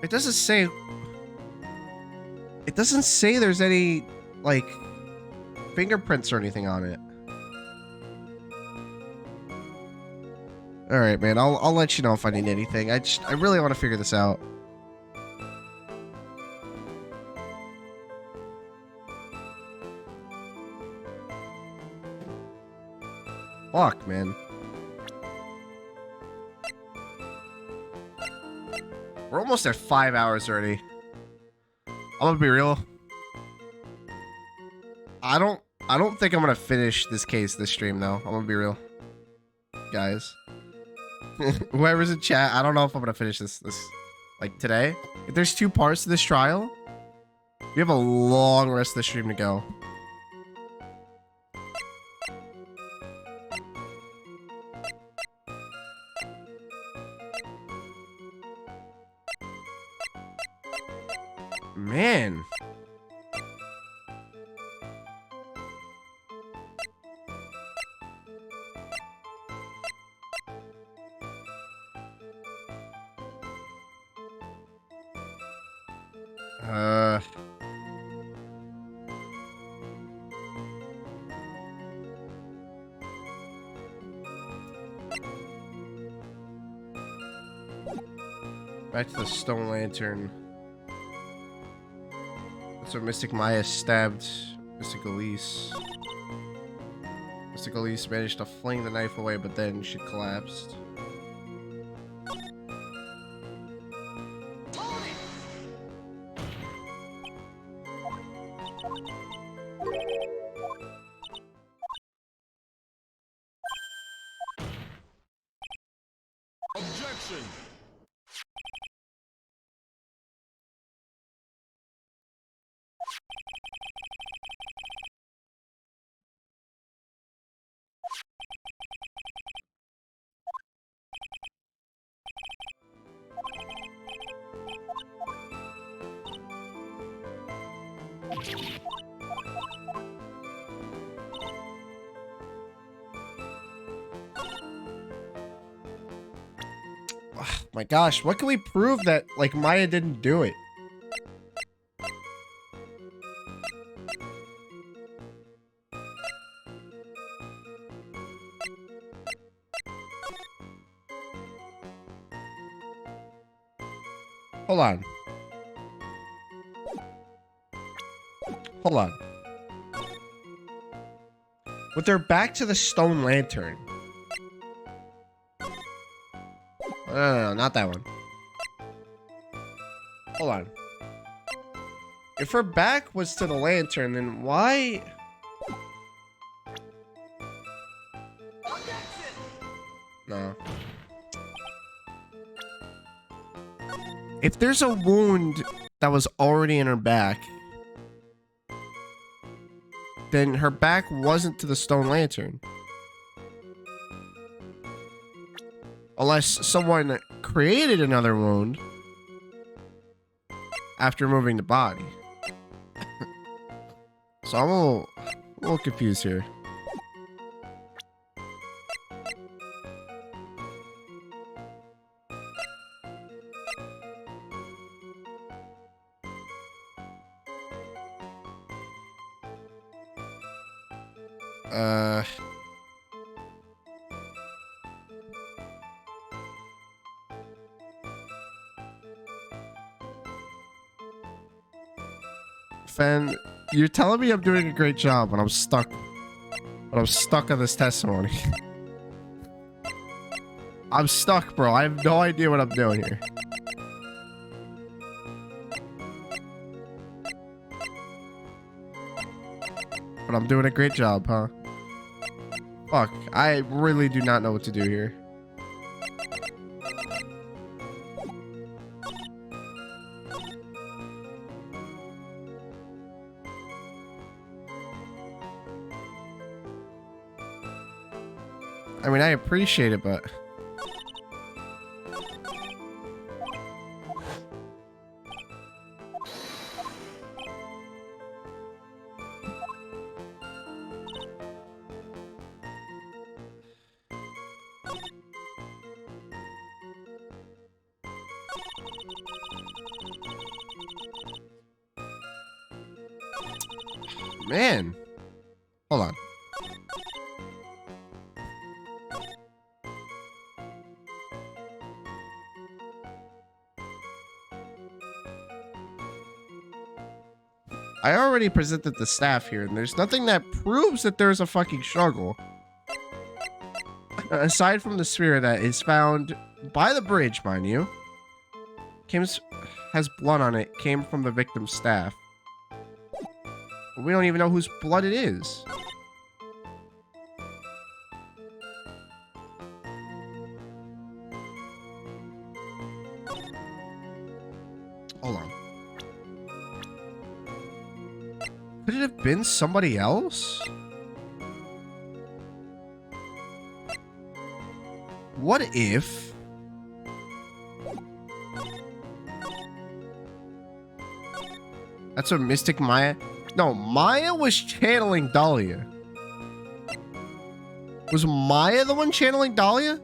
It doesn't say. It doesn't say there's any like fingerprints or anything on it. All right, man. I'll let you know if I need anything. I really want to figure this out. Fuck, man. We're almost at 5 hours already. I'm gonna be real. I don't think I'm gonna finish this stream though. I'm gonna be real, guys. Whoever's in chat, I don't know if I'm gonna finish this like today. If there's 2 parts to this trial, we have a long rest of the stream to go. Man. Back to the stone lantern. That's where Mystic Maya stabbed Mystic Elise. Mystic Elise managed to fling the knife away, but then she collapsed. Objection. Oh my gosh, what can we prove that like Maya didn't do it? Hold on. Hold on. With their back to the stone lantern. No, not that one. Hold on. If her back was to the lantern, then why? No. If there's a wound that was already in her back, then her back wasn't to the stone lantern. Unless someone created another wound after moving the body. So I'm a little confused here. Fen, you're telling me I'm doing a great job, but I'm stuck. But I'm stuck on this testimony. I'm stuck, bro. I have no idea what I'm doing here. But I'm doing a great job, huh? Fuck, I really do not know what to do here. I mean, I appreciate it, but... Man. Hold on. I already presented the staff here, and there's nothing that proves that there's a fucking struggle. Aside from the sphere that is found by the bridge, mind you. Has blood on it, came from the victim's staff. We don't even know whose blood it is. Hold on. Could it have been somebody else? What if... That's what Mystic Maya... No, Maya was channeling Dahlia. Was Maya the one channeling Dahlia?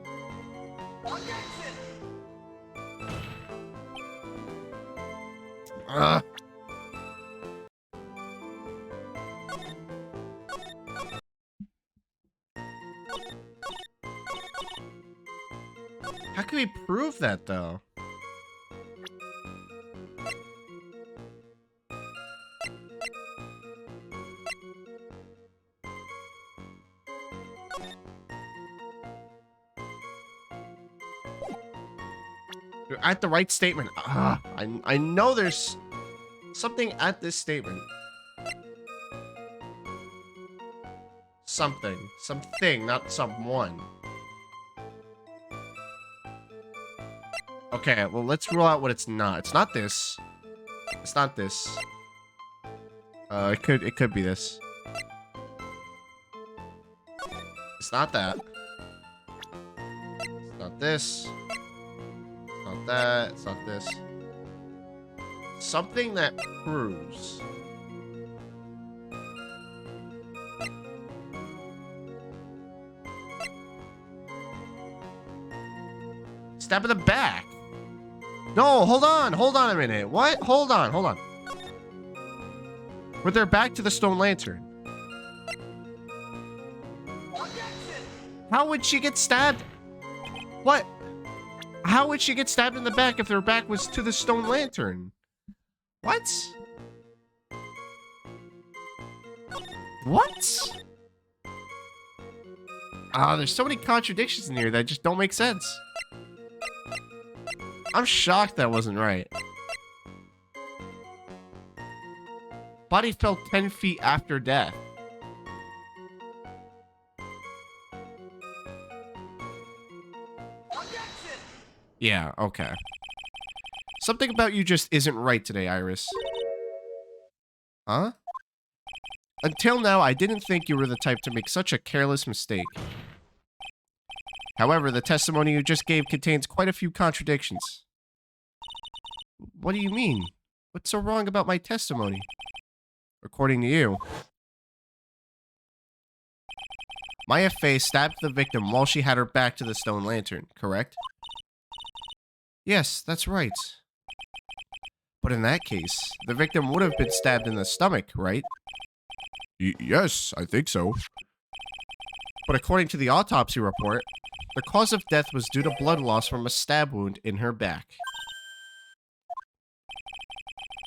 How can we prove that, though? You're at the right statement. I know there's something at this statement. Something, not someone. Okay, well, let's rule out what it's not. It's not this. It's not this. It could be this. It's not that. It's not this. It's not that. It's not this. Something that proves. Stab in the back. No, hold on a minute. What? Hold on. With their back to the stone lantern. How would she get stabbed? What? How would she get stabbed in the back if their back was to the stone lantern? What? What? There's so many contradictions in here that just don't make sense. I'm shocked that wasn't right. Body fell 10 feet after death. Yeah, okay. Something about you just isn't right today, Iris. Huh? Until now, I didn't think you were the type to make such a careless mistake. However, the testimony you just gave contains quite a few contradictions. What do you mean? What's so wrong about my testimony? According to you, Maya Fey stabbed the victim while she had her back to the stone lantern, correct? Yes, that's right. But in that case, the victim would have been stabbed in the stomach, right? Yes, I think so. But according to the autopsy report, the cause of death was due to blood loss from a stab wound in her back.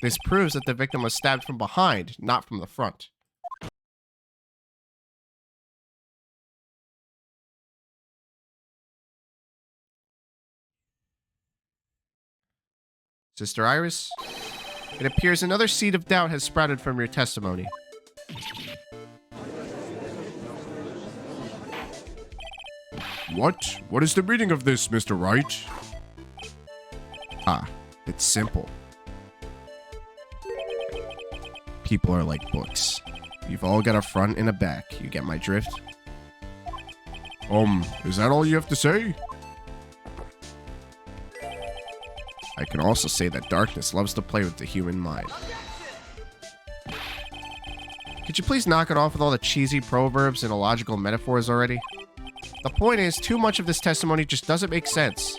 This proves that the victim was stabbed from behind, not from the front. Sister Iris, it appears another seed of doubt has sprouted from your testimony. What? What is the meaning of this, Mr. Wright? It's simple. People are like books. You've all got a front and a back. You get my drift? Is that all you have to say? I can also say that darkness loves to play with the human mind. Could you please knock it off with all the cheesy proverbs and illogical metaphors already? The point is, too much of this testimony just doesn't make sense.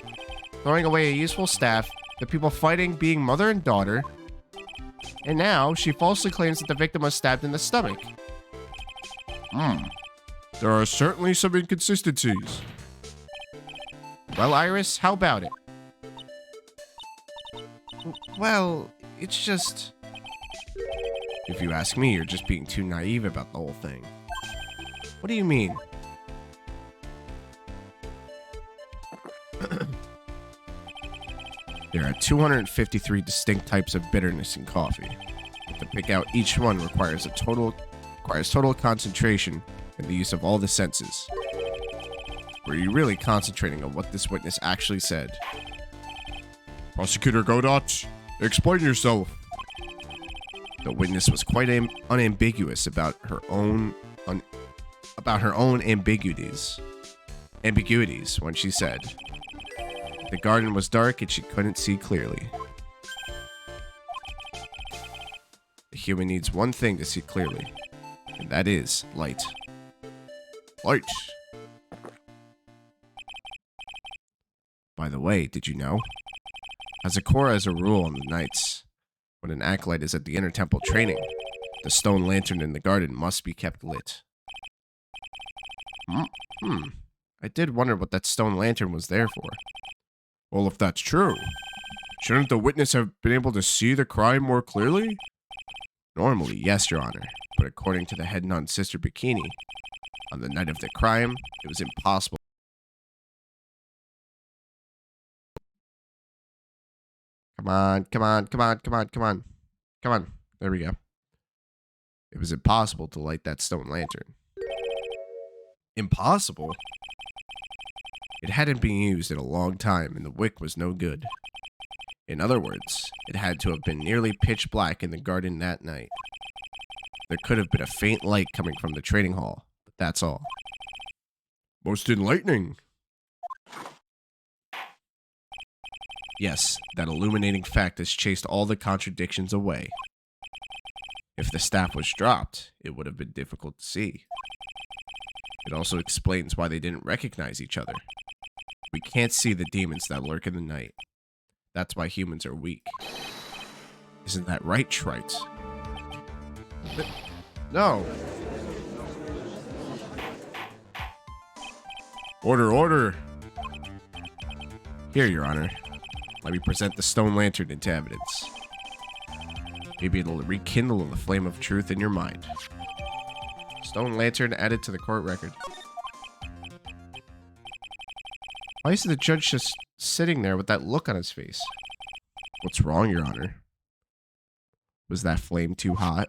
Throwing away a useful staff, the people fighting being mother and daughter, And now she falsely claims that the victim was stabbed in the stomach. There are certainly some inconsistencies. Well, Iris, how about it? Well, it's just... If you ask me, you're just being too naive about the whole thing. What do you mean? There are 253 distinct types of bitterness in coffee. To pick out each one requires total concentration and the use of all the senses. Were you really concentrating on what this witness actually said? Prosecutor Godot, explain yourself. The witness was quite unambiguous about her own ambiguities when she said the garden was dark and she couldn't see clearly. The human needs one thing to see clearly, and that is light. Light. By the way, did you know? Hazakura has a rule on the nights when an acolyte is at the inner temple training. The stone lantern in the garden must be kept lit. I did wonder what that stone lantern was there for. Well, if that's true, shouldn't the witness have been able to see the crime more clearly? Normally, yes, Your Honor, but according to the head nun, Sister Bikini, on the night of the crime, it was impossible. Come on. There we go. It was impossible to light that stone lantern. Impossible? It hadn't been used in a long time, and the wick was no good. In other words, it had to have been nearly pitch black in the garden that night. There could have been a faint light coming from the training hall, but that's all. Most enlightening. Yes, that illuminating fact has chased all the contradictions away. If the staff was dropped, it would have been difficult to see. It also explains why they didn't recognize each other. We can't see the demons that lurk in the night. That's why humans are weak. Isn't that right, Wright? No. Order. Here, Your Honor. Let me present the stone lantern into evidence. Maybe it'll rekindle the flame of truth in your mind. Stone lantern added to the court record. Why is the judge just sitting there with that look on his face? What's wrong, Your Honor? Was that flame too hot?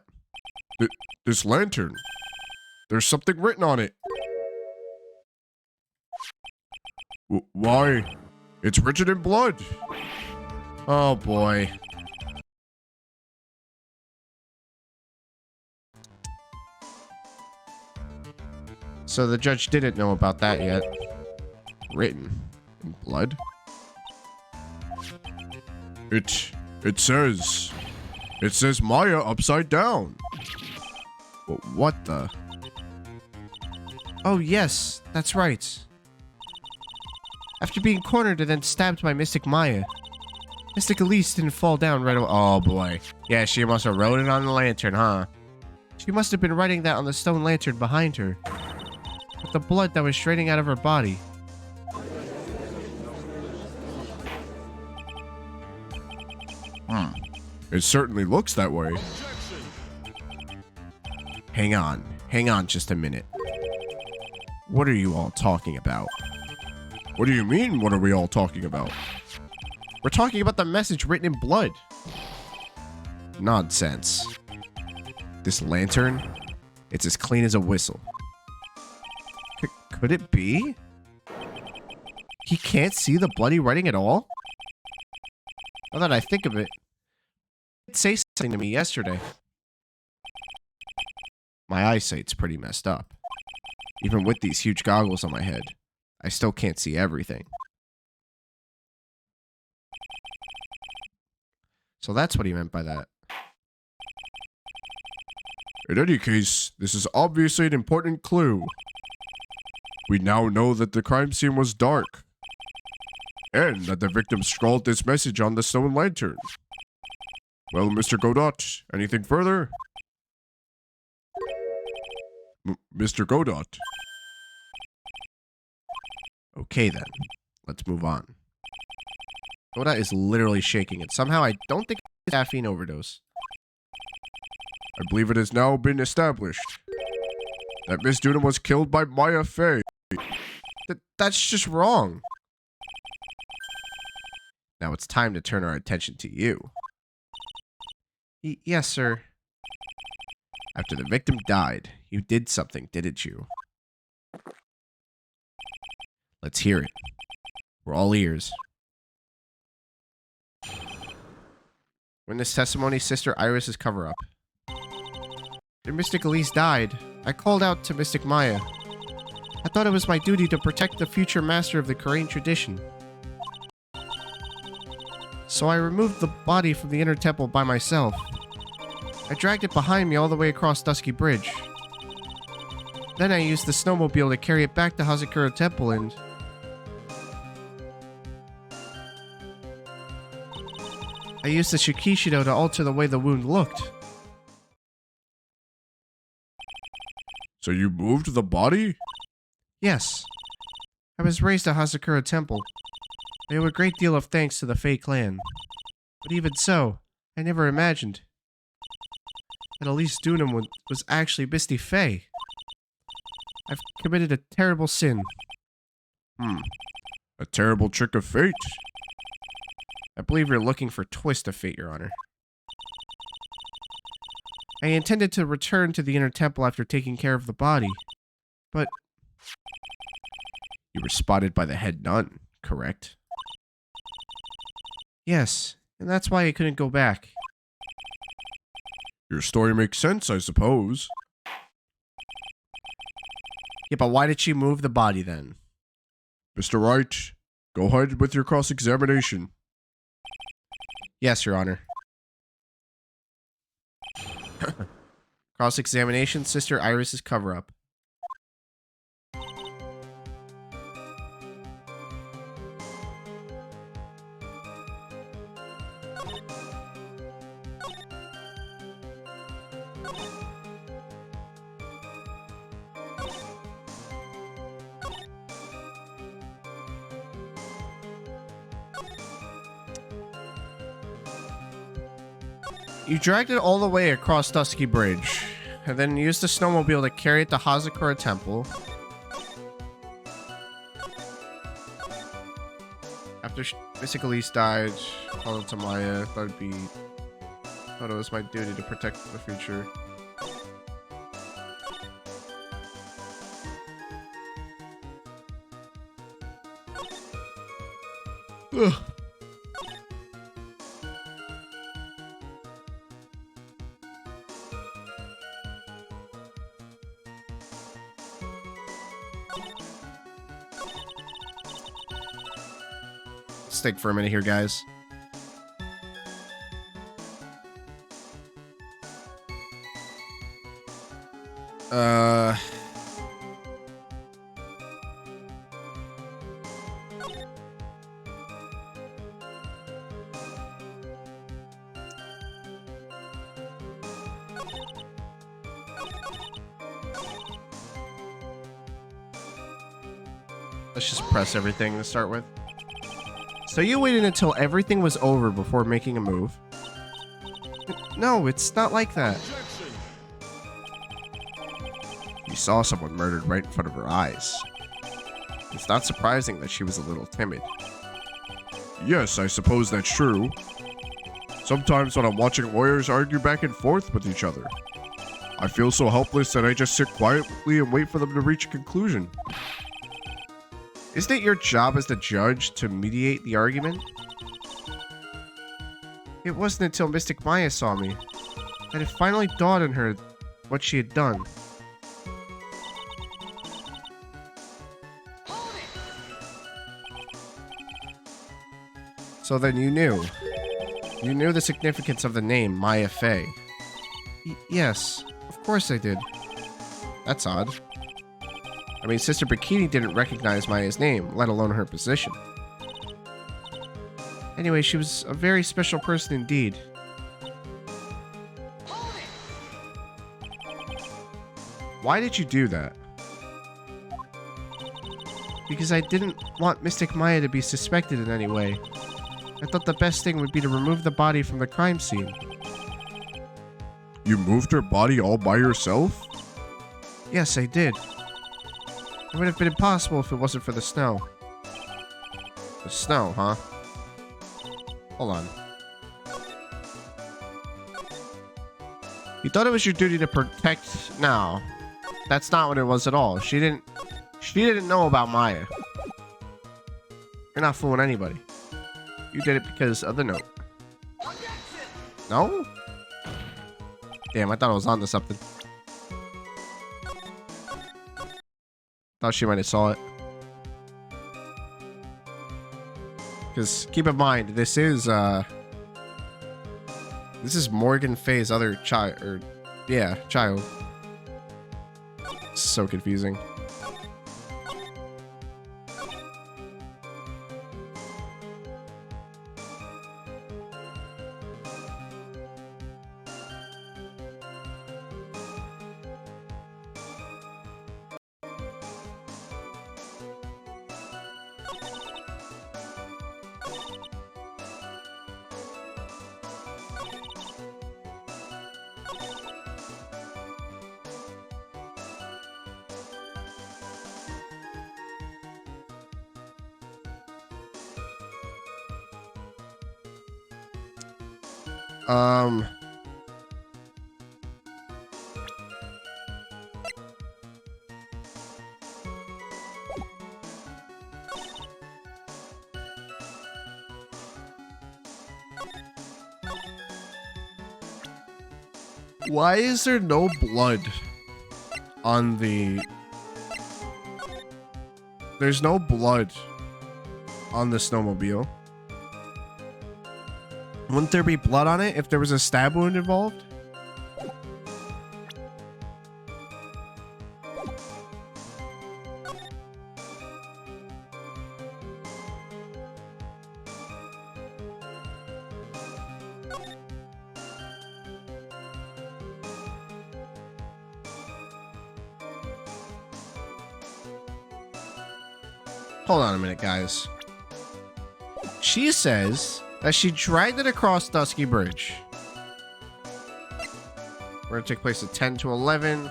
This lantern. There's something written on it. Why? It's written in blood. Oh boy. So the judge didn't know about that yet. Written in blood? It says Maya upside down. What the? Oh yes, that's right. After being cornered and then stabbed by Mystic Maya, Mystic Elise didn't fall down right away. Oh boy. Yeah, she must have wrote it on the lantern, huh? She must have been writing that on the stone lantern behind her, with the blood that was draining out of her body. It certainly looks that way. Hang on just a minute. What are you all talking about? What do you mean, what are we all talking about? We're talking about the message written in blood. Nonsense. This lantern, it's as clean as a whistle. Could it be? He can't see the bloody writing at all? Now that I think of it, it say something to me yesterday. My eyesight's pretty messed up. Even with these huge goggles on my head, I still can't see everything. So that's what he meant by that. In any case, this is obviously an important clue. We now know that the crime scene was dark, and that the victim scrawled this message on the stone lantern. Well, Mr. Godot, anything further? Mr. Godot. Okay then, let's move on. Oda is literally shaking it. Somehow I don't think it's a caffeine overdose. I believe it has now been established that Miss Dunham was killed by Maya Fey. That's just wrong. Now it's time to turn our attention to you. Yes, sir. After the victim died, you did something, didn't you? Let's hear it. We're all ears. Witness testimony, Sister Iris's cover-up. After Mystic Elise died, I called out to Mystic Maya. I thought it was my duty to protect the future master of the Korean tradition. So I removed the body from the inner temple by myself. I dragged it behind me all the way across Dusky Bridge. Then I used the snowmobile to carry it back to Hazakura Temple and... I used the Shikishido to alter the way the wound looked. So you moved the body? Yes. I was raised at Hazakura Temple. I owe a great deal of thanks to the Fey clan. But even so, I never imagined that Elise Dunham was actually Misty Fey. I've committed a terrible sin. A terrible trick of fate. I believe you're looking for twist of fate, Your Honor. I intended to return to the inner temple after taking care of the body, but you were spotted by the head nun, correct? Yes, and that's why I couldn't go back. Your story makes sense, I suppose. Yeah, but why did she move the body then? Mr. Wright, go ahead with your cross-examination. Yes, Your Honor. Cross-examination, Sister Iris's cover-up. You dragged it all the way across Dusky Bridge, and then used the snowmobile to carry it to Hazakura Temple. After Mystic Elise died, called it to Maya, thought it was my duty to protect the future. Ugh. Let's think for a minute here, guys. Let's just press everything to start with. So you waited until everything was over before making a move? No, it's not like that. You saw someone murdered right in front of her eyes. It's not surprising that she was a little timid. Yes, I suppose that's true. Sometimes when I'm watching lawyers argue back and forth with each other, I feel so helpless that I just sit quietly and wait for them to reach a conclusion. Isn't it your job as the judge to mediate the argument? It wasn't until Mystic Maya saw me that it finally dawned on her what she had done. So then you knew. You knew the significance of the name Maya Fey. Yes, of course I did. That's odd. I mean, Sister Bikini didn't recognize Maya's name, let alone her position. Anyway, she was a very special person indeed. Why did you do that? Because I didn't want Mystic Maya to be suspected in any way. I thought the best thing would be to remove the body from the crime scene. You moved her body all by yourself? Yes, I did. It would have been impossible if it wasn't for the snow. The snow, huh? Hold on. You thought it was your duty to protect... No. That's not what it was at all. She didn't know about Maya. You're not fooling anybody. You did it because of the note. No? Damn, I thought I was onto something. Thought she might have saw it. Because keep in mind, this is Morgan Faye's other child, or yeah, child. So confusing. Why is there no blood on the... There's no blood on the snowmobile. Wouldn't there be blood on it if there was a stab wound involved? Hold on a minute, guys. She says that she dragged it across Dusky Bridge. We're gonna take place at 10 to 11.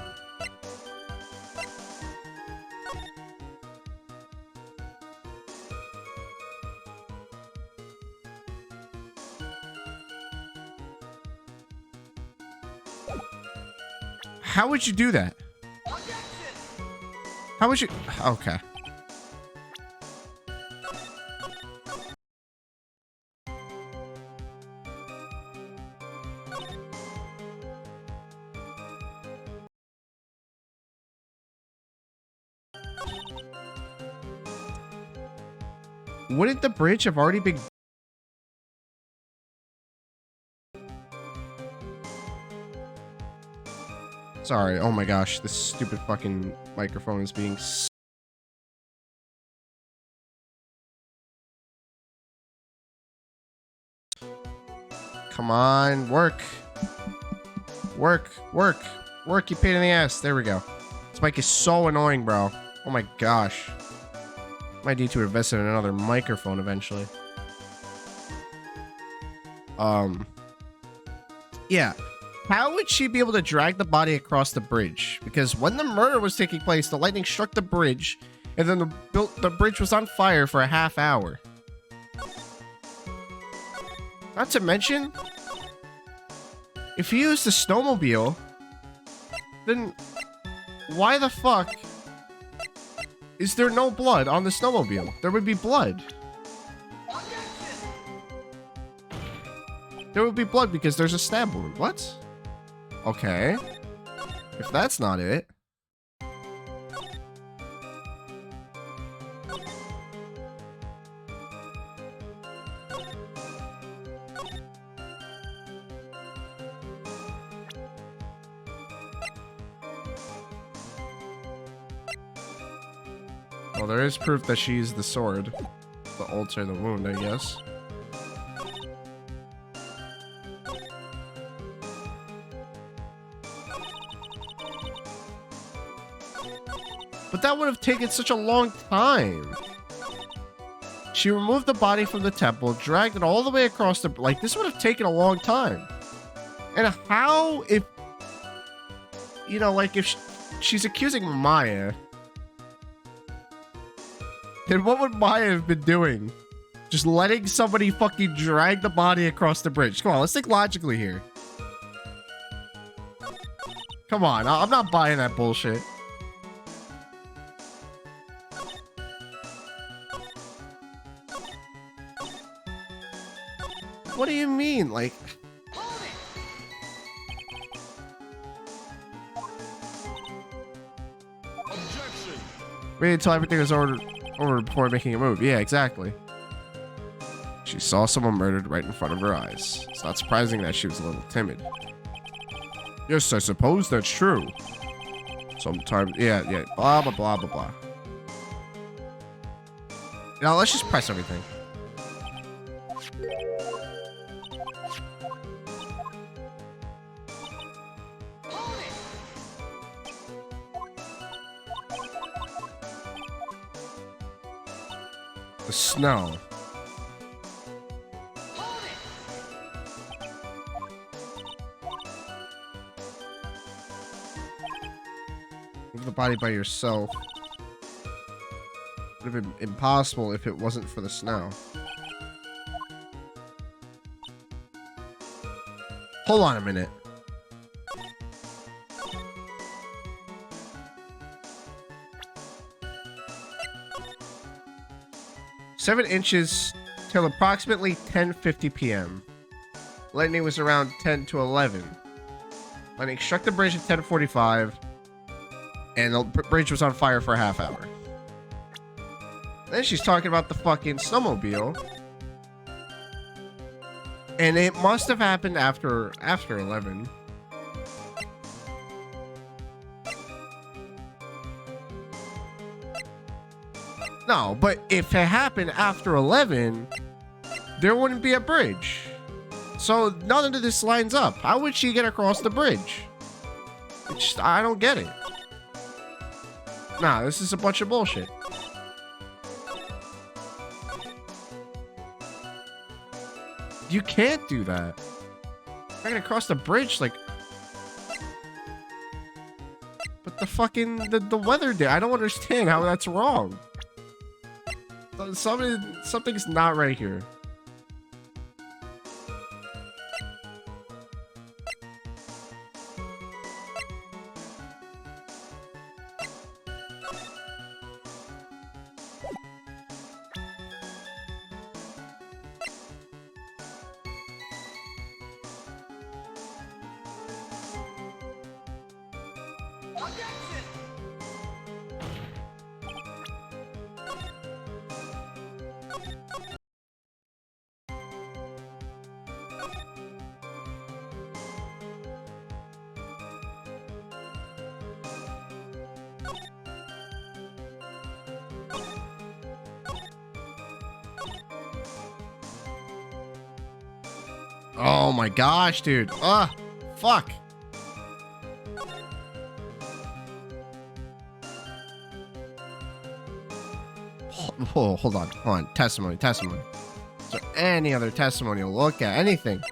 How would you do that? How would you... Okay. Wouldn't the bridge have already been... Sorry, oh my gosh, this stupid fucking microphone is being... Come on, work. Work, work, work, you pain in the ass. There we go. This mic is so annoying, bro. Oh my gosh. Might need to invest in another microphone eventually. Yeah. How would she be able to drag the body across the bridge? Because when the murder was taking place, the lightning struck the bridge, and then the bridge was on fire for a half hour. Not to mention, if you used the snowmobile, then why the fuck is there no blood on the snowmobile? There would be blood. There would be blood because there's a stab wound. What? Okay. If that's not it. Well, there is proof that she used the sword to alter the wound, I guess. But that would have taken such a long time. She removed the body from the temple, dragged it all the way across the... Like, this would have taken a long time. And how, if... You know, like, if she's accusing Maya... Then what would Maya have been doing? Just letting somebody fucking drag the body across the bridge. Come on, let's think logically here. Come on, I'm not buying that bullshit. What do you mean? Like... Wait until everything is over before making a move. Yeah, exactly. She saw someone murdered right in front of her eyes. It's not surprising that she was a little timid. Yes, I suppose that's true. Sometimes, yeah, blah, blah, blah, blah, blah. Now, let's just press everything. The snow. Move the body by yourself. Would have been impossible if it wasn't for the snow. Hold on a minute. "7 inches till approximately 10:50 p.m. Lightning was around 10 to 11. Lightning struck the bridge at 10:45, and the bridge was on fire for a half hour." Then she's talking about the fucking snowmobile, and it must have happened after 11. No, but if it happened after 11, there wouldn't be a bridge. So none of this lines up. How would she get across the bridge? It's just, I don't get it. Nah, this is a bunch of bullshit. You can't do that. I'm gonna cross the bridge, like... But the fucking... The weather day, I don't understand how that's wrong. Something's not right here. Oh my gosh, dude. Fuck. Oh, hold on. Testimony. Is there any other testimony to look at? Anything?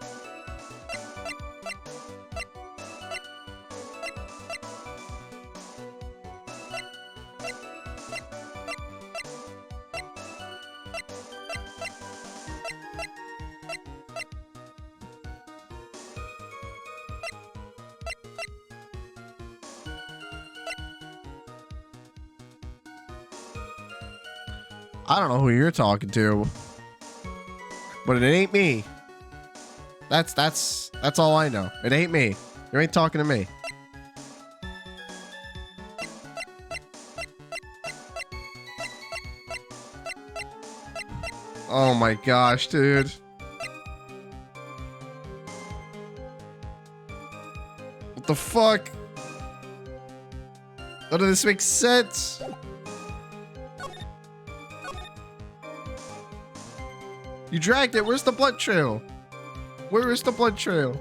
I don't know who you're talking to, but it ain't me. That's all I know. It ain't me. You ain't talking to me. Oh my gosh, dude. What the fuck? None of this makes sense. You dragged it. Where's the blood trail? Where is the blood trail?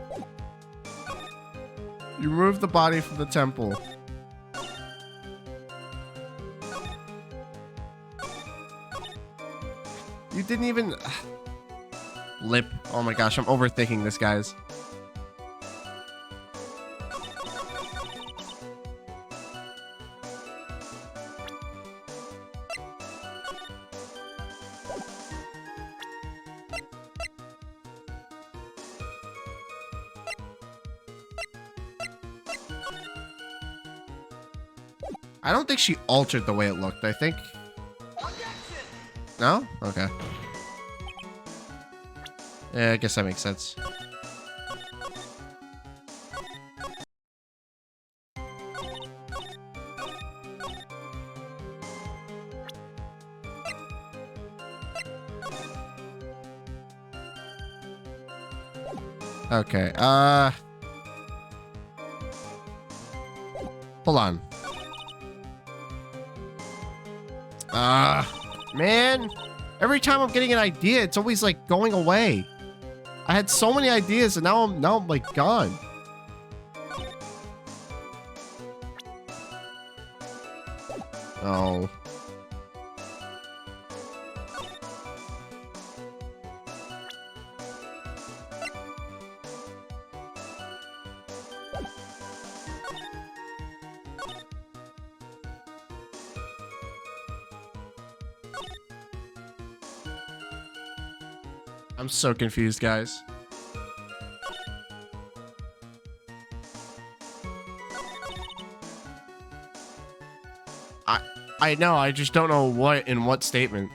You removed the body from the temple. You didn't even... Lip. Oh my gosh, I'm overthinking this, guys. I don't think she altered the way it looked, I think. No? Okay. Yeah, I guess that makes sense. Okay, hold on. Man, every time I'm getting an idea, it's always like going away. I had so many ideas and now I'm like gone. Oh. I'm so confused, guys. I know, I just don't know what in what statement.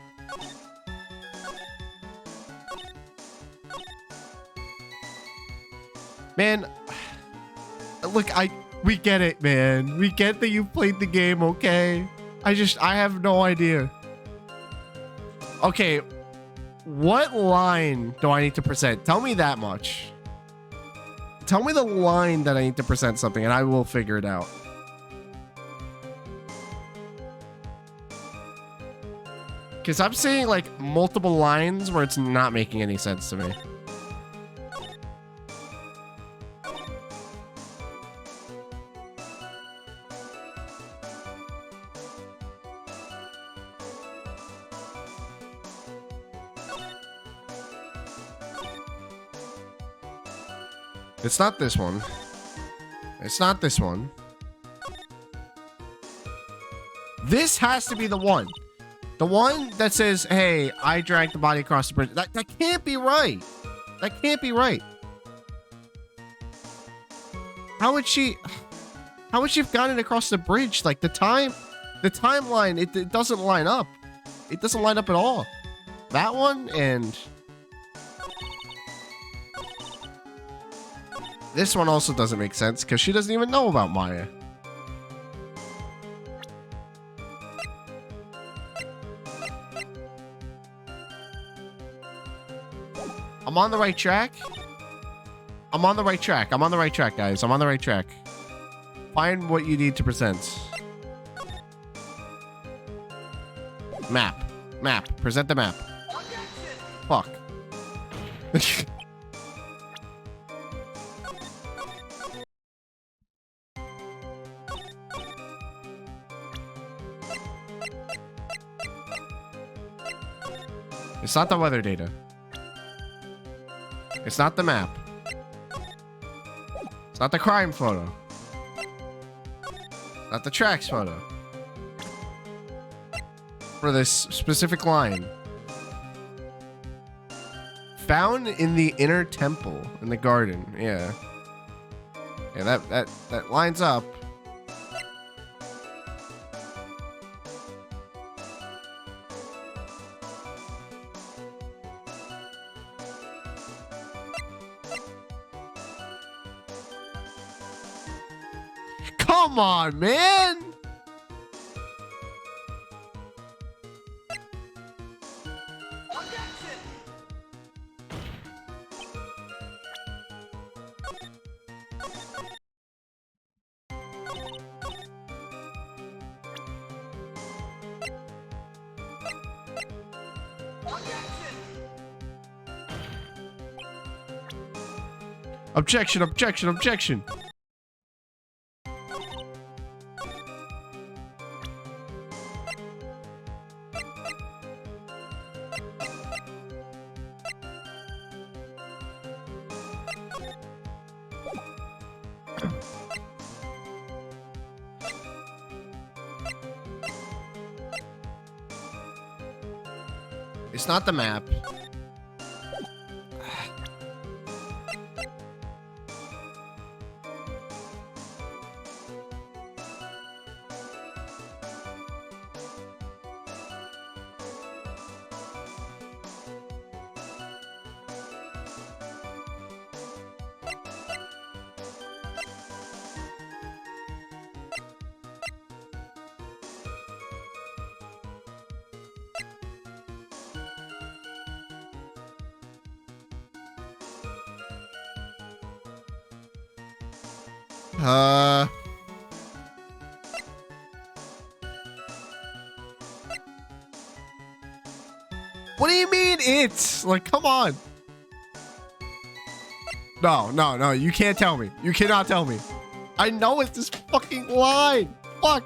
Man, look, we get it, man. We get that you've played the game, okay? I have no idea. Okay, what line do I need to present? Tell me that much. Tell me the line that I need to present something and I will figure it out. Because I'm seeing like multiple lines where it's not making any sense to me. It's not this one. It's not this one. This has to be the one. The one that says, hey, I dragged the body across the bridge. That can't be right. That can't be right. How would she have gotten across the bridge? Like the timeline, it doesn't line up. It doesn't line up at all. That one and this one also doesn't make sense because she doesn't even know about Maya. I'm on the right track. I'm on the right track. I'm on the right track, guys. I'm on the right track. Find what you need to present. Map. Map. Present the map. Fuck. It's not the weather data. It's not the map. It's not the crime photo. Not the tracks photo. For this specific line. Found in the inner temple in the garden. Yeah. Yeah, that lines up. Come on, man! Objection, objection, objection. It's not the map. What do you mean it's? Like, come on. No, you can't tell me. You cannot tell me. I know it's this fucking line. Fuck.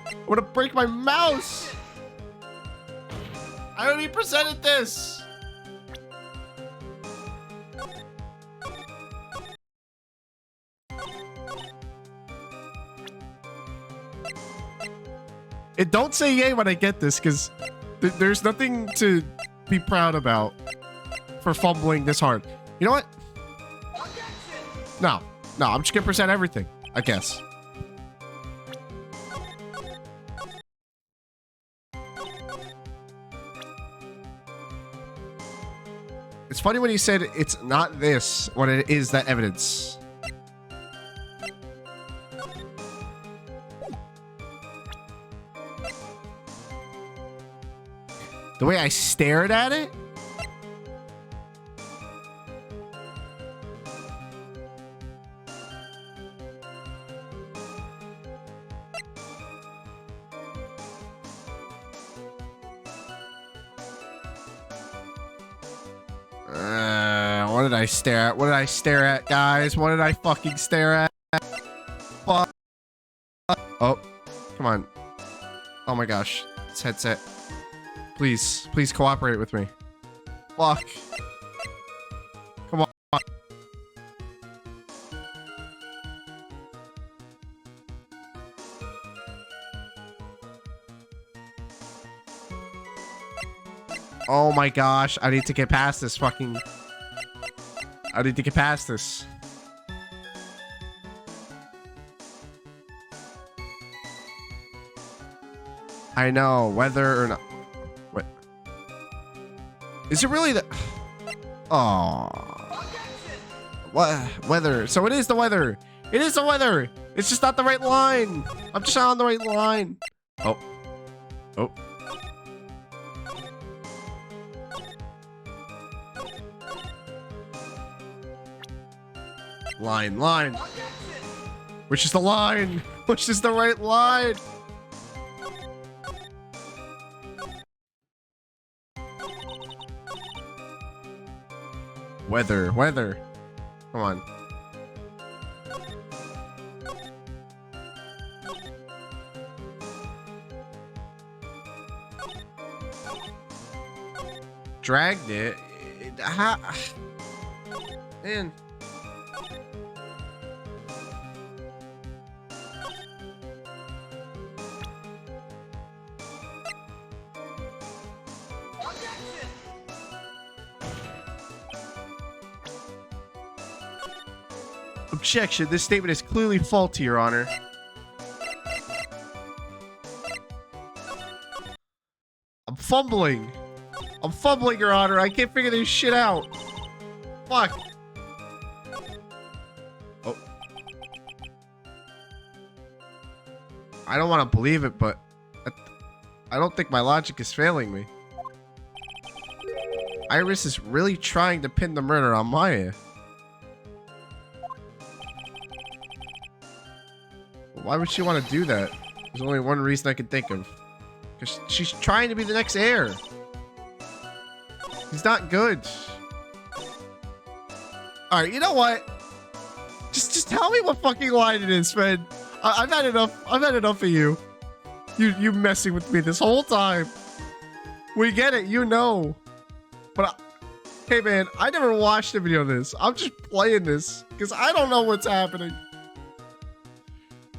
I'm gonna break my mouse. I already presented this. And don't say yay when I get this, because there's nothing to be proud about for fumbling this hard. You know what? No, I'm just gonna present everything, I guess. It's funny when he said it's not this when it is that evidence. The way I stared at it? What did I stare at? What did I stare at, guys? What did I fucking stare at? Fuck. Oh, come on. Oh my gosh. This headset. Please cooperate with me. Fuck. Come on. Oh my gosh. I need to get past this fucking... I need to get past this. I know, whether or not... What? Is it really the... Oh. What? Weather. So it is the weather. It is the weather. It's just not the right line. I'm just not on the right line. Oh. Oh. Line. Which is the line? Which is the right line? Weather. Come on. Dragged it. Man. Objection. This statement is clearly faulty, Your Honor. I'm fumbling, Your Honor. I can't figure this shit out. Fuck. Oh. I don't want to believe it, but I don't think my logic is failing me. Iris is really trying to pin the murder on Maya. Why would she want to do that? There's only one reason I can think of. Because she's trying to be the next heir. He's not good. Alright, you know what? Just tell me what fucking line it is, man. I've had enough. I've had enough of you. You messing with me this whole time. We get it, you know. But, hey man, I never watched a video of this. I'm just playing this. Because I don't know what's happening.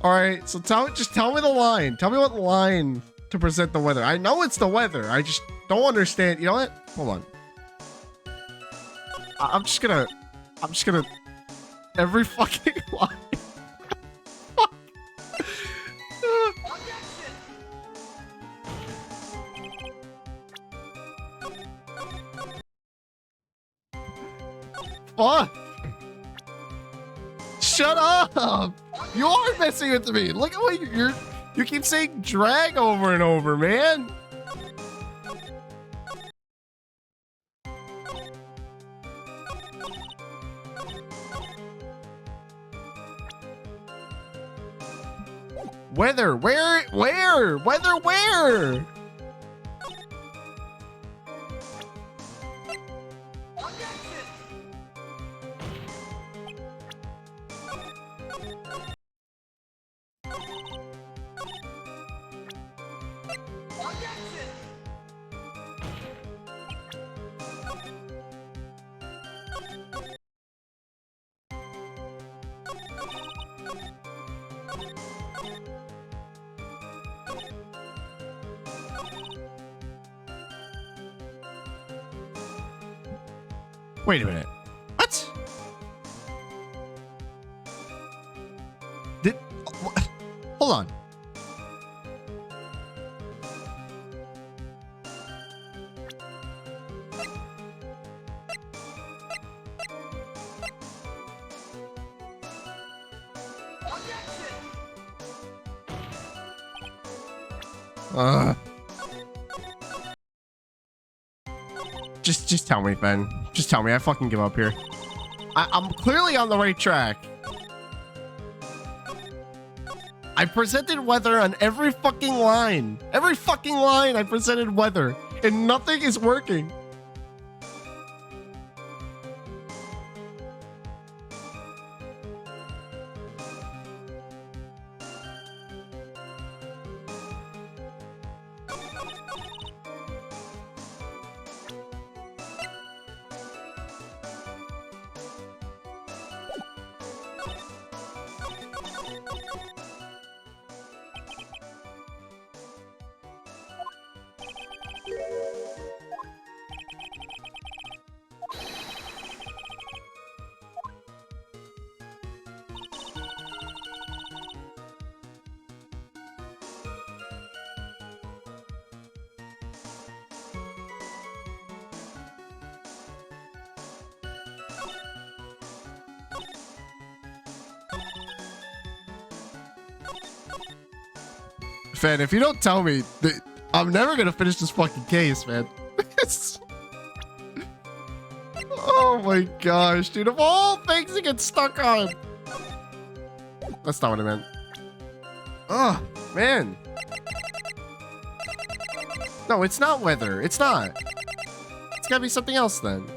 Alright, so just tell me the line. Tell me what line to present the weather. I know it's the weather. I just don't understand. You know what? Hold on. I'm just gonna every fucking line. Fuck. Fuck. Shut up. You are messing with me. Look at what you keep saying drag over and over, man. Weather, where? Weather, where? Wait a minute. What? Hold on. Just tell me, Ben. Just tell me. I fucking give up here. I'm clearly on the right track. I presented weather on every fucking line. Every fucking line I presented weather. And nothing is working. Fan, if you don't tell me, I'm never gonna finish this fucking case, man. Oh my gosh, dude. Of all things to get stuck on. That's not what I meant. Oh, man. No, it's not weather. It's not. It's gotta be something else then.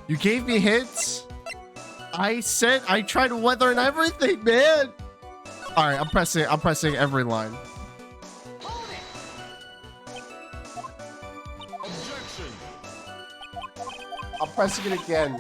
You gave me hits. I said I tried weather and everything, man. All right, I'm pressing every line. Objection. I'm pressing it again.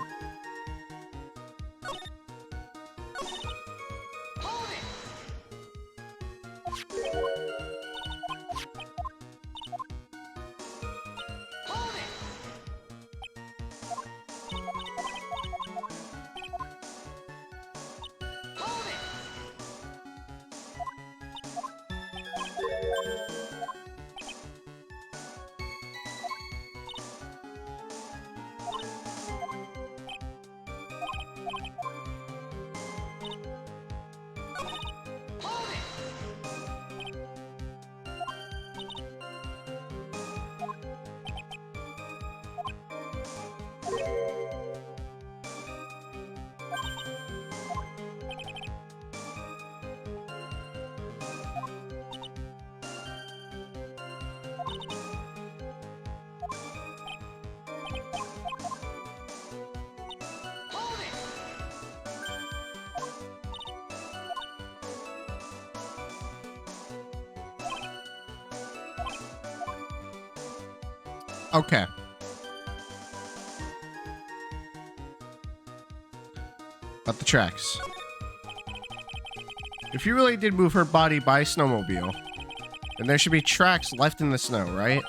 Okay. About the tracks. If you really did move her body by snowmobile, then there should be tracks left in the snow, right?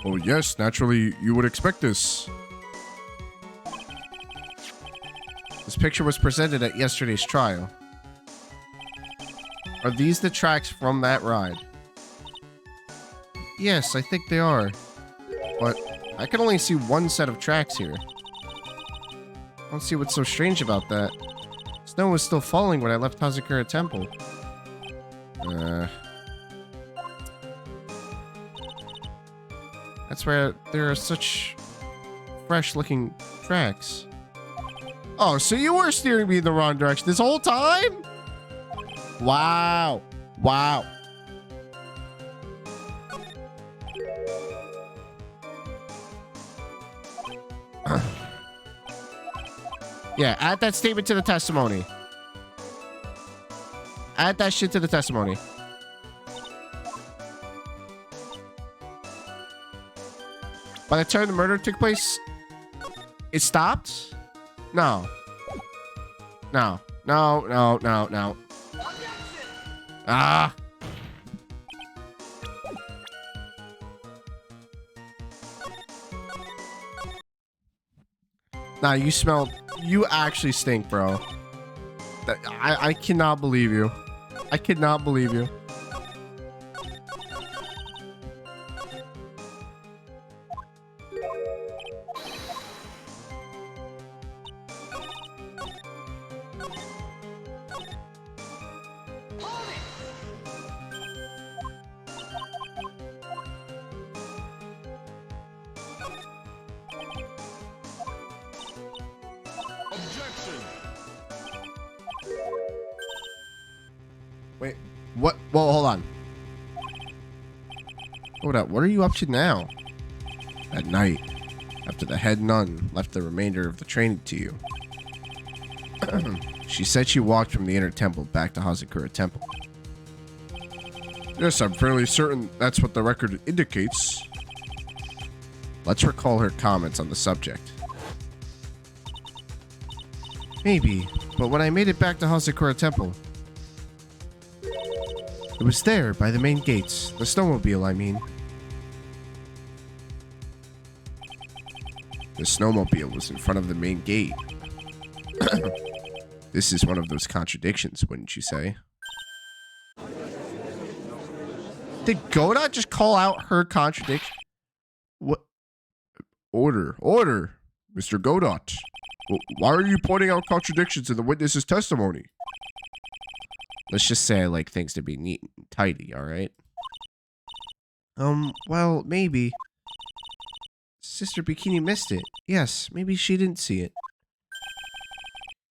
Oh, yes, naturally, you would expect this. This picture was presented at yesterday's trial. Are these the tracks from that ride? Yes, I think they are. But I can only see one set of tracks here. I don't see what's so strange about that. Snow was still falling when I left Hazakura Temple. That's where there are such fresh-looking tracks. Oh, so you were steering me in the wrong direction this whole time? Wow. Wow. Yeah, add that statement to the testimony. Add that shit to the testimony. By the time the murder took place, it stopped? No. No. No, no, no, no. Ah. Nah, you smell. You actually stink, bro. I cannot believe you. I cannot believe you. Wait, what? Whoa, hold on. Hold up, what are you up to now? At night, after the head nun left the remainder of the training to you, she said she walked from the inner temple back to Hazakura Temple. Yes, I'm fairly certain that's what the record indicates. Let's recall her comments on the subject. Maybe, but when I made it back to Hazakura Temple, it was there by the main gates. The snowmobile, I mean. The snowmobile was in front of the main gate. This is one of those contradictions, wouldn't you say? Did Godot just call out her contradiction? What? Order. Order. Mr. Godot. Why are you pointing out contradictions in the witness's testimony? Let's just say I like things to be neat and tidy, alright? Well, maybe. Sister Bikini missed it. Yes, maybe she didn't see it.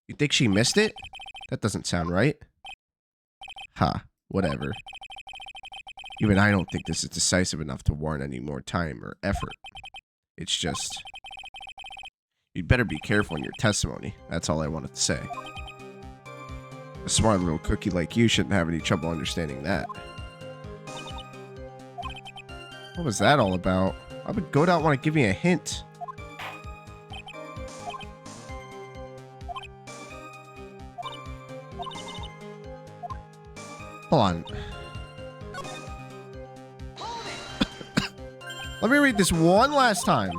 You think she missed it? That doesn't sound right. Ha, whatever. Even I don't think this is decisive enough to warrant any more time or effort. It's just... You'd better be careful in your testimony. That's all I wanted to say. A smart little cookie like you shouldn't have any trouble understanding that. What was that all about? Why would Godot want to give me a hint? Hold on. Let me read this one last time.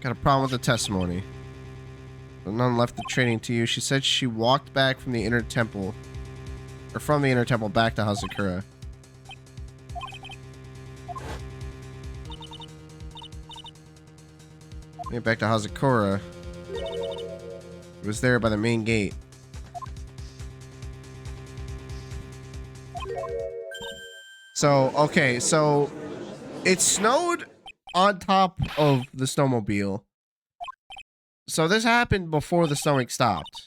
Got a problem with the testimony. The nun left the training to you. She said she walked back from the inner temple. Or from the inner temple back to Hazakura. Get back to Hazakura. It was there by the main gate. So, okay, so it snowed on top of the snowmobile. So this happened before the snowing stopped.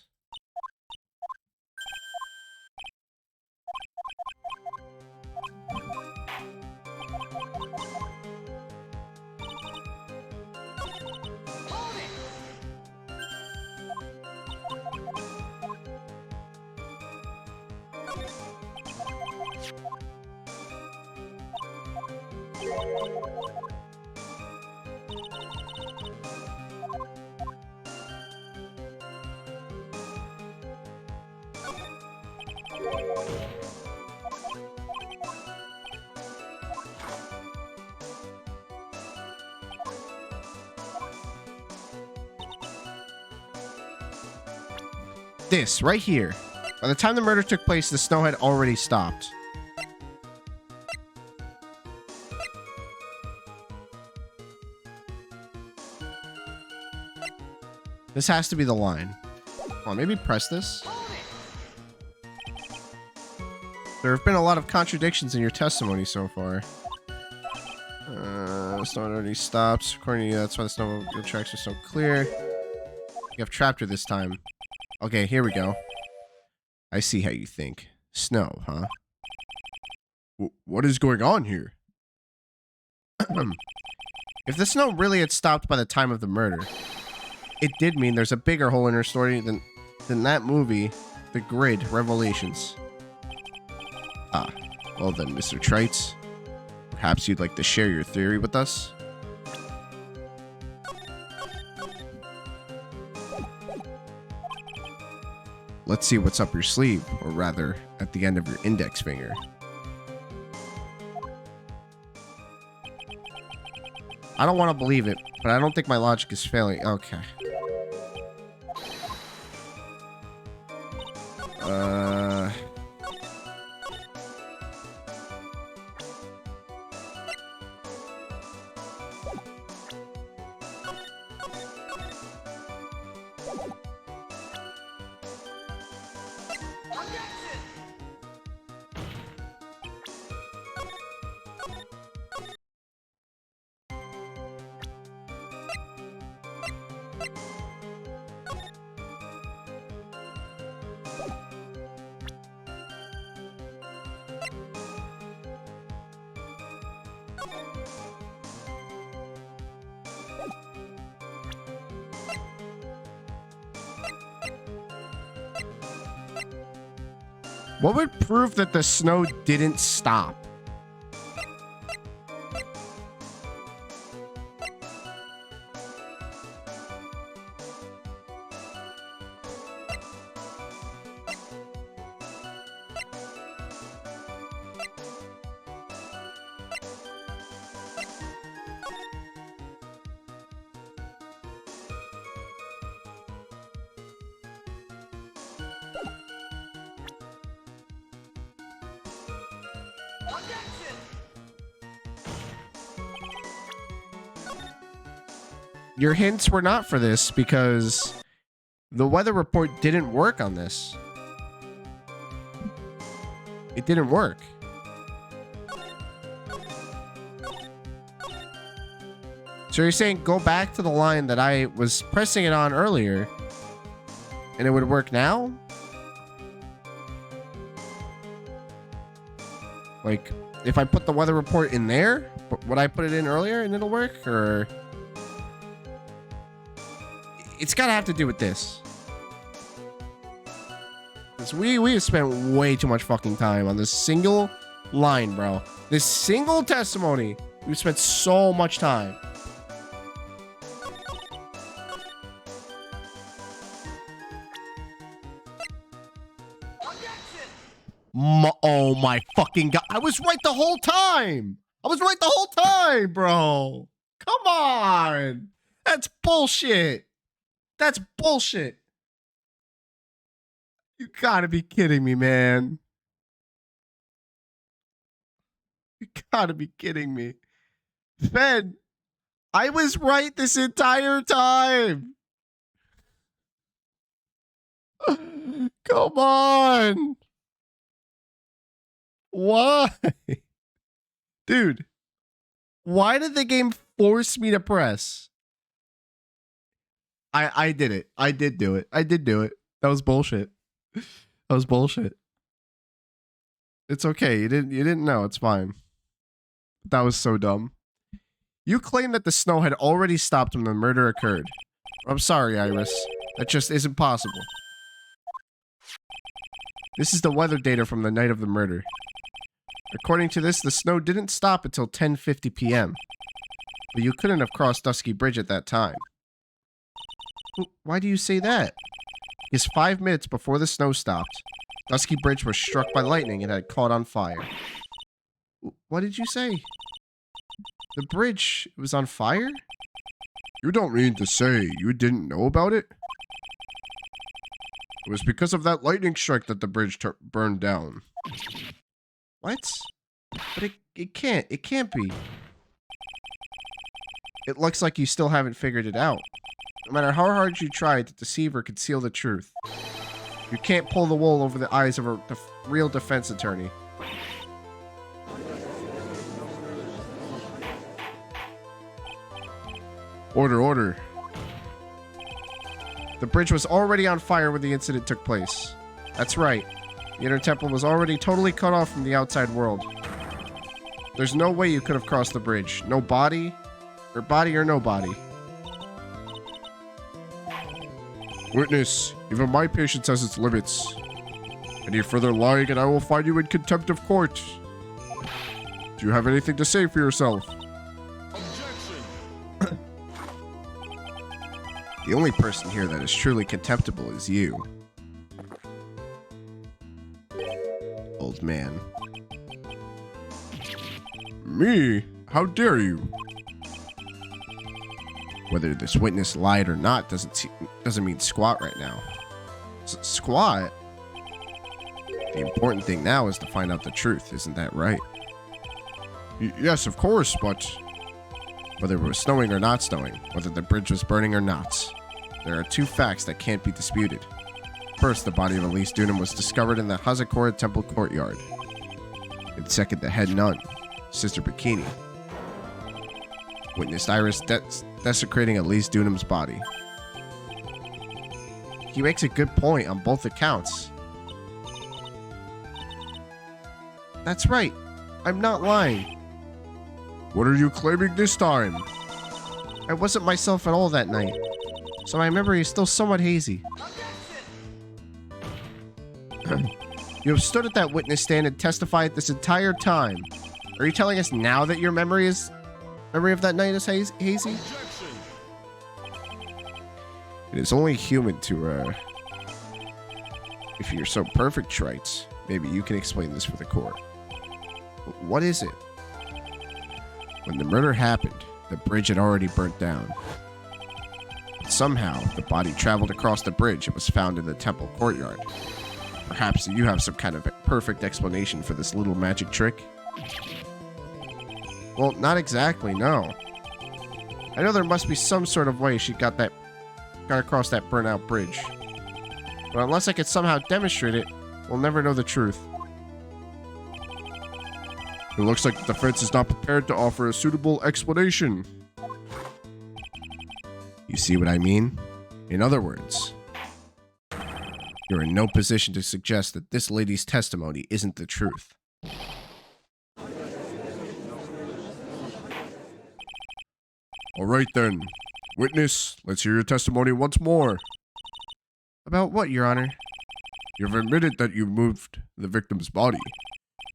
This, right here. By the time the murder took place, the snow had already stopped. This has to be the line. Come on, maybe press this. There have been a lot of contradictions in your testimony so far. Snow already stopped. According to you, that's why the snow tracks are so clear. You have trapped her this time. Okay, here we go. I see how you think. Snow, huh? What is going on here? If the snow really had stopped by the time of the murder, it did mean there's a bigger hole in her story than that movie, The Grid Revelations. Ah, well then, Mr. Trites. Perhaps you'd like to share your theory with us? Let's see what's up your sleeve, or rather, at the end of your index finger. I don't want to believe it, but I don't think my logic is failing. Okay. What would prove that the snow didn't stop? Your hints were not for this because the weather report didn't work on this. It didn't work. So you're saying go back to the line that I was pressing it on earlier and it would work now? Like, if I put the weather report in there, would I put it in earlier and it'll work? Or... it's gotta have to do with this. Because we have spent way too much fucking time on this single line, bro. This single testimony. We've spent so much time. Oh my fucking god. I was right the whole time. I was right the whole time, bro. Come on. That's bullshit. That's bullshit. You gotta be kidding me, man. You gotta be kidding me. Ben, I was right this entire time. Come on. Why? Dude, why did the game force me to press? I did it. I did do it. I did do it. That was bullshit. That was bullshit. It's okay. You didn't know. It's fine. That was so dumb. You claim that the snow had already stopped when the murder occurred. I'm sorry, Iris. That just isn't possible. This is the weather data from the night of the murder. According to this, the snow didn't stop until 10:50 p.m. But you couldn't have crossed Dusky Bridge at that time. Why do you say that? Because 5 minutes before the snow stopped, Dusky Bridge was struck by lightning and had caught on fire. What did you say? The bridge was on fire? You don't mean to say you didn't know about it? It was because of that lightning strike that the bridge burned down. What? But it can't be. It looks like you still haven't figured it out. No matter how hard you try to deceive or conceal the truth, you can't pull the wool over the eyes of a real defense attorney. Order. The bridge was already on fire when the incident took place. That's right. The inner temple was already totally cut off from the outside world. There's no way you could have crossed the bridge. No body, or no body. Witness, even my patience has its limits. Any further lying and I will find you in contempt of court. Do you have anything to say for yourself? The only person here that is truly contemptible is you. Old man. Me? How dare you? Whether this witness lied or not doesn't mean squat right now. Squat? The important thing now is to find out the truth, isn't that right? Yes, of course, but... Whether it was snowing or not snowing, whether the bridge was burning or not, there are two facts that can't be disputed. First, the body of Elise Dunham was discovered in the Hazakura Temple courtyard. And second, the head nun, Sister Bikini, witnessed Iris desecrating Elise Dunham's body. He makes a good point on both accounts. That's right. I'm not lying. What are you claiming this time? I wasn't myself at all that night, so my memory is still somewhat hazy. You have stood at that witness stand and testified this entire time. Are you telling us now that your memory of that night is hazy? It is only human to, if you're so perfect, Wright, maybe you can explain this for the court. What is it? When the murder happened, the bridge had already burnt down. Somehow, the body traveled across the bridge and was found in the temple courtyard. Perhaps you have some kind of perfect explanation for this little magic trick? Well, not exactly, no. I know there must be some sort of way she got across that burnt-out bridge. But unless I could somehow demonstrate it, we'll never know the truth. It looks like the defense is not prepared to offer a suitable explanation. You see what I mean? In other words, you're in no position to suggest that this lady's testimony isn't the truth. All right then. Witness, let's hear your testimony once more. About what, Your Honor? You've admitted that you moved the victim's body.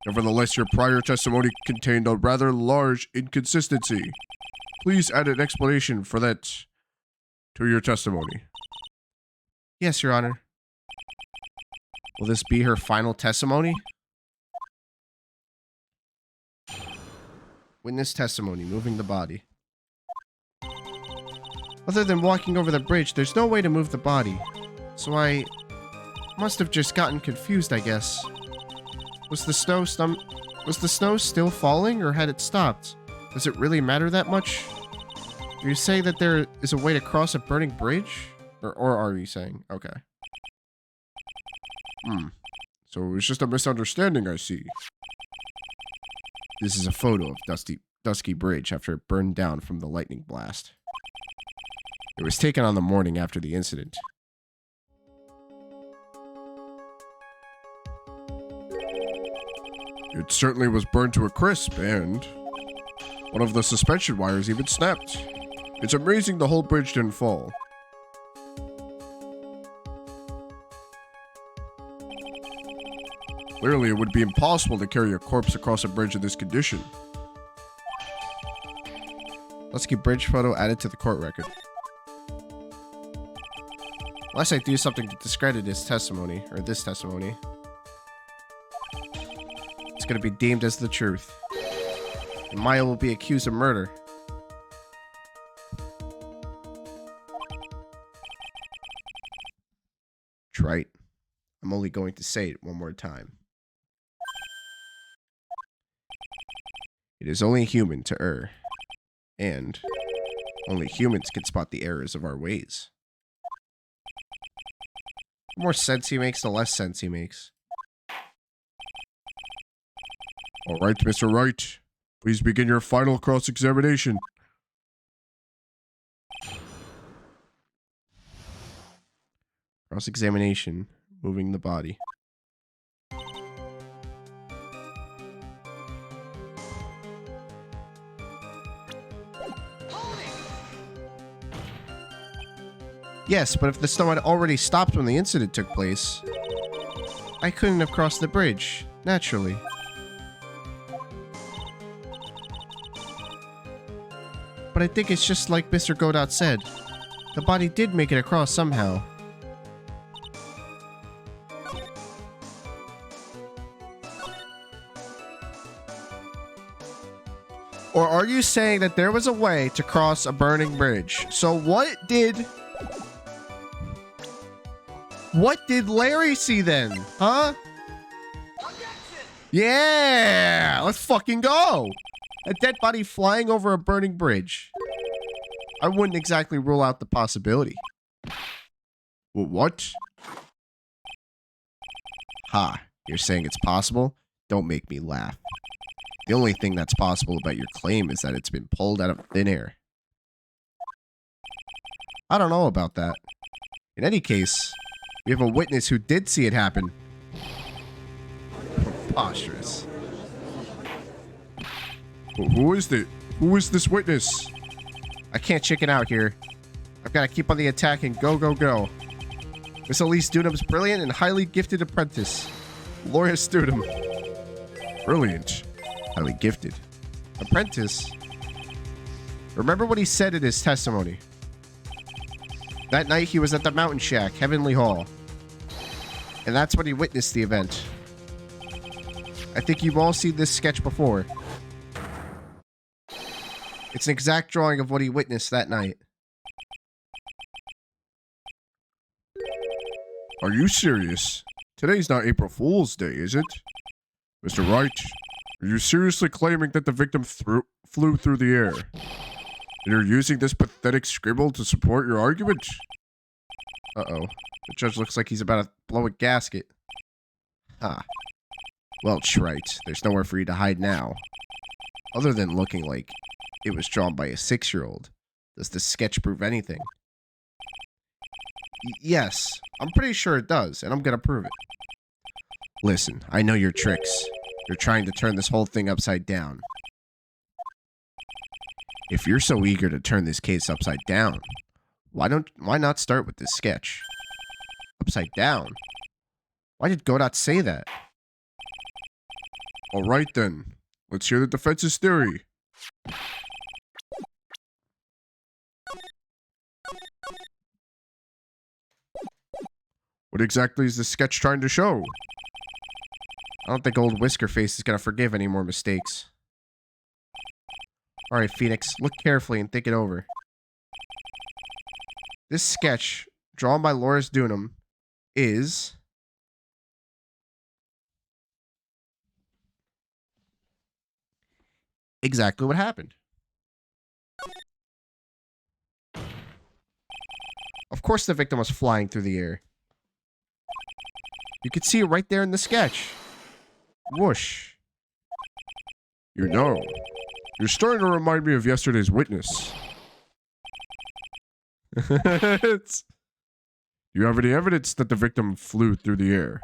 Nevertheless, your prior testimony contained a rather large inconsistency. Please add an explanation for that to your testimony. Yes, Your Honor. Will this be her final testimony? Witness testimony, moving the body. Other than walking over the bridge, there's no way to move the body. So I must have just gotten confused, I guess. Was the snow still falling, or had it stopped? Does it really matter that much? Are you saying that there is a way to cross a burning bridge? Or are you saying? Okay. So it was just a misunderstanding, I see. This is a photo of Dusky Bridge after it burned down from the lightning blast. It was taken on the morning after the incident. It certainly was burned to a crisp, and one of the suspension wires even snapped. It's amazing the whole bridge didn't fall. Clearly, it would be impossible to carry a corpse across a bridge in this condition. Let's keep bridge photo added to the court record. Unless I do something to discredit his testimony, or this testimony. It's going to be deemed as the truth. And Maya will be accused of murder. Right. I'm only going to say it one more time. It is only human to err. And only humans can spot the errors of our ways. The more sense he makes, the less sense he makes. All right, Mr. Wright. Please begin your final cross-examination. Cross-examination. Moving the body. Yes, but if the snow had already stopped when the incident took place, I couldn't have crossed the bridge, naturally. But I think it's just like Mr. Godot said. The body did make it across somehow. Or are you saying that there was a way to cross a burning bridge? So what did Larry see then? Huh? Yeah! Let's fucking go! A dead body flying over a burning bridge. I wouldn't exactly rule out the possibility. What? Ha, you're saying it's possible? Don't make me laugh. The only thing that's possible about your claim is that it's been pulled out of thin air. I don't know about that. In any case, we have a witness who did see it happen. Preposterous. Who is it? Who is this witness? I can't chicken out here. I've got to keep on the attack and go, go, go. Miss Elise Dunham's brilliant and highly gifted apprentice, Laura Studham. Brilliant. Highly gifted. Apprentice? Remember what he said in his testimony. That night he was at the Mountain Shack, Heavenly Hall. And that's when he witnessed the event. I think you've all seen this sketch before. It's an exact drawing of what he witnessed that night. Are you serious? Today's not April Fool's Day, is it? Mr. Wright, are you seriously claiming that the victim flew through the air? And you're using this pathetic scribble to support your argument? Uh-oh. The judge looks like he's about to blow a gasket. Ah. Well, Wright, there's nowhere for you to hide now. Other than looking like it was drawn by a 6-year-old. Does this sketch prove anything? Yes, I'm pretty sure it does, and I'm gonna prove it. Listen, I know your tricks. You're trying to turn this whole thing upside down. If you're so eager to turn this case upside down, why not start with this sketch? Upside down? Why did Godot say that? All right then. Let's hear the defense's theory. What exactly is the sketch trying to show? I don't think old Whiskerface is gonna forgive any more mistakes. Alright, Phoenix, look carefully and think it over. This sketch, drawn by Loris Dunham, is exactly what happened. Of course the victim was flying through the air. You could see it right there in the sketch. Whoosh. You know, you're starting to remind me of yesterday's witness. Do you have any evidence that the victim flew through the air?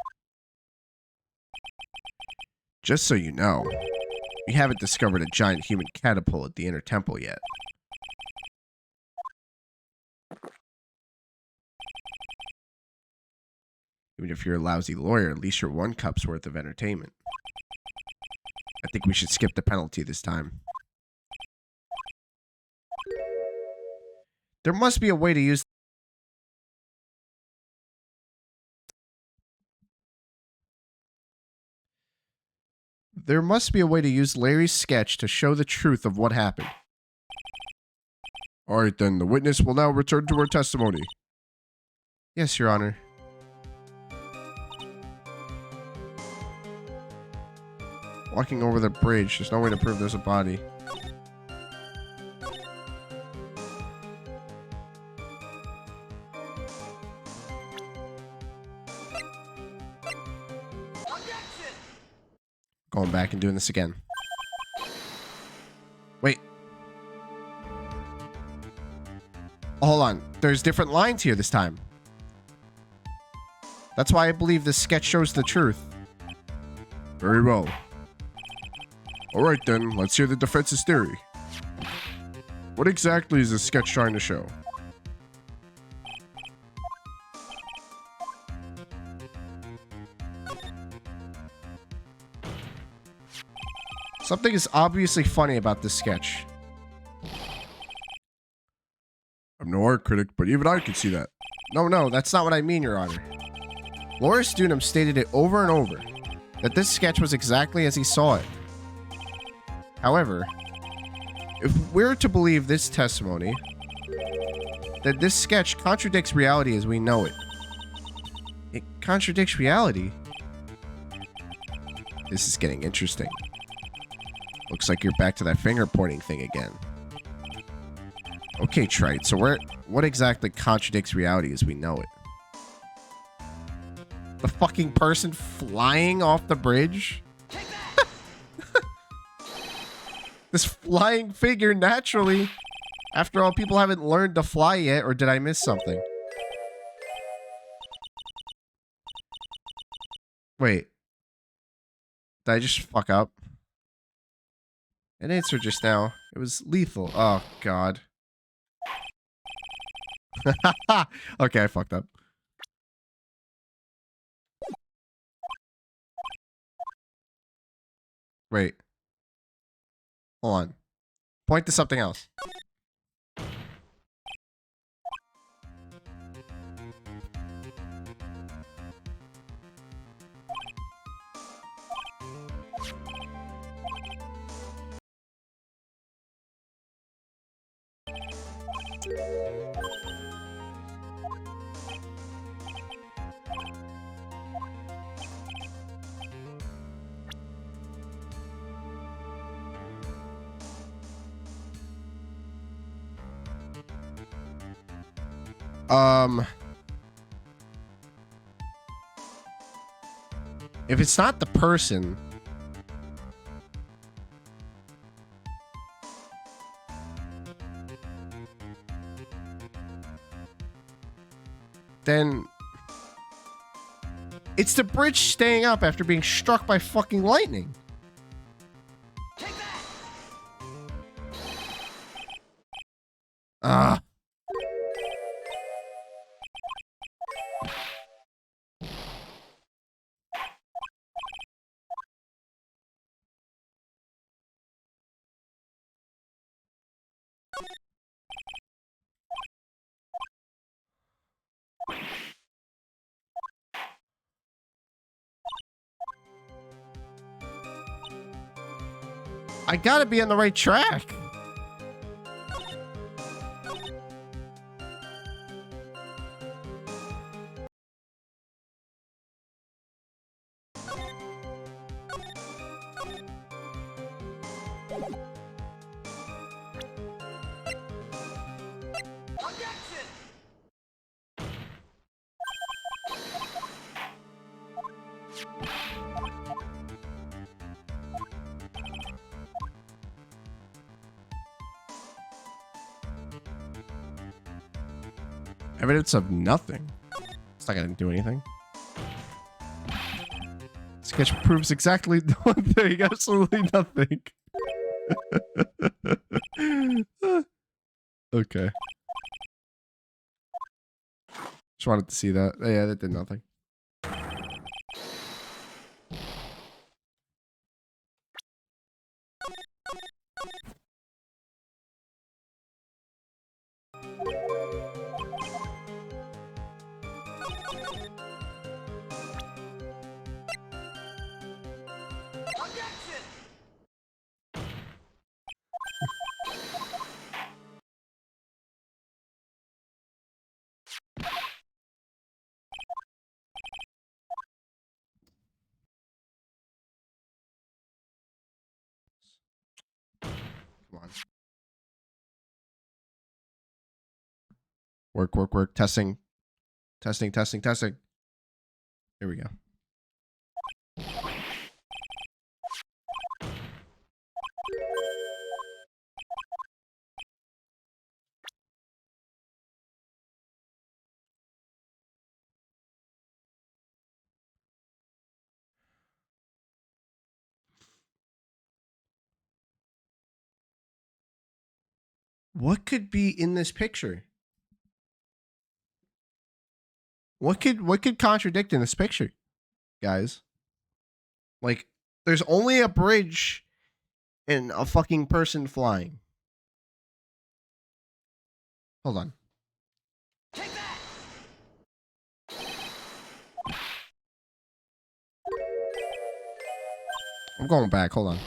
Just so you know, we haven't discovered a giant human catapult at the Inner Temple yet. Even if you're a lousy lawyer, at least you're 1 cup's worth of entertainment. I think we should skip the penalty this time. There must be a way to use... There must be a way to use Larry's sketch to show the truth of what happened. All right, then. The witness will now return to her testimony. Yes, Your Honor. Walking over the bridge. There's no way to prove there's a body. Going back and doing this again. Wait. Oh, hold on. There's different lines here this time. That's why I believe this sketch shows the truth. Very well. All right, then. Let's hear the defense's theory. What exactly is this sketch trying to show? Something is obviously funny about this sketch. I'm no art critic, but even I can see that. No, that's not what I mean, Your Honor. Laura Stunham stated it over and over, that this sketch was exactly as he saw it. However, if we're to believe this testimony, that this sketch contradicts reality as we know it. It contradicts reality? This is getting interesting. Looks like you're back to that finger pointing thing again. Okay, Trite, so what exactly contradicts reality as we know it? The fucking person flying off the bridge? This flying figure naturally. After all, people haven't learned to fly yet, or did I miss something? Wait. Did I just fuck up? An answer just now. It was lethal. Oh, God. Okay, I fucked up. Wait. Hold on. Point to something else. If it's not the person, then it's the bridge staying up after being struck by fucking lightning. Ah. I gotta be on the right track. Evidence of nothing. It's not gonna do anything. Sketch proves exactly one thing. Absolutely nothing. Okay. Just wanted to see that. Yeah, that did nothing. Come on. Work, work, work. Testing. Testing, testing, testing. Here we go. What could be in this picture? What could contradict in this picture, guys? Like, there's only a bridge and a fucking person flying. Hold on. I'm going back. Hold on.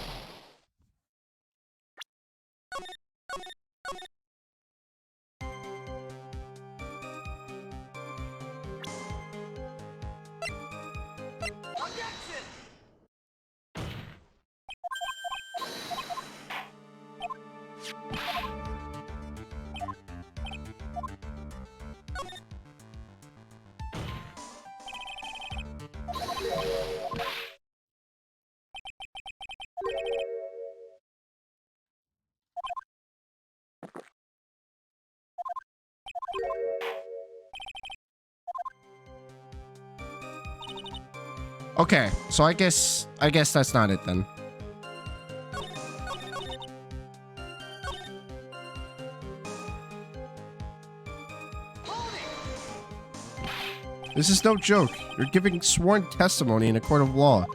Okay, so I guess that's not it then. This is no joke. You're giving sworn testimony in a court of law.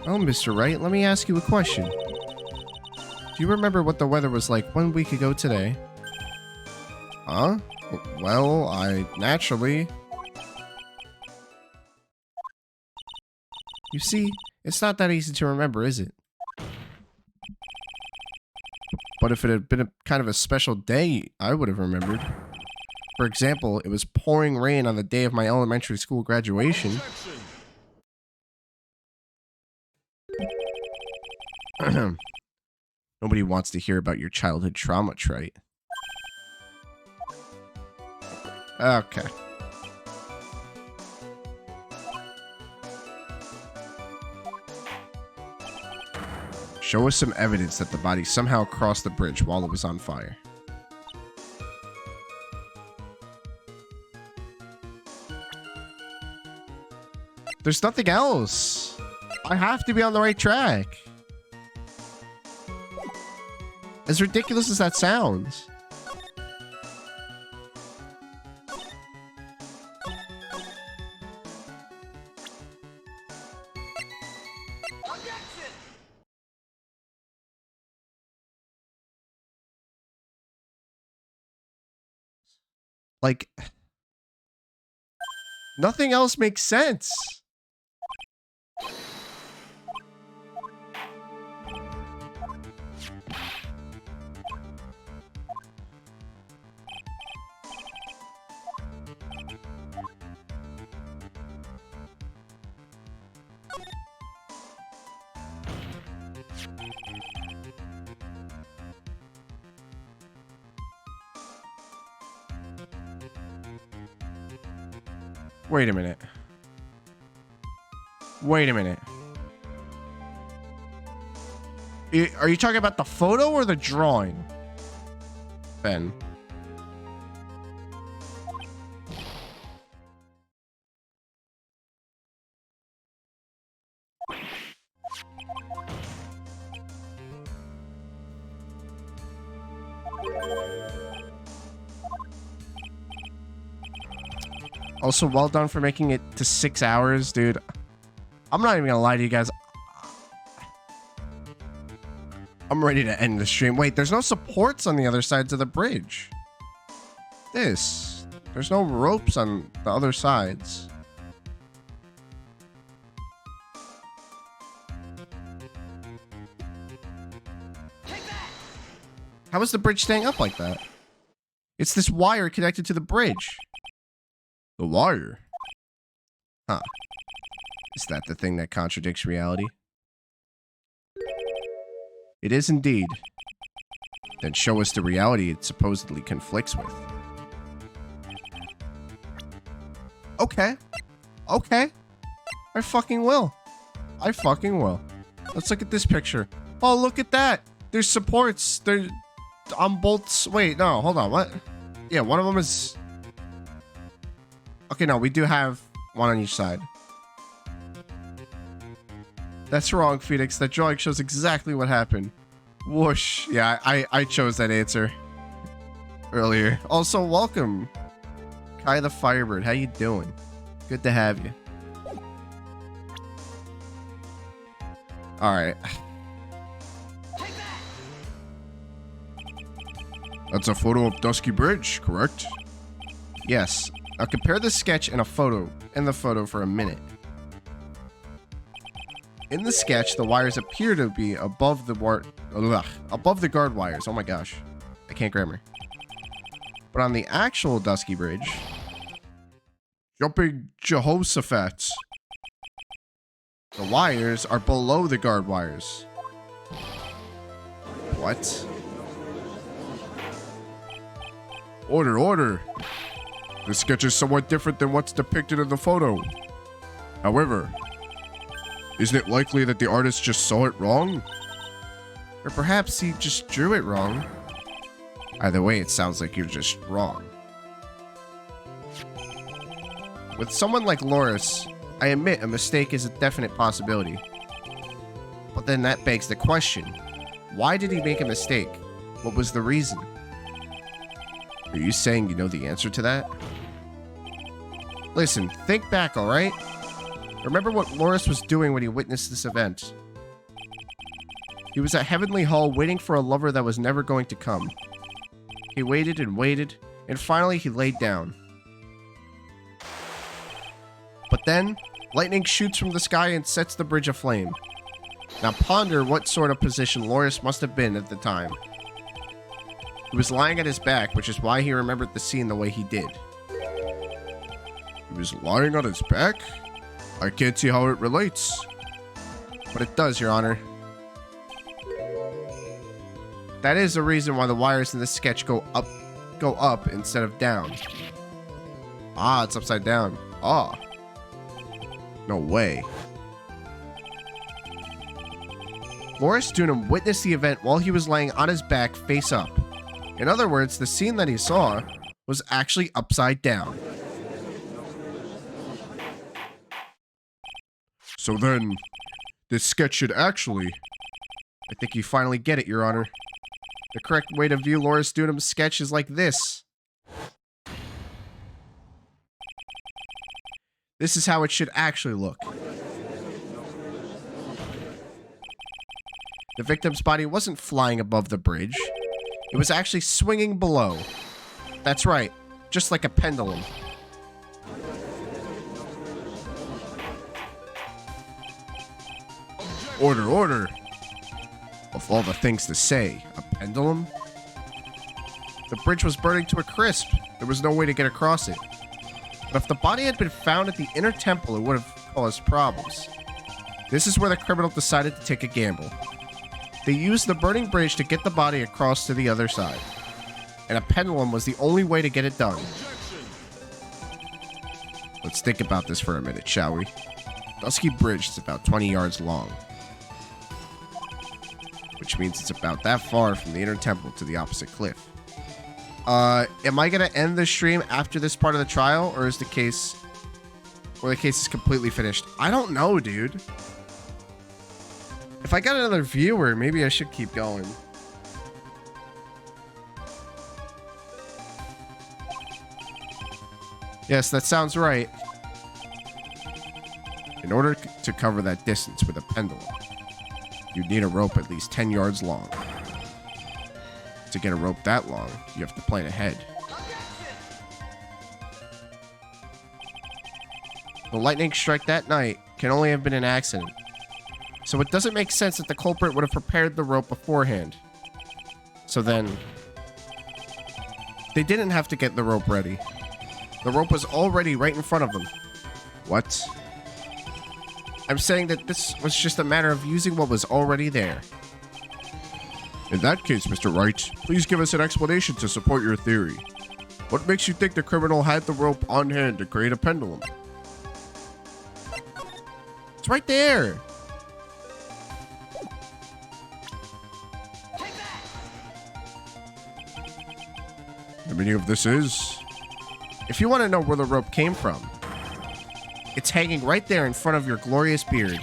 Oh, Mr. Wright, let me ask you a question. Do you remember what the weather was like 1 week ago today? Huh? Well, I naturally... You see, it's not that easy to remember, is it? But if it had been a kind of a special day, I would have remembered. For example, it was pouring rain on the day of my elementary school graduation. Nobody wants to hear about your childhood trauma, Trite. Okay. Show us some evidence that the body somehow crossed the bridge while it was on fire. There's nothing else. I have to be on the right track. As ridiculous as that sounds. Like, nothing else makes sense. Wait a minute. Wait a minute. Are you talking about the photo or the drawing, Ben? Also, well done for making it to 6 hours, dude. I'm not even gonna lie to you guys. I'm ready to end the stream. Wait, there's no supports on the other sides of the bridge. There's no ropes on the other sides. How is the bridge staying up like that? It's this wire connected to the bridge. The wire? Huh. Is that the thing that contradicts reality? It is indeed. Then show us the reality it supposedly conflicts with. Okay. Okay. I fucking will. I fucking will. Let's look at this picture. Oh, look at that. There's supports. They're on bolts. Wait, no, hold on. What? Yeah, one of them is... Okay, no, we do have one on each side. That's wrong, Phoenix. That drawing shows exactly what happened. Whoosh. Yeah, I chose that answer earlier. Also, welcome, Kai the Firebird. How you doing? Good to have you. All right. That's a photo of Dusky Bridge, correct? Yes. Now compare the sketch and the photo for a minute. In the sketch, the wires appear to be above the guard wires. Oh my gosh. I can't grammar. But on the actual Dusky Bridge... Jumping Jehoshaphat. The wires are below the guard wires. What? Order. This sketch is somewhat different than what's depicted in the photo. However, isn't it likely that the artist just saw it wrong? Or perhaps he just drew it wrong. Either way, it sounds like you're just wrong. With someone like Loris, I admit a mistake is a definite possibility. But then that begs the question, why did he make a mistake? What was the reason? Are you saying you know the answer to that? Listen, think back, alright? Remember what Loris was doing when he witnessed this event. He was at Heavenly Hall waiting for a lover that was never going to come. He waited and waited, and finally he laid down. But then, lightning shoots from the sky and sets the bridge aflame. Now ponder what sort of position Loris must have been at the time. He was lying at his back, which is why he remembered the scene the way he did. He was lying on his back? I can't see how it relates. But it does, Your Honor. That is the reason why the wires in this sketch go up instead of down. Ah, it's upside down. Ah. No way. Loris Dunham witnessed the event while he was laying on his back face up. In other words, the scene that he saw was actually upside down. So then, this sketch should actually... I think you finally get it, Your Honor. The correct way to view Loris Dunham's sketch is like this. This is how it should actually look. The victim's body wasn't flying above the bridge. It was actually swinging below. That's right, just like a pendulum. Order. Of all the things to say, a pendulum? The bridge was burning to a crisp. There was no way to get across it. But if the body had been found at the inner temple, it would have caused problems. This is where the criminal decided to take a gamble. They used the burning bridge to get the body across to the other side. And a pendulum was the only way to get it done. Let's think about this for a minute, shall we? Dusky Bridge is about 20 yards long. Which means it's about that far from the inner temple to the opposite cliff. Am I gonna end the stream after this part of the trial, or is the case is completely finished? I don't know, dude. If I got another viewer, maybe I should keep going. Yes, that sounds right. In order to cover that distance with a pendulum, you'd need a rope at least 10 yards long. To get a rope that long, you have to plan ahead. The lightning strike that night can only have been an accident. So it doesn't make sense that the culprit would have prepared the rope beforehand. So then, they didn't have to get the rope ready. The rope was already right in front of them. What? I'm saying that this was just a matter of using what was already there. In that case, Mr. Wright, please give us an explanation to support your theory. What makes you think the criminal had the rope on hand to create a pendulum? It's right there. The meaning of this is... If you want to know where the rope came from, it's hanging right there in front of your glorious beard.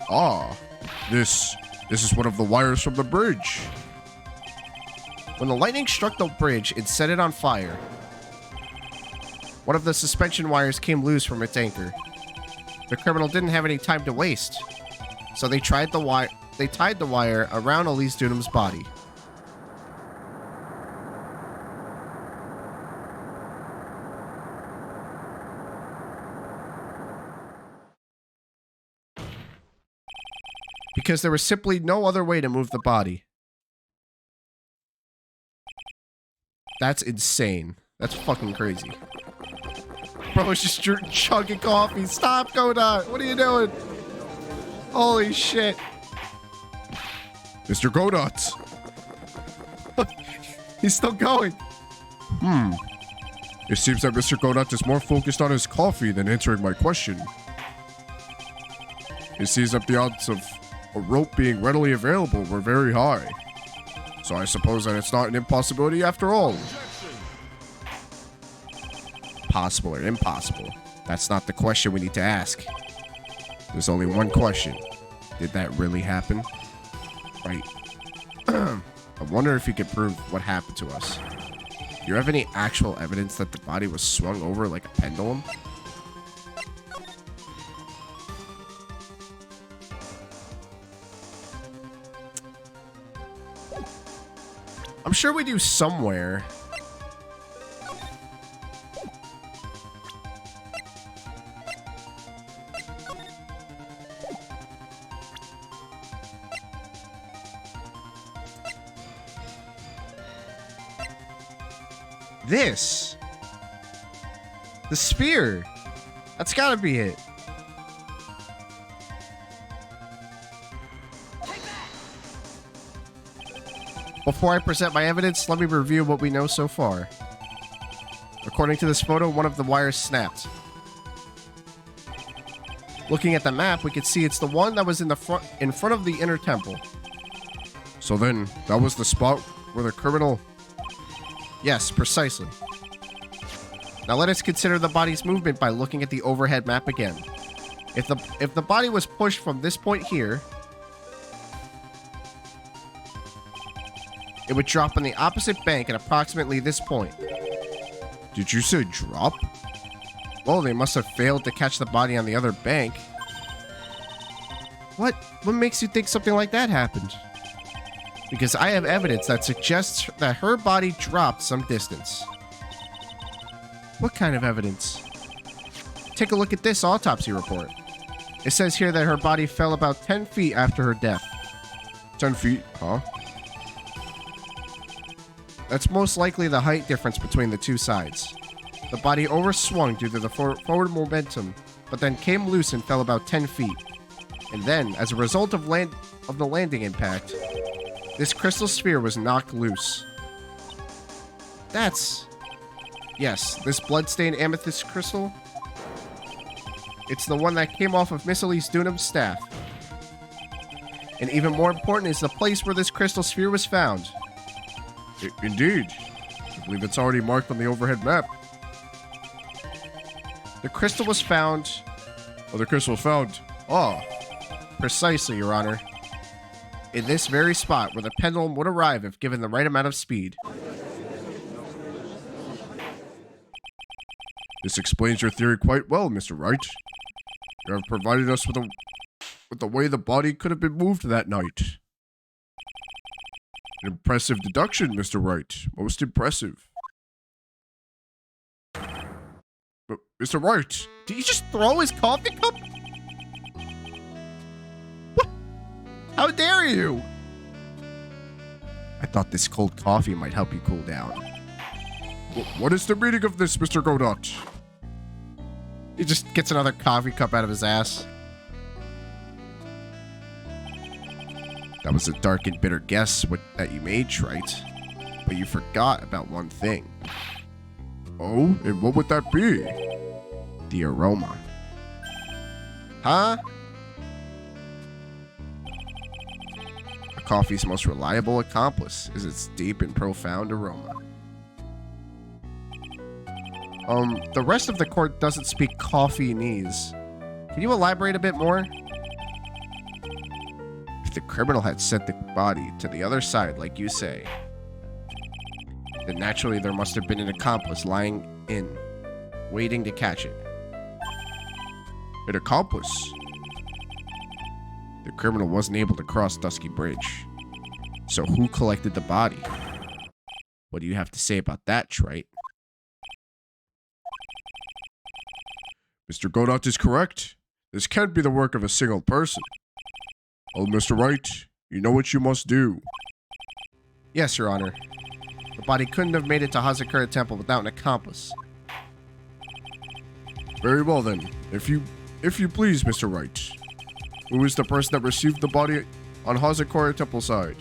Ah, this is one of the wires from the bridge. When the lightning struck the bridge and set it on fire, one of the suspension wires came loose from its anchor. The criminal didn't have any time to waste, so they tied the wire around Elise Dunham's body. Because there was simply no other way to move the body. That's insane. That's fucking crazy. Bro is just chugging coffee. Stop, Godot. What are you doing? Holy shit. Mr. Godot. He's still going. It seems that Mr. Godot is more focused on his coffee than answering my question. It seems that the odds of a rope being readily available were very high. So I suppose that it's not an impossibility after all. Possible or impossible? That's not the question we need to ask. There's only one question. Did that really happen? Right. I wonder if you could prove what happened to us. Do you have any actual evidence that the body was swung over like a pendulum? I'm sure we do somewhere. This. The spear. That's gotta be it. Before I present my evidence, let me review what we know so far. According to this photo, one of the wires snapped. Looking at the map, we can see it's the one that was in front of the inner temple. So then, that was the spot where the criminal... Yes, precisely. Now let us consider the body's movement by looking at the overhead map again. If the body was pushed from this point here, it would drop on the opposite bank at approximately this point. Did you say drop? Well, they must have failed to catch the body on the other bank. What makes you think something like that happened? Because I have evidence that suggests that her body dropped some distance. What kind of evidence? Take a look at this autopsy report. It says here that her body fell about 10 feet after her death. 10 feet, huh? That's most likely the height difference between the two sides. The body overswung due to the forward momentum, but then came loose and fell about 10 feet. And then, as a result of the landing impact, this crystal sphere was knocked loose. Yes, this bloodstained amethyst crystal. It's the one that came off of Miss Elise Dunham's staff. And even more important is the place where this crystal sphere was found. Indeed. I believe it's already marked on the overhead map. The crystal was found... Oh, the crystal found. Ah. Precisely, Your Honor. In this very spot where the pendulum would arrive if given the right amount of speed. This explains your theory quite well, Mr. Wright. You have provided us with the way the body could have been moved that night. An impressive deduction, Mr. Wright. Most impressive. But, Mr. Wright! Did he just throw his coffee cup? What? How dare you? I thought this cold coffee might help you cool down. What is the meaning of this, Mr. Godot? He just gets another coffee cup out of his ass. That was a dark and bitter guess that you made, Wright. But you forgot about one thing. Oh, and what would that be? The aroma. Huh? A coffee's most reliable accomplice is its deep and profound aroma. The rest of the court doesn't speak coffee-nese. Can you elaborate a bit more? If the criminal had sent the body to the other side, like you say, then naturally there must have been an accomplice lying in, waiting to catch it. An accomplice? The criminal wasn't able to cross Dusky Bridge. So who collected the body? What do you have to say about that, Wright? Mr. Godot is correct. This can't be the work of a single person. Oh, Mr. Wright, you know what you must do. Yes, Your Honor. The body couldn't have made it to Hazakura Temple without an accomplice. Very well then. If you please, Mr. Wright. Who is the person that received the body on Hazakura Temple side?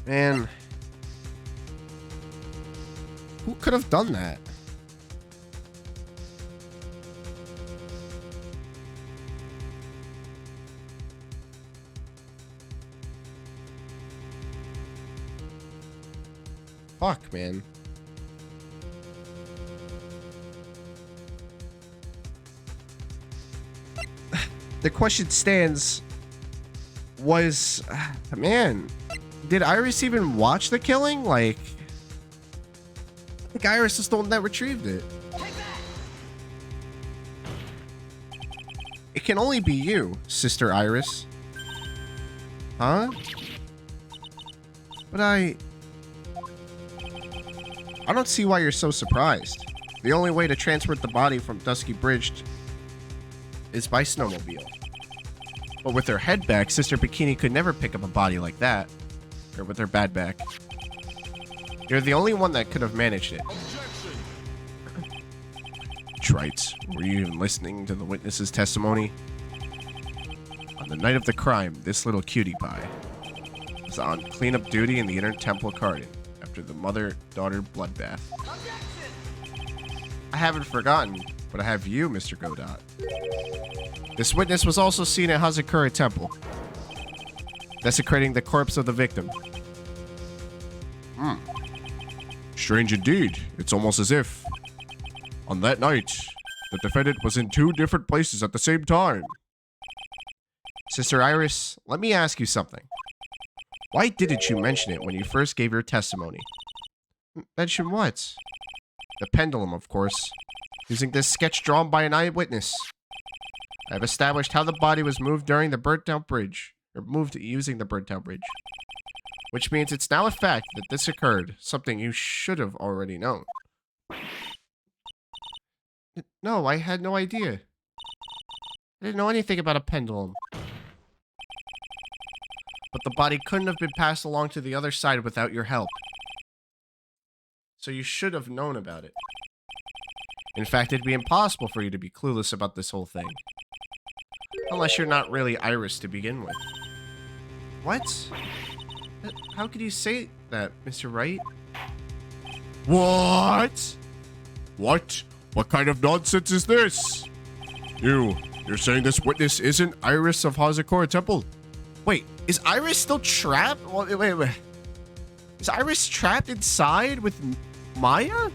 Man. Who could have done that? Fuck, man. The question stands was, man, did Iris even watch the killing? Like, I think Iris is the one that retrieved it. It can only be you, Sister Iris. Huh? But I don't see why you're so surprised. The only way to transport the body from Dusky Bridge is by snowmobile. But with her head back, Sister Bikini could never pick up a body like that. Or with her bad back. You're the only one that could have managed it. Wright, were you even listening to the witness's testimony? On the night of the crime, this little cutie pie was on cleanup duty in the inner temple garden after the mother-daughter bloodbath. I haven't forgotten, but I have you, Mr. Godot. This witness was also seen at Hazakura Temple, desecrating the corpse of the victim. Strange indeed. It's almost as if, on that night, the defendant was in two different places at the same time. Sister Iris, let me ask you something. Why didn't you mention it when you first gave your testimony? Mention what? The pendulum, of course. Using this sketch drawn by an eyewitness. I have established how the body was moved during the burnt-down bridge. Or moved using the burnt-down bridge. Which means it's now a fact that this occurred. Something you should have already known. No, I had no idea. I didn't know anything about a pendulum. But the body couldn't have been passed along to the other side without your help. So you should have known about it. In fact, it'd be impossible for you to be clueless about this whole thing. Unless you're not really Iris to begin with. What? How could you say that, Mr. Wright? What? What? What kind of nonsense is this? You're saying this witness isn't Iris of Hazakura Temple? Wait, is Iris still trapped? Wait. Is Iris trapped inside with Maya?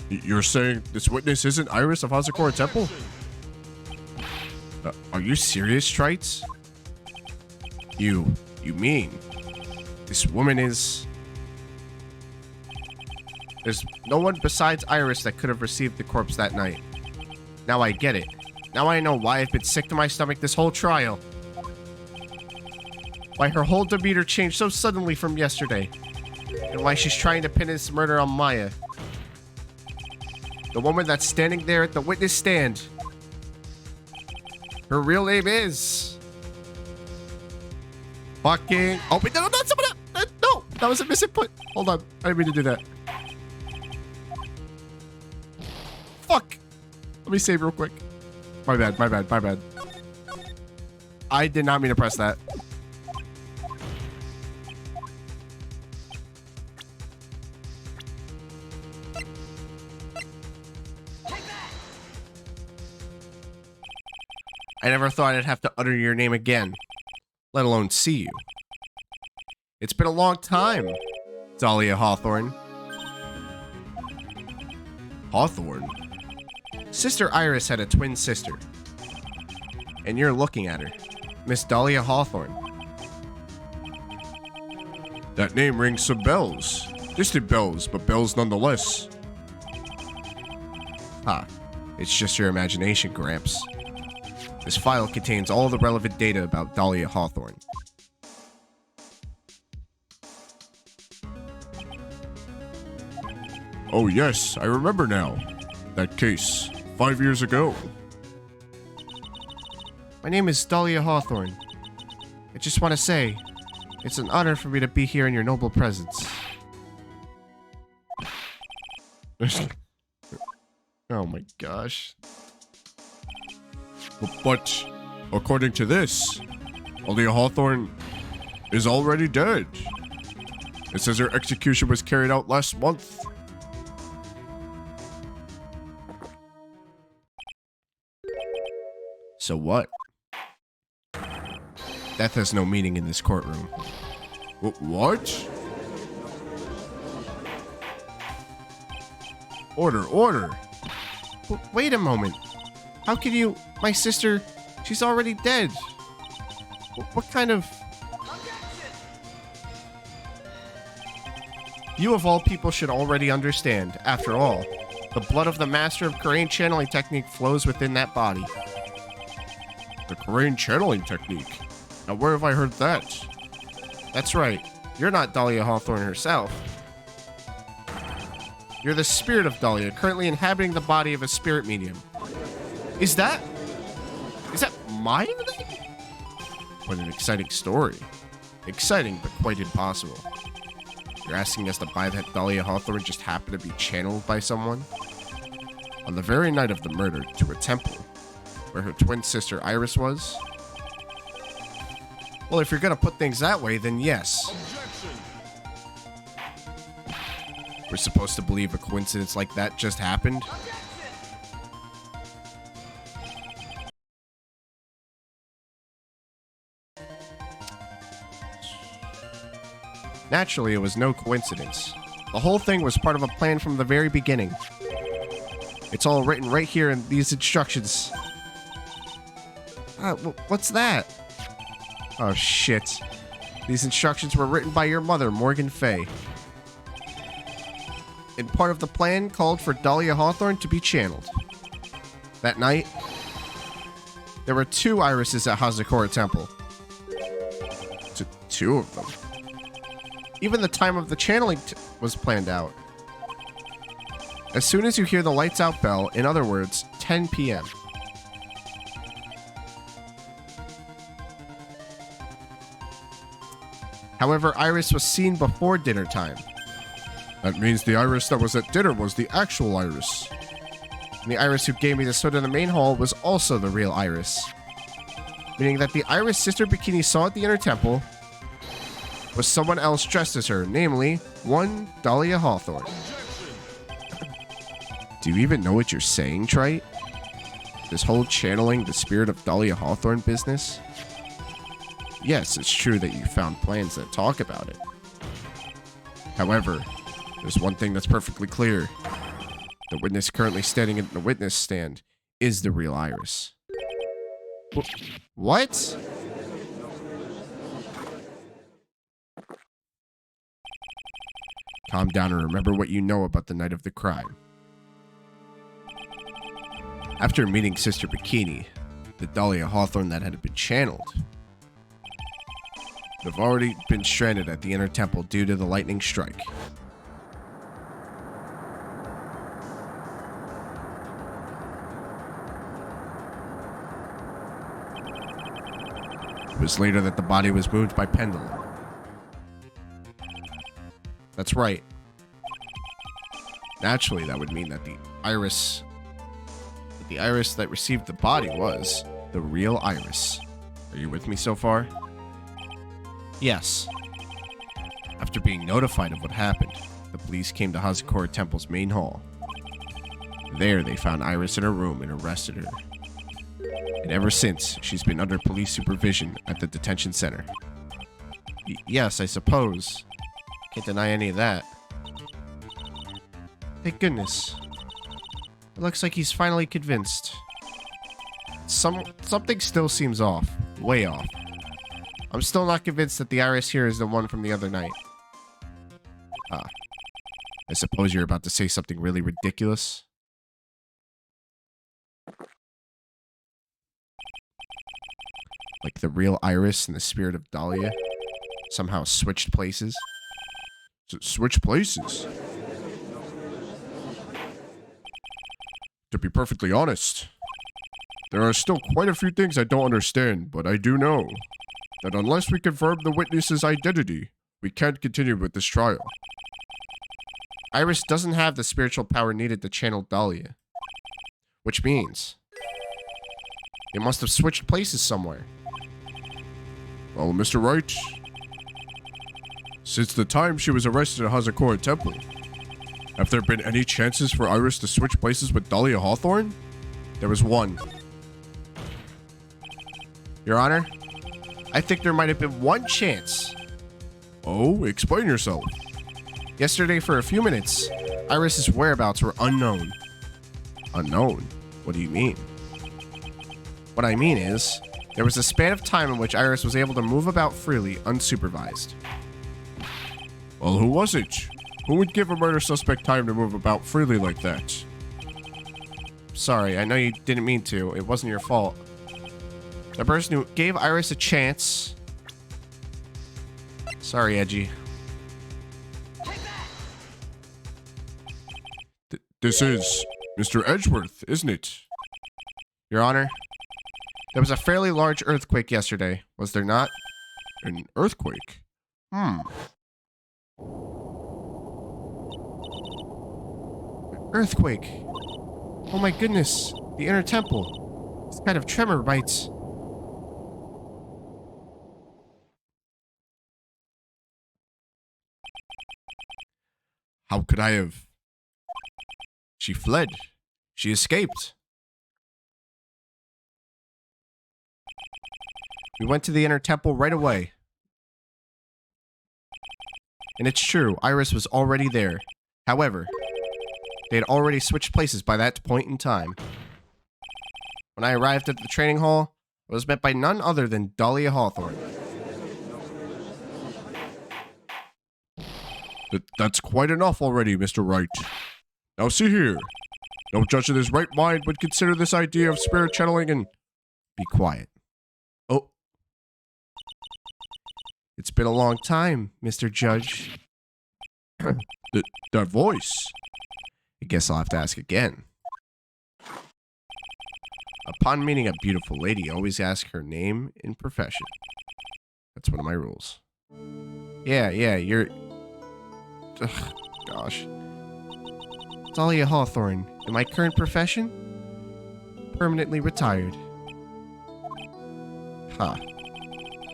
You're saying this witness isn't Iris of Hazakura Temple? Are you serious, Trites? You mean this woman is... There's no one besides Iris that could have received the corpse that night. Now I get it. Now I know why I've been sick to my stomach this whole trial. Why her whole demeanor changed so suddenly from yesterday. And why she's trying to pin this murder on Maya. The woman that's standing there at the witness stand. Her real name is... Fucking... Oh, wait, no, not someone else. No, that was a misinput. Hold on. I didn't mean to do that. Fuck. Let me save real quick. My bad. I did not mean to press that. I never thought I'd have to utter your name again, let alone see you. It's been a long time, Dahlia Hawthorne. Hawthorne? Sister Iris had a twin sister. And you're looking at her, Miss Dahlia Hawthorne. That name rings some bells. Distant bells, but bells nonetheless. Ha, it's just your imagination, Gramps. This file contains all the relevant data about Dahlia Hawthorne. Oh yes, I remember now. That case, 5 years ago. My name is Dahlia Hawthorne. I just want to say, it's an honor for me to be here in your noble presence. Oh my gosh. But according to this, Dahlia Hawthorne is already dead. It says her execution was carried out last month. So what? Death has no meaning in this courtroom. What? Order. Wait a moment. How can you... My sister... She's already dead. What kind of... You of all people should already understand. After all, the blood of the master of Korean channeling technique flows within that body. The Korean channeling technique? Now where have I heard that? That's right. You're not Dahlia Hawthorne herself. You're the spirit of Dahlia, currently inhabiting the body of a spirit medium. Is that mine? What an exciting story. Exciting, but quite impossible. You're asking us to buy that Dahlia Hawthorne just happened to be channeled by someone? On the very night of the murder, to a temple, where her twin sister Iris was? Well, if you're gonna put things that way, then yes. We're supposed to believe a coincidence like that just happened? Naturally, it was no coincidence. The whole thing was part of a plan from the very beginning. It's all written right here in these instructions. What's that? Oh, shit. These instructions were written by your mother, Morgan Fay. And part of the plan called for Dahlia Hawthorne to be channeled. That night, there were 2 irises at Hazakura Temple. Two of them. Even the time of the channeling was planned out. As soon as you hear the lights out bell, in other words, 10 p.m. However, Iris was seen before dinner time. That means the Iris that was at dinner was the actual Iris. And the Iris who gave me the soda in the main hall was also the real Iris. Meaning that the Iris Sister Bikini saw at the inner temple was someone else dressed as her, namely, one Dahlia Hawthorne. Do you even know what you're saying, Trite? This whole channeling the spirit of Dahlia Hawthorne business? Yes, it's true that you found plans that talk about it. However, there's one thing that's perfectly clear. The witness currently standing in the witness stand is the real Iris. What? Calm down and remember what you know about the night of the crime. After meeting Sister Bikini, the Dahlia Hawthorne that had been channeled, have already been stranded at the inner temple due to the lightning strike. It was later that the body was moved by pendulum. That's right. Naturally, that would mean that the iris that received the body was the real Iris. Are you with me so far? Yes. After being notified of what happened, the police came to Hazakura Temple's main hall. There, they found Iris in her room and arrested her. And ever since, she's been under police supervision at the detention center. Yes, I suppose. Can't deny any of that. Thank goodness. It looks like he's finally convinced. Something still seems off. Way off. I'm still not convinced that the Iris here is the one from the other night. I suppose you're about to say something really ridiculous. Like the real Iris and the spirit of Dahlia somehow switched places. Switch places? To be perfectly honest, there are still quite a few things I don't understand, but I do know that unless we confirm the witness's identity, we can't continue with this trial. Iris doesn't have the spiritual power needed to channel Dahlia. Which means they must have switched places somewhere. Well, Mr. Wright, since the time she was arrested at Hazakura Temple, have there been any chances for Iris to switch places with Dahlia Hawthorne? There was one. Your Honor, I think there might have been one chance. Oh, explain yourself. Yesterday, for a few minutes, Iris's whereabouts were unknown. Unknown? What do you mean? What I mean is, there was a span of time in which Iris was able to move about freely, unsupervised. Well, who was it? Who would give a murder suspect time to move about freely like that? Sorry, I know you didn't mean to. It wasn't your fault. The person who gave Iris a chance... Sorry, Edgy. This is Mr. Edgeworth, isn't it? Your Honor, there was a fairly large earthquake yesterday, was there not? An earthquake? Earthquake. Oh my goodness, the inner temple. It's kind of tremor bites. How could I have? She fled. She escaped. We went to the inner temple right away. And it's true, Iris was already there. However, they had already switched places by that point in time. When I arrived at the training hall, I was met by none other than Dahlia Hawthorne. That's quite enough already, Mr. Wright. Now see here. No judge in his right mind would consider this idea of spirit channeling and... Be quiet. Oh. It's been a long time, Mr. Judge. That voice. I guess I'll have to ask again. Upon meeting a beautiful lady, always ask her name and profession. That's one of my rules. Yeah, you're... Ugh, gosh. Dahlia Hawthorne. In my current profession? Permanently retired. Huh.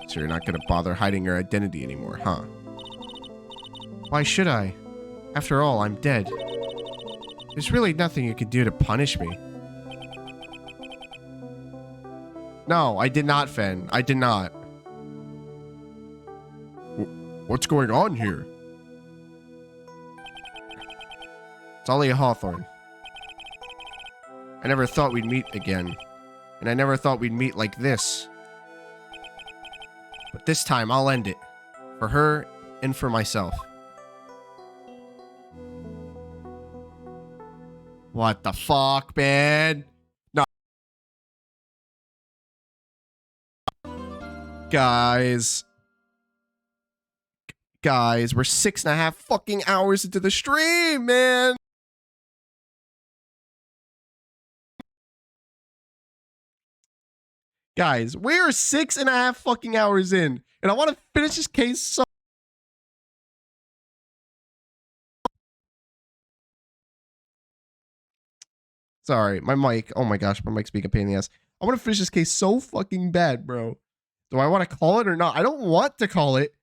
So you're not gonna bother hiding your identity anymore, huh? Why should I? After all, I'm dead. There's really nothing you can do to punish me. No, I did not, Fen. I did not. What's going on here? Dahlia Hawthorne. I never thought we'd meet again. And I never thought we'd meet like this. But this time, I'll end it. For her and for myself. What the fuck, man? No. Guys, we're 6.5 fucking hours into the stream, man. Guys, we're 6.5 fucking hours in, and I want to finish this case so. Sorry, my mic. Oh my gosh, my mic's being a pain in the ass. I want to finish this case so fucking bad, bro. Do I want to call it or not? I don't want to call it,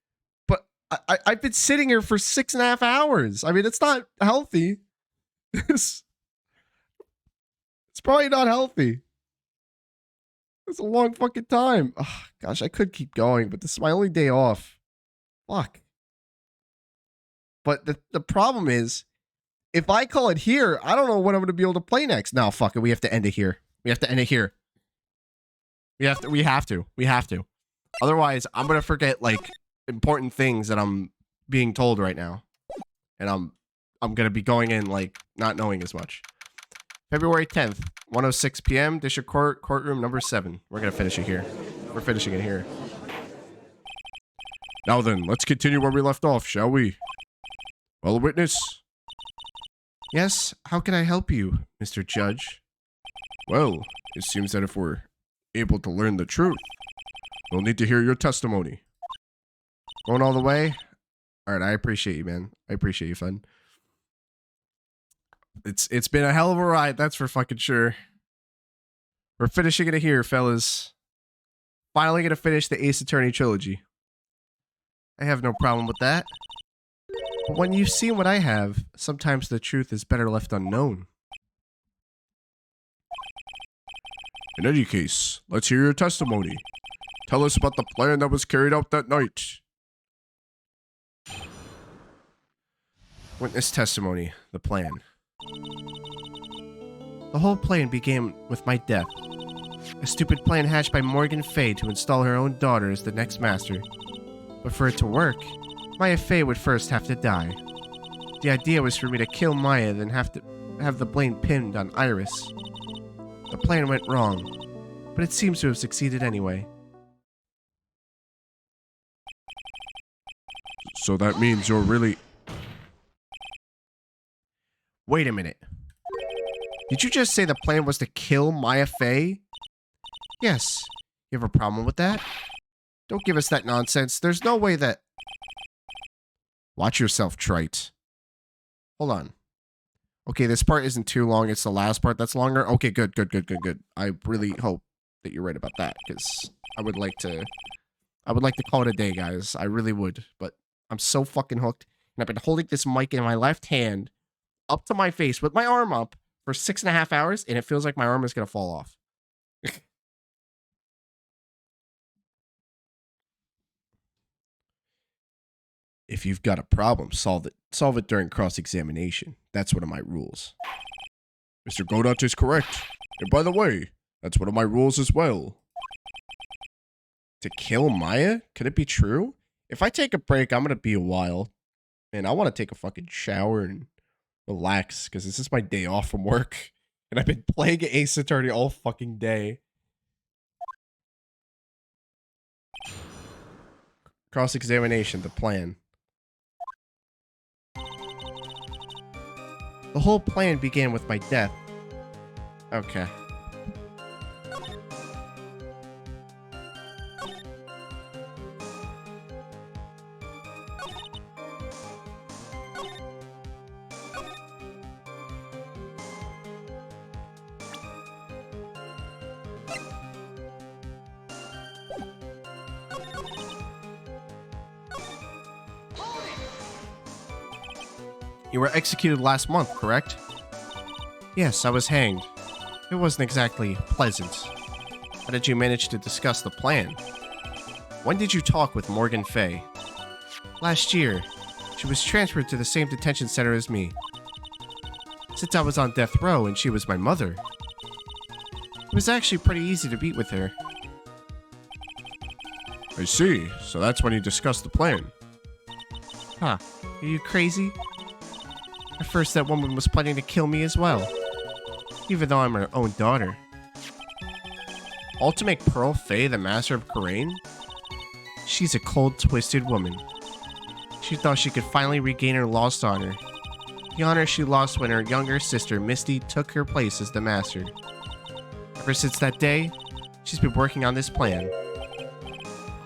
but I've been sitting here for 6.5 hours. I mean, it's not healthy. It's probably not healthy. It's a long fucking time. Oh, gosh, I could keep going, but this is my only day off. Fuck. But the problem is, if I call it here, I don't know what I'm going to be able to play next. No, fuck it. We have to end it here. We have to end it here. We have to. Otherwise, I'm going to forget, like, important things that I'm being told right now. And I'm going to be going in, like, not knowing as much. February 10th, 1:06 p.m., District Court, courtroom number 7. We're going to finish it here. We're finishing it here. Now then, let's continue where we left off, shall we? Well, witness. Yes, how can I help you, Mr. Judge? Well, it seems that if we're able to learn the truth, we'll need to hear your testimony. Going all the way? All right, I appreciate you, man. I appreciate you, fun. It's been a hell of a ride, that's for fucking sure. We're finishing it here, fellas. Finally gonna finish the Ace Attorney trilogy. I have no problem with that. But when you've seen what I have, sometimes the truth is better left unknown. In any case, let's hear your testimony. Tell us about the plan that was carried out that night. Witness testimony, the plan. The whole plan began with my death. A stupid plan hatched by Morgan Fay to install her own daughter as the next master. But for it to work, Maya Fay would first have to die. The idea was for me to kill Maya, then have the blame pinned on Iris. The plan went wrong, but it seems to have succeeded anyway. So that means you're really... Wait a minute. Did you just say the plan was to kill Maya Fay? Yes. You have a problem with that? Don't give us that nonsense. There's no way that... Watch yourself, trite. Hold on. Okay, this part isn't too long. It's the last part that's longer. Okay, good. I really hope that you're right about that, because I would like to call it a day, guys. I really would, but I'm so fucking hooked, and I've been holding this mic in my left hand up to my face with my arm up for 6.5 hours, and it feels like my arm is gonna fall off. If you've got a problem, solve it during cross-examination. That's one of my rules. Mr. Godot is correct. And by the way, that's one of my rules as well. To kill Maya? Could it be true? If I take a break, I'm gonna be a while. And I want to take a fucking shower and relax, because this is my day off from work. And I've been playing Ace Attorney all fucking day. Cross-examination, the plan. The whole plan began with my death. Okay. You were executed last month, correct? Yes, I was hanged. It wasn't exactly pleasant. How did you manage to discuss the plan? When did you talk with Morgan Fay? Last year. She was transferred to the same detention center as me. Since I was on death row and she was my mother, It was actually pretty easy to beat with her. I see. So that's when you discussed the plan. Huh. Are you crazy? At first that woman was planning to kill me as well. Even though I'm her own daughter. All to make Pearl Fey the master of Karain? She's a cold, twisted woman. She thought she could finally regain her lost honor. The honor she lost when her younger sister, Misty, took her place as the master. Ever since that day, she's been working on this plan.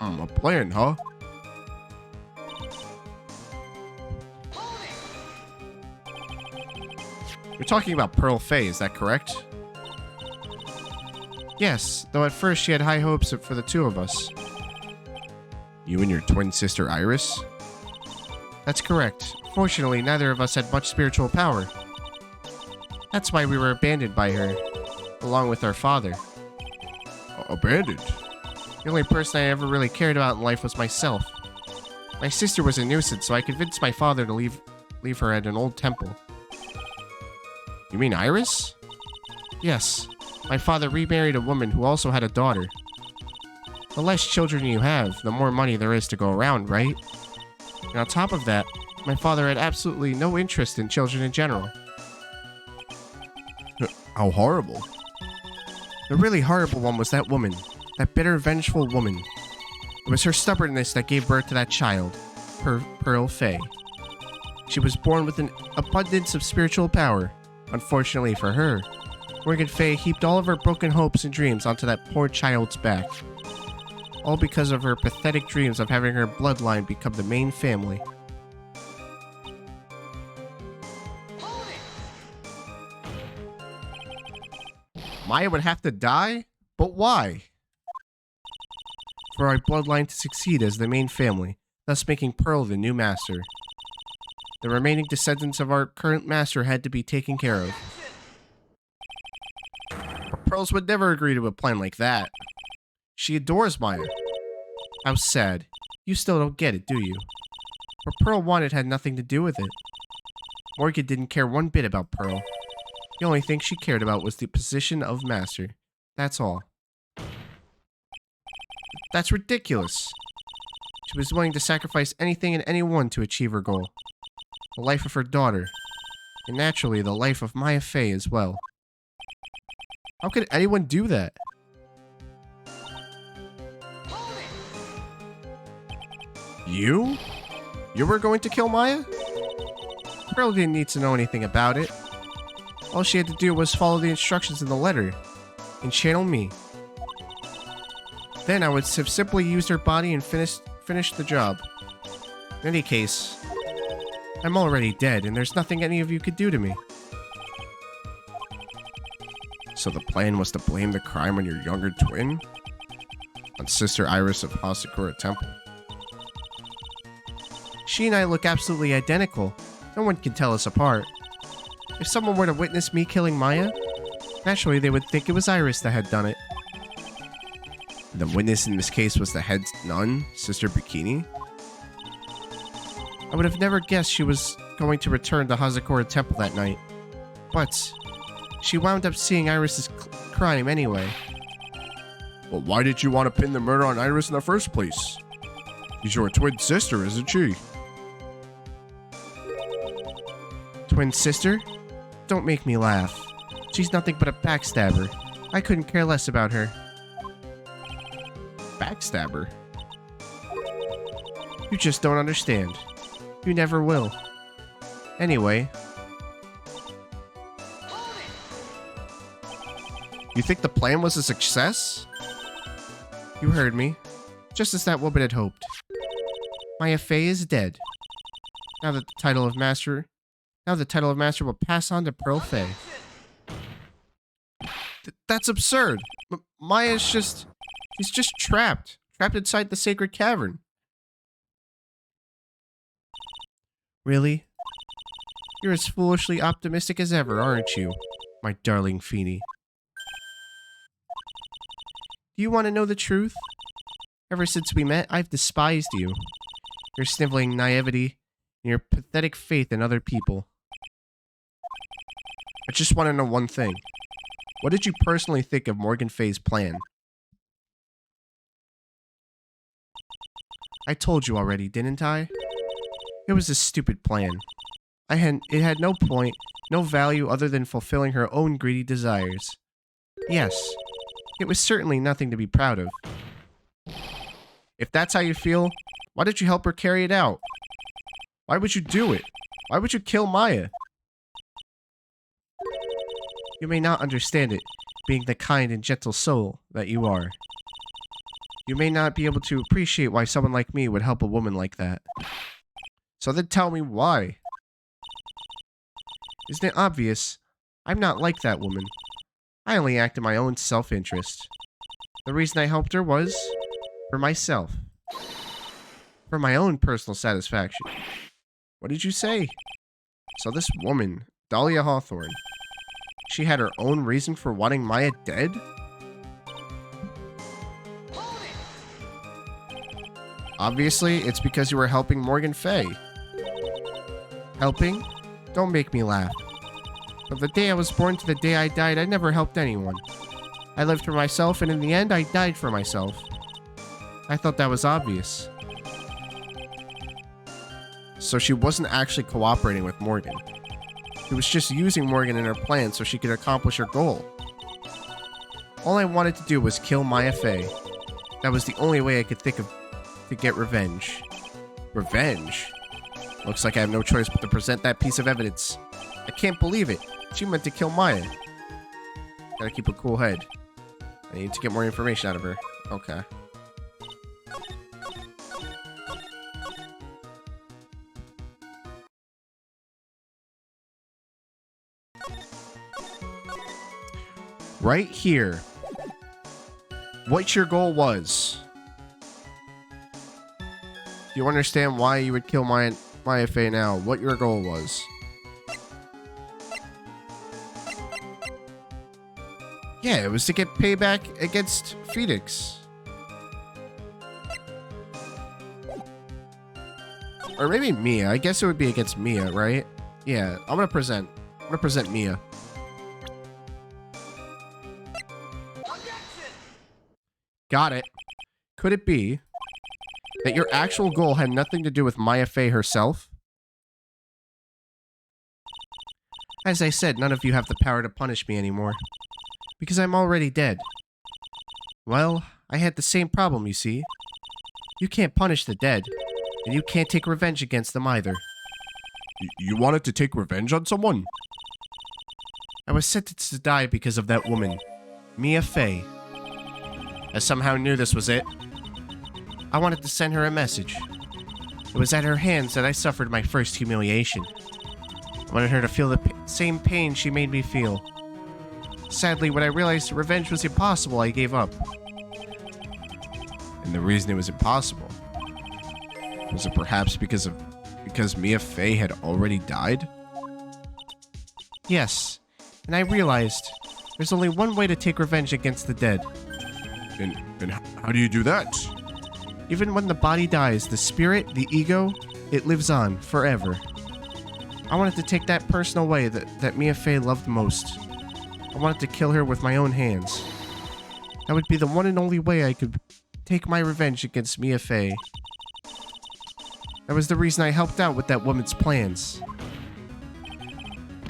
A plan, huh? You're talking about Pearl Fey, is that correct? Yes, though at first she had high hopes for the two of us. You and your twin sister Iris? That's correct. Fortunately, neither of us had much spiritual power. That's why we were abandoned by her, along with our father. Abandoned? The only person I ever really cared about in life was myself. My sister was a nuisance, so I convinced my father to leave her at an old temple. You mean Iris? Yes, my father remarried a woman who also had a daughter. The less children you have, the more money there is to go around, right? And on top of that, my father had absolutely no interest in children in general. How horrible. The really horrible one was that woman. That bitter, vengeful woman. It was her stubbornness that gave birth to that child, Pearl Fey. She was born with an abundance of spiritual power. Unfortunately for her, Morgan Fey heaped all of her broken hopes and dreams onto that poor child's back. All because of her pathetic dreams of having her bloodline become the main family. Maya would have to die? But why? For our bloodline to succeed as the main family, thus making Pearl the new master. The remaining descendants of our current master had to be taken care of. But Pearls would never agree to a plan like that. She adores Maya. How sad. You still don't get it, do you? What Pearl wanted had nothing to do with it. Morgan didn't care one bit about Pearl. The only thing she cared about was the position of master. That's all. That's ridiculous. She was willing to sacrifice anything and anyone to achieve her goal. The life of her daughter. And naturally, the life of Maya Fey as well. How could anyone do that? You? You were going to kill Maya? Pearl didn't need to know anything about it. All she had to do was follow the instructions in the letter and channel me. Then I would have simply used her body and finished the job. In any case, I'm already dead and there's nothing any of you could do to me. So the plan was to blame the crime on your younger twin? On Sister Iris of Hasakura Temple? She and I look absolutely identical. No one can tell us apart. If someone were to witness me killing Maya, naturally they would think it was Iris that had done it. The witness in this case was the head nun, Sister Bikini? I would have never guessed she was going to return to Hazakura Temple that night. But she wound up seeing Iris's crime anyway. Well, why did you want to pin the murder on Iris in the first place? She's your twin sister, isn't she? Twin sister? Don't make me laugh. She's nothing but a backstabber. I couldn't care less about her. Backstabber? You just don't understand. You never will. Anyway. You think the plan was a success? You heard me. Just as that woman had hoped. Maya Fey is dead. Now the title of master will pass on to Pearl Fey. That's absurd. Maya's she's just trapped inside the sacred cavern. Really? You're as foolishly optimistic as ever, aren't you, my darling Feeny? Do you want to know the truth? Ever since we met, I've despised you. Your sniveling naivety and your pathetic faith in other people. I just want to know one thing. What did you personally think of Morgan Fay's plan? I told you already, didn't I? It was a stupid plan. It had no point, no value other than fulfilling her own greedy desires. Yes, it was certainly nothing to be proud of. If that's how you feel, why did you help her carry it out? Why would you do it? Why would you kill Maya? You may not understand it, being the kind and gentle soul that you are. You may not be able to appreciate why someone like me would help a woman like that. So then tell me why. Isn't it obvious? I'm not like that woman. I only act in my own self-interest. The reason I helped her was for myself. For my own personal satisfaction. What did you say? So this woman, Dahlia Hawthorne, she had her own reason for wanting Maya dead? Obviously, it's because you were helping Morgan Fay. Helping? Don't make me laugh. From the day I was born to the day I died, I never helped anyone. I lived for myself, and in the end, I died for myself. I thought that was obvious. So she wasn't actually cooperating with Morgan. She was just using Morgan in her plan so she could accomplish her goal. All I wanted to do was kill Maya Fay. That was the only way I could think of to get revenge. Revenge? Looks like I have no choice but to present that piece of evidence. I can't believe it. She meant to kill Maya. Gotta keep a cool head. I need to get more information out of her. Okay. Right here. What your goal was. Do you understand why you would kill Maya Fay now? What your goal was? Yeah, it was to get payback against Phoenix. Or maybe Mia. I guess it would be against Mia, right? Yeah, I'm gonna present Mia. Got it. Could it be that your actual goal had nothing to do with Maya Fay herself? As I said, none of you have the power to punish me anymore. Because I'm already dead. Well, I had the same problem, you see. You can't punish the dead, and you can't take revenge against them either. You wanted to take revenge on someone? I was sentenced to die because of that woman, Mia Fay. I somehow knew this was it. I wanted to send her a message. It was at her hands that I suffered my first humiliation. I wanted her to feel the same pain she made me feel. Sadly, when I realized revenge was impossible, I gave up. And the reason it was impossible, was it perhaps because Mia Fay had already died? Yes, and I realized there's only one way to take revenge against the dead. And how do you do that? Even when the body dies, the spirit, the ego, it lives on forever. I wanted to take that person away that Mia Fay loved most. I wanted to kill her with my own hands. That would be the one and only way I could take my revenge against Mia Fay. That was the reason I helped out with that woman's plans.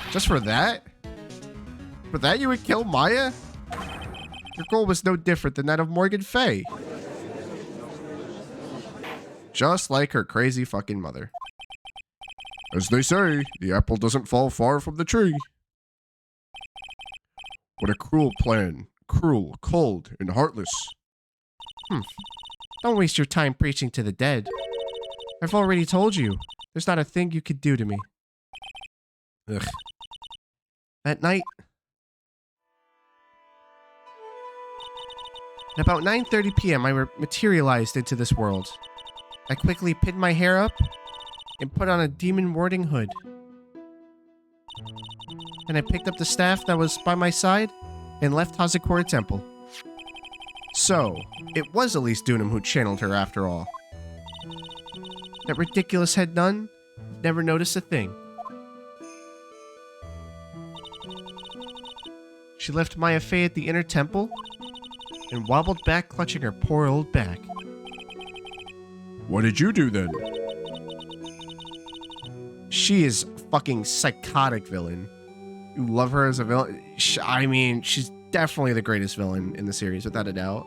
Just for that? For that you would kill Maya? Your goal was no different than that of Morgan Fay. Just like her crazy fucking mother. As they say, the apple doesn't fall far from the tree. What a cruel plan. Cruel, cold, and heartless. Don't waste your time preaching to the dead. I've already told you. There's not a thing you could do to me. Ugh. That night, at about 9:30 p.m., I materialized into this world. I quickly pinned my hair up and put on a demon warding hood. And I picked up the staff that was by my side and left Hazakura Temple. So, it was at least Dunham who channeled her after all. That ridiculous head nun never noticed a thing. She left Maya Fey at the inner temple and wobbled back, clutching her poor old back. What did you do then? She is a fucking psychotic villain. You love her as a villain? I mean, she's definitely the greatest villain in the series, without a doubt.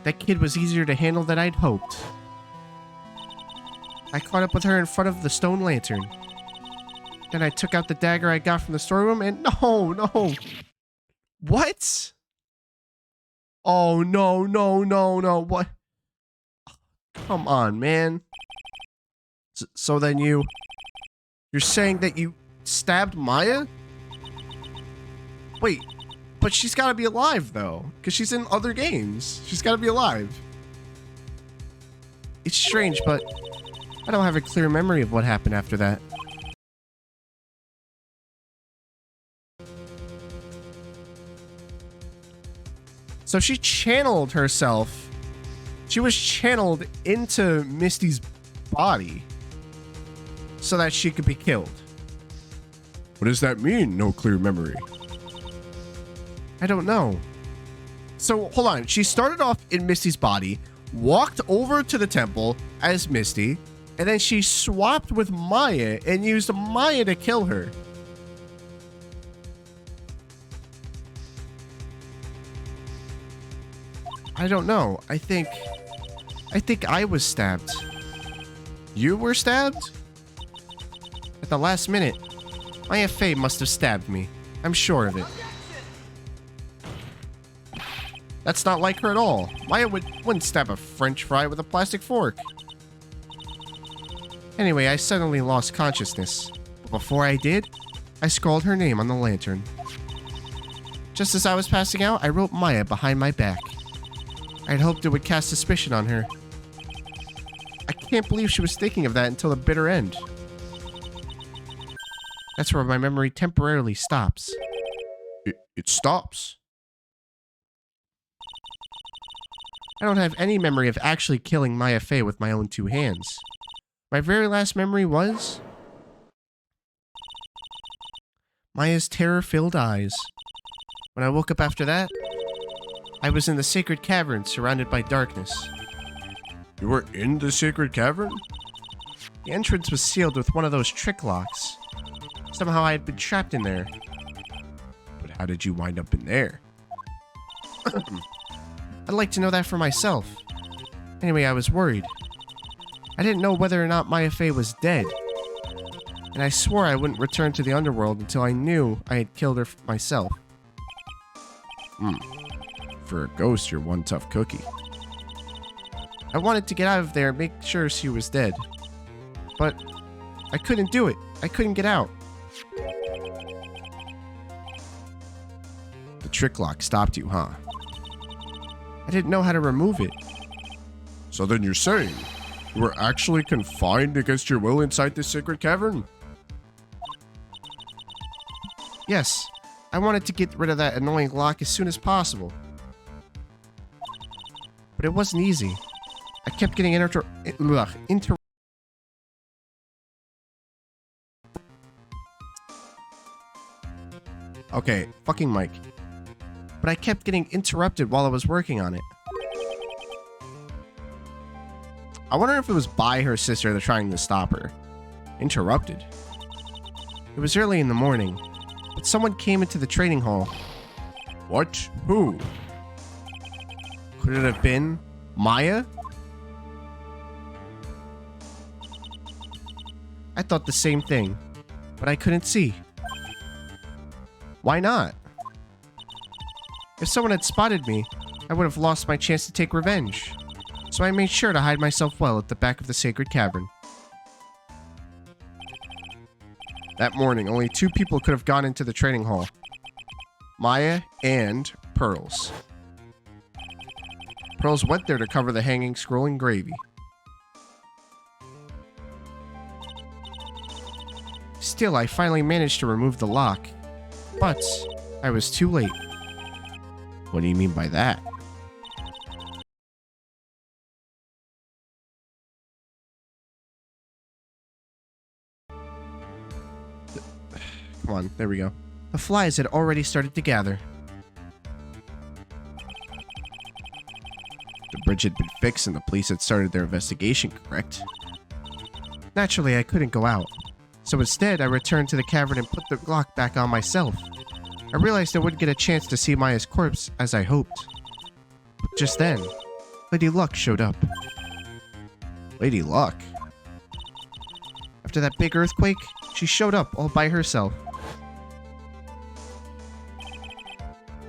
That kid was easier to handle than I'd hoped. I caught up with her in front of the stone lantern. Then I took out the dagger I got from the storeroom and no. What? Oh, no. What? Come on, man. So then you're saying that you stabbed Maya? Wait, but she's got to be alive, though, because she's in other games. She's got to be alive. It's strange, but I don't have a clear memory of what happened after that. So she channeled herself. She was channeled into Misty's body so that she could be killed. What does that mean, no clear memory? I don't know. So, hold on. She started off in Misty's body, walked over to the temple as Misty, and then she swapped with Maya and used Maya to kill her. I don't know. I think I was stabbed. You were stabbed? At the last minute. Maya Fey must have stabbed me. I'm sure of it. That's not like her at all. Maya wouldn't stab a French fry with a plastic fork. Anyway, I suddenly lost consciousness. But before I did, I scrawled her name on the lantern. Just as I was passing out, I wrote Maya behind my back. I'd hoped it would cast suspicion on her. I can't believe she was thinking of that until the bitter end. That's where my memory temporarily stops. It stops. I don't have any memory of actually killing Maya Fey with my own two hands. My very last memory was Maya's terror-filled eyes. When I woke up after that, I was in the sacred cavern surrounded by darkness. You were in the sacred cavern? The entrance was sealed with one of those trick locks. Somehow I had been trapped in there. But how did you wind up in there? I'd like to know that for myself. Anyway, I was worried. I didn't know whether or not Maya Fey was dead. And I swore I wouldn't return to the underworld until I knew I had killed her myself. For a ghost, you're one tough cookie. I wanted to get out of there and make sure she was dead. But I couldn't do it. I couldn't get out. The trick lock stopped you, huh? I didn't know how to remove it. So then you're saying you were actually confined against your will inside this sacred cavern? Yes, I wanted to get rid of that annoying lock as soon as possible. But it wasn't easy. I kept getting Okay, fucking Mike. But I kept getting interrupted while I was working on it. I wonder if it was by her sister they're trying to stop her. Interrupted. It was early in the morning, but someone came into the training hall. What? Who? Could it have been Maya? I thought the same thing, but I couldn't see. Why not? If someone had spotted me, I would have lost my chance to take revenge. So I made sure to hide myself well at the back of the sacred cavern. That morning, only 2 people could have gone into the training hall. Maya and Pearls. Pearls went there to cover the hanging scroll in gravy. Still, I finally managed to remove the lock. But I was too late. What do you mean by that? Come on, there we go. The flies had already started to gather. The bridge had been fixed and the police had started their investigation, correct? Naturally, I couldn't go out. So instead, I returned to the cavern and put the lock back on myself. I realized I wouldn't get a chance to see Maya's corpse as I hoped. But just then, Lady Luck showed up. Lady Luck? After that big earthquake, she showed up all by herself.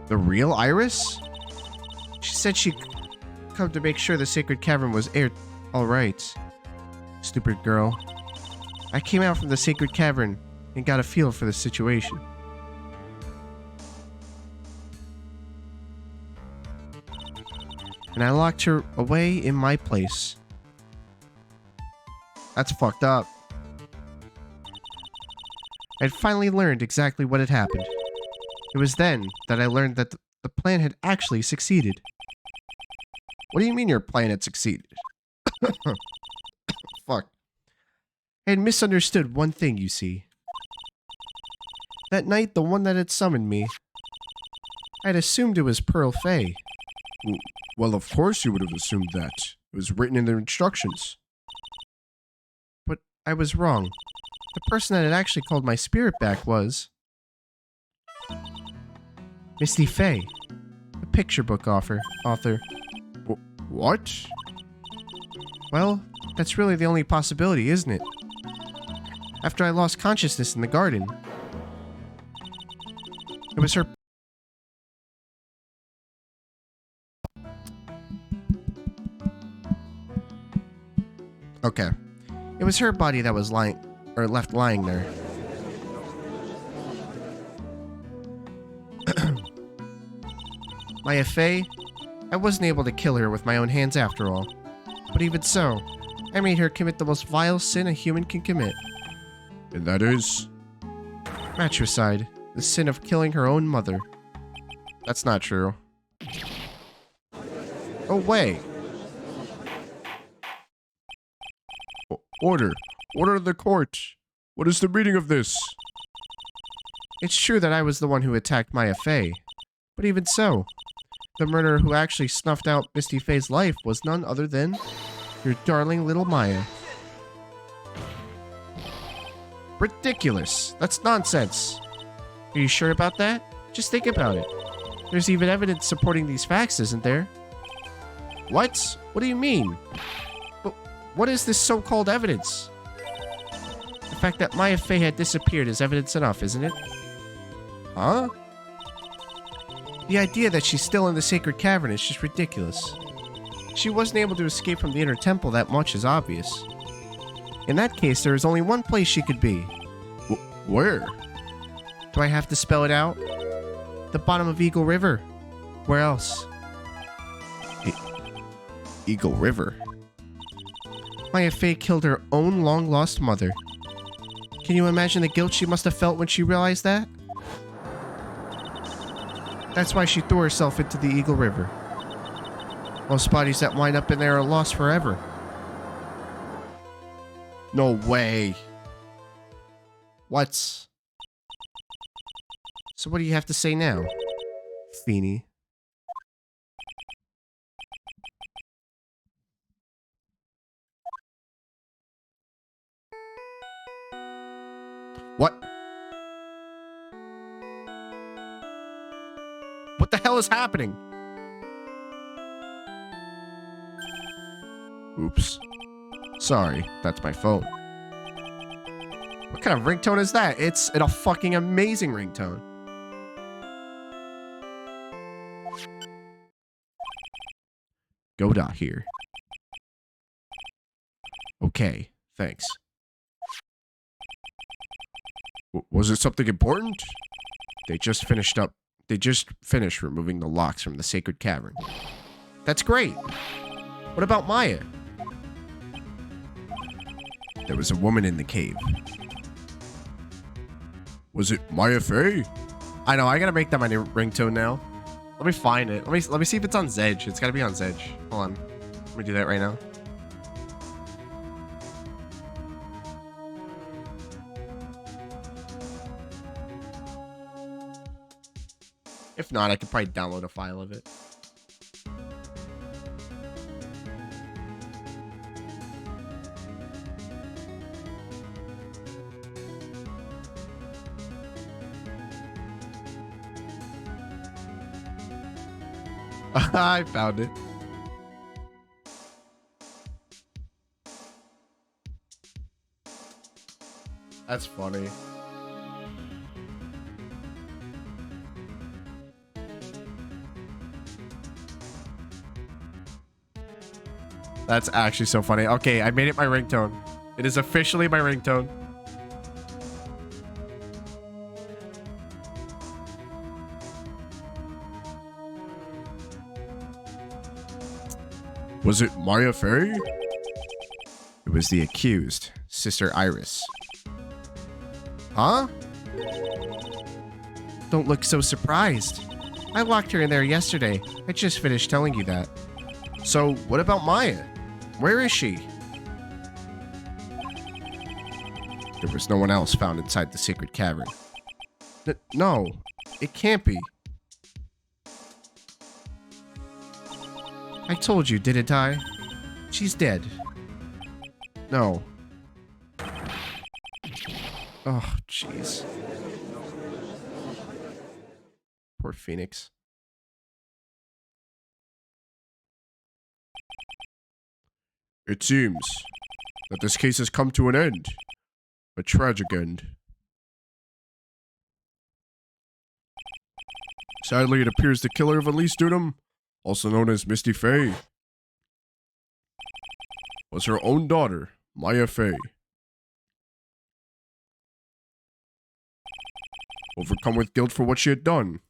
The real Iris? She said she'd come to make sure the sacred cavern was aired all right. Stupid girl. I came out from the sacred cavern and got a feel for the situation. And I locked her away in my place. That's fucked up. I'd finally learned exactly what had happened. It was then that I learned that the plan had actually succeeded. What do you mean your plan had succeeded? Fuck. I had misunderstood one thing, you see. That night, the one that had summoned me, I had assumed it was Pearl Fay. Well, of course you would have assumed that. It was written in their instructions. But I was wrong. The person that had actually called my spirit back was... Misty Fay, the picture book author. What? Well, that's really the only possibility, isn't it? After I lost consciousness in the garden, it was her... Okay. It was her body that was lying, or left lying there. Maya Fay, I wasn't able to kill her with my own hands after all. But even so, I made her commit the most vile sin a human can commit. And that is? Matricide, the sin of killing her own mother. That's not true. Oh, wait. Order. Order of the court. What is the meaning of this? It's true that I was the one who attacked Maya Fay. But even so, the murderer who actually snuffed out Misty Fay's life was none other than your darling little Maya. Ridiculous. That's nonsense. Are you sure about that? Just think about it. There's even evidence supporting these facts, isn't there? What? What do you mean? But what is this so-called evidence? The fact that Maya Fay had disappeared is evidence enough, isn't it? Huh? The idea that she's still in the sacred cavern is just ridiculous. She wasn't able to escape from the inner temple, that much is obvious. In that case, there is only one place she could be. Where? Do I have to spell it out? The bottom of Eagle River. Where else? Eagle River. Maya Fay killed her own long-lost mother. Can you imagine the guilt she must have felt when she realized that? That's why she threw herself into the Eagle River. Most bodies that wind up in there are lost forever. No way. What? So what do you have to say now, Feeny? What? What the hell is happening? Oops. Sorry, that's my phone. What kind of ringtone is that? It's a fucking amazing ringtone. Godot here. Okay, thanks. Was it something important? They just finished removing the locks from the sacred cavern. That's great. What about Maya? There was a woman in the cave. Was it Maya Fay? I know, I gotta make that my new ringtone now. Let me find it. Let me see if it's on Zedge. It's gotta be on Zedge. Hold on. Let me do that right now. If not, I could probably download a file of it. I found it. That's funny. That's actually so funny. Okay, I made it my ringtone. It is officially my ringtone. Was it Maya Fey? It was the accused, Sister Iris. Huh? Don't look so surprised. I locked her in there yesterday. I just finished telling you that. So, what about Maya? Where is she? There was no one else found inside the secret cavern. No, it can't be. I told you, didn't I? She's dead. No. Oh, jeez. Poor Phoenix. It seems that this case has come to an end. A tragic end. Sadly, it appears the killer of Elise Dunham, also known as Misty Fey, was her own daughter, Maya Fey. Overcome with guilt for what she had done,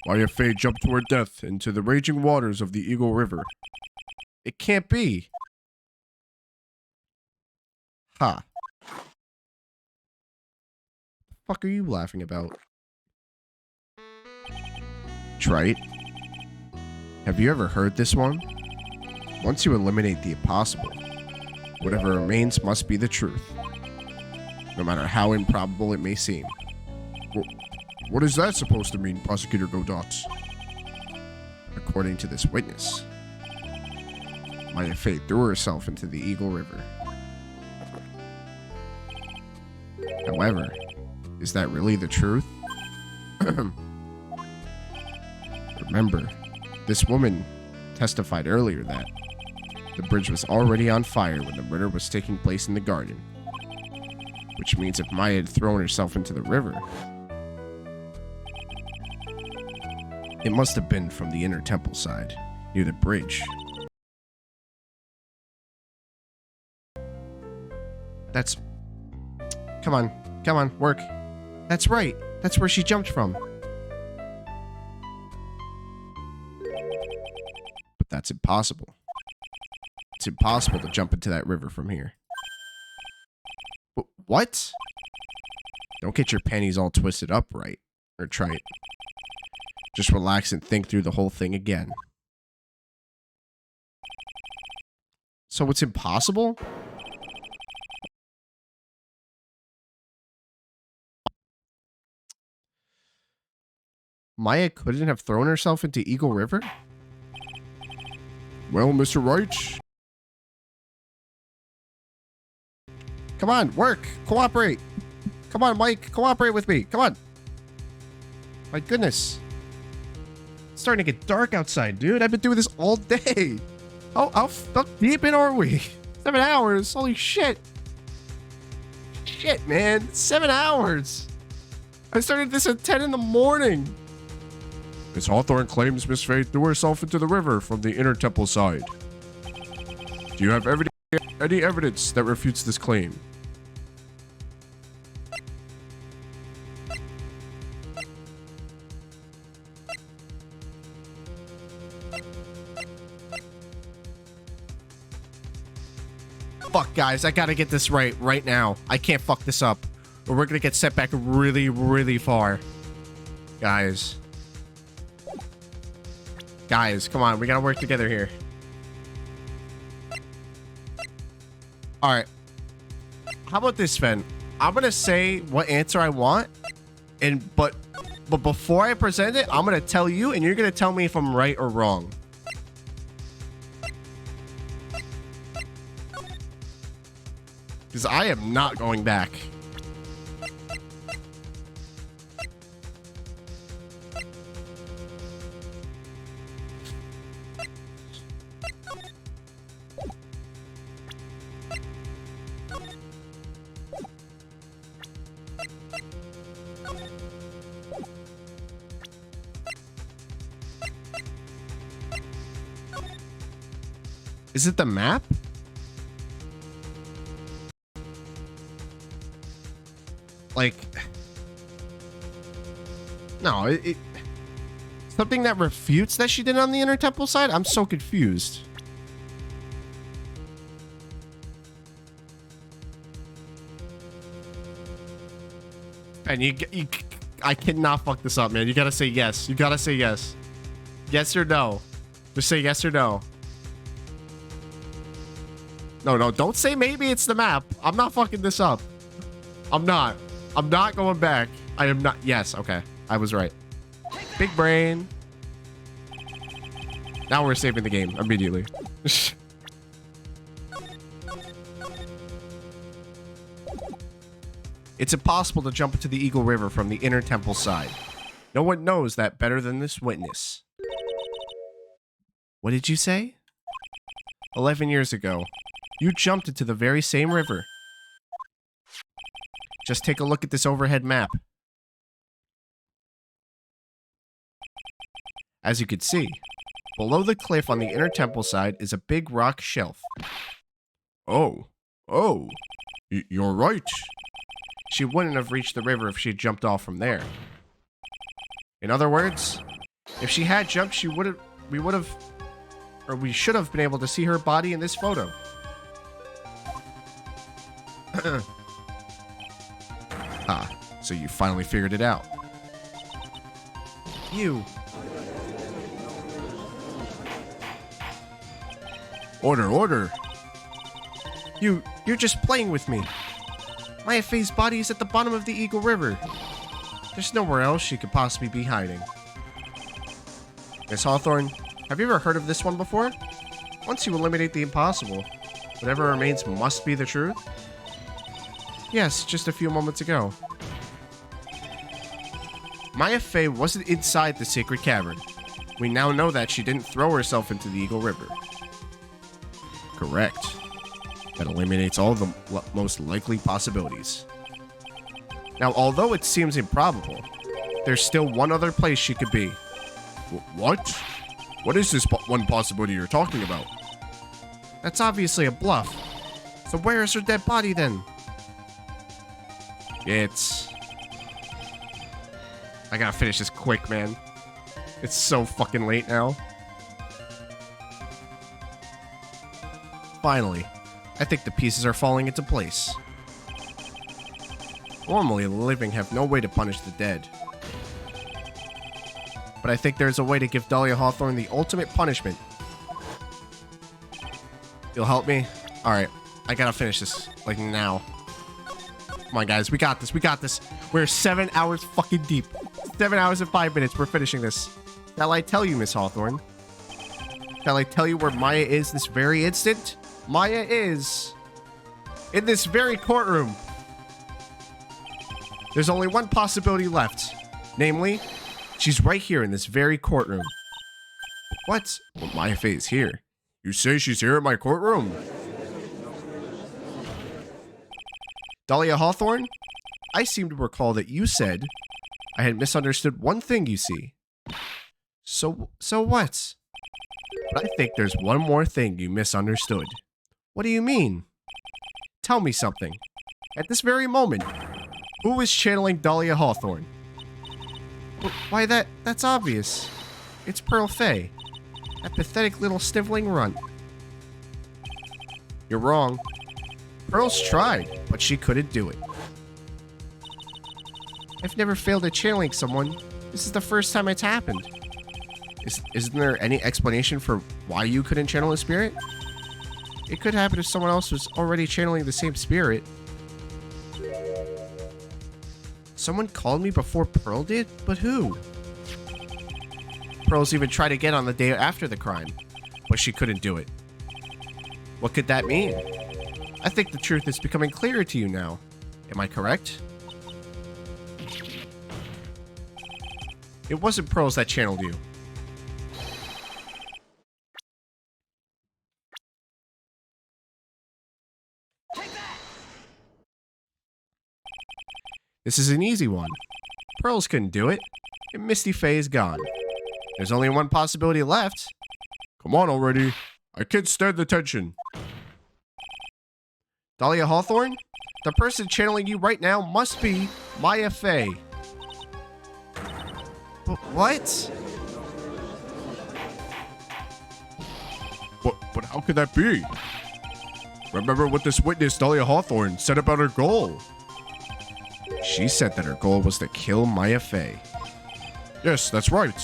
Maya Fey jumped to her death into the raging waters of the Eagle River. It can't be. Ha. Huh. The fuck are you laughing about? Trite. Have you ever heard this one? Once you eliminate the impossible, whatever remains must be the truth, no matter how improbable it may seem. What is that supposed to mean, Prosecutor Godots? According to this witness, Maya Fey threw herself into the Eagle River. However, is that really the truth? Remember, this woman testified earlier that the bridge was already on fire when the murder was taking place in the garden. Which means if Maya had thrown herself into the river, it must have been from the inner temple side, near the bridge. That's... Come on, work. That's right, that's where she jumped from. But that's impossible. It's impossible to jump into that river from here. What? Don't get your panties all twisted up, right? Or Trite. Just relax and think through the whole thing again. So it's impossible? Maya couldn't have thrown herself into Eagle River? Well, Mr. Wright, come on, work, cooperate. Come on, Mike, cooperate with me. Come on. My goodness. It's starting to get dark outside, dude. I've been doing this all day. How deep in are we? 7 hours. Holy shit. Shit, man. 7 hours. I started this at 10 in the morning. Miss Hawthorne claims Miss Fey threw herself into the river from the inner temple side. Do you have any evidence that refutes this claim? Fuck, guys. I gotta get this right now. I can't fuck this up, or we're gonna get set back really, really far. Guys, come on. We gotta work together here. Alright. How about this, Sven? I'm gonna say what answer I want, but But before I present it, I'm going to tell you, and you're going to tell me if I'm right or wrong. Because I am not going back. Is it the map? Like, no, something that refutes that she did on the Inner Temple side? I'm so confused. And I cannot fuck this up, man. You gotta say yes. You gotta say yes. Yes or no. Just say yes or no. No, don't say maybe it's the map. I'm not fucking this up. I'm not going back. I am not. Yes, okay. I was right. Big brain. Now we're saving the game immediately. It's impossible to jump into the Eagle River from the Inner Temple side. No one knows that better than this witness. What did you say? 11 years ago, you jumped into the very same river. Just take a look at this overhead map. As you can see, below the cliff on the Inner Temple side is a big rock shelf. Oh, you're right. She wouldn't have reached the river if she had jumped off from there. In other words, if she had jumped, we should have been able to see her body in this photo. So you finally figured it out. You. Order. You're just playing with me. Maya Faye's body is at the bottom of the Eagle River. There's nowhere else she could possibly be hiding. Miss Hawthorne, have you ever heard of this one before? Once you eliminate the impossible, whatever remains must be the truth? Yes, just a few moments ago. Maya Faye wasn't inside the sacred cavern. We now know that she didn't throw herself into the Eagle River. Correct. That eliminates all the most likely possibilities. Now, although it seems improbable, there's still one other place she could be. What? What is this one possibility you're talking about? That's obviously a bluff. So where is her dead body then? I gotta finish this quick, man. It's so fucking late now. Finally, I think the pieces are falling into place. Normally, the living have no way to punish the dead. But I think there's a way to give Dahlia Hawthorne the ultimate punishment. You'll help me? Alright, I gotta finish this, like, now. Come on, guys, we got this. We're 7 hours fucking deep. 7 hours and 5 minutes, we're finishing this. Shall I tell you, Miss Hawthorne? Shall I tell you where Maya is this very instant? Maya is in this very courtroom. There's only one possibility left. Namely, she's right here in this very courtroom. What? Well, Maya Faye is here. You say she's here at my courtroom? Dahlia Hawthorne, I seem to recall that you said I had misunderstood one thing, you see. So what? But I think there's one more thing you misunderstood. What do you mean? Tell me something. At this very moment, who is channeling Dahlia Hawthorne? Why, that's obvious. It's Pearl Faye. That pathetic little sniveling runt. You're wrong. Pearl's tried, but she couldn't do it. I've never failed at channeling someone. This is the first time it's happened. Isn't there any explanation for why you couldn't channel a spirit? It could happen if someone else was already channeling the same spirit. Someone called me before Pearl did? But who? Pearl's even tried to get on the day after the crime, but she couldn't do it. What could that mean? I think the truth is becoming clearer to you now. Am I correct? It wasn't Pearls that channeled you. This is an easy one. Pearls couldn't do it, and Misty Faye is gone. There's only one possibility left. Come on already. I can't stand the tension. Dahlia Hawthorne? The person channeling you right now must be Maya Faye. What? But how could that be? Remember what this witness, Dahlia Hawthorne, said about her goal. She said that her goal was to kill Maya Faye. Yes, that's right.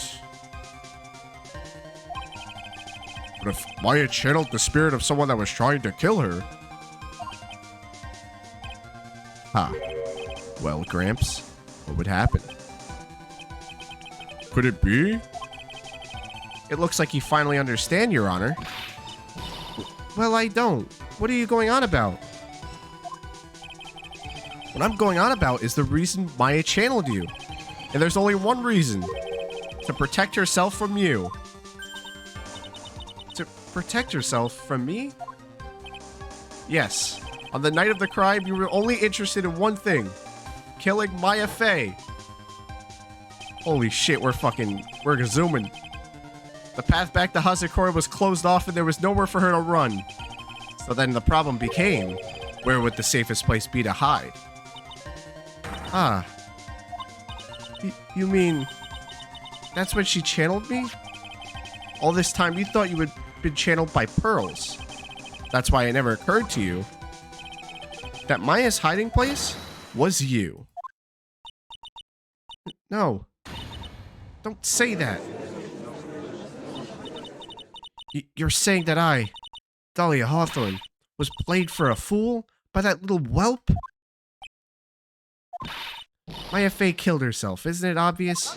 But if Maya channeled the spirit of someone that was trying to kill her... Ha. Well, Gramps, what would happen? Could it be? It looks like you finally understand, Your Honor. Well, I don't. What are you going on about? What I'm going on about is the reason Maya channeled you. And there's only one reason. To protect herself from you. To protect herself from me? Yes. On the night of the crime, you were only interested in one thing. Killing Maya Faye. Holy shit, we're zooming. The path back to Hazakura was closed off and there was nowhere for her to run. So then the problem became, where would the safest place be to hide? Ah. You mean, that's when she channeled me? All this time you thought you had been channeled by Pearls. That's why it never occurred to you that Maya's hiding place was you. No. Don't say that. You're saying that I, Dahlia Hawthorne, was played for a fool by that little whelp? Maya Faye killed herself, isn't it obvious?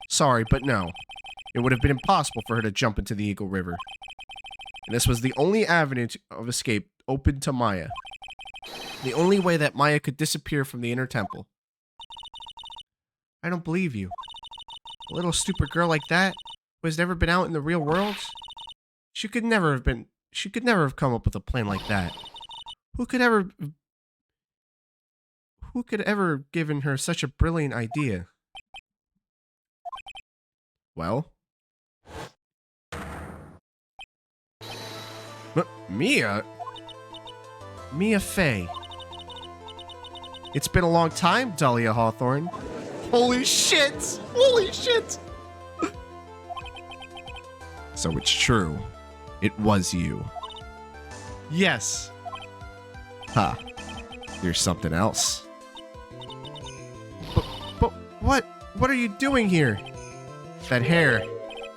Sorry, but no. It would have been impossible for her to jump into the Eagle River. And this was the only avenue of escape open to Maya. The only way that Maya could disappear from the inner temple. I don't believe you. A little stupid girl like that, who has never been out in the real world? She could never have come up with a plan like that. Who could ever given her such a brilliant idea? Well? Mia Faye. It's been a long time, Dahlia Hawthorne. Holy shit! Holy shit! So it's true. It was you. Yes. Ha. You're something else. But what are you doing here? That hair.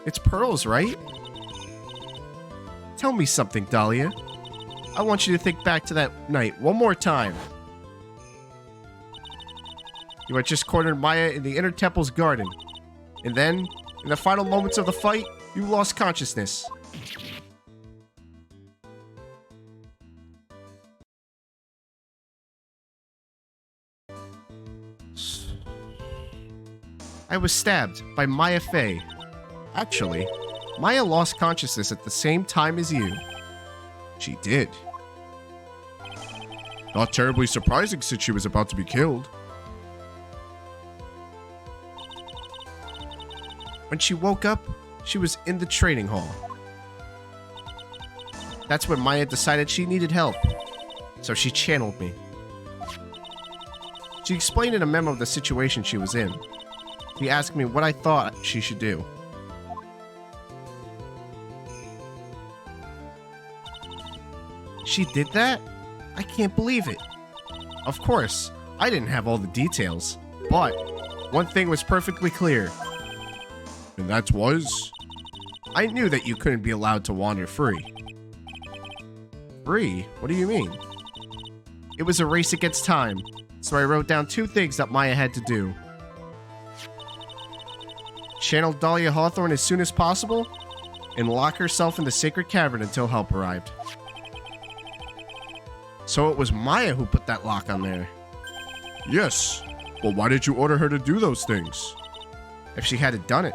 It's Pearls, right? Tell me something, Dahlia. I want you to think back to that night one more time. You had just cornered Maya in the inner temple's garden. And then, in the final moments of the fight, you lost consciousness. I was stabbed by Maya Faye. Actually, Maya lost consciousness at the same time as you. She did. Not terribly surprising since she was about to be killed. When she woke up, she was in the training hall. That's when Maya decided she needed help, so she channeled me. She explained in a memo the situation she was in. She asked me what I thought she should do. She did that? I can't believe it. Of course, I didn't have all the details, but one thing was perfectly clear. And that was? I knew that you couldn't be allowed to wander free. Free? What do you mean? It was a race against time, so I wrote down 2 things that Maya had to do. Channel Dahlia Hawthorne as soon as possible, and lock herself in the sacred cavern until help arrived. So it was Maya who put that lock on there. Yes. Well, why did you order her to do those things? If she hadn't done it,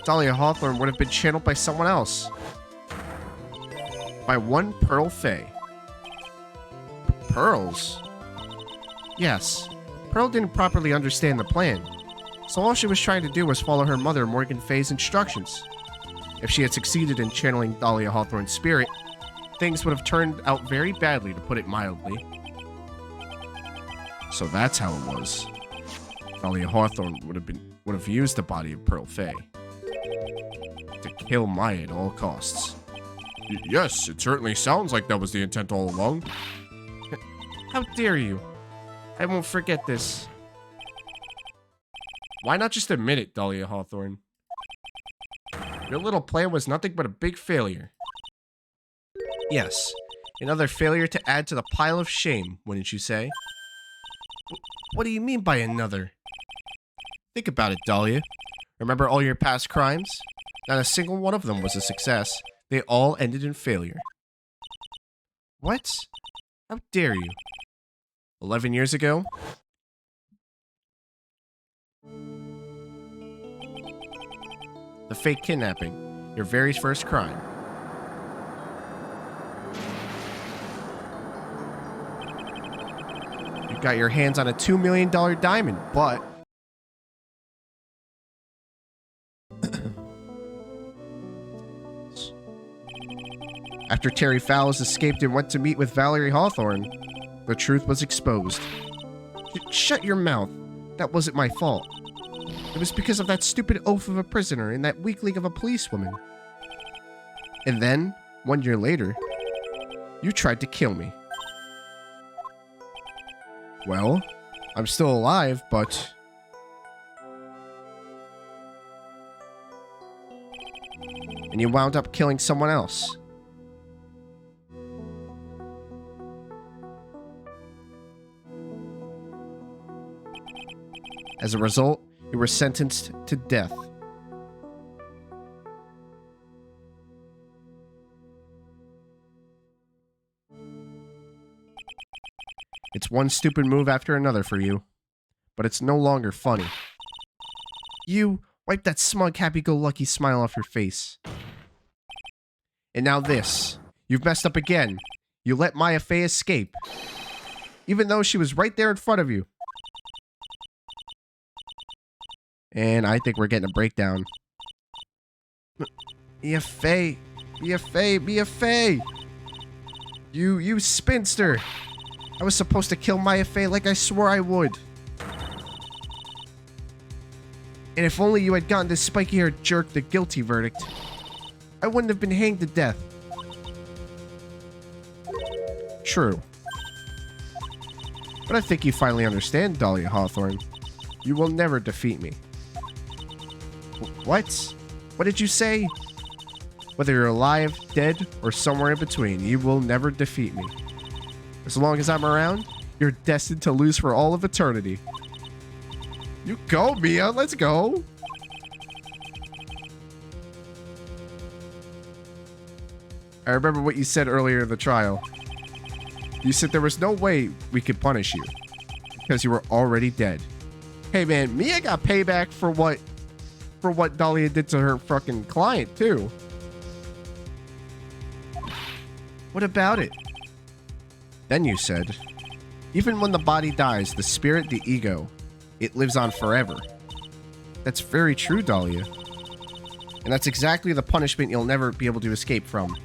Dahlia Hawthorne would have been channeled by someone else. By one Pearl Faye. Pearls? Yes. Pearl didn't properly understand the plan, so all she was trying to do was follow her mother Morgan Faye's instructions. If she had succeeded in channeling Dahlia Hawthorne's spirit, things would have turned out very badly, to put it mildly. So that's how it was. Dahlia Hawthorne would have used the body of Pearl Faye to kill Maya at all costs. Yes, it certainly sounds like that was the intent all along. How dare you? I won't forget this. Why not just admit it, Dahlia Hawthorne? Your little plan was nothing but a big failure. Yes, another failure to add to the pile of shame, wouldn't you say? What do you mean by another? Think about it, Dahlia. Remember all your past crimes? Not a single one of them was a success. They all ended in failure. What? How dare you? 11 years ago? The fake kidnapping, your very first crime. You got your hands on a $2 million diamond, but after Terry Fowles escaped and went to meet with Valerie Hawthorne, the truth was exposed. Shut your mouth. That wasn't my fault. It was because of that stupid oaf of a prisoner and that weakling of a policewoman. And then, 1 year later, you tried to kill me. Well, I'm still alive, but... And you wound up killing someone else. As a result, you were sentenced to death. It's one stupid move after another for you, but it's no longer funny. You wipe that smug, happy-go-lucky smile off your face. And now this. You've messed up again. You let Maya Faye escape, even though she was right there in front of you. And I think we're getting a breakdown. Mia Faye. Mia Faye. Mia Faye. You spinster. I was supposed to kill Maya Faye like I swore I would. And if only you had gotten this spiky-haired jerk the guilty verdict, I wouldn't have been hanged to death. True. But I think you finally understand, Dahlia Hawthorne. You will never defeat me. What? What did you say? Whether you're alive, dead, or somewhere in between, you will never defeat me. As long as I'm around, you're destined to lose for all of eternity. You go, Mia. Let's go. I remember what you said earlier in the trial. You said there was no way we could punish you because you were already dead. Hey, man, Mia got payback for what Dahlia did to her fucking client, too. What about it? Then you said, even when the body dies, the spirit, the ego, it lives on forever. That's very true, Dahlia. And that's exactly the punishment you'll never be able to escape from.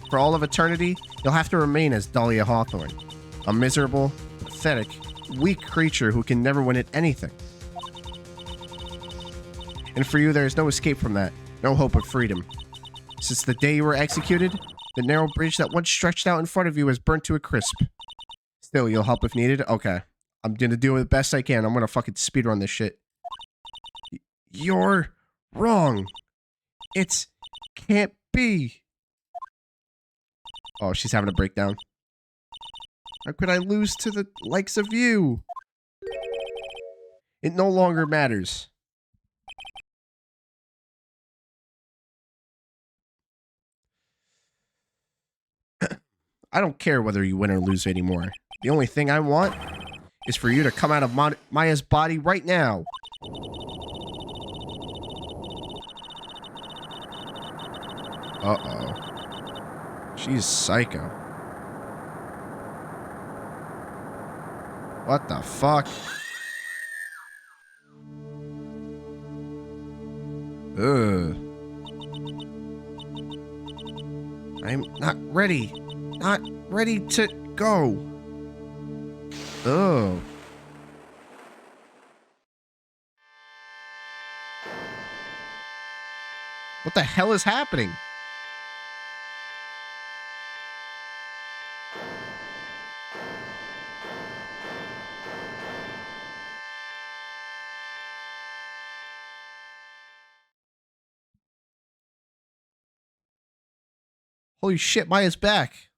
For all of eternity, you'll have to remain as Dahlia Hawthorne, a miserable, pathetic, weak creature who can never win at anything. And for you, there is no escape from that, no hope of freedom. Since the day you were executed, the narrow bridge that once stretched out in front of you has burnt to a crisp. Still, you'll help if needed? Okay. I'm gonna do the best I can. I'm gonna fucking speedrun this shit. You're wrong. It can't be. Oh, she's having a breakdown. How could I lose to the likes of you? It no longer matters. I don't care whether you win or lose anymore. The only thing I want is for you to come out of Maya's body right now. Uh-oh. She's psycho. What the fuck? Ugh. I'm not ready. Not ready to go. Oh. What the hell is happening? Holy shit, Maya's back.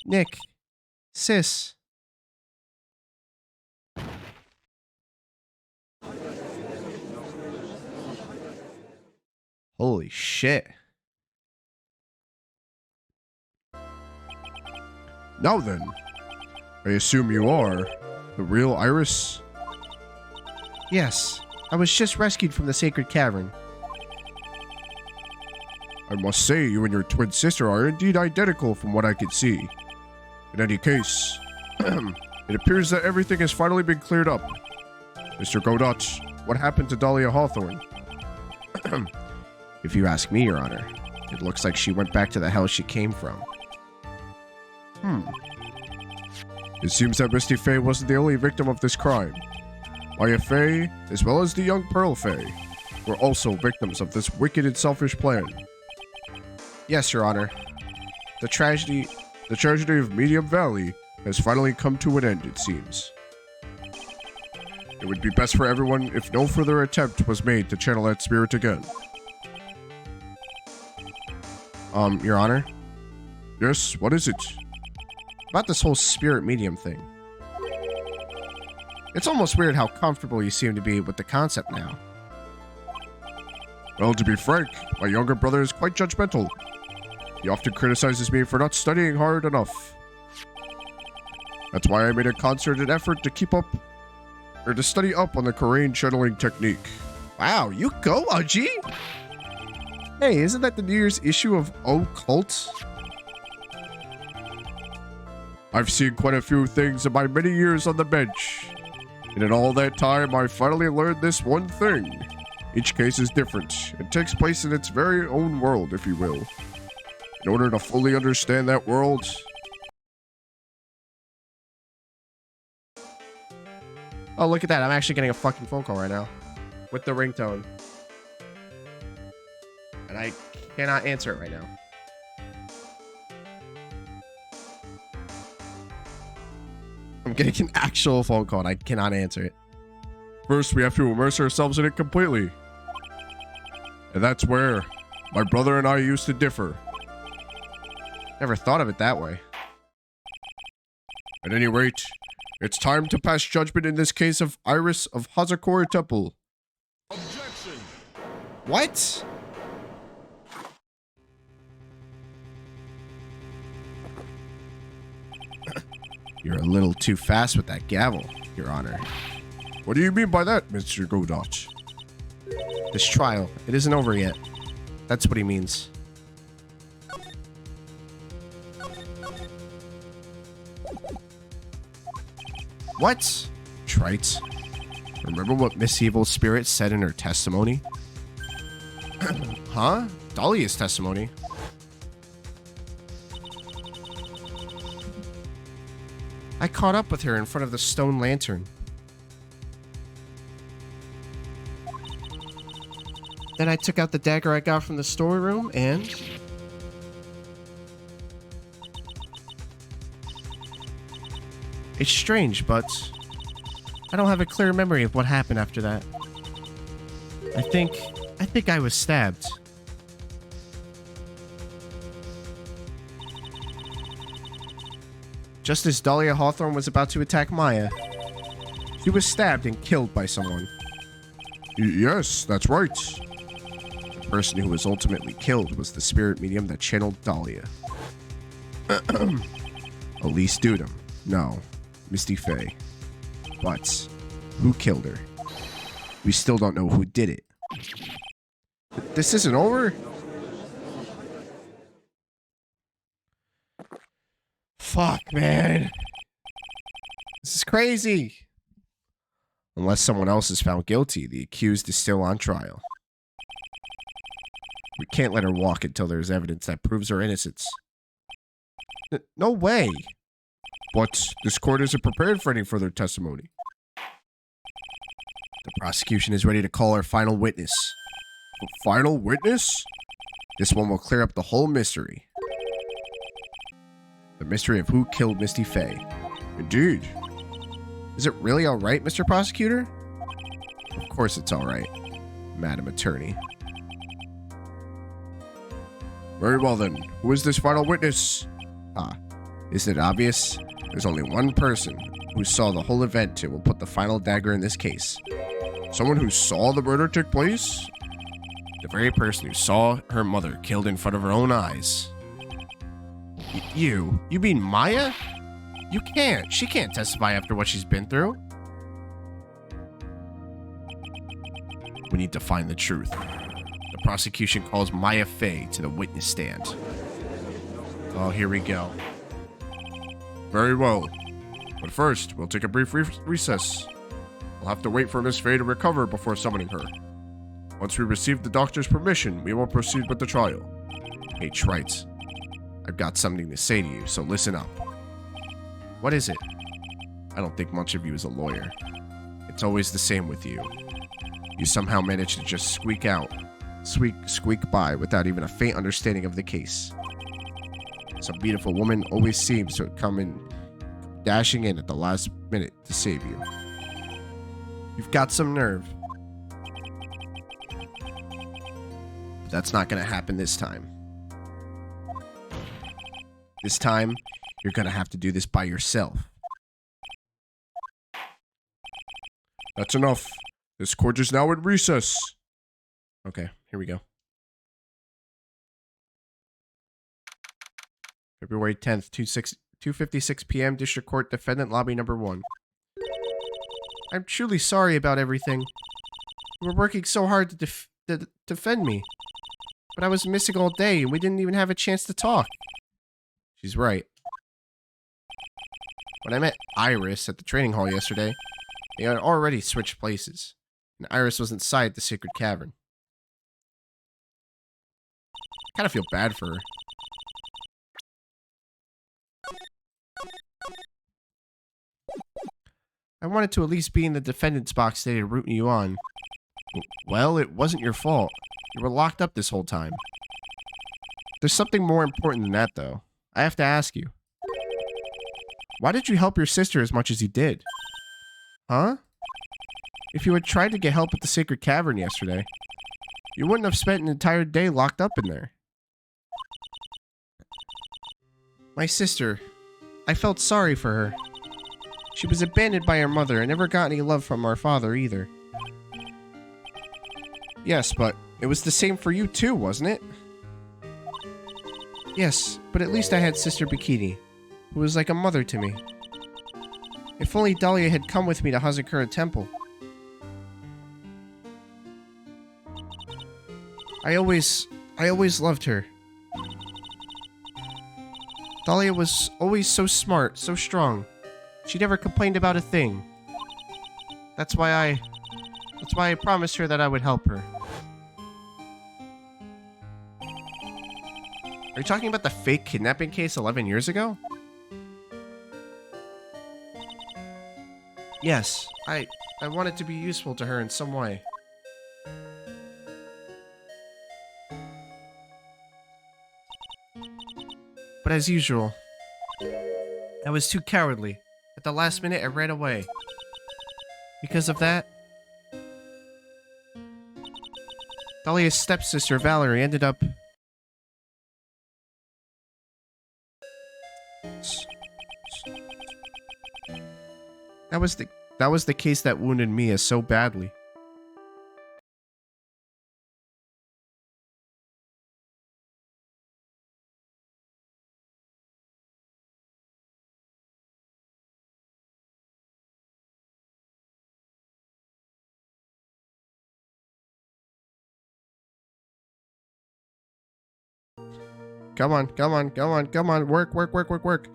Nick. Sis. Holy shit. Now then, I assume you are the real Iris? Yes, I was just rescued from the sacred cavern. I must say, you and your twin sister are indeed identical from what I can see. In any case, it appears that everything has finally been cleared up. Mr. Godot, what happened to Dahlia Hawthorne? If you ask me, Your Honor, it looks like she went back to the hell she came from. It seems that Misty Faye wasn't the only victim of this crime. Maya Faye, as well as the young Pearl Faye, were also victims of this wicked and selfish plan. Yes, Your Honor. The tragedy of Medium Valley has finally come to an end, it seems. It would be best for everyone if no further attempt was made to channel that spirit again. Your Honor? Yes, what is it? About this whole spirit medium thing. It's almost weird how comfortable you seem to be with the concept now. Well, to be frank, my younger brother is quite judgmental. He often criticizes me for not studying hard enough. That's why I made a concerted effort to to study up on the Korean channeling technique. Wow, you go, Aji! Hey, isn't that the New Year's issue of Occult? I've seen quite a few things in my many years on the bench. And in all that time, I finally learned this one thing. Each case is different. It takes place in its very own world, if you will. In order to fully understand that world... Oh, look at that. I'm actually getting a fucking phone call right now. With the ringtone. And I cannot answer it right now. I'm getting an actual phone call and I cannot answer it. First, we have to immerse ourselves in it completely. And that's where my brother and I used to differ. Never thought of it that way. At any rate, it's time to pass judgment in this case of Iris of Hazakura Temple. Objection! What? You're a little too fast with that gavel, Your Honor. What do you mean by that, Mr. Godot? This trial, it isn't over yet. That's what he means. What? Trite. Remember what Miss Evil Spirit said in her testimony? Huh? Dahlia's testimony. I caught up with her in front of the stone lantern. Then I took out the dagger I got from the storeroom and... It's strange, but I don't have a clear memory of what happened after that. I think I was stabbed. just as Dahlia Hawthorne was about to attack Maya. She was stabbed and killed by someone. Yes, that's right. The person who was ultimately killed was the spirit medium that channeled Dahlia. Elise Dudum. No, Misty Faye. But who killed her? We still don't know who did it. This isn't over? Fuck, man. This is crazy. Unless someone else is found guilty, the accused is still on trial. We can't let her walk until there's evidence that proves her innocence. No way. But this court isn't prepared for any further testimony. The prosecution is ready to call our final witness. Final witness? This one will clear up the whole mystery. The mystery of who killed Misty Faye. Indeed. Is it really alright, Mr. Prosecutor? Of course it's alright, Madam Attorney. Very well then. Who is this final witness? Isn't it obvious? There's only one person who saw the whole event and will put the final dagger in this case. Someone who saw the murder take place? The very person who saw her mother killed in front of her own eyes. You mean Maya? She can't testify after what she's been through. We need to find the truth. The prosecution calls Maya Faye to the witness stand. Oh, here we go. Very well. But first, we'll take a brief recess. We'll have to wait for Miss Faye to recover before summoning her. Once we receive the doctor's permission, we will proceed with the trial. Hey, Wright. I've got something to say to you, so listen up. What is it? I don't think much of you is a lawyer. It's always the same with you. You somehow manage to just squeak by without even a faint understanding of the case. Some beautiful woman always seems to come in dashing in at the last minute to save you. You've got some nerve. But that's not going to happen this time. This time, you're going to have to do this by yourself. That's enough. This court is now in recess. Okay, here we go. February 10th, 2:56 p.m. District Court, Defendant Lobby Number 1. I'm truly sorry about everything. You were working so hard to defend me. But I was missing all day, and we didn't even have a chance to talk. She's right. When I met Iris at the training hall yesterday, they had already switched places, and Iris was inside the Sacred Cavern. I kind of feel bad for her. I wanted to at least be in the defendant's box today to root you on. Well, it wasn't your fault. You were locked up this whole time. There's something more important than that, though. I have to ask you. Why did you help your sister as much as you did? Huh? If you had tried to get help at the Sacred Cavern yesterday, you wouldn't have spent an entire day locked up in there. My sister. I felt sorry for her. She was abandoned by her mother and never got any love from our father either. Yes, but it was the same for you too, wasn't it? Yes, but at least I had Sister Bikini, who was like a mother to me. If only Dahlia had come with me to Hazakura Temple. I always loved her. Dahlia was always so smart, so strong. She never complained about a thing. That's why I promised her that I would help her. Are you talking about the fake kidnapping case 11 years ago? Yes, I wanted to be useful to her in some way. But as usual, I was too cowardly. At the last minute, I ran away. Because of that, Dahlia's stepsister, Valerie, ended up... That was the case that wounded Mia so badly. Come on, come on, come on, come on. Work, work, work, work, work.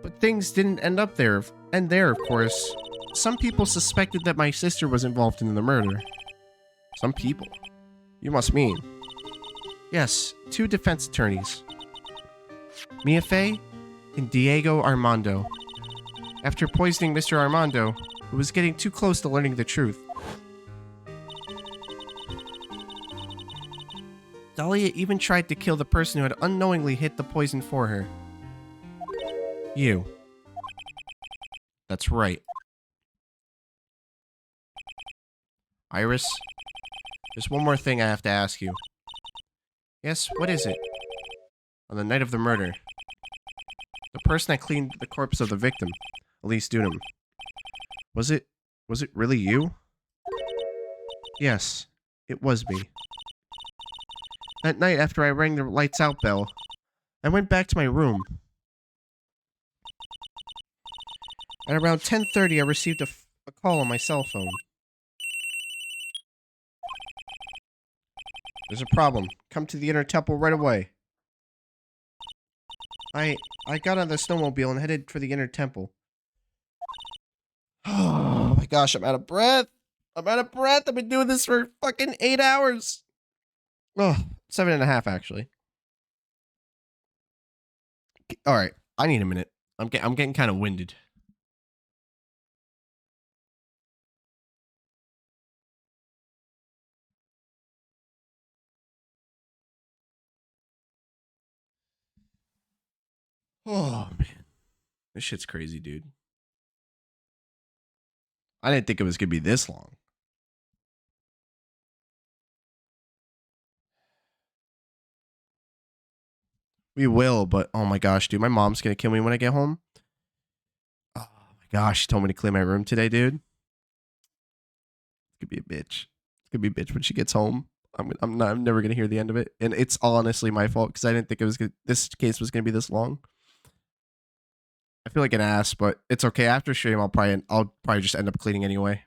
But things didn't end up there. And there, of course. Some people suspected that my sister was involved in the murder. Some people? You must mean. Yes, 2 defense attorneys. Mia Fey and Diego Armando. After poisoning Mr. Armando, who was getting too close to learning the truth. Dahlia even tried to kill the person who had unknowingly hit the poison for her. You. That's right. Iris, there's one more thing I have to ask you. Yes, what is it? On the night of the murder, the person that cleaned the corpse of the victim, Elise Dunham, was it really you? Yes, it was me. That night after I rang the lights out bell, I went back to my room. At around 10:30, I received a call on my cell phone. There's a problem. Come to the inner temple right away. I got on the snowmobile and headed for the inner temple. Oh my gosh, I'm out of breath. I'm out of breath. I've been doing this for fucking 8 hours. Oh, 7.5 actually. All right, I need a minute. I'm getting kind of winded. Oh man, this shit's crazy, dude. I didn't think it was gonna be this long. We will, but oh my gosh, dude, my mom's gonna kill me when I get home. Oh my gosh, she told me to clean my room today, dude. It's gonna be a bitch. It's gonna be a bitch when she gets home. I'm never gonna hear the end of it, and it's honestly my fault because I didn't think this case was gonna be this long. I feel like an ass, but it's okay. After stream, I'll probably just end up cleaning anyway,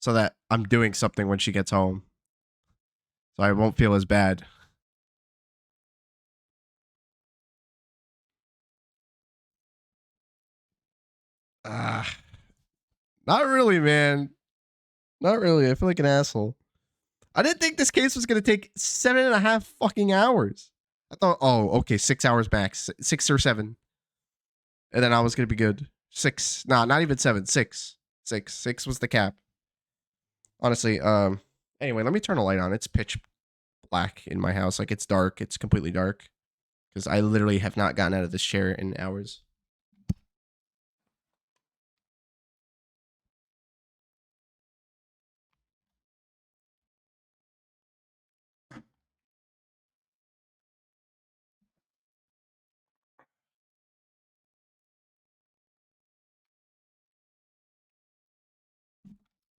so that I'm doing something when she gets home, so I won't feel as bad. Not really, man. Not really. I feel like an asshole. I didn't think this case was gonna take 7.5 fucking hours. I thought, oh, okay, 6 hours max, 6 or 7, and then I was gonna be good. 6, nah, not even 7, 6, 6 was the cap. Honestly, anyway, let me turn a light on. It's pitch black in my house. Like, it's dark. It's completely dark because I literally have not gotten out of this chair in hours.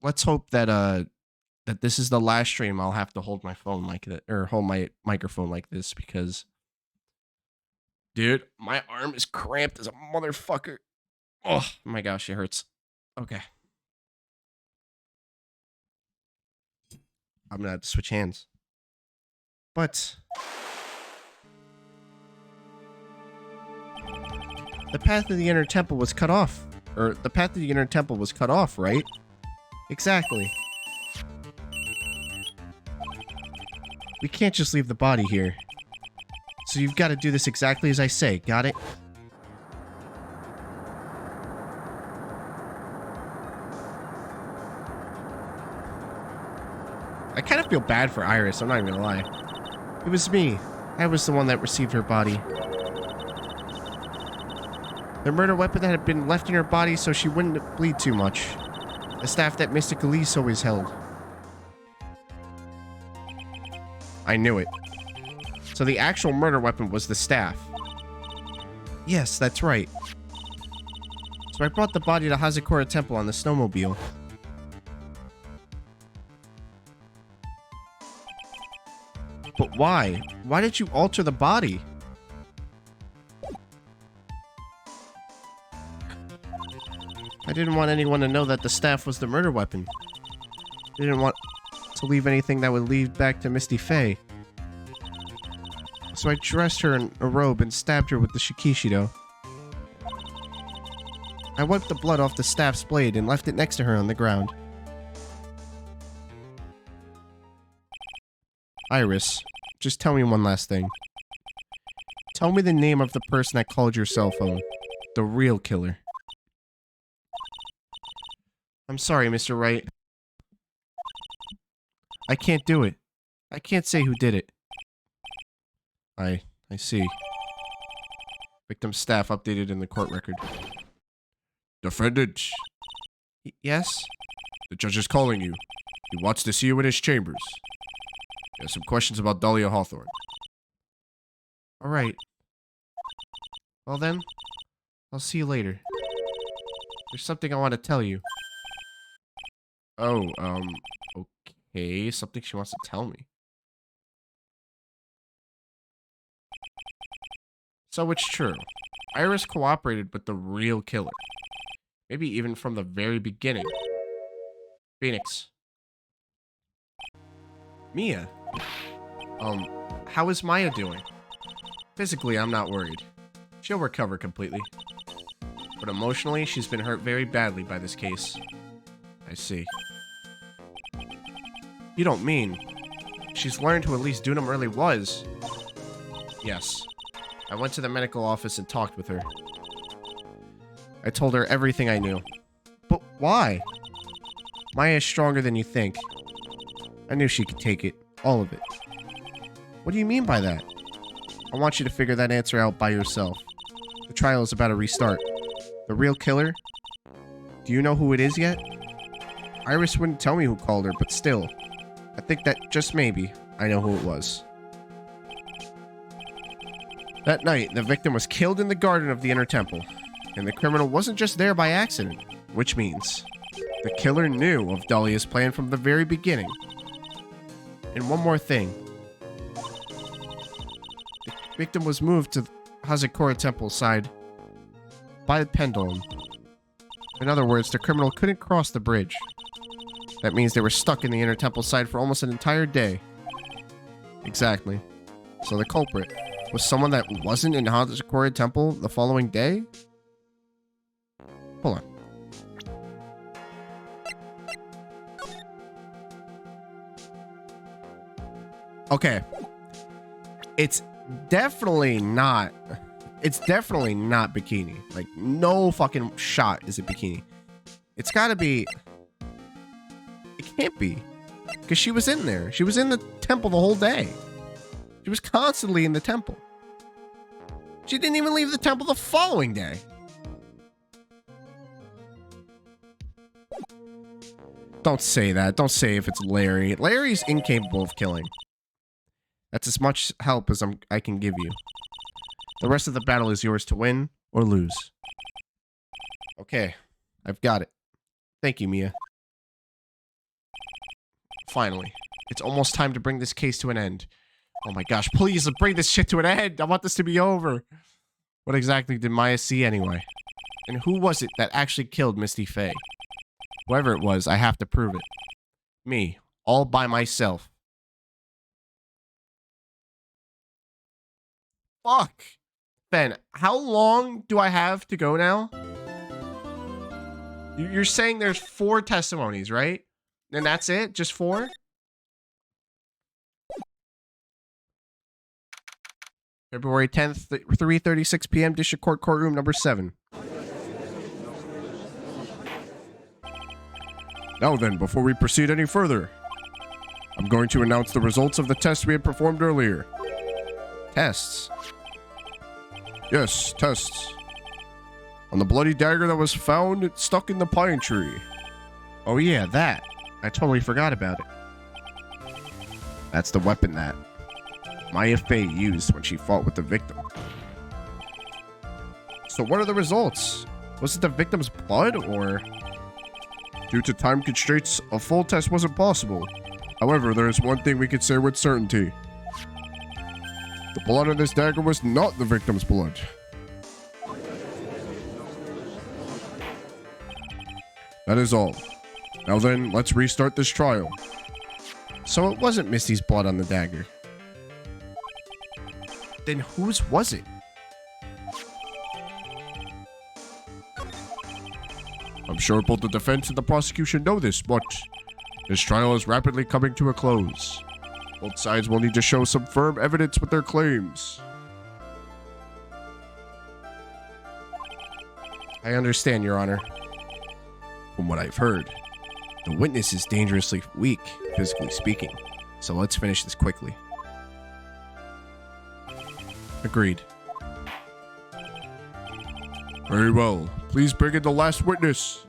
Let's hope that that this is the last stream I'll have to hold my phone like that, or hold my microphone like this, because dude, my arm is cramped as a motherfucker. Oh my gosh, it hurts. Okay. I'm gonna have to switch hands. But the path to the inner temple was cut off. Or the path to the inner temple was cut off, right? Exactly. We can't just leave the body here. So you've got to do this exactly as I say. Got it? I kind of feel bad for Iris, I'm not even gonna lie. It was me. I was the one that received her body. The murder weapon that had been left in her body so she wouldn't bleed too much. The staff that Mystic Elise always held. I knew it. So the actual murder weapon was the staff. Yes, that's right. So I brought the body to Hazakura Temple on the snowmobile. But why? Why did you alter the body? I didn't want anyone to know that the staff was the murder weapon. I didn't want to leave anything that would lead back to Misty Faye. So I dressed her in a robe and stabbed her with the Shikishido. I wiped the blood off the staff's blade and left it next to her on the ground. Iris, just tell me one last thing. Tell me the name of the person that called your cell phone. The real killer. I'm sorry, Mr. Wright. I can't do it. I can't say who did it. I see. Victim's staff updated in the court record. Defendant, Yes? the judge is calling you. He wants to see you in his chambers. He has some questions about Dahlia Hawthorne. Alright. Well then, I'll see you later. There's something I want to tell you. Oh, okay. Something she wants to tell me. So it's true. Iris cooperated with the real killer. Maybe even from the very beginning. Phoenix. Mia. How is Maya doing? Physically, I'm not worried. She'll recover completely. But emotionally, she's been hurt very badly by this case. I see. You don't mean... She's learned who at least Dunham really was. Yes. I went to the medical office and talked with her. I told her everything I knew. But why? Maya is stronger than you think. I knew she could take it. All of it. What do you mean by that? I want you to figure that answer out by yourself. The trial is about to restart. The real killer? Do you know who it is yet? Iris wouldn't tell me who called her, but still. I think that, just maybe, I know who it was. That night, the victim was killed in the garden of the Inner Temple. And the criminal wasn't just there by accident. Which means, the killer knew of Dahlia's plan from the very beginning. And one more thing. The victim was moved to Hazakura Temple side by the pendulum. In other words, the criminal couldn't cross the bridge. That means they were stuck in the Inner Temple side for almost an entire day. Exactly. So the culprit was someone that wasn't in Hazakura Temple the following day? Hold on. Okay. It's definitely not bikini. Like, no fucking shot is it bikini. It's gotta be... It can't be. Because she was in there. She was in the temple the whole day. She was constantly in the temple. She didn't even leave the temple the following day. Don't say that. Don't say if it's Larry. Larry's incapable of killing. That's as much help as I can give you. The rest of the battle is yours to win or lose. Okay, I've got it. Thank you, Mia. Finally, it's almost time to bring this case to an end. Oh my gosh, please bring this shit to an end. I want this to be over. What exactly did Maya see anyway? And who was it that actually killed Misty Faye? Whoever it was, I have to prove it. Me, all by myself. Fuck. Ben, how long do I have to go now? You're saying there's 4 testimonies, right? And that's it? Just 4? February 10th, 3:36 p.m., District Court Courtroom number 7. Now then, before we proceed any further, I'm going to announce the results of the tests we had performed earlier. Tests? Yes, tests. On the bloody dagger that was found, it stuck in the pine tree. Oh yeah, that. I totally forgot about it. That's the weapon that Maya Faye used when she fought with the victim. So what are the results? Was it the victim's blood or? Due to time constraints, a full test wasn't possible. However, there is one thing we can say with certainty. The blood on this dagger was not the victim's blood. That is all. Now then, let's restart this trial. So it wasn't Misty's blood on the dagger. Then whose was it? I'm sure both the defense and the prosecution know this, but this trial is rapidly coming to a close. Both sides will need to show some firm evidence with their claims. I understand, Your Honor. From what I've heard, the witness is dangerously weak, physically speaking. So let's finish this quickly. Agreed. Very well. Please bring in the last witness.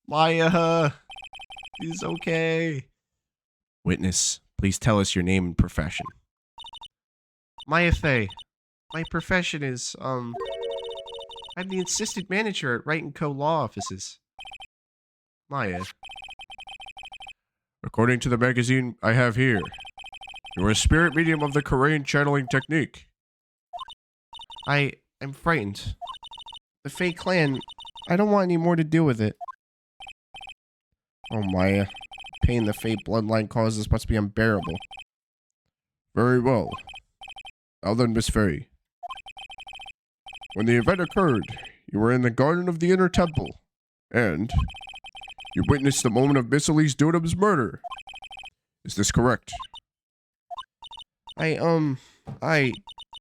Maya, he's okay. Witness, please tell us your name and profession. Maya Fey. My profession is, I'm the assistant manager at Wright & Co. law offices. Maya. According to the magazine I have here, you are a spirit medium of the Korean channeling technique. I'm frightened. The Fey clan, I don't want any more to do with it. Oh, Maya. Pain the Fey bloodline causes must be unbearable. Very well. Now then, Miss Fey. When the event occurred, you were in the garden of the inner temple, and you witnessed the moment of Miss Elise Dunham's murder. Is this correct? I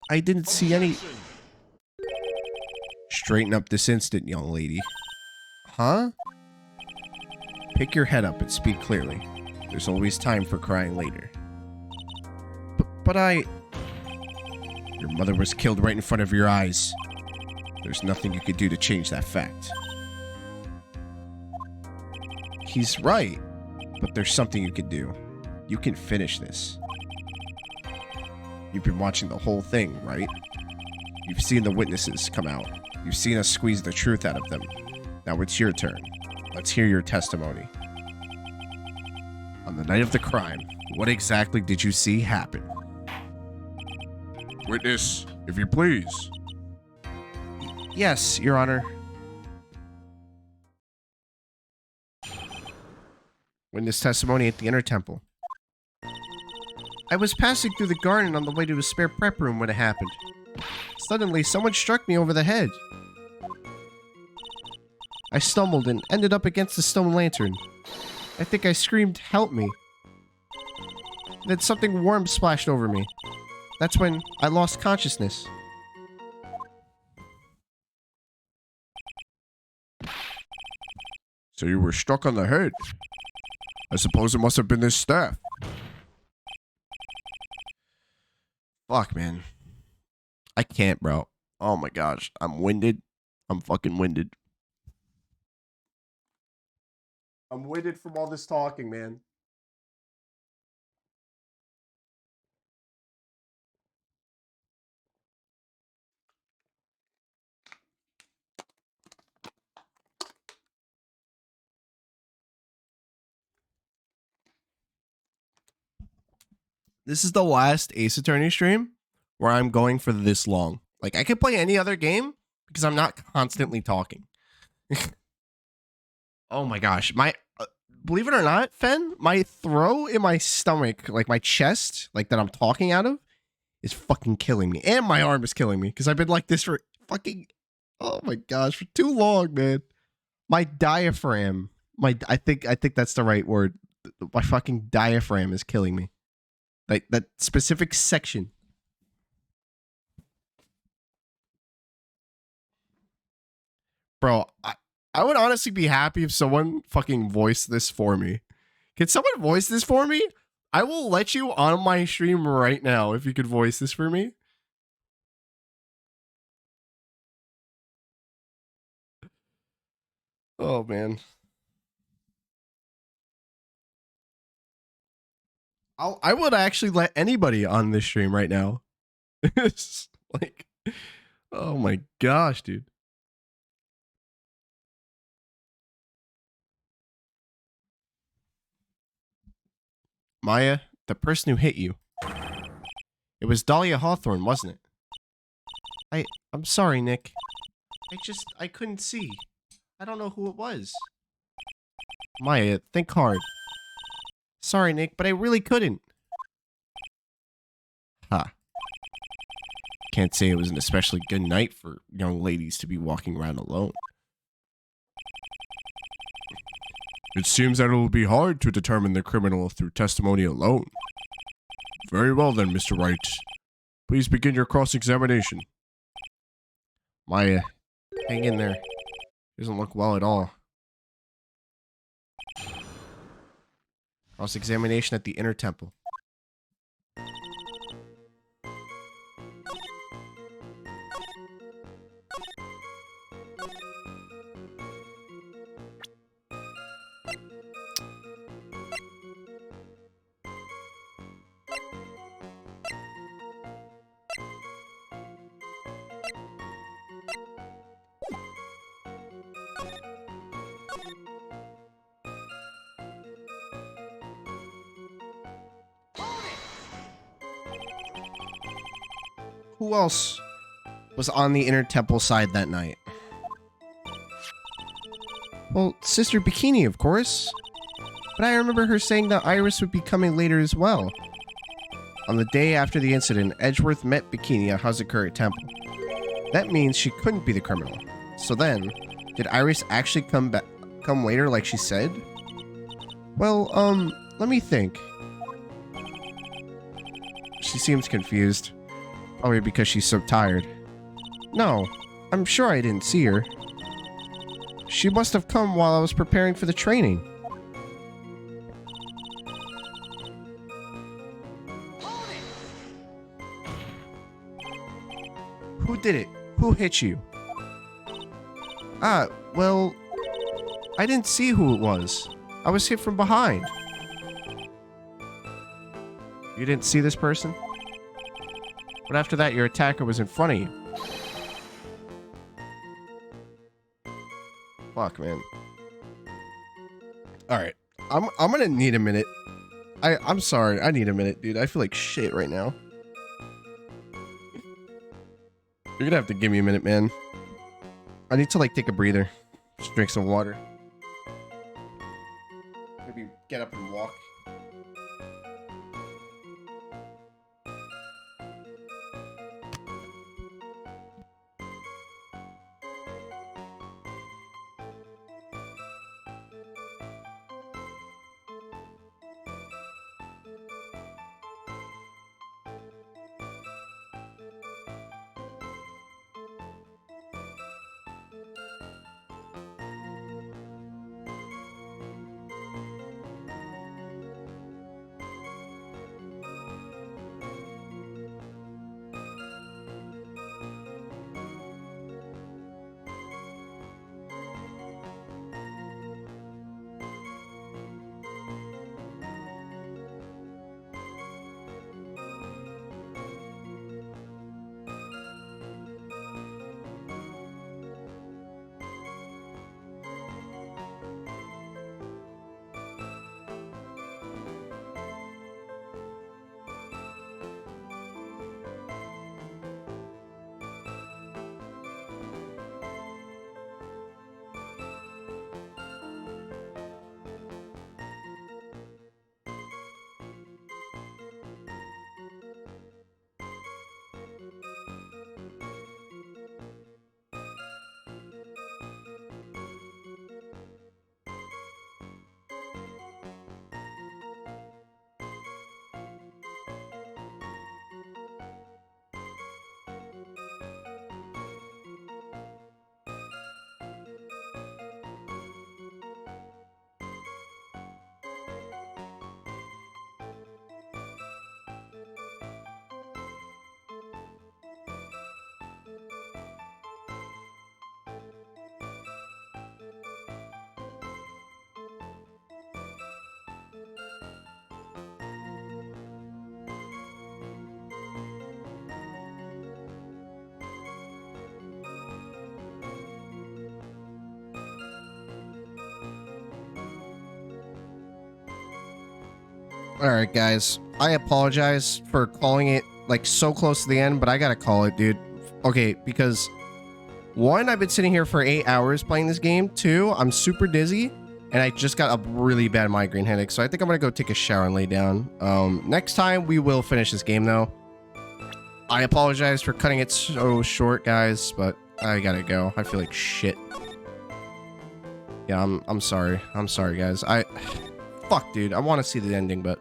didn't see any... Straighten up this instant, young lady. Huh? Pick your head up and speak clearly. There's always time for crying later. But Your mother was killed right in front of your eyes. There's nothing you could do to change that fact. He's right, but there's something you can do. You can finish this. You've been watching the whole thing, right? You've seen the witnesses come out. You've seen us squeeze the truth out of them. Now it's your turn. Let's hear your testimony. On the night of the crime, what exactly did you see happen? Witness, if you please. Yes, Your Honor. Witness testimony at the inner temple. I was passing through the garden on the way to a spare prep room when it happened. Suddenly, someone struck me over the head. I stumbled and ended up against the stone lantern. I think I screamed, "Help me." Then something warm splashed over me. That's when I lost consciousness. So you were struck on the head. I suppose it must have been this staff. Fuck, man. I can't, bro. Oh my gosh. I'm winded. I'm fucking winded. I'm winded from all this talking, man. This is the last Ace Attorney stream where I'm going for this long. Like, I could play any other game because I'm not constantly talking. Oh my gosh. My believe it or not, Fen, my throat in my stomach, like my chest, like that I'm talking out of, is fucking killing me. And my arm is killing me because I've been like this for fucking, oh my gosh, for too long, man. My diaphragm, I think that's the right word. My fucking diaphragm is killing me. Like that specific section. Bro, I would honestly be happy if someone fucking voiced this for me. Can someone voice this for me? I will let you on my stream right now if you could voice this for me. Oh, man. I would actually let anybody on this stream right now. It's like, Oh my gosh, dude. Maya, the person who hit you. It was Dahlia Hawthorne, wasn't it? I'm sorry, Nick. I couldn't see. I don't know who it was. Maya, think hard. Sorry, Nick, but I really couldn't. Ha. Can't say it was an especially good night for young ladies to be walking around alone. It seems that it will be hard to determine the criminal through testimony alone. Very well then, Mr. Wright. Please begin your cross-examination. Maya, hang in there. Doesn't look well at all. Cross-examination at the inner temple. Who else was on the inner temple side that night? Well, Sister Bikini, of course. But I remember her saying that Iris would be coming later as well. On the day after the incident, Edgeworth met Bikini at Hazakura Temple. That means she couldn't be the criminal. So then, did Iris actually come later like she said? Well, let me think. She seems confused. Probably because she's so tired. No, I'm sure I didn't see her. She must have come while I was preparing for the training. Who did it? Who hit you? Well, I didn't see who it was. I was hit from behind. You didn't see this person? But after that, your attacker was in front of you. Fuck, man. Alright. I'm gonna need a minute. I'm sorry. I need a minute, dude. I feel like shit right now. You're gonna have to give me a minute, man. I need to, like, take a breather. Just drink some water. Maybe get up and walk. Alright, guys. I apologize for calling it, like, so close to the end, but I gotta call it, dude. Okay, because... 1, I've been sitting here for 8 hours playing this game. 2, I'm super dizzy. And I just got a really bad migraine headache, so I think I'm gonna go take a shower and lay down. Next time, we will finish this game, though. I apologize for cutting it so short, guys, but I gotta go. I feel like shit. Yeah, I'm sorry. I'm sorry, guys. Fuck, dude. I want to see the ending, but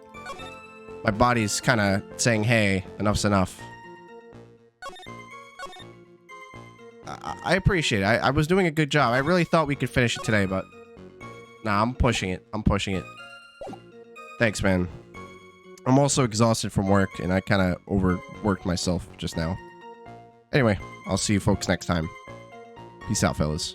my body's kind of saying, hey, enough's enough. I appreciate it. I was doing a good job. I really thought we could finish it today, but... Nah, I'm pushing it. I'm pushing it. Thanks, man. I'm also exhausted from work, and I kind of overworked myself just now. Anyway, I'll see you folks next time. Peace out, fellas.